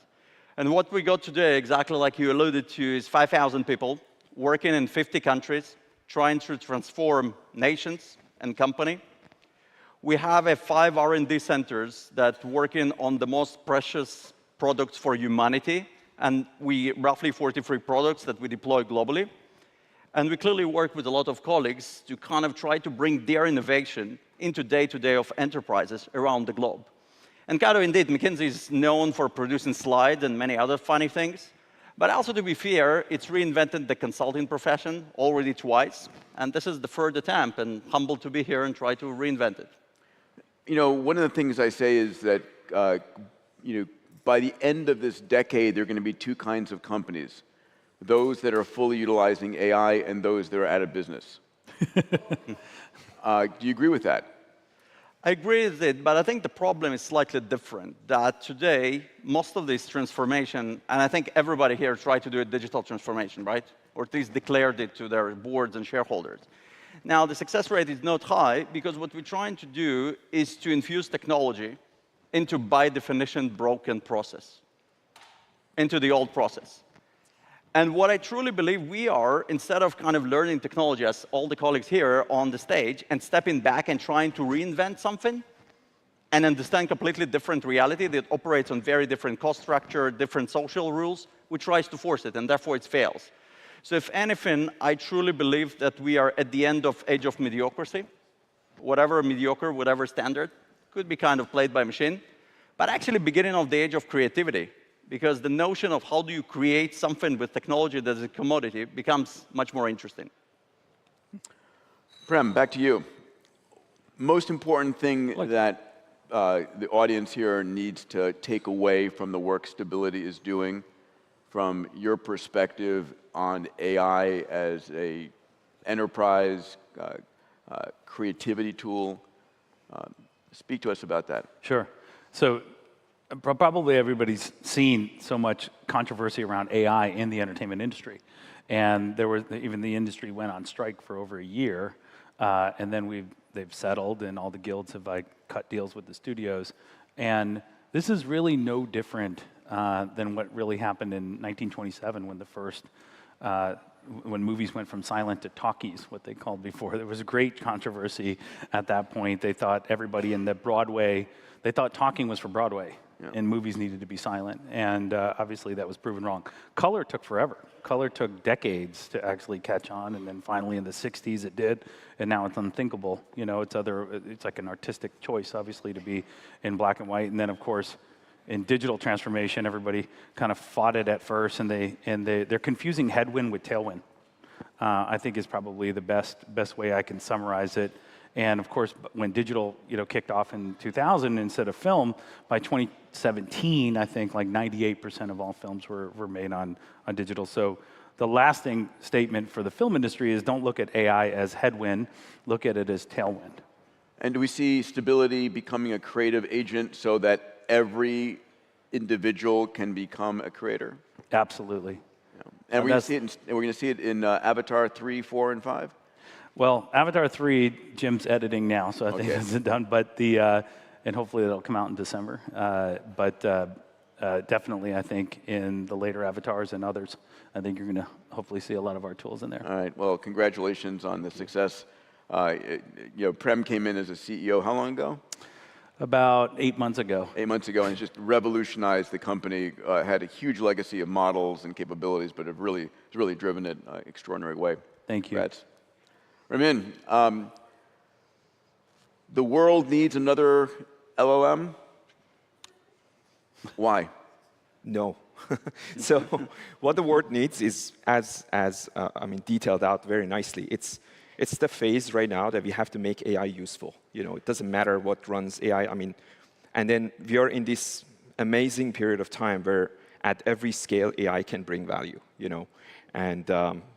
And what we got today, exactly like you alluded to, is 5,000 people working in 50 countries, trying to transform nations and company. We have 5 R&D centers that working on the most precious products for humanity, and we roughly 43 products that we deploy globally. And we clearly work with a lot of colleagues to kind of try to bring their innovation into day-to-day of enterprises around the globe. And kind of indeed, McKinsey is known for producing slides and many other funny things. But also, to be fair, it's reinvented the consulting profession already twice. And this is the third attempt, and humbled to be here and try to reinvent it.
You know, one of the things I say is that, by the end of this decade, there are going to be 2 kinds of companies. Those that are fully utilizing AI and those that are out of business. Do you agree with that?
I agree with it, but I think the problem is slightly different. That today, most of this transformation, and I think everybody here tried to do a digital transformation, right? Or at least declared it to their boards and shareholders. Now, the success rate is not high because what we're trying to do is to infuse technology into, by definition, broken process, into the old process. And what I truly believe we are, instead of kind of learning technology, as all the colleagues here on the stage, and stepping back and trying to reinvent something, and understand completely different reality that operates on very different cost structure, different social rules, we tries to force it, and therefore it fails. So if anything, I truly believe that we are at the end of age of mediocrity. Whatever mediocre, whatever standard, could be kind of played by machine, but actually beginning of the age of creativity. Because the notion of how do you create something with technology that is a commodity becomes much more interesting.
Prem, back to you. Most important thing that the audience here needs to take away from the work Stability is doing, from your perspective on AI as a enterprise creativity tool? Speak to us about that.
Sure. So probably everybody's seen so much controversy around AI in the entertainment industry. And there was, even the industry went on strike for over a year. And then they've settled, and all the guilds have cut deals with the studios. And this is really no different than what really happened in 1927 when the first, when movies went from silent to talkies, what they called before. There was a great controversy at that point. They thought everybody in the Broadway, they thought talking was for Broadway, and movies needed to be silent. And obviously that was proven wrong. Color took forever. Color took decades to actually catch on, and then finally in the 60s it did, and now it's unthinkable. You know, it's like an artistic choice, obviously, to be in black and white. And then, of course, in digital transformation, everybody kind of fought it at first, and they're confusing headwind with tailwind. I think is probably the best way I can summarize it. And of course, when digital kicked off in 2000 instead of film, by 2017, I think like 98% of all films were made on digital. So the lasting statement for the film industry is don't look at AI as headwind, look at it as tailwind.
And do we see Stability becoming a creative agent so that every individual can become a creator?
Absolutely.
And we're going to see it in Avatar 3, 4, and 5?
Well, Avatar 3, Jim's editing now, so I think it's done. But and hopefully it'll come out in December. But definitely, I think in the later Avatars and others, I think you're going to hopefully see a lot of our tools in there.
All right. Well, congratulations on the success. Prem came in as a CEO how long ago?
About 8 months ago.
8 months ago, and it's just revolutionized the company. Had a huge legacy of models and capabilities, but have really driven it an extraordinary way.
Thank you.
Congrats. Ramin, the world needs another LLM. Why?
No. So what the world needs is, as detailed out very nicely. It's the phase right now that we have to make AI useful. It doesn't matter what runs AI. And then we are in this amazing period of time where at every scale AI can bring value. And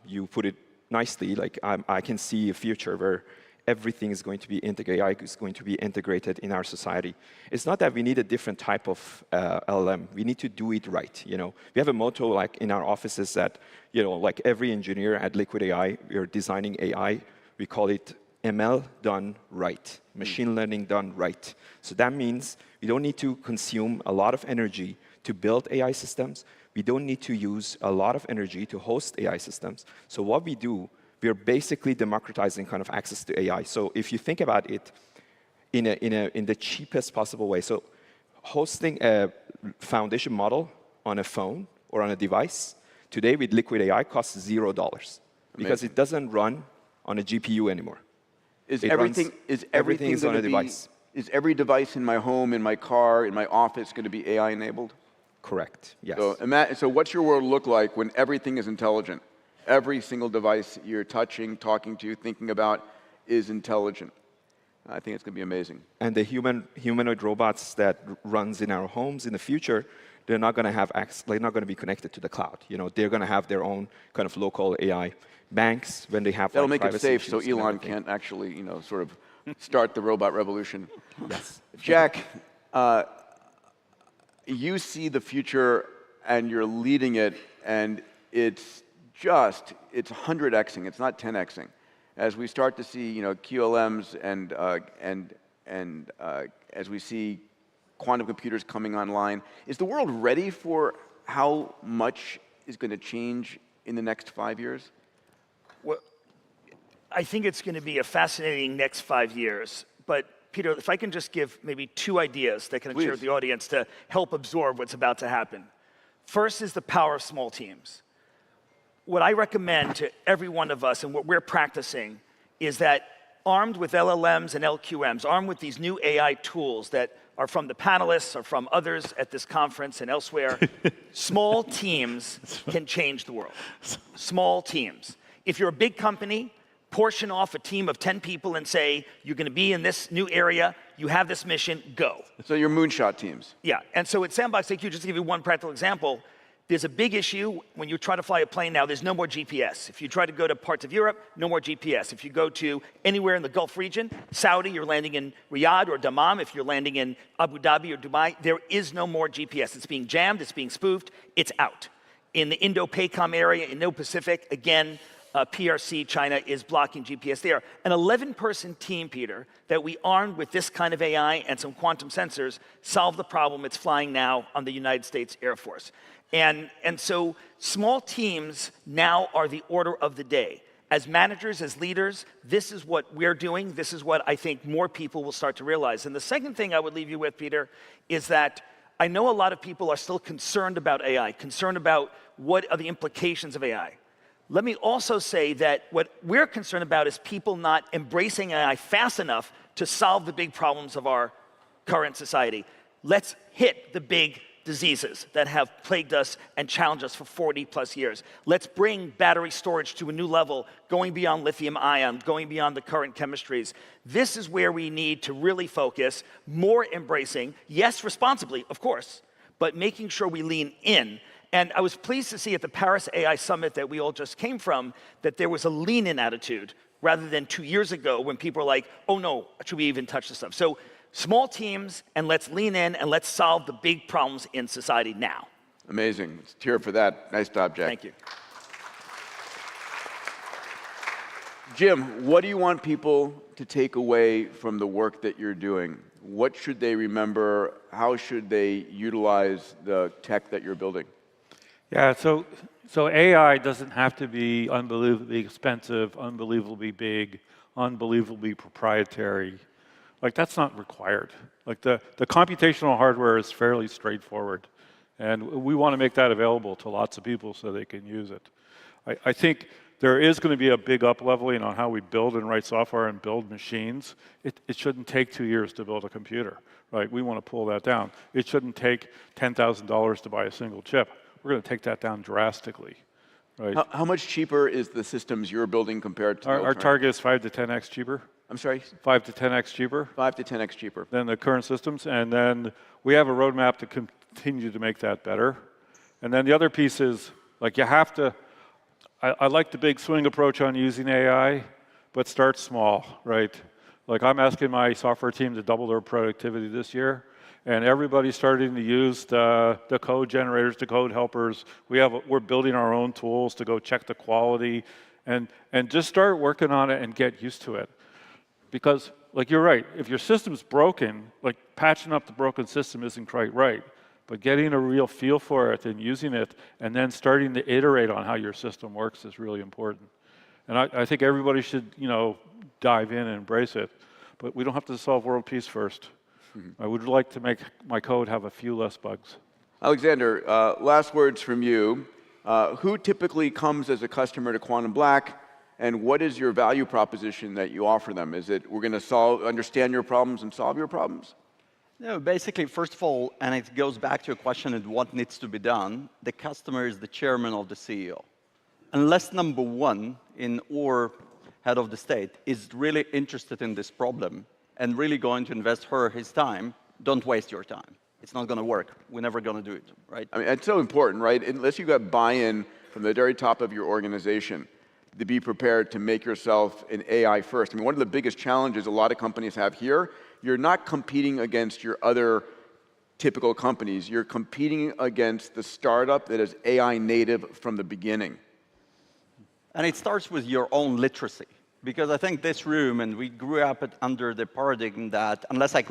you put it nicely. Like I can see a future where everything is going to be integrated. AI is going to be integrated in our society. It's not that we need a different type of LLM. We need to do it right. We have a motto like in our offices that like every engineer at Liquid AI, we are designing AI. We call it ML done right, machine learning done right. So that means we don't need to consume a lot of energy to build AI systems. We don't need to use a lot of energy to host AI systems. So what we do, we are basically democratizing kind of access to AI. So if you think about it in the cheapest possible way, so hosting a foundation model on a phone or on a device today with Liquid AI costs $0 because it doesn't run on a GPU anymore.
Is everything
on a device?
Is every device in my home, in my car, in my office going to be AI enabled?
Correct. Yes.
So what's your world look like when everything is intelligent? Every single device you're touching, talking to, thinking about is intelligent. I think it's going to be amazing.
And the humanoid robots that runs in our homes in the future, they're not going to have access. They're not going to be connected to the cloud. They're going to have their own kind of local AI. Banks, when they have
that'll make it safe,
issues,
so Elon can't actually, sort of start the robot revolution.
Yes.
Jack, you see the future and you're leading it, and it's 100xing. It's not 10xing. As we start to see, QLMs and as we see quantum computers coming online, is the world ready for how much is going to change in the next 5 years?
Well, I think it's going to be a fascinating next 5 years. But Peter, if I can just give maybe 2 ideas that can share with the audience to help absorb what's about to happen. First is the power of small teams. What I recommend to every one of us, and what we're practicing, is that armed with LLMs and LQMs, armed with these new AI tools that are from the panelists or from others at this conference and elsewhere, small teams can change the world. Small teams. If you're a big company, portion off a team of 10 people and say, you're going to be in this new area, you have this mission, go.
So your moonshot teams.
Yeah, and so at Sandbox AQ, just to give you one practical example, there's a big issue when you try to fly a plane now, there's no more GPS. If you try to go to parts of Europe, no more GPS. If you go to anywhere in the Gulf region, Saudi, you're landing in Riyadh or Dammam. If you're landing in Abu Dhabi or Dubai, there is no more GPS. It's being jammed, it's being spoofed, it's out. In the Indo-PACOM area, Indo-Pacific, again, PRC, China, is blocking GPS there. An 11-person team, Peter, that we armed with this kind of AI and some quantum sensors solved the problem. It's flying now on the United States Air Force. And so small teams now are the order of the day. As managers, as leaders, this is what we're doing. This is what I think more people will start to realize. And the second thing I would leave you with, Peter, is that I know a lot of people are still concerned about AI, concerned about what are the implications of AI. Let me also say that what we're concerned about is people not embracing AI fast enough to solve the big problems of our current society. Let's hit the big diseases that have plagued us and challenged us for 40+ years. Let's bring battery storage to a new level, going beyond lithium ion, going beyond the current chemistries. This is where we need to really focus, more embracing, yes, responsibly, of course, but making sure we lean in. And I was pleased to see at the Paris AI Summit that we all just came from, that there was a lean-in attitude, rather than 2 years ago when people were like, oh no, should we even touch this stuff? So small teams, and let's lean in, and let's solve the big problems in society now.
Amazing. Let's cheer for that. Nice job, Jack.
Thank you.
Jim, what do you want people to take away from the work that you're doing? What should they remember? How should they utilize the tech that you're building?
Yeah, so AI doesn't have to be unbelievably expensive, unbelievably big, unbelievably proprietary. Like, that's not required. Like, the computational hardware is fairly straightforward, and we want to make that available to lots of people so they can use it. I think there is going to be a big up-leveling on how we build and write software and build machines. It shouldn't take 2 years to build a computer, right? We want to pull that down. It shouldn't take $10,000 to buy a single chip. We're going to take that down drastically, right?
How much cheaper is the systems you're building compared to
Our target is 5 to 10x cheaper.
I'm sorry?
5 to 10x cheaper.
5 to 10x cheaper.
Than the current systems. And then we have a roadmap to continue to make that better. And then the other piece is, like, you have to, I like the big swing approach on using AI, but start small, right? Like, I'm asking my software team to double their productivity this year, and everybody's starting to use the code generators, the code helpers. We're building our own tools to go check the quality, and just start working on it and get used to it. Because, like, you're right, if your system's broken, like, patching up the broken system isn't quite right. But getting a real feel for it and using it and then starting to iterate on how your system works is really important. And I think everybody should, dive in and embrace it. But we don't have to solve world peace first. I would like to make my code have a few less bugs.
Alexander, last words from you. Who typically comes as a customer to Quantum Black, and what is your value proposition that you offer them? Is it we're going to understand your problems and solve your problems?
No, basically, first of all, and it goes back to a question of what needs to be done, the customer is the chairman of the CEO. Unless number one in or head of the state is really interested in this problem and really going to invest her or his time, don't waste your time. It's not going to work. We're never going to do it, right?
I mean, it's so important, right? Unless you got buy-in from the very top of your organization to be prepared to make yourself an AI first. I mean, one of the biggest challenges a lot of companies have here, you're not competing against your other typical companies. You're competing against the startup that is AI native from the beginning.
And it starts with your own literacy. Because I think this room, and we grew up under the paradigm that unless I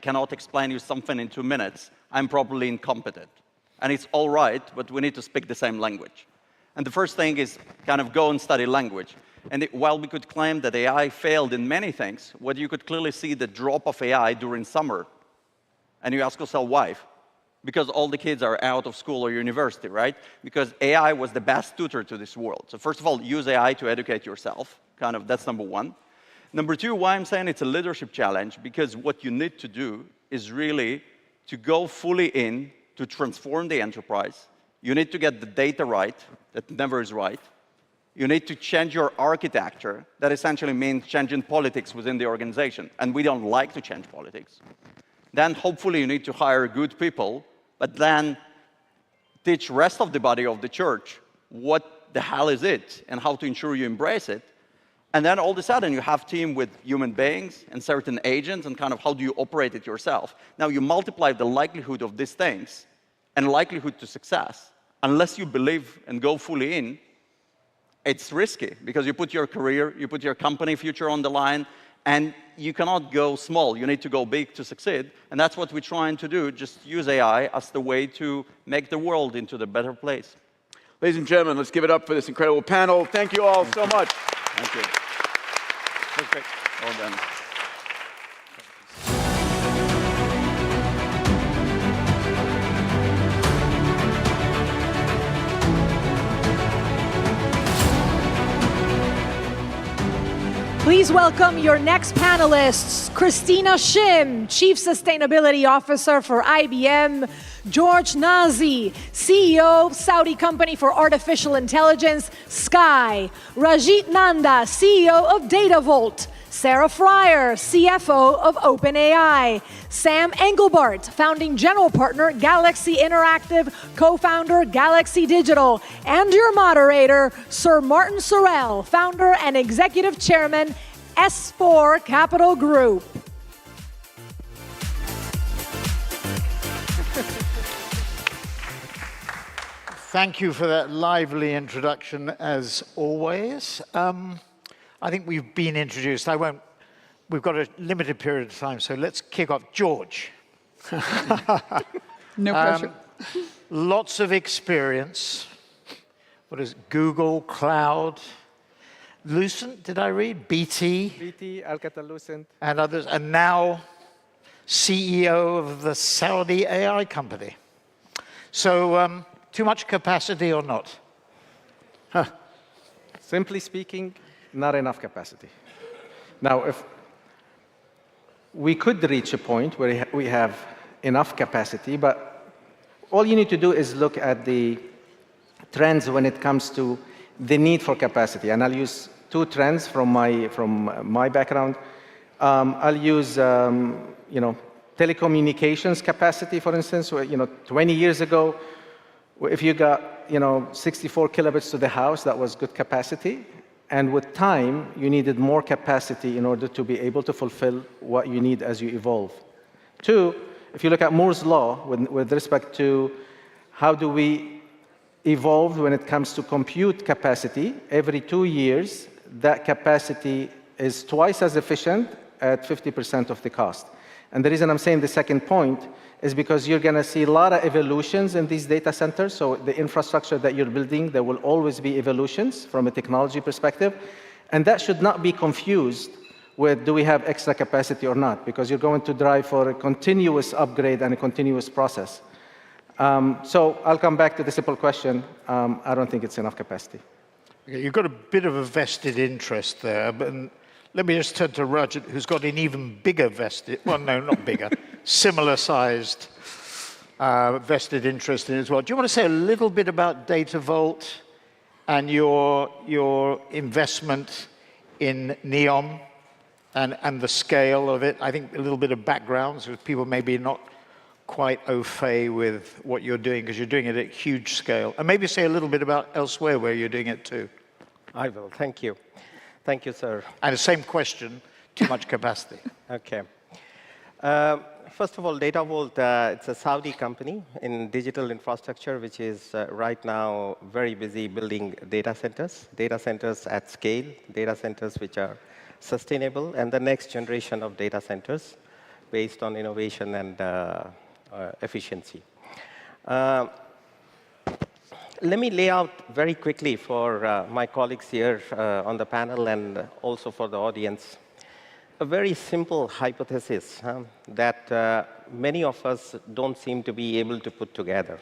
cannot explain you something in 2 minutes, I'm probably incompetent. And it's all right, but we need to speak the same language. And the first thing is kind of go and study language. And while we could claim that AI failed in many things, what you could clearly see the drop of AI during summer. And you ask yourself why? Because all the kids are out of school or university, right? Because AI was the best tutor to this world. So first of all, use AI to educate yourself. That's number one. Number two, why I'm saying it's a leadership challenge, because what you need to do is really to go fully in to transform the enterprise. You need to get the data right, that never is right. You need to change your architecture. That essentially means changing politics within the organization. And we don't like to change politics. Then hopefully you need to hire good people, but then teach the rest of the body of the church what the hell is it and how to ensure you embrace it. And then all of a sudden you have a team with human beings and certain agents and kind of how do you operate it yourself. Now you multiply the likelihood of these things and likelihood to success. Unless you believe and go fully in, it's risky because you put your career, you put your company future on the line, and you cannot go small. You need to go big to succeed. And that's what we're trying to do, just use AI as the way to make the world into the better place.
Ladies and gentlemen, let's give it up for this incredible panel. Thank you all so much.
Thank you.
That's great.
Well done.
Please welcome your next panelists, Christina Shim, Chief Sustainability Officer for IBM, George Nazi, CEO of Saudi company for artificial intelligence, Sky, Rajit Nanda, CEO of DataVolt, Sarah Fryer, CFO of OpenAI, Sam Engelbart, founding general partner, Galaxy Interactive, co-founder, Galaxy Digital, and your moderator, Sir Martin Sorrell, founder and executive chairman, S4 Capital Group.
Thank you for that lively introduction, as always. I think we've been introduced. We've got a limited period of time, so let's kick off. George.
No pressure.
Lots of experience. What is it? Google, Cloud, Lucent, did I read? BT.
BT, Alcatel-Lucent.
And others. And now CEO of the Saudi AI company. So too much capacity or not?
Simply speaking, not enough capacity. Now, if we could reach a point where we have enough capacity, but all you need to do is look at the trends when it comes to the need for capacity. And I'll use two trends from my background. I'll use telecommunications capacity, for instance. Where, 20 years ago, if you got 64 kilobits to the house, that was good capacity. And with time, you needed more capacity in order to be able to fulfill what you need as you evolve. Two, if you look at Moore's law with respect to how do we evolve when it comes to compute capacity, every 2 years, that capacity is twice as efficient at 50% of the cost. And the reason I'm saying the second point is because you're going to see a lot of evolutions in these data centers. So the infrastructure that you're building, there will always be evolutions from a technology perspective. And that should not be confused with do we have extra capacity or not, because you're going to drive for a continuous upgrade and a continuous process. So I'll come back to the simple question. I don't think it's enough capacity.
Okay, you've got a bit of a vested interest there, but let me just turn to Rajat, who's got an even bigger vested, well, no, not bigger, similar-sized vested interest in it as well. Do you want to say a little bit about DataVolt and your investment in Neom and the scale of it? I think a little bit of background, so people maybe not quite au fait with what you're doing, because you're doing it at huge scale. And maybe say a little bit about elsewhere where you're doing it too.
I will. Thank you. Thank you, sir.
And the same question, too much capacity.
Okay. First of all, DataVolt, it's a Saudi company in digital infrastructure, which is right now very busy building data centers at scale, data centers which are sustainable, and the next generation of data centers based on innovation and efficiency. Let me lay out very quickly for my colleagues here on the panel and also for the audience a very simple hypothesis that many of us don't seem to be able to put together.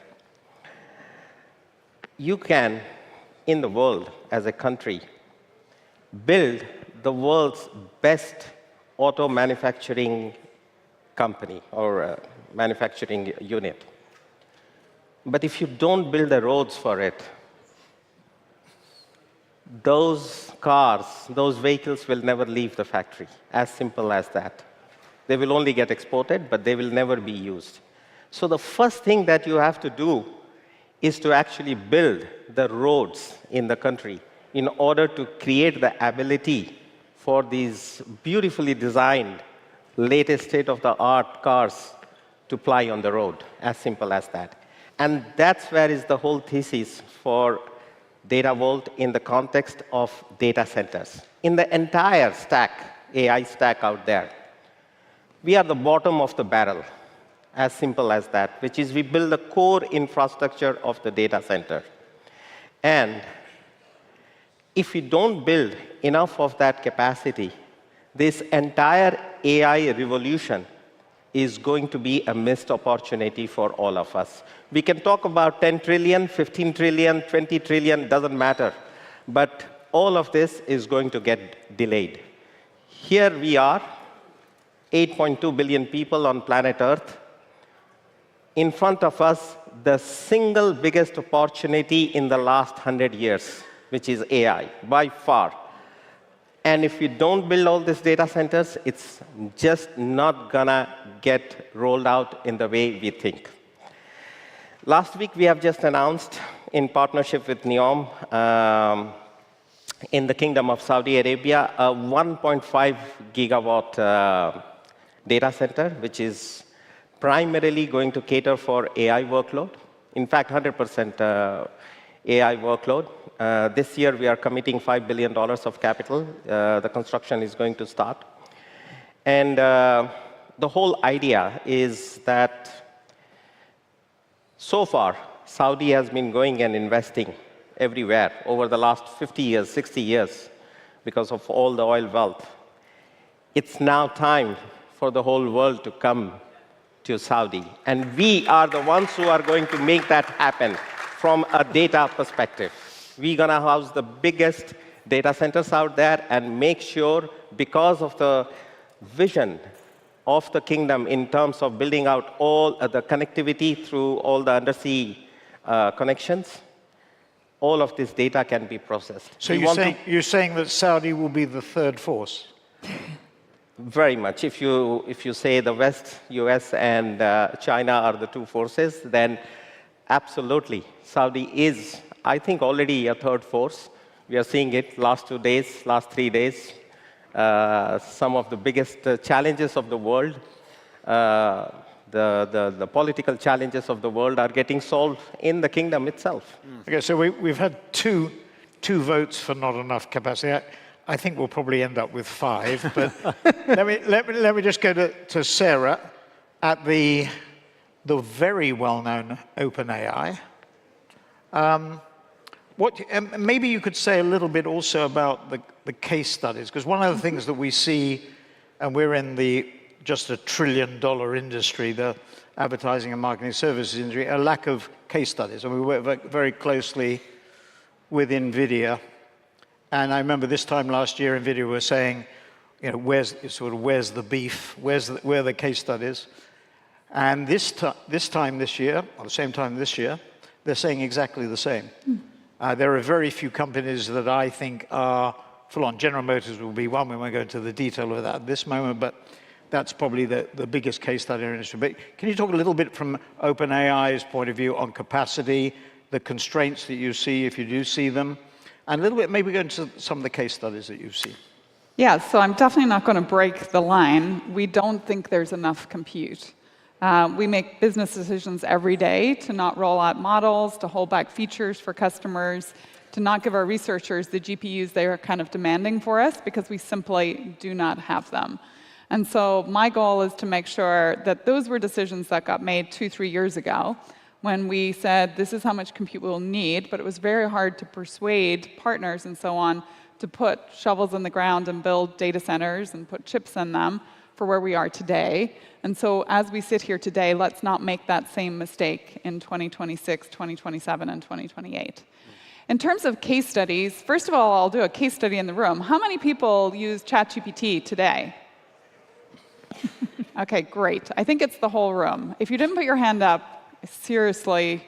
You can, in the world as a country, build the world's best auto manufacturing company or manufacturing unit. But if you don't build the roads for it,
those cars, those vehicles will never leave the factory. As simple as that. They will only get exported, but they will never be used. So the first thing that you have to do is to actually build the roads in the country in order to create the ability for these beautifully designed, latest state-of-the-art cars to ply on the road, as simple as that. And that's where is the whole thesis for DataVolt in the context of data centers. In the entire stack, AI stack out there, we are the bottom of the barrel, as simple as that, which is we build the core infrastructure of the data center. And if we don't build enough of that capacity, this entire AI revolution is going to be a missed opportunity for all of us. We can talk about 10 trillion, 15 trillion, 20 trillion, doesn't matter. But all of this is going to get delayed. Here we are, 8.2 billion people on planet Earth. In front of us, the single biggest opportunity in the last 100 years, which is AI, by far. And if we don't build all these data centers, it's just not gonna get rolled out in the way we think. Last week, we have just announced, in partnership with NEOM, in the Kingdom of Saudi Arabia, a 1.5 gigawatt data center, which is primarily going to cater for AI workload. In fact, 100% AI workload. This year, we are committing $5 billion of capital. The construction is going to start. And the whole idea is that so far, Saudi has been going and investing everywhere over the last 50 years, 60 years, because of all the oil wealth. It's now time for the whole world to come to Saudi. And we are the ones who are going to make that happen from a data perspective. We're going to house the biggest data centers out there and make sure, because of the vision of the kingdom in terms of building out all the connectivity through all the undersea connections, all of this data can be processed.
So you're saying that Saudi will be the third force?
Very much. If you say the West, US, and China are the two forces, then absolutely. Saudi is, I think, already a third force. We are seeing it last 2 days, last 3 days. Some of the biggest challenges of the world, the political challenges of the world are getting solved in the kingdom itself.
Okay, so we've had two votes for not enough capacity. I think we'll probably end up with 5, but let me just go to Sarah at the very well-known OpenAI. Maybe you could say a little bit also about the case studies, because one of the things that we see, and we're in just $1 trillion industry, the advertising and marketing services industry, a lack of case studies. And we work very closely with NVIDIA. And I remember this time last year, NVIDIA were saying, you know, where's the beef? Where are the case studies? And this time this year, or the same time this year, they're saying exactly the same. There are very few companies that I think are full on. General Motors will be one. We won't go into the detail of that at this moment, but that's probably the biggest case study in our industry. But can you talk a little bit from OpenAI's point of view on capacity, the constraints that you see, if you do see them, and a little bit maybe go into some of the case studies that you've seen?
Yeah, so I'm definitely not going to break the line. We don't think there's enough compute. We make business decisions every day to not roll out models, to hold back features for customers, to not give our researchers the GPUs they are kind of demanding for us because we simply do not have them. And so my goal is to make sure that those were decisions that got made 2-3 years ago when we said this is how much compute we'll need, but it was very hard to persuade partners and so on to put shovels in the ground and build data centers and put chips in them for where we are today. And so as we sit here today, let's not make that same mistake in 2026, 2027, and 2028. In terms of case studies, first of all, I'll do a case study in the room. How many people use ChatGPT today? Okay, great. I think it's the whole room. If you didn't put your hand up, seriously,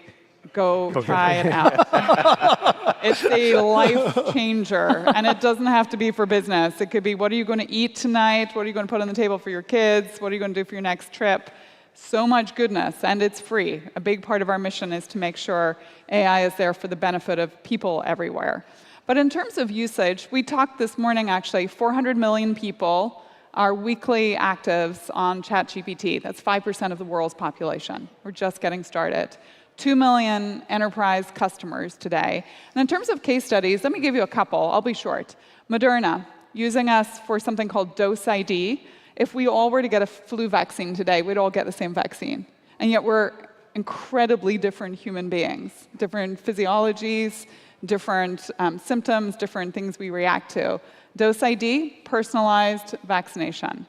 go try it out. It's a life changer, and it doesn't have to be for business. It could be, what are you going to eat tonight? What are you going to put on the table for your kids? What are you going to do for your next trip? So much goodness, and it's free. A big part of our mission is to make sure AI is there for the benefit of people everywhere. But in terms of usage, we talked this morning, actually, 400 million people are weekly actives on ChatGPT. That's 5% of the world's population. We're just getting started. 2 million enterprise customers today. And in terms of case studies, let me give you a couple. I'll be short. Moderna, using us for something called Dose ID. If we all were to get a flu vaccine today, we'd all get the same vaccine. And yet we're incredibly different human beings, different physiologies, different symptoms, different things we react to. Dose ID, personalized vaccination.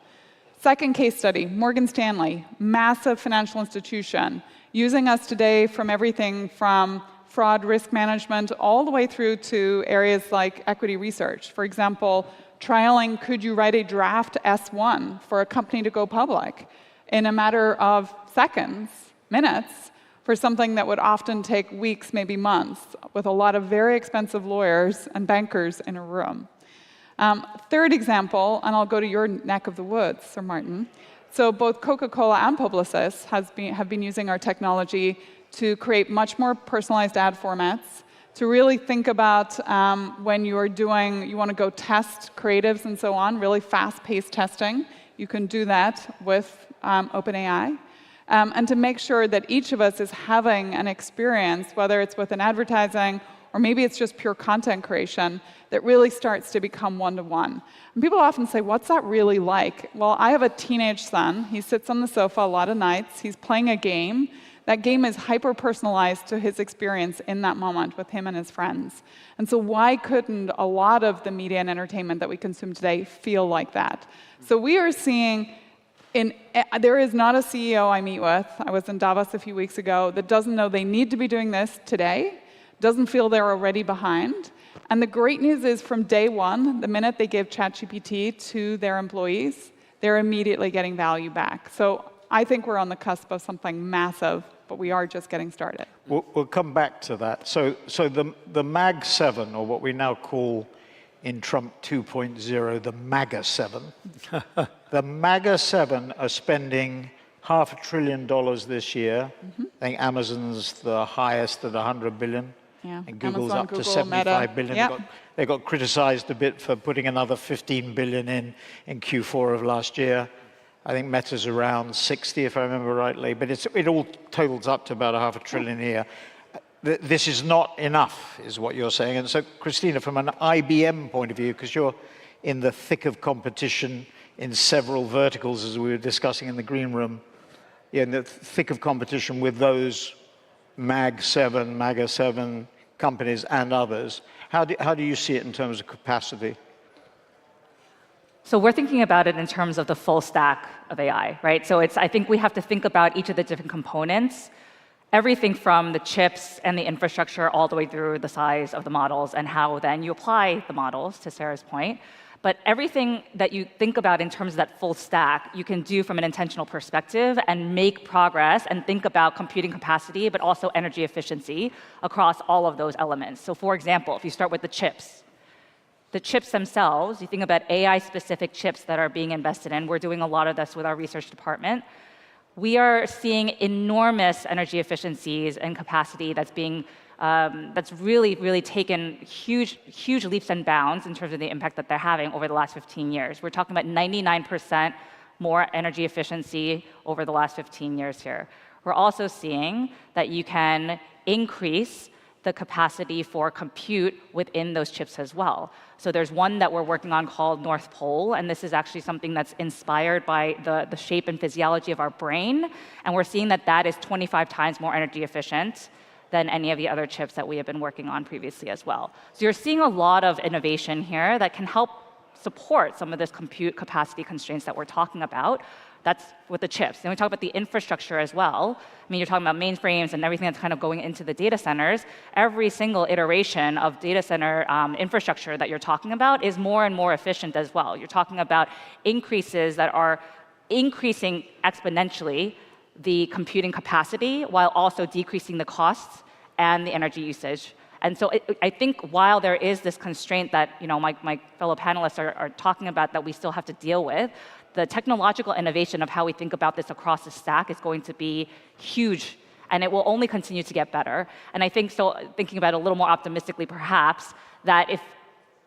Second case study, Morgan Stanley, massive financial institution, using us today from everything from fraud risk management all the way through to areas like equity research. For example, trialing, could you write a draft S1 for a company to go public in a matter of seconds, minutes, for something that would often take weeks, maybe months, with a lot of very expensive lawyers and bankers in a room. Third example, and I'll go to your neck of the woods, Sir Martin. So both Coca-Cola and Publicis have been using our technology to create much more personalized ad formats, to really think about when you want to go test creatives and so on, really fast-paced testing. You can do that with OpenAI. And to make sure that each of us is having an experience, whether it's with an advertising or maybe it's just pure content creation, that really starts to become one-to-one. And people often say, what's that really like? Well, I have a teenage son. He sits on the sofa a lot of nights. He's playing a game. That game is hyper-personalized to his experience in that moment with him and his friends. And so why couldn't a lot of the media and entertainment that we consume today feel like that? So we are seeing, there is not a CEO I meet with, I was in Davos a few weeks ago, that doesn't know they need to be doing this today, doesn't feel they're already behind. And the great news is from day one, the minute they give ChatGPT to their employees, they're immediately getting value back. So I think we're on the cusp of something massive, but we are just getting started.
We'll come back to that. So the MAG 7, or what we now call in Trump 2.0, the MAGA 7, the MAGA 7 are spending $500 billion this year. I think Amazon's the highest at $100 billion.
Yeah.
And Google's
Amazon,
up to
Google,
75
Meta.
billion.
Yep.
They got criticized a bit for putting another 15 billion in Q4 of last year. I think Meta's around 60, if I remember rightly, but it all totals up to about $500 billion a year. This is not enough, is what you're saying. And so, Christina, from an IBM point of view, because you're in the thick of competition in several verticals, as we were discussing in the green room, in the thick of competition with those MAG 7, MAGA 7 companies and others, how do you see it in terms of capacity?
So we're thinking about it in terms of the full stack of AI, right? So I think we have to think about each of the different components, everything from the chips and the infrastructure all the way through the size of the models and how then you apply the models, to Sarah's point. But everything that you think about in terms of that full stack, you can do from an intentional perspective and make progress and think about computing capacity, but also energy efficiency across all of those elements. So for example, if you start with the chips themselves, you think about AI-specific chips that are being invested in. We're doing a lot of this with our research department. We are seeing enormous energy efficiencies and capacity that's really taken huge leaps and bounds in terms of the impact that they're having over the last 15 years. We're talking about 99% more energy efficiency over the last 15 years here. We're also seeing that you can increase the capacity for compute within those chips as well. So there's one that we're working on called North Pole, and this is actually something that's inspired by the shape and physiology of our brain, and we're seeing that is 25 times more energy efficient than any of the other chips that we have been working on previously as well. So you're seeing a lot of innovation here that can help support some of this compute capacity constraints that we're talking about. That's with the chips. Then we talk about the infrastructure as well. I mean, you're talking about mainframes and everything that's kind of going into the data centers. Every single iteration of data center infrastructure that you're talking about is more and more efficient as well. You're talking about increases that are increasing exponentially the computing capacity while also decreasing the costs and the energy usage And so I think while there is this constraint that my fellow panelists are talking about that we still have to deal with, the technological innovation of how we think about this across the stack is going to be huge, and it will only continue to get better. And I think, so thinking about it a little more optimistically perhaps, that if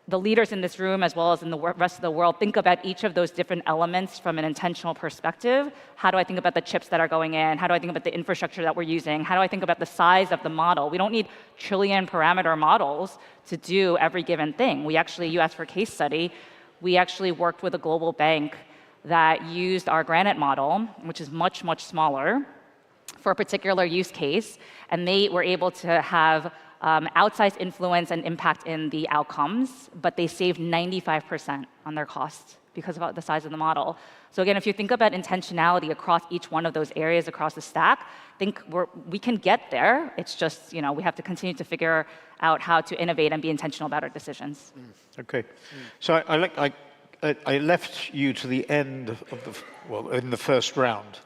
the leaders in this room, as well as in the rest of the world, think about each of those different elements from an intentional perspective. How do I think about the chips that are going in? How do I think about the infrastructure that we're using? How do I think about the size of the model? We don't need trillion parameter models to do every given thing. You asked for a case study. We actually worked with a global bank that used our Granite model, which is much, much smaller, for a particular use case. And they were able to have outsized influence and impact in the outcomes, but they saved 95% on their costs because of the size of the model. So again, if you think about intentionality across each one of those areas across the stack, I think we can get there. It's just, we have to continue to figure out how to innovate and be intentional about our decisions.
Okay. So I left you to the end of in the first round,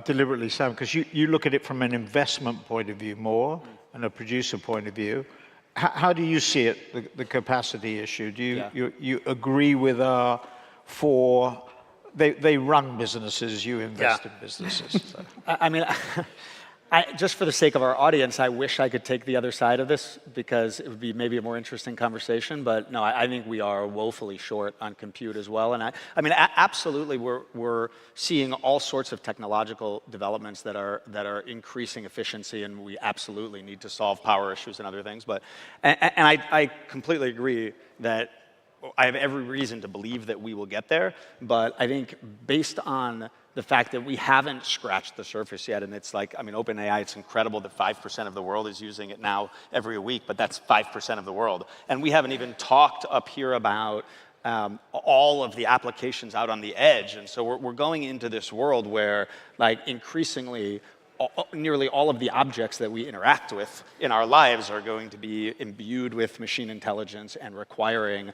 deliberately, Sam, because you look at it from an investment point of view more, and a producer point of view. How do you see it, the capacity issue? Do you agree with our they run businesses, you invest in businesses? So.
I mean, just for the sake of our audience, I wish I could take the other side of this because it would be maybe a more interesting conversation. But no, I think we are woefully short on compute as well. And I mean, absolutely, we're seeing all sorts of technological developments that are increasing efficiency, and we absolutely need to solve power issues and other things. But I completely agree that I have every reason to believe that we will get there. But I think based on the fact that we haven't scratched the surface yet, and it's like, I mean, OpenAI, it's incredible that 5% of the world is using it now every week, but that's 5% of the world. And we haven't even talked up here about all of the applications out on the edge. And so we're going into this world where, like, increasingly, nearly all of the objects that we interact with in our lives are going to be imbued with machine intelligence and requiring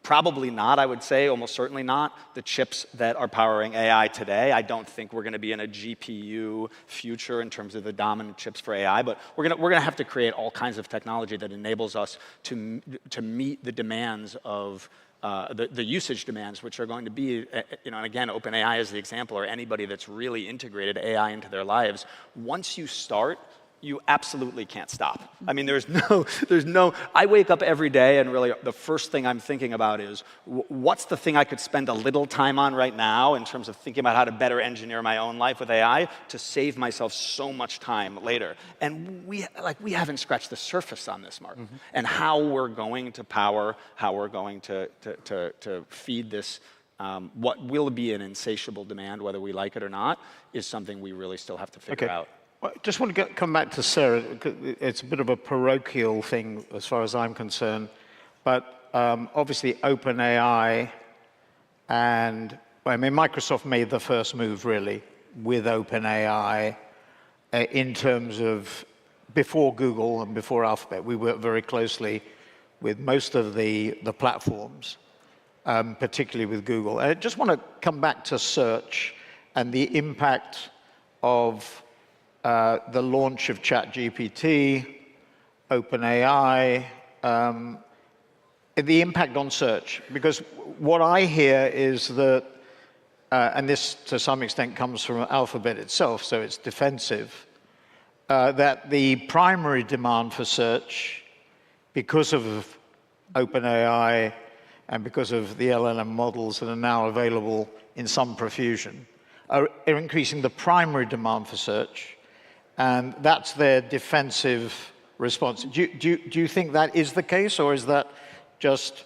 probably not, I would say, almost certainly not, the chips that are powering AI today. I don't think we're going to be in a GPU future in terms of the dominant chips for AI, but we're going to have to create all kinds of technology that enables us to meet the demands of the usage demands, which are going to be, and again, OpenAI is the example, or anybody that's really integrated AI into their lives. Once you start, you absolutely can't stop. I mean, there's no, I wake up every day and really the first thing I'm thinking about is what's the thing I could spend a little time on right now in terms of thinking about how to better engineer my own life with AI to save myself so much time later. And we haven't scratched the surface on this, Martin, and how we're going to power, how we're going to feed this what will be an insatiable demand, whether we like it or not, is something we really still have to figure out.
I just want to come back to Sarah. It's a bit of a parochial thing as far as I'm concerned, but obviously OpenAI and, I mean, Microsoft made the first move really with OpenAI in terms of, before Google and before Alphabet, we worked very closely with most of the platforms, particularly with Google. And I just want to come back to search and the impact of the launch of ChatGPT, OpenAI, the impact on search. Because what I hear is that, and this to some extent comes from Alphabet itself, so it's defensive, that the primary demand for search, because of OpenAI and because of the LLM models that are now available in some profusion, are increasing the primary demand for search. And that's their defensive response. Do you think that is the case, or is that just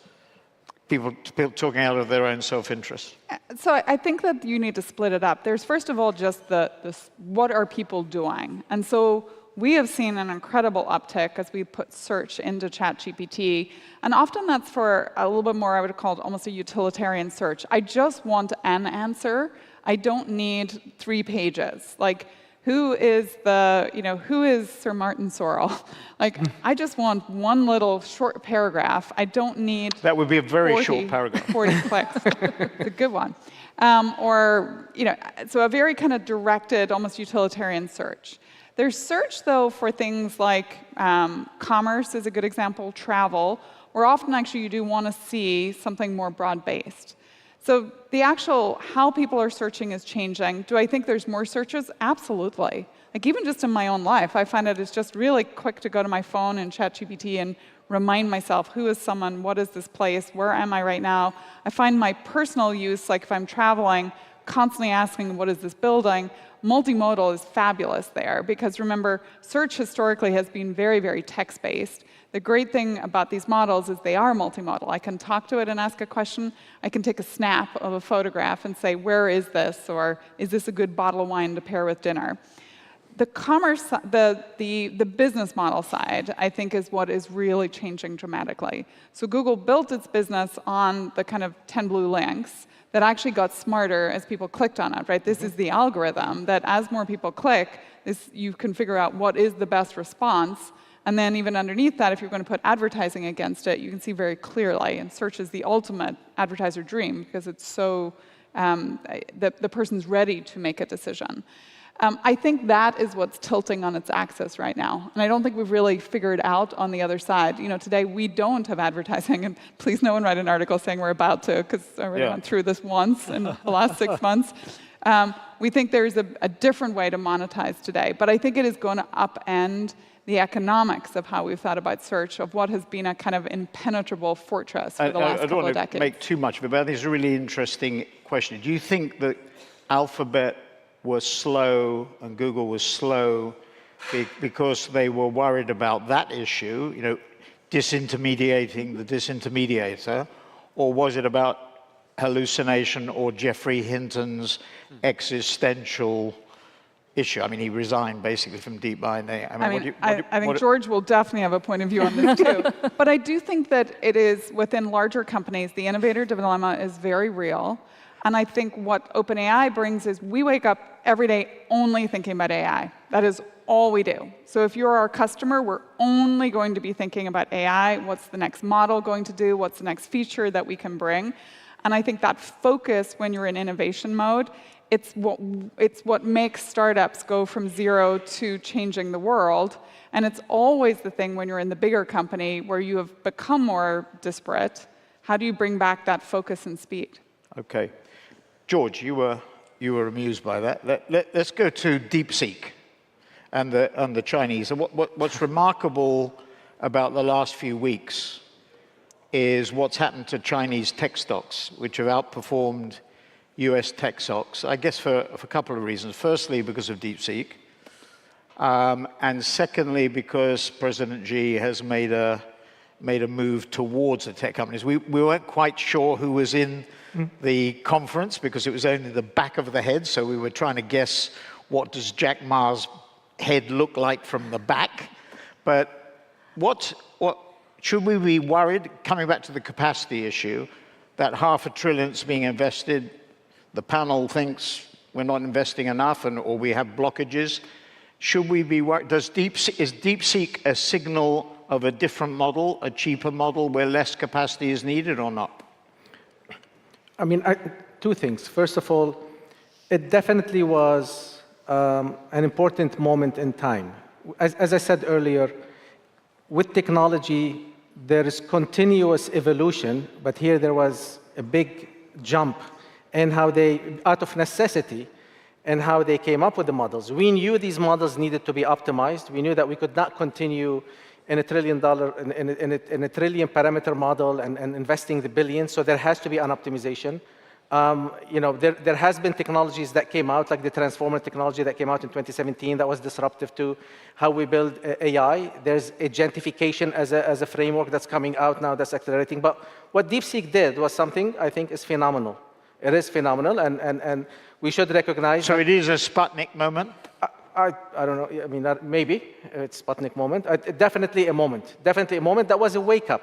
people talking out of their own self-interest?
So I think that you need to split it up. There's, first of all, just what are people doing? And so we have seen an incredible uptick as we put search into ChatGPT. And often that's for a little bit more, I would call it almost a utilitarian search. I just want an answer. I don't need 3 pages. Like, who is Sir Martin Sorrell? Like, I just want one little short paragraph. I don't need
that would be a very short paragraph.
40 clicks. It's a good one. So a very kind of directed, almost utilitarian search. There's search, though, for things like commerce is a good example, travel, where often actually you do want to see something more broad-based. So the actual how people are searching is changing. Do I think there's more searches? Absolutely. Like even just in my own life, I find it's just really quick to go to my phone and ChatGPT and remind myself, who is someone, what is this place, where am I right now? I find my personal use, like if I'm traveling, constantly asking, what is this building? Multimodal is fabulous there, because remember, search historically has been very, very text-based. The great thing about these models is they are multimodal. I can talk to it and ask a question. I can take a snap of a photograph and say, where is this? Or is this a good bottle of wine to pair with dinner? The commerce, the business model side, I think, is what is really changing dramatically. So Google built its business on the kind of 10 blue links that actually got smarter as people clicked on it, right? This is the algorithm that as more people click, you can figure out what is the best response. And then even underneath that, if you're going to put advertising against it, you can see very clearly. And search is the ultimate advertiser dream because it's so, the person's ready to make a decision. I think that is what's tilting on its axis right now. And I don't think we've really figured out on the other side. You know, today we don't have advertising, and please no one write an article saying we're about to, because I already went through this once in the last 6 months. We think there's a different way to monetize today, but I think it is going to upend the economics of how we've thought about search, of what has been a kind of impenetrable fortress for the last couple of decades.
I don't want to make too much of it, but I think it's a really interesting question. Do you think that Alphabet was slow and Google was slow because they were worried about that issue, you know, disintermediating the disintermediator, or was it about hallucination or Geoffrey Hinton's existential issue? I mean, he resigned basically from DeepMind.
I think George will definitely have a point of view on this too. But I do think that it is, within larger companies, the innovator dilemma is very real. And I think what OpenAI brings is we wake up every day only thinking about AI. That is all we do. So if you're our customer, we're only going to be thinking about AI. What's the next model going to do? What's the next feature that we can bring? And I think that focus when you're in innovation mode, it's what makes startups go from zero to changing the world. And it's always the thing when you're in the bigger company where you have become more disparate. How do you bring back that focus and speed?
Okay. George, you were amused by that. Let's go to DeepSeek and the Chinese. And what's remarkable about the last few weeks is what's happened to Chinese tech stocks, which have outperformed US tech stocks, I guess for a couple of reasons. Firstly, because of DeepSeek. And secondly, because President Xi has made a move towards the tech companies. We weren't quite sure who was in the conference because it was only the back of the head, so we were trying to guess what does Jack Ma's head look like from the back. But what should we be worried, coming back to the capacity issue, that $500 billion is being invested, the panel thinks we're not investing enough or we have blockages. Should we be worried? Is DeepSeek a signal of a different model, a cheaper model where less capacity is needed or not?
I mean, two things. First of all, it definitely was an important moment in time. As I said earlier, with technology, there is continuous evolution, but here there was a big jump in how they, out of necessity, and how they came up with the models. We knew these models needed to be optimized. We knew that we could not continue in a $1 trillion, in a trillion parameter model and investing the billions, so there has to be an optimization. You know, there has been technologies that came out, like the transformer technology that came out in 2017 that was disruptive to how we build AI. There's agentification as a framework that's coming out now that's accelerating. But what DeepSeek did was something I think is phenomenal. It is phenomenal, and we should recognize.
So it is a Sputnik moment?
I don't know. I mean, maybe it's Sputnik moment. Definitely a moment. Definitely a moment that was a wake up.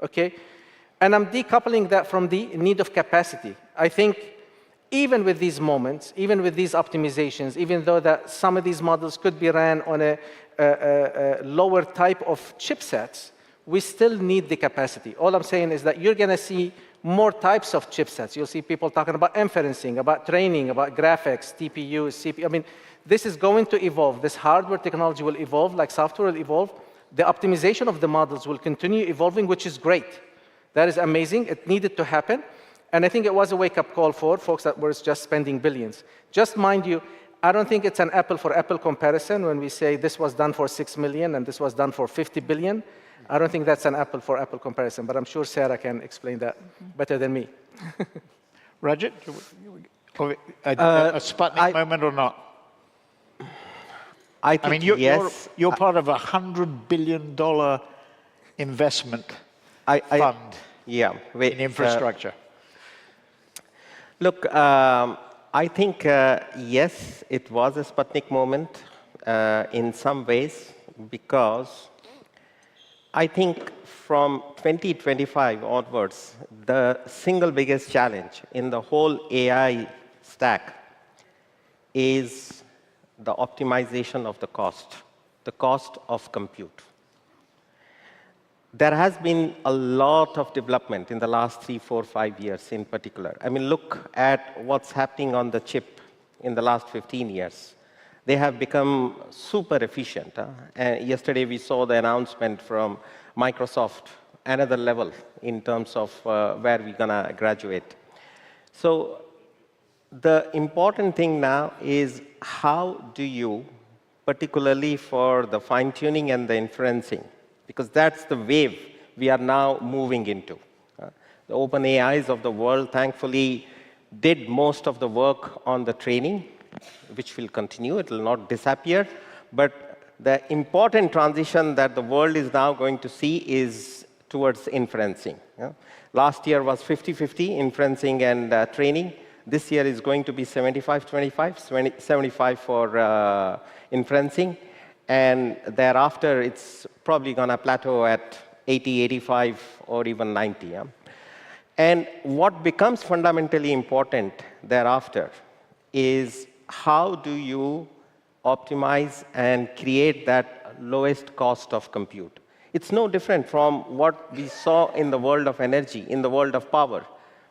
Okay, and I'm decoupling that from the need of capacity. I think even with these moments, even with these optimizations, even though that some of these models could be ran on a lower type of chipsets, we still need the capacity. All I'm saying is that you're going to see more types of chipsets. You'll see people talking about inferencing, about training, about graphics, TPU, CPU. I mean, this is going to evolve. This hardware technology will evolve, like software will evolve. The optimization of the models will continue evolving, which is great. That is amazing. It needed to happen. And I think it was a wake-up call for folks that were just spending billions. Just mind you, I don't think it's an apple-for-apple comparison when we say this was done for 6 million and this was done for 50 billion. I don't think that's an apple-for-apple comparison, but I'm sure Sarah can explain that better than me.
Rajat, a Sputnik moment or not?
I think yes.
You're part of $100 billion investment fund in infrastructure.
Look, I think, yes, it was a Sputnik moment in some ways, because I think from 2025 onwards, the single biggest challenge in the whole AI stack is the optimization of the cost of compute. There has been a lot of development in the last 3, 4, 5 years in particular. I mean, look at what's happening on the chip in the last 15 years. They have become super efficient. Yesterday, we saw the announcement from Microsoft, another level in terms of where we're going to graduate. So the important thing now is how do you, particularly for the fine-tuning and the inferencing, because that's the wave we are now moving into. The OpenAIs of the world, thankfully, did most of the work on the training, which will continue. It will not disappear. But the important transition that the world is now going to see is towards inferencing. Last year was 50-50, inferencing and training. This year is going to be 75-25, 75 for inferencing. And thereafter, it's probably going to plateau at 80, 85, or even 90. And what becomes fundamentally important thereafter is how do you optimize and create that lowest cost of compute. It's no different from what we saw in the world of energy, in the world of power.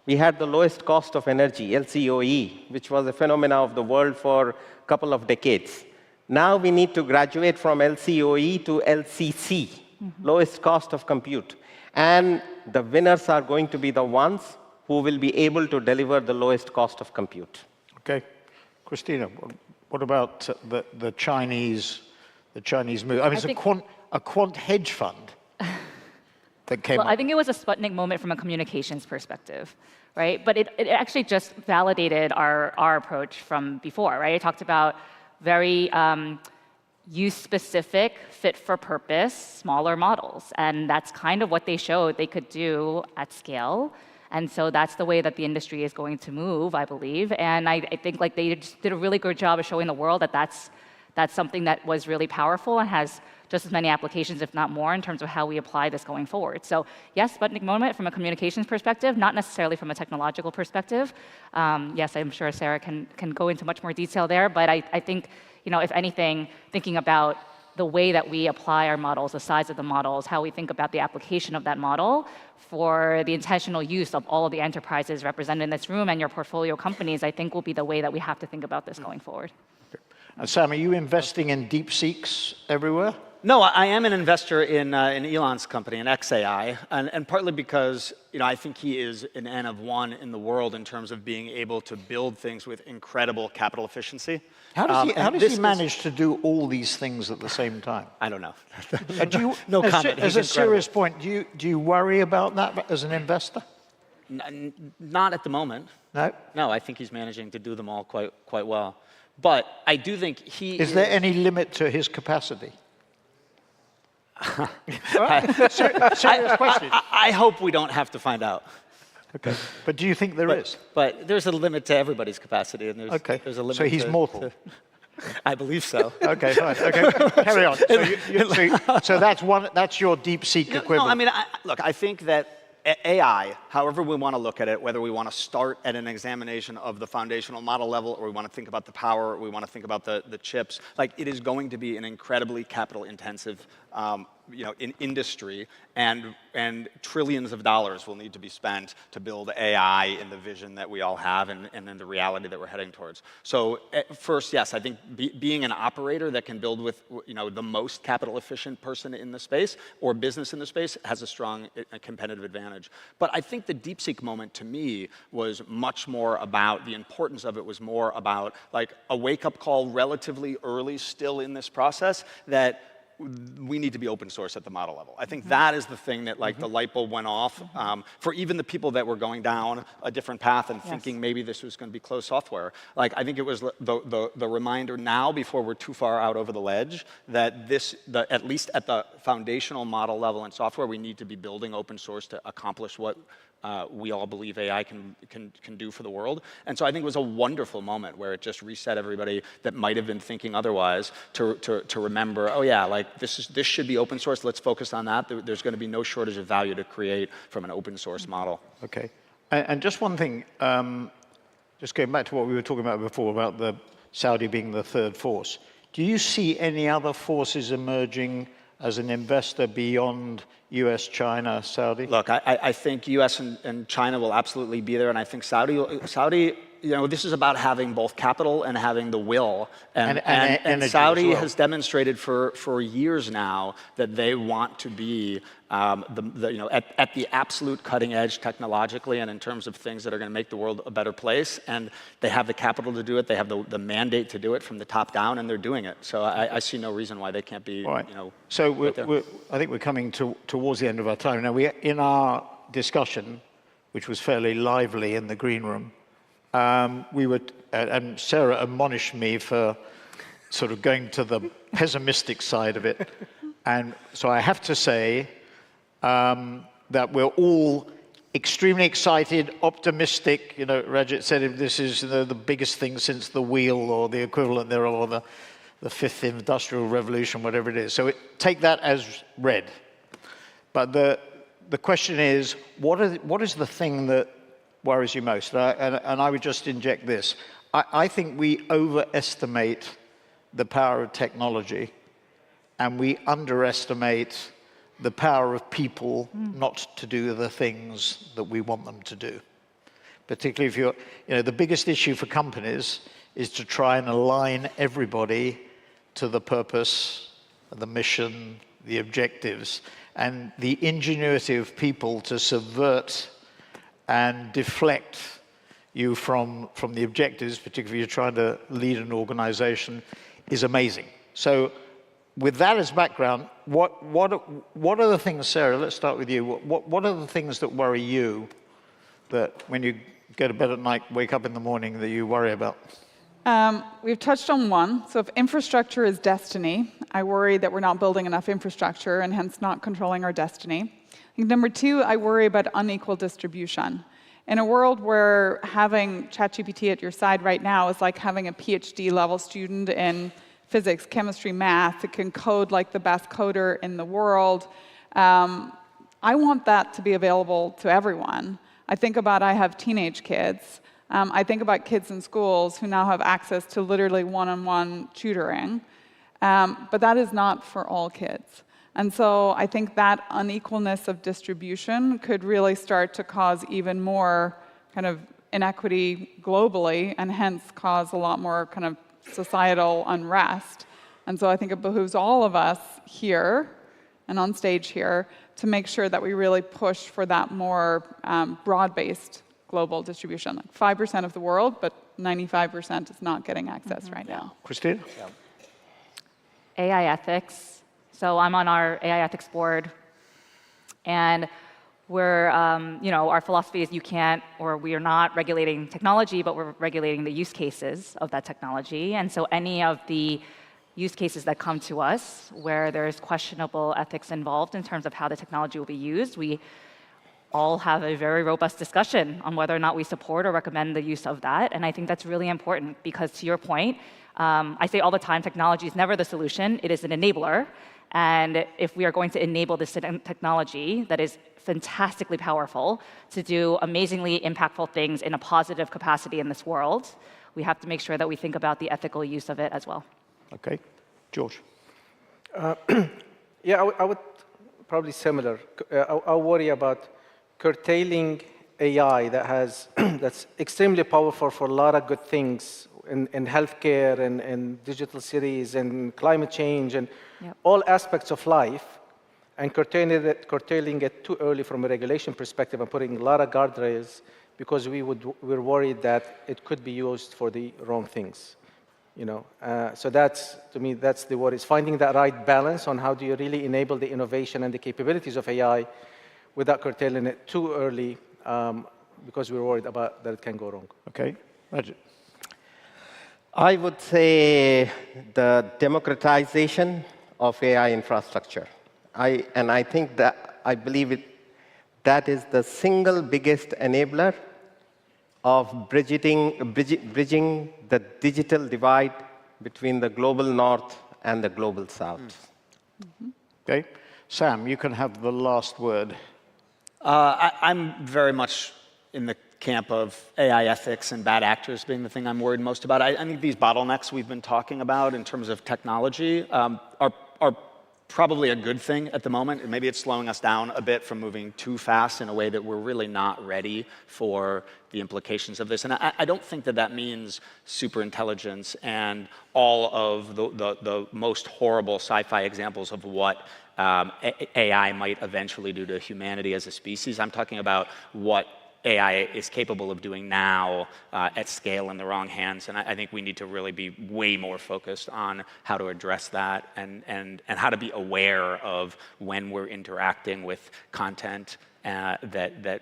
We had the lowest cost of energy, LCOE, which was a phenomenon of the world for a couple of decades. Now we need to graduate from LCOE to LCC, lowest cost of compute. And the winners are going to be the ones who will be able to deliver the lowest cost of compute.
Okay. Christina, what about the Chinese move? I mean, it's a quant hedge fund that came up.
I think it was a Sputnik moment from a communications perspective, right? But it actually just validated our approach from before, right? It talked about very use-specific, fit-for-purpose, smaller models. And that's kind of what they showed they could do at scale. And so that's the way that the industry is going to move, I believe. And I think like they just did a really good job of showing the world that that's something that was really powerful and has just as many applications, if not more, in terms of how we apply this going forward. So yes, Sputnik moment from a communications perspective, not necessarily from a technological perspective. Yes, I'm sure Sarah can go into much more detail there, but I think, if anything, thinking about the way that we apply our models, the size of the models, how we think about the application of that model for the intentional use of all of the enterprises represented in this room and your portfolio companies, I think will be the way that we have to think about this going forward.
Sam, are you investing in DeepSeeks everywhere?
No, I am an investor in Elon's company, in xAI, and partly because I think he is an N of one in the world in terms of being able to build things with incredible capital efficiency.
How does he manage to do all these things at the same time?
I don't know.
No comment. As a serious point, do you worry about that as an investor?
Not at the moment.
No?
No, I think he's managing to do them all quite well. But I do think he
is there any limit to his capacity? Serious question.
I hope we don't have to find out.
Okay. But do you think there is?
But there's a limit to everybody's capacity, and there's a limit.
So he's mortal.
I believe so.
Okay, fine. Okay, carry on. So that's your DeepSeek equivalent.
No, I mean, look, I think that AI, however we want to look at it, whether we want to start at an examination of the foundational model level, or we want to think about the power, or we want to think about the chips, like it is going to be an incredibly capital-intensive in industry, and trillions of dollars will need to be spent to build AI in the vision that we all have and in the reality that we're heading towards. So first, yes, I think being an operator that can build with the most capital efficient person in the space or business in the space has a strong competitive advantage. But I think the DeepSeek moment to me was much more about, the importance of it was more about like a wake-up call relatively early still in this process that we need to be open source at the model level. I think that is the thing that the light bulb went off for even the people that were going down a different path and thinking maybe this was going to be closed software. I think it was the reminder now, before we're too far out over the ledge, that at least at the foundational model level in software, we need to be building open source to accomplish what we all believe AI can do for the world. And so I think it was a wonderful moment where it just reset everybody that might have been thinking otherwise to remember, oh yeah, this should be open source, let's focus on that. There's going to be no shortage of value to create from an open source model.
Okay. And just one thing, just going back to what we were talking about before, about the Saudi being the third force. Do you see any other forces emerging as an investor beyond US, China, Saudi?
Look, I think US and China will absolutely be there, and I think Saudi, this is about having both capital and having the will. And Saudi has demonstrated for years now that they want to be at the absolute cutting edge technologically and in terms of things that are going to make the world a better place. And they have the capital to do it. They have the mandate to do it from the top down, and they're doing it. So I see no reason why they can't be.
Right. So I think we're coming towards the end of our time. Now, in our discussion, which was fairly lively in the green room, and Sarah admonished me for sort of going to the pessimistic side of it. And so I have to say that we're all extremely excited, optimistic. Rajat said this is the biggest thing since the wheel or the equivalent there, or the fifth industrial revolution, whatever it is. So take that as read. But the question is, what is the thing that worries you most? And I would just inject this. I think we overestimate the power of technology, and we underestimate the power of people not to do the things that we want them to do. Particularly if the biggest issue for companies is to try and align everybody to the purpose, the mission, the objectives, and the ingenuity of people to subvert and deflect you from the objectives, particularly if you're trying to lead an organization, is amazing. So with that as background, what are the things, Sarah, let's start with you. What are the things that worry you, that when you go to bed at night, wake up in the morning, that you worry about?
We've touched on one. So if infrastructure is destiny, I worry that we're not building enough infrastructure and hence not controlling our destiny. Number two, I worry about unequal distribution. In a world where having ChatGPT at your side right now is like having a PhD level student in physics, chemistry, math, it can code like the best coder in the world. I want that to be available to everyone. I have teenage kids. I think about kids in schools who now have access to literally one-on-one tutoring. But that is not for all kids. And so I think that unequalness of distribution could really start to cause even more kind of inequity globally, and hence cause a lot more kind of societal unrest. And so I think it behooves all of us here and on stage here to make sure that we really push for that more broad-based global distribution. Like 5% of the world, but 95% is not getting access right now.
Christine?
AI ethics. So I'm on our AI ethics board, and we're, our philosophy is we are not regulating technology, but we're regulating the use cases of that technology. And so any of the use cases that come to us where there's questionable ethics involved in terms of how the technology will be used, we all have a very robust discussion on whether or not we support or recommend the use of that. And I think that's really important because, to your point, I say all the time, technology is never the solution. It is an enabler. And if we are going to enable this technology that is fantastically powerful to do amazingly impactful things in a positive capacity in this world, we have to make sure that we think about the ethical use of it as well.
Okay. George?
Yeah, I would probably similar. I worry about curtailing AI that has that's extremely powerful for a lot of good things in healthcare and digital cities and climate change and all aspects of life, and curtailing it too early from a regulation perspective and putting a lot of guardrails because we're worried that it could be used for the wrong things. So that's, to me, that's the worry, is finding that right balance on how do you really enable the innovation and the capabilities of AI without curtailing it too early because we're worried about that it can go wrong.
Okay, Rajat.
I would say the democratization of AI infrastructure. I think that, I believe that is the single biggest enabler of bridging the digital divide between the global north and the global south.
Okay. Sam, you can have the last word.
I'm very much in the camp of AI ethics and bad actors being the thing I'm worried most about. I think these bottlenecks we've been talking about in terms of technology are probably a good thing at the moment, and maybe it's slowing us down a bit from moving too fast in a way that we're really not ready for the implications of this. And I don't think that means superintelligence and all of the most horrible sci-fi examples of what AI might eventually do to humanity as a species. I'm talking about what AI is capable of doing now at scale in the wrong hands. And I think we need to really be way more focused on how to address that and how to be aware of when we're interacting with content that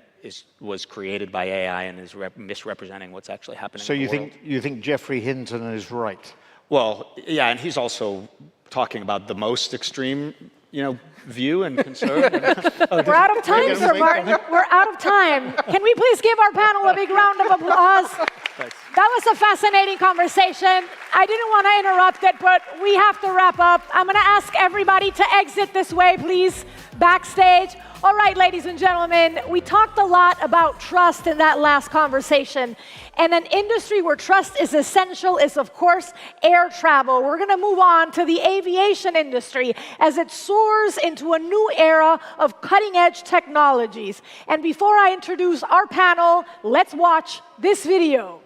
was created by AI and is misrepresenting what's actually happening
So
in the world.
you think Geoffrey Hinton is right?
Well, yeah, and he's also talking about the most extreme view and concern.
We're out of time, Sir Martin. We're out of time. Can we please give our panel a big round of applause? That was a fascinating conversation. I didn't want to interrupt it, but we have to wrap up. I'm going to ask everybody to exit this way, please, backstage. All right, ladies and gentlemen, we talked a lot about trust in that last conversation. And an industry where trust is essential is, of course, air travel. We're going to move on to the aviation industry as it soars into a new era of cutting-edge technologies. And before I introduce our panel, let's watch this video.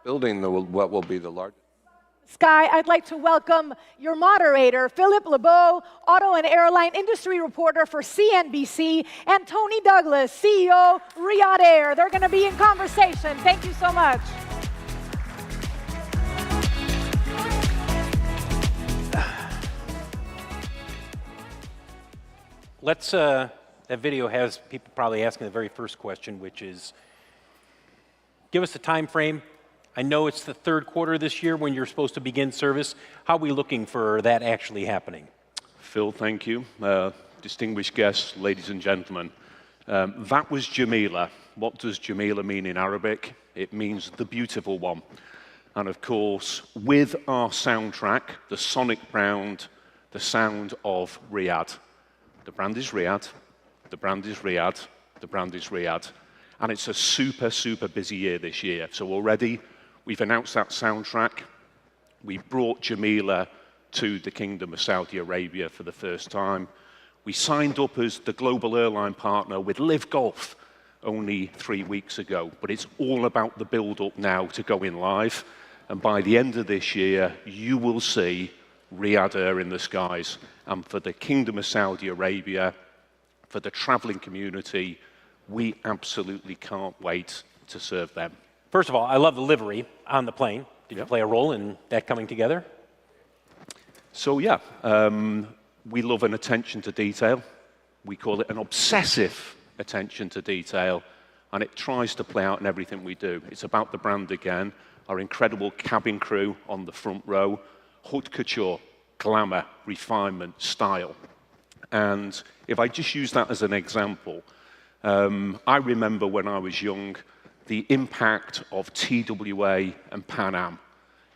Building what will be the largest.
Sky, I'd like to welcome your moderator, Philippe Lebeau, auto and airline industry reporter for CNBC, and Tony Douglas, CEO, Riyadh Air. They're going to be in conversation. Thank you so much.
That video has people probably asking the very first question, which is, give us a time frame. I know it's the third quarter this year when you're supposed to begin service. How are we looking for that actually happening?
Phil, thank you. Distinguished guests, ladies and gentlemen. That was Jamila. What does Jamila mean in Arabic? It means the beautiful one. And of course, with our soundtrack, the sonic brand, the sound of Riyadh. The brand is Riyadh, the brand is Riyadh, the brand is Riyadh. And it's a super, super busy year this year. So already, we've announced that soundtrack. We've brought Jamila to the Kingdom of Saudi Arabia for the first time. We signed up as the global airline partner with Live Golf only 3 weeks ago. But it's all about the build-up now to go in live. And by the end of this year, you will see Riyadh Air in the skies. And for the Kingdom of Saudi Arabia, for the traveling community, we absolutely can't wait to serve them.
First of all, I love the livery on the plane. Did you play a role in that coming together?
So yeah, we love an attention to detail. We call it an obsessive attention to detail, and it tries to play out in everything we do. It's about the brand again, our incredible cabin crew on the front row, haute couture, glamour, refinement, style. And if I just use that as an example, I remember when I was young, the impact of TWA and Pan Am.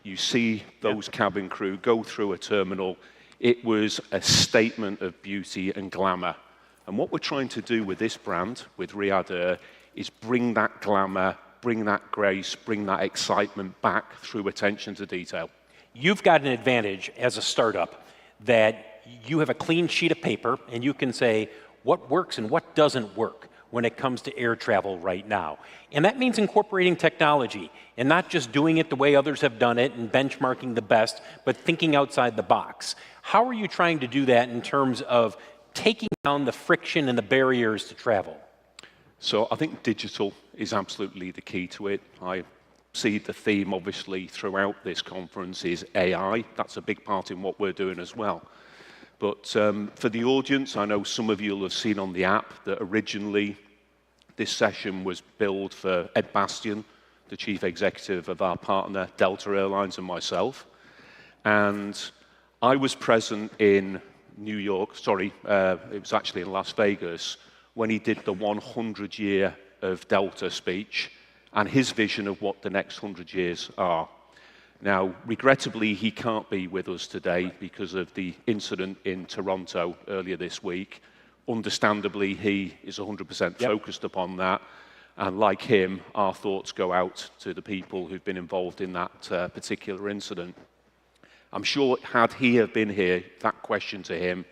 You see those cabin crew go through a terminal. It was a statement of beauty and glamour. And what we're trying to do with this brand, with Riyadh Air, is bring that glamour, bring that grace, bring that excitement back through attention to detail.
You've got an advantage as a startup that you have a clean sheet of paper and you can say what works and what doesn't work when it comes to air travel right now. And that means incorporating technology and not just doing it the way others have done it and benchmarking the best, but thinking outside the box. How are you trying to do that in terms of taking down the friction and the barriers to travel?
So I think digital is absolutely the key to it. I see the theme, obviously, throughout this conference is AI. That's a big part in what we're doing as well. But for the audience, I know some of you will have seen on the app that originally this session was billed for Ed Bastian, the chief executive of our partner, Delta Airlines, and myself. And I was present in New York, it was actually in Las Vegas, when he did the 100-year of Delta speech and his vision of what the next 100 years are. Now, regrettably, he can't be with us today because of the incident in Toronto earlier this week. Understandably, he is 100% focused upon that. And like him, our thoughts go out to the people who've been involved in that particular incident. I'm sure had he have been here, that question to him,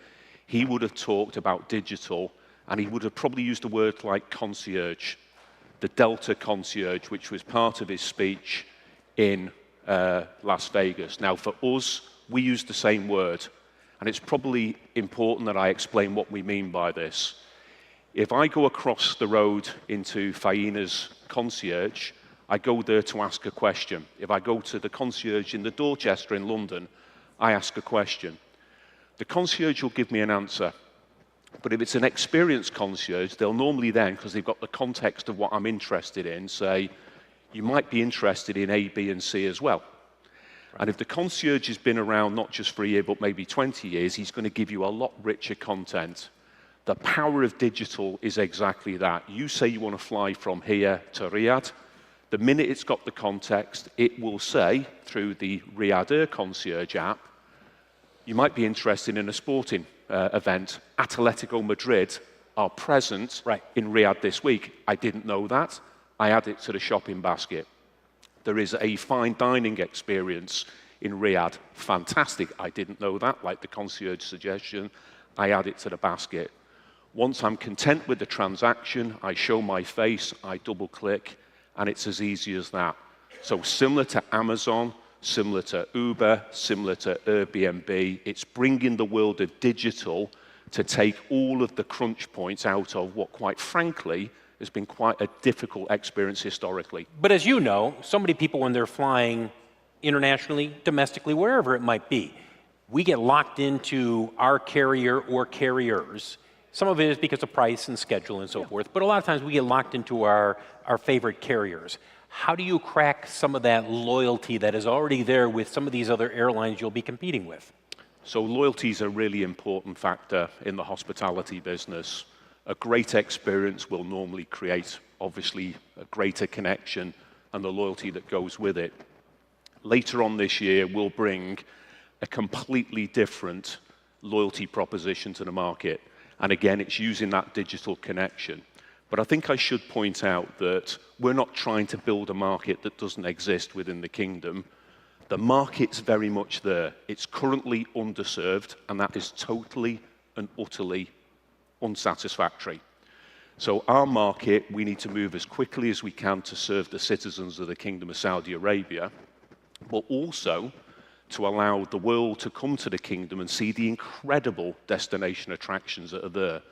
he would have talked about digital, and he would have probably used a word like concierge, the Delta concierge, which was part of his speech in Las Vegas. Now, for us, we use the same word, and it's probably important that I explain what we mean by this. If I go across the road into Faina's concierge, I go there to ask a question. If I go to the concierge in the Dorchester in London, I ask a question. The concierge will give me an answer. But if it's an experienced concierge, they'll normally then, because they've got the context of what I'm interested in, say, you might be interested in A, B, and C as well. Right. And if the concierge has been around not just for a year, but maybe 20 years, he's going to give you a lot richer content. The power of digital is exactly that. You say you want to fly from here to Riyadh. The minute it's got the context, it will say, through the Riyadh Air Concierge app, you might be interested in a sporting event. Atletico Madrid are present in Riyadh this week. I didn't know that. I add it to the shopping basket. There is a fine dining experience in Riyadh. Fantastic. I didn't know that, like the concierge suggestion. I add it to the basket. Once I'm content with the transaction, I show my face, I double click, and it's as easy as that. So similar to Amazon, similar to Uber, similar to Airbnb, it's bringing the world of digital to take all of the crunch points out of what, quite frankly, has been quite a difficult experience historically.
But as you know, so many people, when they're flying internationally, domestically, wherever it might be, we get locked into our carrier or carriers. Some of it is because of price and schedule and so forth, but a lot of times we get locked into our favorite carriers. How do you crack some of that loyalty that is already there with some of these other airlines you'll be competing with?
So loyalty is a really important factor in the hospitality business. A great experience will normally create, obviously, a greater connection and the loyalty that goes with it. Later on this year, we'll bring a completely different loyalty proposition to the market. And again, it's using that digital connection. But I think I should point out that we're not trying to build a market that doesn't exist within the kingdom. The market's very much there. It's currently underserved, and that is totally and utterly unsatisfactory. So our market, we need to move as quickly as we can to serve the citizens of the Kingdom of Saudi Arabia, but also to allow the world to come to the kingdom and see the incredible destination attractions that are there.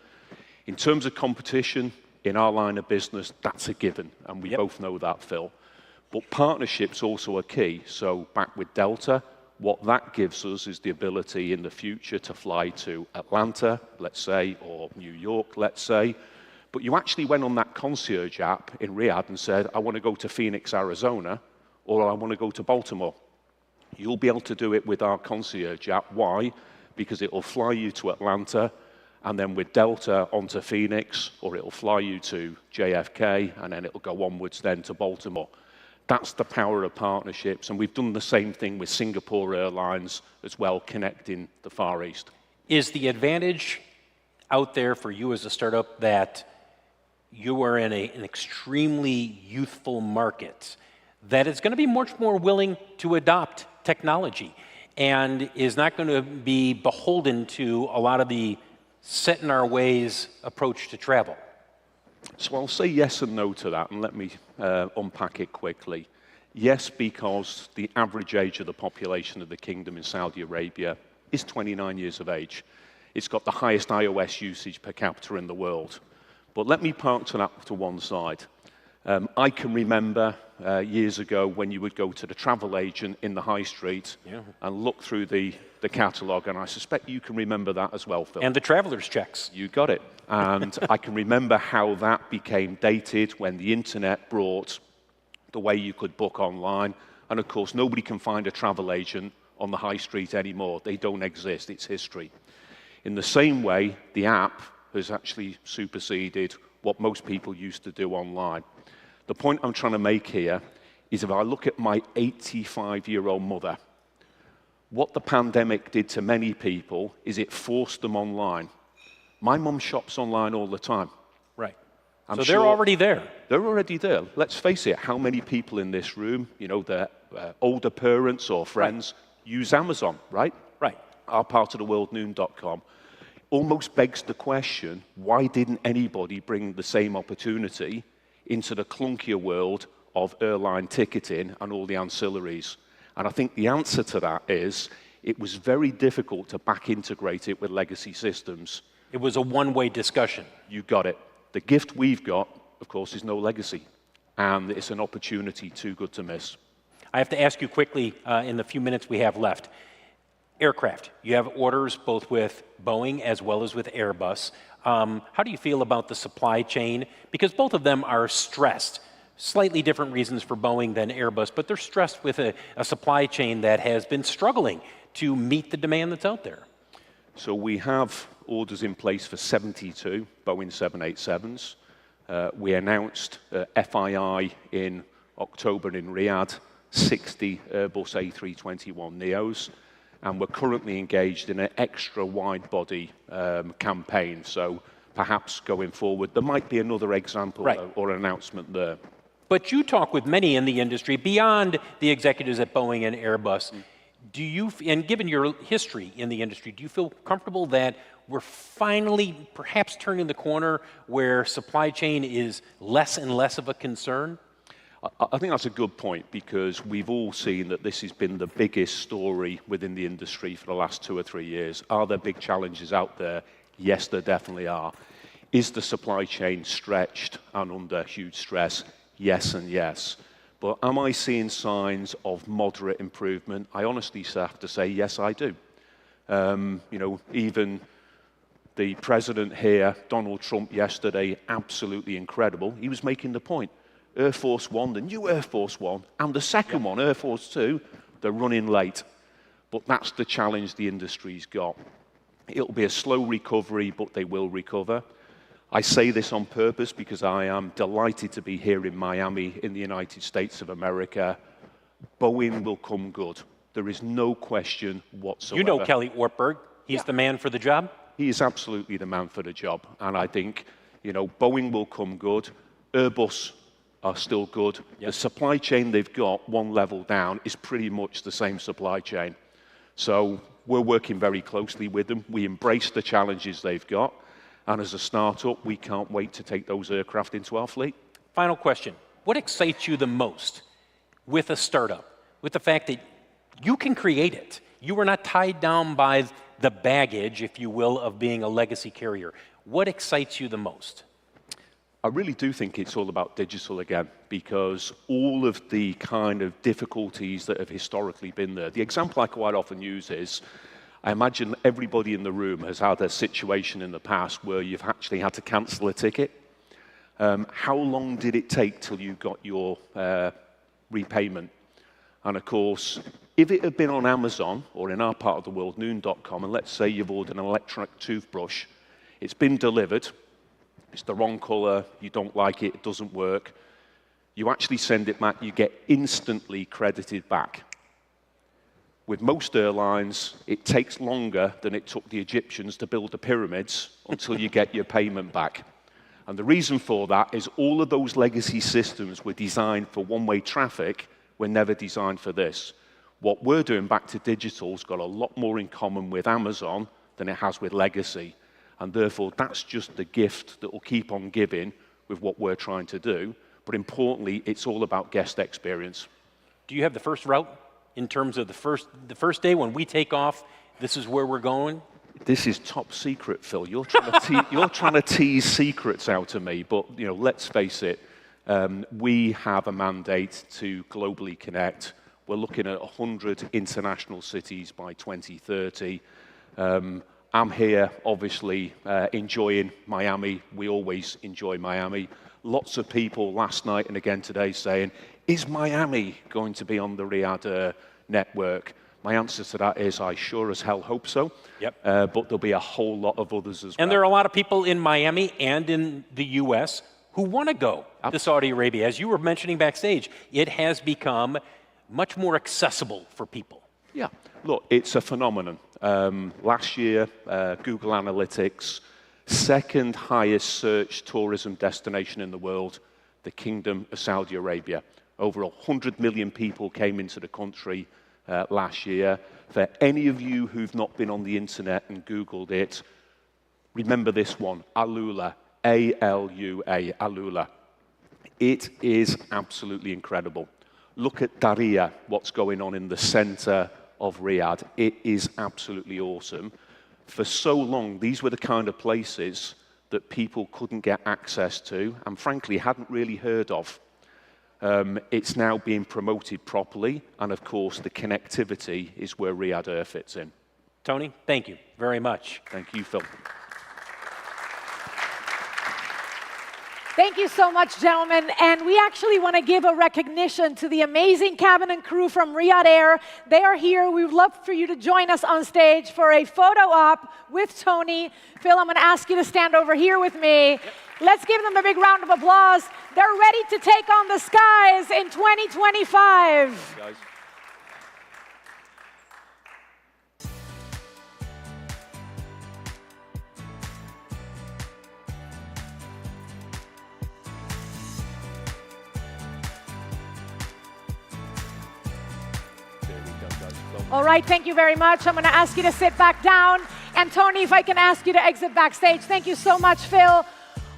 In terms of competition, in our line of business, that's a given, and we both know that, Phil. But partnerships also are key. So back with Delta, what that gives us is the ability in the future to fly to Atlanta, let's say, or New York, let's say. But you actually went on that concierge app in Riyadh and said, I want to go to Phoenix, Arizona, or I want to go to Baltimore. You'll be able to do it with our concierge app. Why? Because it will fly you to Atlanta, and then with Delta onto Phoenix, or it'll fly you to JFK, and then it'll go onwards then to Baltimore. That's the power of partnerships, and we've done the same thing with Singapore Airlines as well, connecting the Far East.
Is the advantage out there for you as a startup that you are in an extremely youthful market that is going to be much more willing to adopt technology and is not going to be beholden to a lot of the set-in-our-ways approach to travel?
So I'll say yes and no to that, and let me unpack it quickly. Yes, because the average age of the population of the kingdom in Saudi Arabia is 29 years of age. It's got the highest iOS usage per capita in the world. But let me park that to one side. I can remember years ago when you would go to the travel agent in the high street and look through the catalogue, and I suspect you can remember that as well, Phil.
And the traveler's checks.
You got it. And I can remember how that became dated when the internet brought the way you could book online. And of course, nobody can find a travel agent on the high street anymore. They don't exist. It's history. In the same way, the app has actually superseded what most people used to do online. The point I'm trying to make here is if I look at my 85-year-old mother, what the pandemic did to many people is it forced them online. My mum shops online all the time.
Right. So they're already there.
They're already there. Let's face it, how many people in this room, you know, their older parents or friends use Amazon, right?
Right.
Our part of the world, noon.com. Almost begs the question, why didn't anybody bring the same opportunity into the clunkier world of airline ticketing and all the ancillaries? And I think the answer to that is it was very difficult to back integrate it with legacy systems.
It was a one-way discussion.
You got it. The gift we've got, of course, is no legacy. And it's an opportunity too good to miss.
I have to ask you quickly in the few minutes we have left. Aircraft, you have orders both with Boeing as well as with Airbus. How do you feel about the supply chain? Because both of them are stressed. Slightly different reasons for Boeing than Airbus, but they're stressed with a supply chain that has been struggling to meet the demand that's out there.
So we have orders in place for 72 Boeing 787s. We announced FII in October in Riyadh, 60 Airbus A321neos. And we're currently engaged in an extra wide-body campaign. So perhaps going forward, there might be another example or an announcement there.
But you talk with many in the industry, beyond the executives at Boeing and Airbus. Do you, and given your history in the industry, do you feel comfortable that we're finally perhaps turning the corner where supply chain is less and less of a concern?
I think that's a good point, because we've all seen that this has been the biggest story within the industry for the last 2 or 3 years. Are there big challenges out there? Yes, there definitely are. Is the supply chain stretched and under huge stress? Yes and yes. But am I seeing signs of moderate improvement? I honestly have to say, yes, I do. You know, even the president here, Donald Trump, yesterday, absolutely incredible. He was making the point. Air Force One, the new Air Force One, and the second one, Air Force Two, they're running late. But that's the challenge the industry's got. It'll be a slow recovery, but they will recover. I say this on purpose because I am delighted to be here in Miami, in the United States of America. Boeing will come good. There is no question whatsoever.
You know Kelly Ortberg. He's the man for the job?
He is absolutely the man for the job. And I think, you know, Boeing will come good. Airbus are still good. Yep. The supply chain they've got, one level down, is pretty much the same supply chain. So we're working very closely with them. We embrace the challenges they've got. And as a startup, we can't wait to take those aircraft into our fleet.
Final question. What excites you the most with a startup? With the fact that you can create it. You are not tied down by the baggage, if you will, of being a legacy carrier. What excites you the most?
I really do think it's all about digital again, because all of the kind of difficulties that have historically been there. The example I quite often use is, I imagine everybody in the room has had a situation in the past where you've actually had to cancel a ticket. How long did it take till you got your repayment? And of course, if it had been on Amazon, or in our part of the world, noon.com, and let's say you've ordered an electronic toothbrush, it's been delivered, it's the wrong color, you don't like it, it doesn't work, you actually send it back, you get instantly credited back. With most airlines, it takes longer than it took the Egyptians to build the pyramids until you get your payment back. And the reason for that is all of those legacy systems were designed for one-way traffic, were never designed for this. What we're doing back to digital has got a lot more in common with Amazon than it has with legacy. And therefore, that's just the gift that will keep on giving with what we're trying to do. But importantly, it's all about guest experience.
Do you have the first route in terms of the first day when we take off, this is where we're going?
This is top secret, Phil. You're trying to tease secrets out of me, but let's face it, we have a mandate to globally connect. We're looking at 100 international cities by 2030. I'm here, obviously, enjoying Miami. We always enjoy Miami. Lots of people last night and again today saying, is Miami going to be on the Riyadh network? My answer to that is I sure as hell hope so.
Yep.
But there'll be a whole lot of others as well.
And there are a lot of people in Miami and in the U.S. who want to go to Saudi Arabia. As you were mentioning backstage, it has become much more accessible for people.
Yeah. Look, it's a phenomenon. Last year, Google Analytics, second highest search tourism destination in the world, the Kingdom of Saudi Arabia. Over 100 million people came into the country last year. For any of you who've not been on the internet and Googled it, remember this one, Alula, A-L-U-A, Alula. It is absolutely incredible. Look at Daria, what's going on in the center of Riyadh. It is absolutely awesome. For so long, these were the kind of places that people couldn't get access to and frankly hadn't really heard of. It's now being promoted properly, and of course the connectivity is where Riyadh Air fits in.
Tony, thank you very much.
Thank you, Phil.
Thank you so much, gentlemen. And we actually want to give a recognition to the amazing cabin and crew from Riyadh Air. They are here. We would love for you to join us on stage for a photo op with Tony. Phil, I'm going to ask you to stand over here with me. Yep. Let's give them a big round of applause. They're ready to take on the skies in 2025.
Guys.
All right, thank you very much. I'm going to ask you to sit back down. And Tony, if I can ask you to exit backstage. Thank you so much, Phil.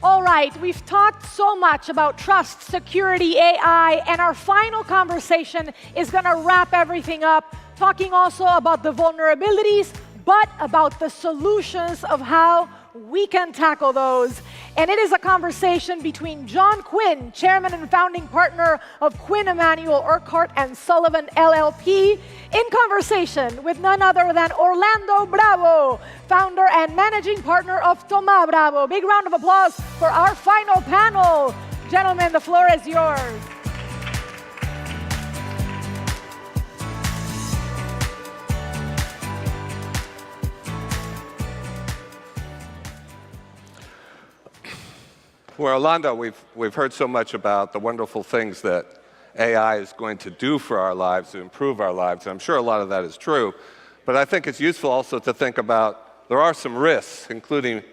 All right, we've talked so much about trust, security, AI, and our final conversation is going to wrap everything up, talking also about the vulnerabilities, but about the solutions of how we can tackle those. And it is a conversation between John Quinn, chairman and founding partner of Quinn Emanuel Urquhart and Sullivan LLP, in conversation with none other than Orlando Bravo, founder and managing partner of Thoma Bravo. Big round of applause for our final panel. Gentlemen, the floor is yours.
Well, Orlando, we've heard so much about the wonderful things that AI is going to do for our lives, to improve our lives. I'm sure a lot of that is true. But I think it's useful also to think about there are some risks, including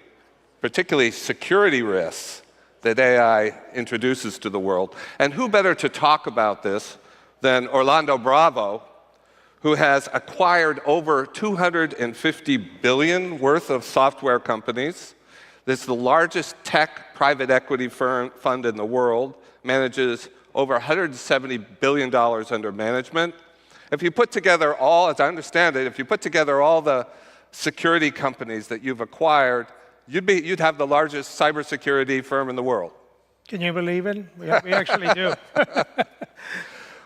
particularly security risks, that AI introduces to the world. And who better to talk about this than Orlando Bravo, who has acquired over 250 billion worth of software companies. This is the largest tech private equity fund in the world, manages over $170 billion under management. If you put together all, as I understand it, if you put together all the security companies that you've acquired, you'd have the largest cybersecurity firm in the world.
Can you believe it? We actually do.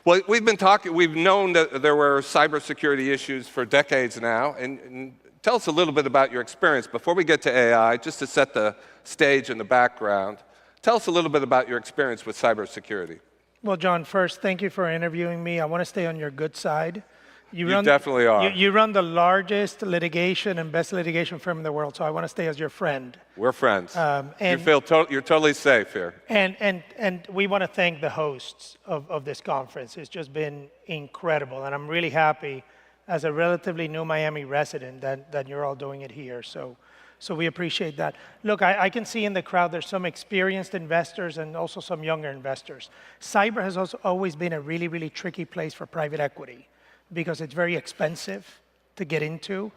Well, we've known that there were cybersecurity issues for decades now, and tell us a little bit about your experience. Before we get to AI, just to set the stage and the background, tell us a little bit about your experience with cybersecurity.
Well, John, first, thank you for interviewing me. I want to stay on your good side.
You definitely are.
You run the largest litigation and best litigation firm in the world, so I want to stay as your friend.
We're friends.
And
you're totally safe here.
And we want to thank the hosts of this conference. It's just been incredible, and I'm really happy as a relatively new Miami resident that you're all doing it here. So we appreciate that. Look, I can see in the crowd there's some experienced investors and also some younger investors. Cyber has also always been a really, really tricky place for private equity because it's very expensive to get into.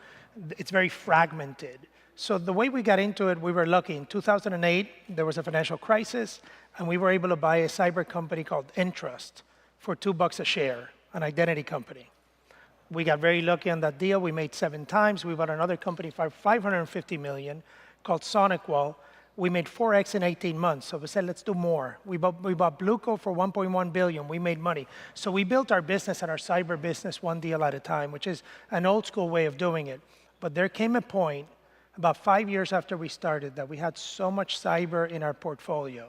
It's very fragmented. So the way we got into it, we were lucky. In 2008, there was a financial crisis, and we were able to buy a cyber company called Entrust for $2 a share, an identity company. We got very lucky on that deal. We made 7 times. We bought another company for $550 million called SonicWall. We made 4x in 18 months. So we said, let's do more. We bought Blueco for $1.1 billion. We made money. So we built our business and our cyber business one deal at a time, which is an old school way of doing it. But there came a point about 5 years after we started that we had so much cyber in our portfolio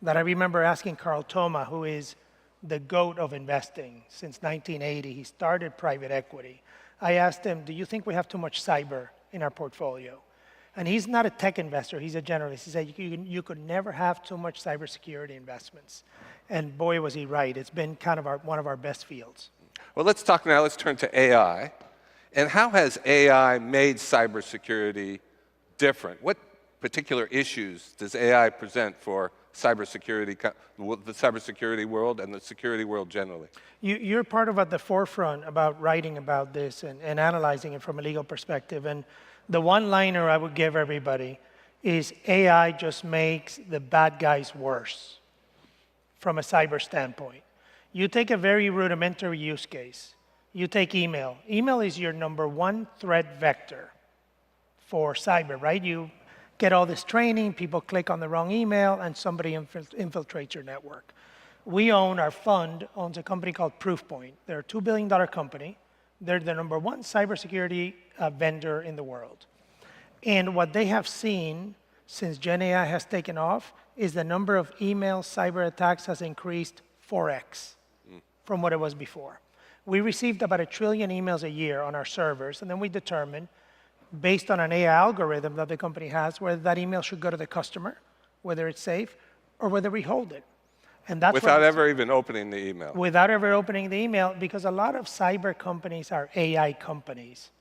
that I remember asking Carl Thoma, who is the GOAT of investing since 1980. He started private equity. I asked him, do you think we have too much cyber in our portfolio? And he's not a tech investor, he's a generalist. He said, you could never have too much cybersecurity investments. And boy, was he right. It's been kind of one of our best fields.
Well, let's turn to AI. And how has AI made cybersecurity different? What particular issues does AI present for cybersecurity, the cybersecurity world and the security world generally?
You're part of at the forefront about writing about this and analyzing it from a legal perspective. And the one-liner I would give everybody is AI just makes the bad guys worse from a cyber standpoint. You take a very rudimentary use case. You take email. Email is your #1 threat vector for cyber, right? You get all this training, people click on the wrong email, and somebody infiltrates your network. Our fund owns a company called Proofpoint. They're a $2 billion company. They're the #1 cybersecurity vendor in the world. And what they have seen since Gen AI has taken off is the number of email cyber attacks has increased 4x from what it was before. We received about 1 trillion emails a year on our servers, and then we determined, based on an AI algorithm that the company has, whether that email should go to the customer, whether it's safe, or whether we hold it. And that's
without ever even opening the email.
Without ever opening the email, because a lot of cyber companies are AI companies.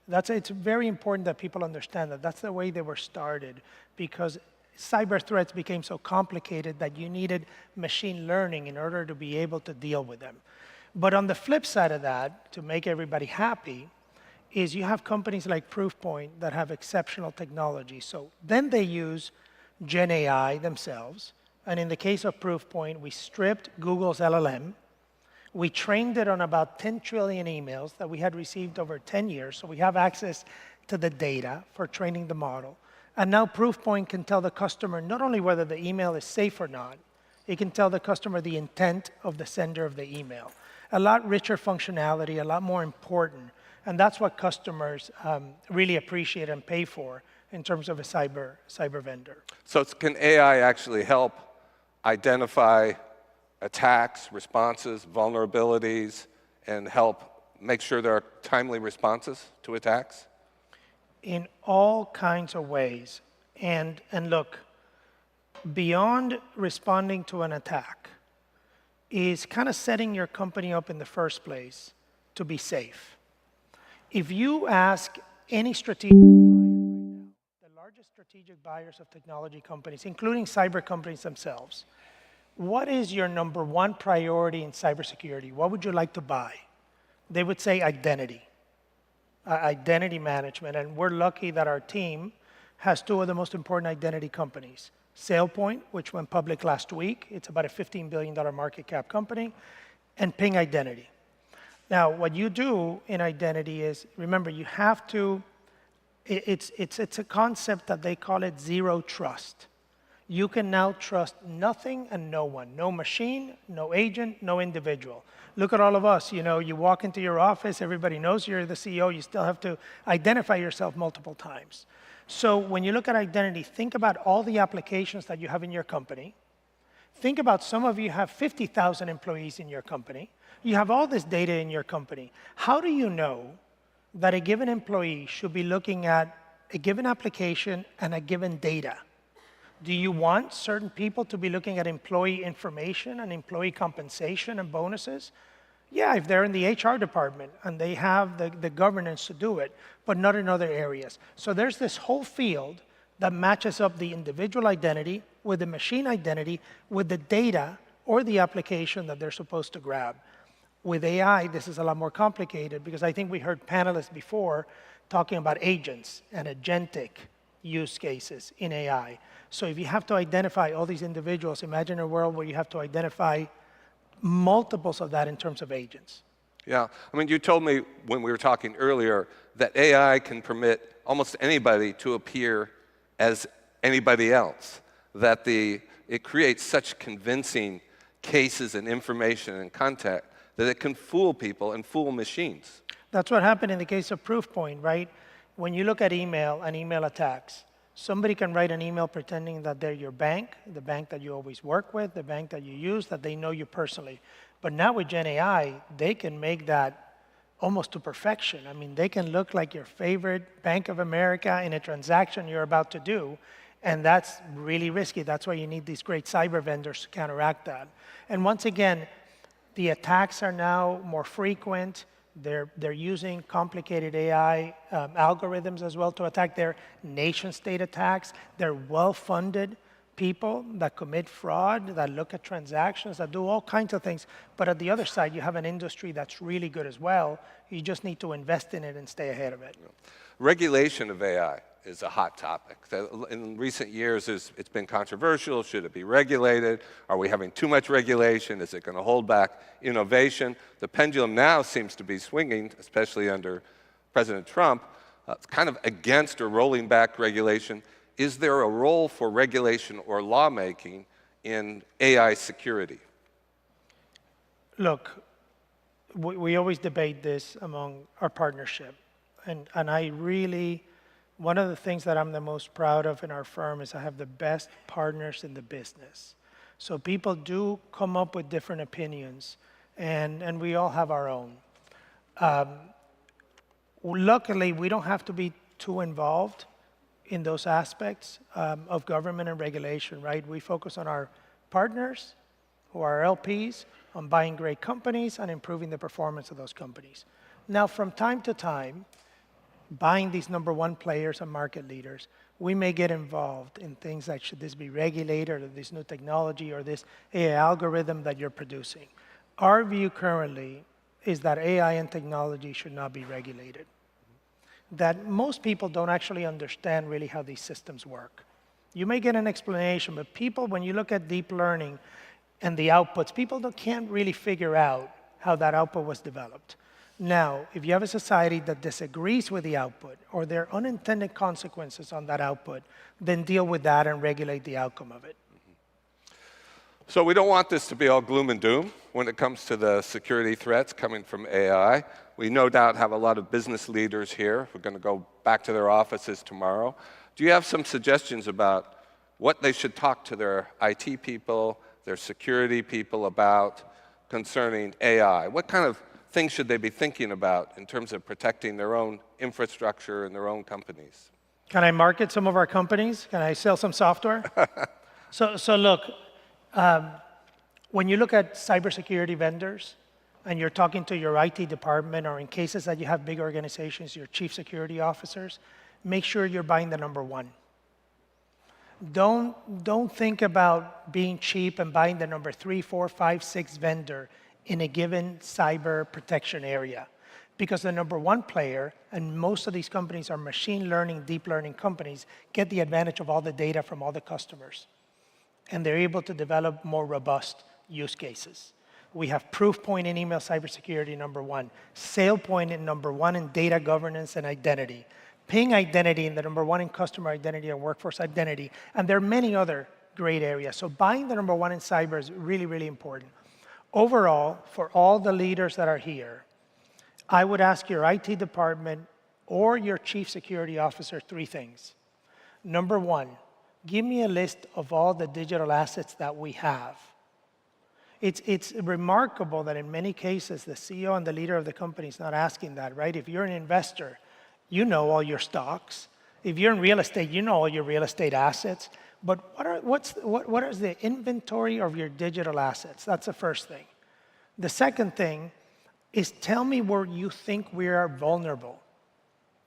It's very important that people understand that. That's the way they were started, because cyber threats became so complicated that you needed machine learning in order to be able to deal with them. But on the flip side of that, to make everybody happy, is you have companies like Proofpoint that have exceptional technology. So then they use Gen AI themselves. And in the case of Proofpoint, we stripped Google's LLM. We trained it on about 10 trillion emails that we had received over 10 years. So we have access to the data for training the model. And now Proofpoint can tell the customer not only whether the email is safe or not, it can tell the customer the intent of the sender of the email. A lot richer functionality, a lot more important. And that's what customers really appreciate and pay for in terms of a cyber vendor.
So can AI actually help identify attacks, responses, vulnerabilities, and help make sure there are timely responses to attacks?
In all kinds of ways. And look, beyond responding to an attack is kind of setting your company up in the first place to be safe. If you ask any strategic buyer right now, the largest strategic buyers of technology companies, including cyber companies themselves, what is your #1 priority in cybersecurity? What would you like to buy? They would say identity, identity management. And we're lucky that our team has 2 of the most important identity companies. SailPoint, which went public last week. It's about a $15 billion market cap company. And Ping Identity. Now, what you do in identity is, remember, you have to, it's a concept that they call it zero trust. You can now trust nothing and no one. No machine, no agent, no individual. Look at all of us. You know, you walk into your office, everybody knows you're the CEO. You still have to identify yourself multiple times. So when you look at identity, think about all the applications that you have in your company. Think about some of you have 50,000 employees in your company. You have all this data in your company. How do you know that a given employee should be looking at a given application and a given data? Do you want certain people to be looking at employee information and employee compensation and bonuses? Yeah, if they're in the HR department and they have the governance to do it, but not in other areas. So there's this whole field that matches up the individual identity with the machine identity with the data or the application that they're supposed to grab. With AI, this is a lot more complicated because I think we heard panelists before talking about agents and agentic use cases in AI. So if you have to identify all these individuals, imagine a world where you have to identify multiples of that in terms of agents.
Yeah, I mean, you told me when we were talking earlier that AI can permit almost anybody to appear as anybody else, that it creates such convincing cases and information and content that it can fool people and fool machines.
That's what happened in the case of Proofpoint, right? When you look at email and email attacks, somebody can write an email pretending that they're your bank, the bank that you always work with, the bank that you use, that they know you personally. But now with Gen AI, they can make that almost to perfection. I mean, they can look like your favorite Bank of America in a transaction you're about to do, and that's really risky. That's why you need these great cyber vendors to counteract that. And once again, the attacks are now more frequent. They're using complicated AI algorithms as well to attack their nation-state attacks. They're well-funded people that commit fraud, that look at transactions, that do all kinds of things. But at the other side, you have an industry that's really good as well. You just need to invest in it and stay ahead of it.
Regulation of AI is a hot topic. In recent years, it's been controversial. Should it be regulated? Are we having too much regulation? Is it going to hold back innovation? The pendulum now seems to be swinging, especially under President Trump, kind of against or rolling back regulation. Is there a role for regulation or lawmaking in AI security?
Look, we always debate this among our partnership. And I really, one of the things that I'm the most proud of in our firm is I have the best partners in the business. So people do come up with different opinions, and we all have our own. Luckily, we don't have to be too involved in those aspects of government and regulation, right? We focus on our partners, who are our LPs, on buying great companies and improving the performance of those companies. Now, from time to time, buying these number one players and market leaders, we may get involved in things like, should this be regulated, or this new technology, or this AI algorithm that you're producing? Our view currently is that AI and technology should not be regulated. That most people don't actually understand really how these systems work. You may get an explanation, but people, when you look at deep learning and the outputs, people can't really figure out how that output was developed. Now, if you have a society that disagrees with the output or there are unintended consequences on that output, then deal with that and regulate the outcome of it.
So we don't want this to be all gloom and doom when it comes to the security threats coming from AI. We no doubt have a lot of business leaders here. We're going to go back to their offices tomorrow. Do you have some suggestions about what they should talk to their IT people, their security people about concerning AI? What kind of things should they be thinking about in terms of protecting their own infrastructure and their own companies?
Can I market some of our companies? Can I sell some software? So look, when you look at cybersecurity vendors and you're talking to your IT department, or in cases that you have big organizations, your chief security officers, make sure you're buying the number one. Don't think about being cheap and buying the number 3, 4, 5, 6 vendor in a given cyber protection area. Because the number one player, and most of these companies are machine learning, deep learning companies, get the advantage of all the data from all the customers. And they're able to develop more robust use cases. We have Proofpoint in email cybersecurity, number one. SailPoint in number one in data governance and identity. Ping Identity in the number one in customer identity and workforce identity. And there are many other great areas. So buying the number one in cyber is really, really important. Overall, for all the leaders that are here, I would ask your IT department or your chief security officer 3 things. Number one, give me a list of all the digital assets that we have. It's remarkable that in many cases, the CEO and the leader of the company is not asking that, right? If you're an investor, you know all your stocks. If you're in real estate, you know all your real estate assets. But what is the inventory of your digital assets? That's the first thing. The second thing is tell me where you think we are vulnerable.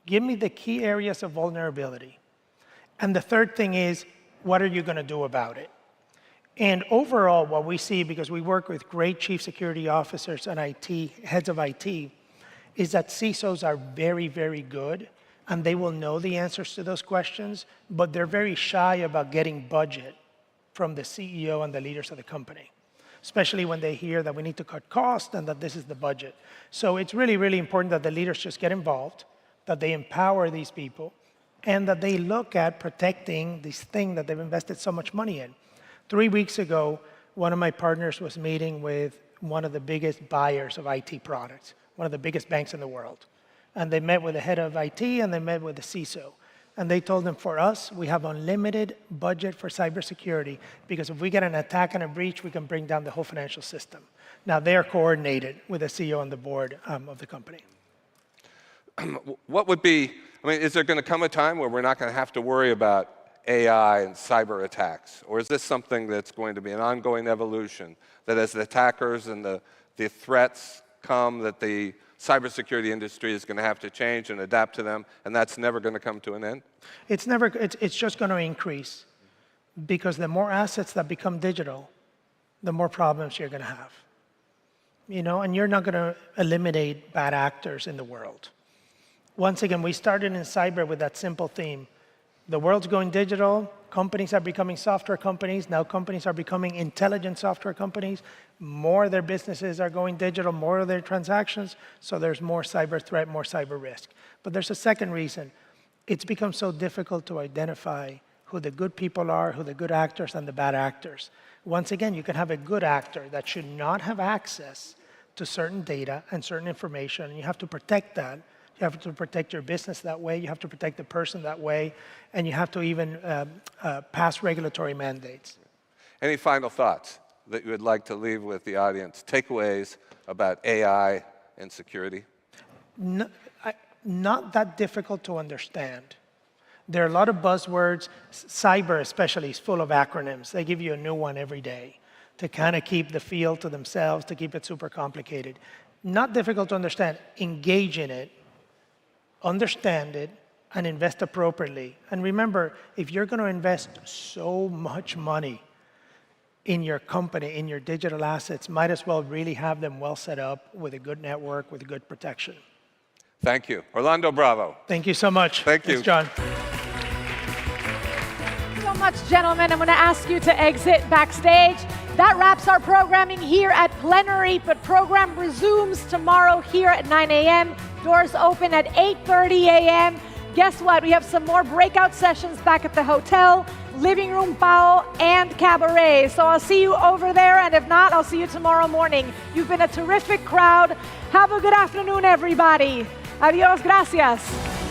Give me the key areas of vulnerability. And the third thing is, what are you going to do about it? And overall, what we see, because we work with great chief security officers and IT, heads of IT, is that CISOs are very, very good, and they will know the answers to those questions, but they're very shy about getting budget from the CEO and the leaders of the company, especially when they hear that we need to cut costs and that this is the budget. So it's really, really important that the leaders just get involved, that they empower these people, and that they look at protecting this thing that they've invested so much money in. 3 weeks ago, one of my partners was meeting with one of the biggest buyers of IT products, one of the biggest banks in the world. And they met with the head of IT and they met with the CISO. And they told them, for us, we have unlimited budget for cybersecurity because if we get an attack and a breach, we can bring down the whole financial system. Now, they're coordinated with the CEO and the board of the company.
What would be, I mean, is there going to come a time where we're not going to have to worry about AI and cyber attacks? Or is this something that's going to be an ongoing evolution, that as the attackers and the threats come, that the cybersecurity industry is going to have to change and adapt to them, and that's never going to come to an end?
It's just going to increase, because the more assets that become digital, the more problems you're going to have. You know, and you're not going to eliminate bad actors in the world. Once again, we started in cyber with that simple theme. The world's going digital, companies are becoming software companies, now companies are becoming intelligent software companies, more of their businesses are going digital, more of their transactions, so there's more cyber threat, more cyber risk. But there's a second reason. It's become so difficult to identify who the good people are, who the good actors and the bad actors. Once again, you can have a good actor that should not have access to certain data and certain information, and you have to protect that. You have to protect your business that way, you have to protect the person that way, and you have to even pass regulatory mandates.
Any final thoughts that you would like to leave with the audience, takeaways about AI and security?
Not that difficult to understand. There are a lot of buzzwords. Cyber especially is full of acronyms. They give you a new one every day to kind of keep the field to themselves, to keep it super complicated. Not difficult to understand. Engage in it. Understand it, and invest appropriately. And remember, if you're going to invest so much money in your company, in your digital assets, might as well really have them well set up with a good network, with good protection.
Thank you. Orlando Bravo.
Thank you so much.
Thank you.
Thanks, John.
Thank you so much, gentlemen. I'm going to ask you to exit backstage. That wraps our programming here at Plenary, but program resumes tomorrow here at 9 a.m. Doors open at 8:30 a.m. Guess what? We have some more breakout sessions back at the hotel, Living Room Pao, and Cabaret. So I'll see you over there, and if not, I'll see you tomorrow morning. You've been a terrific crowd. Have a good afternoon, everybody. Adios, gracias.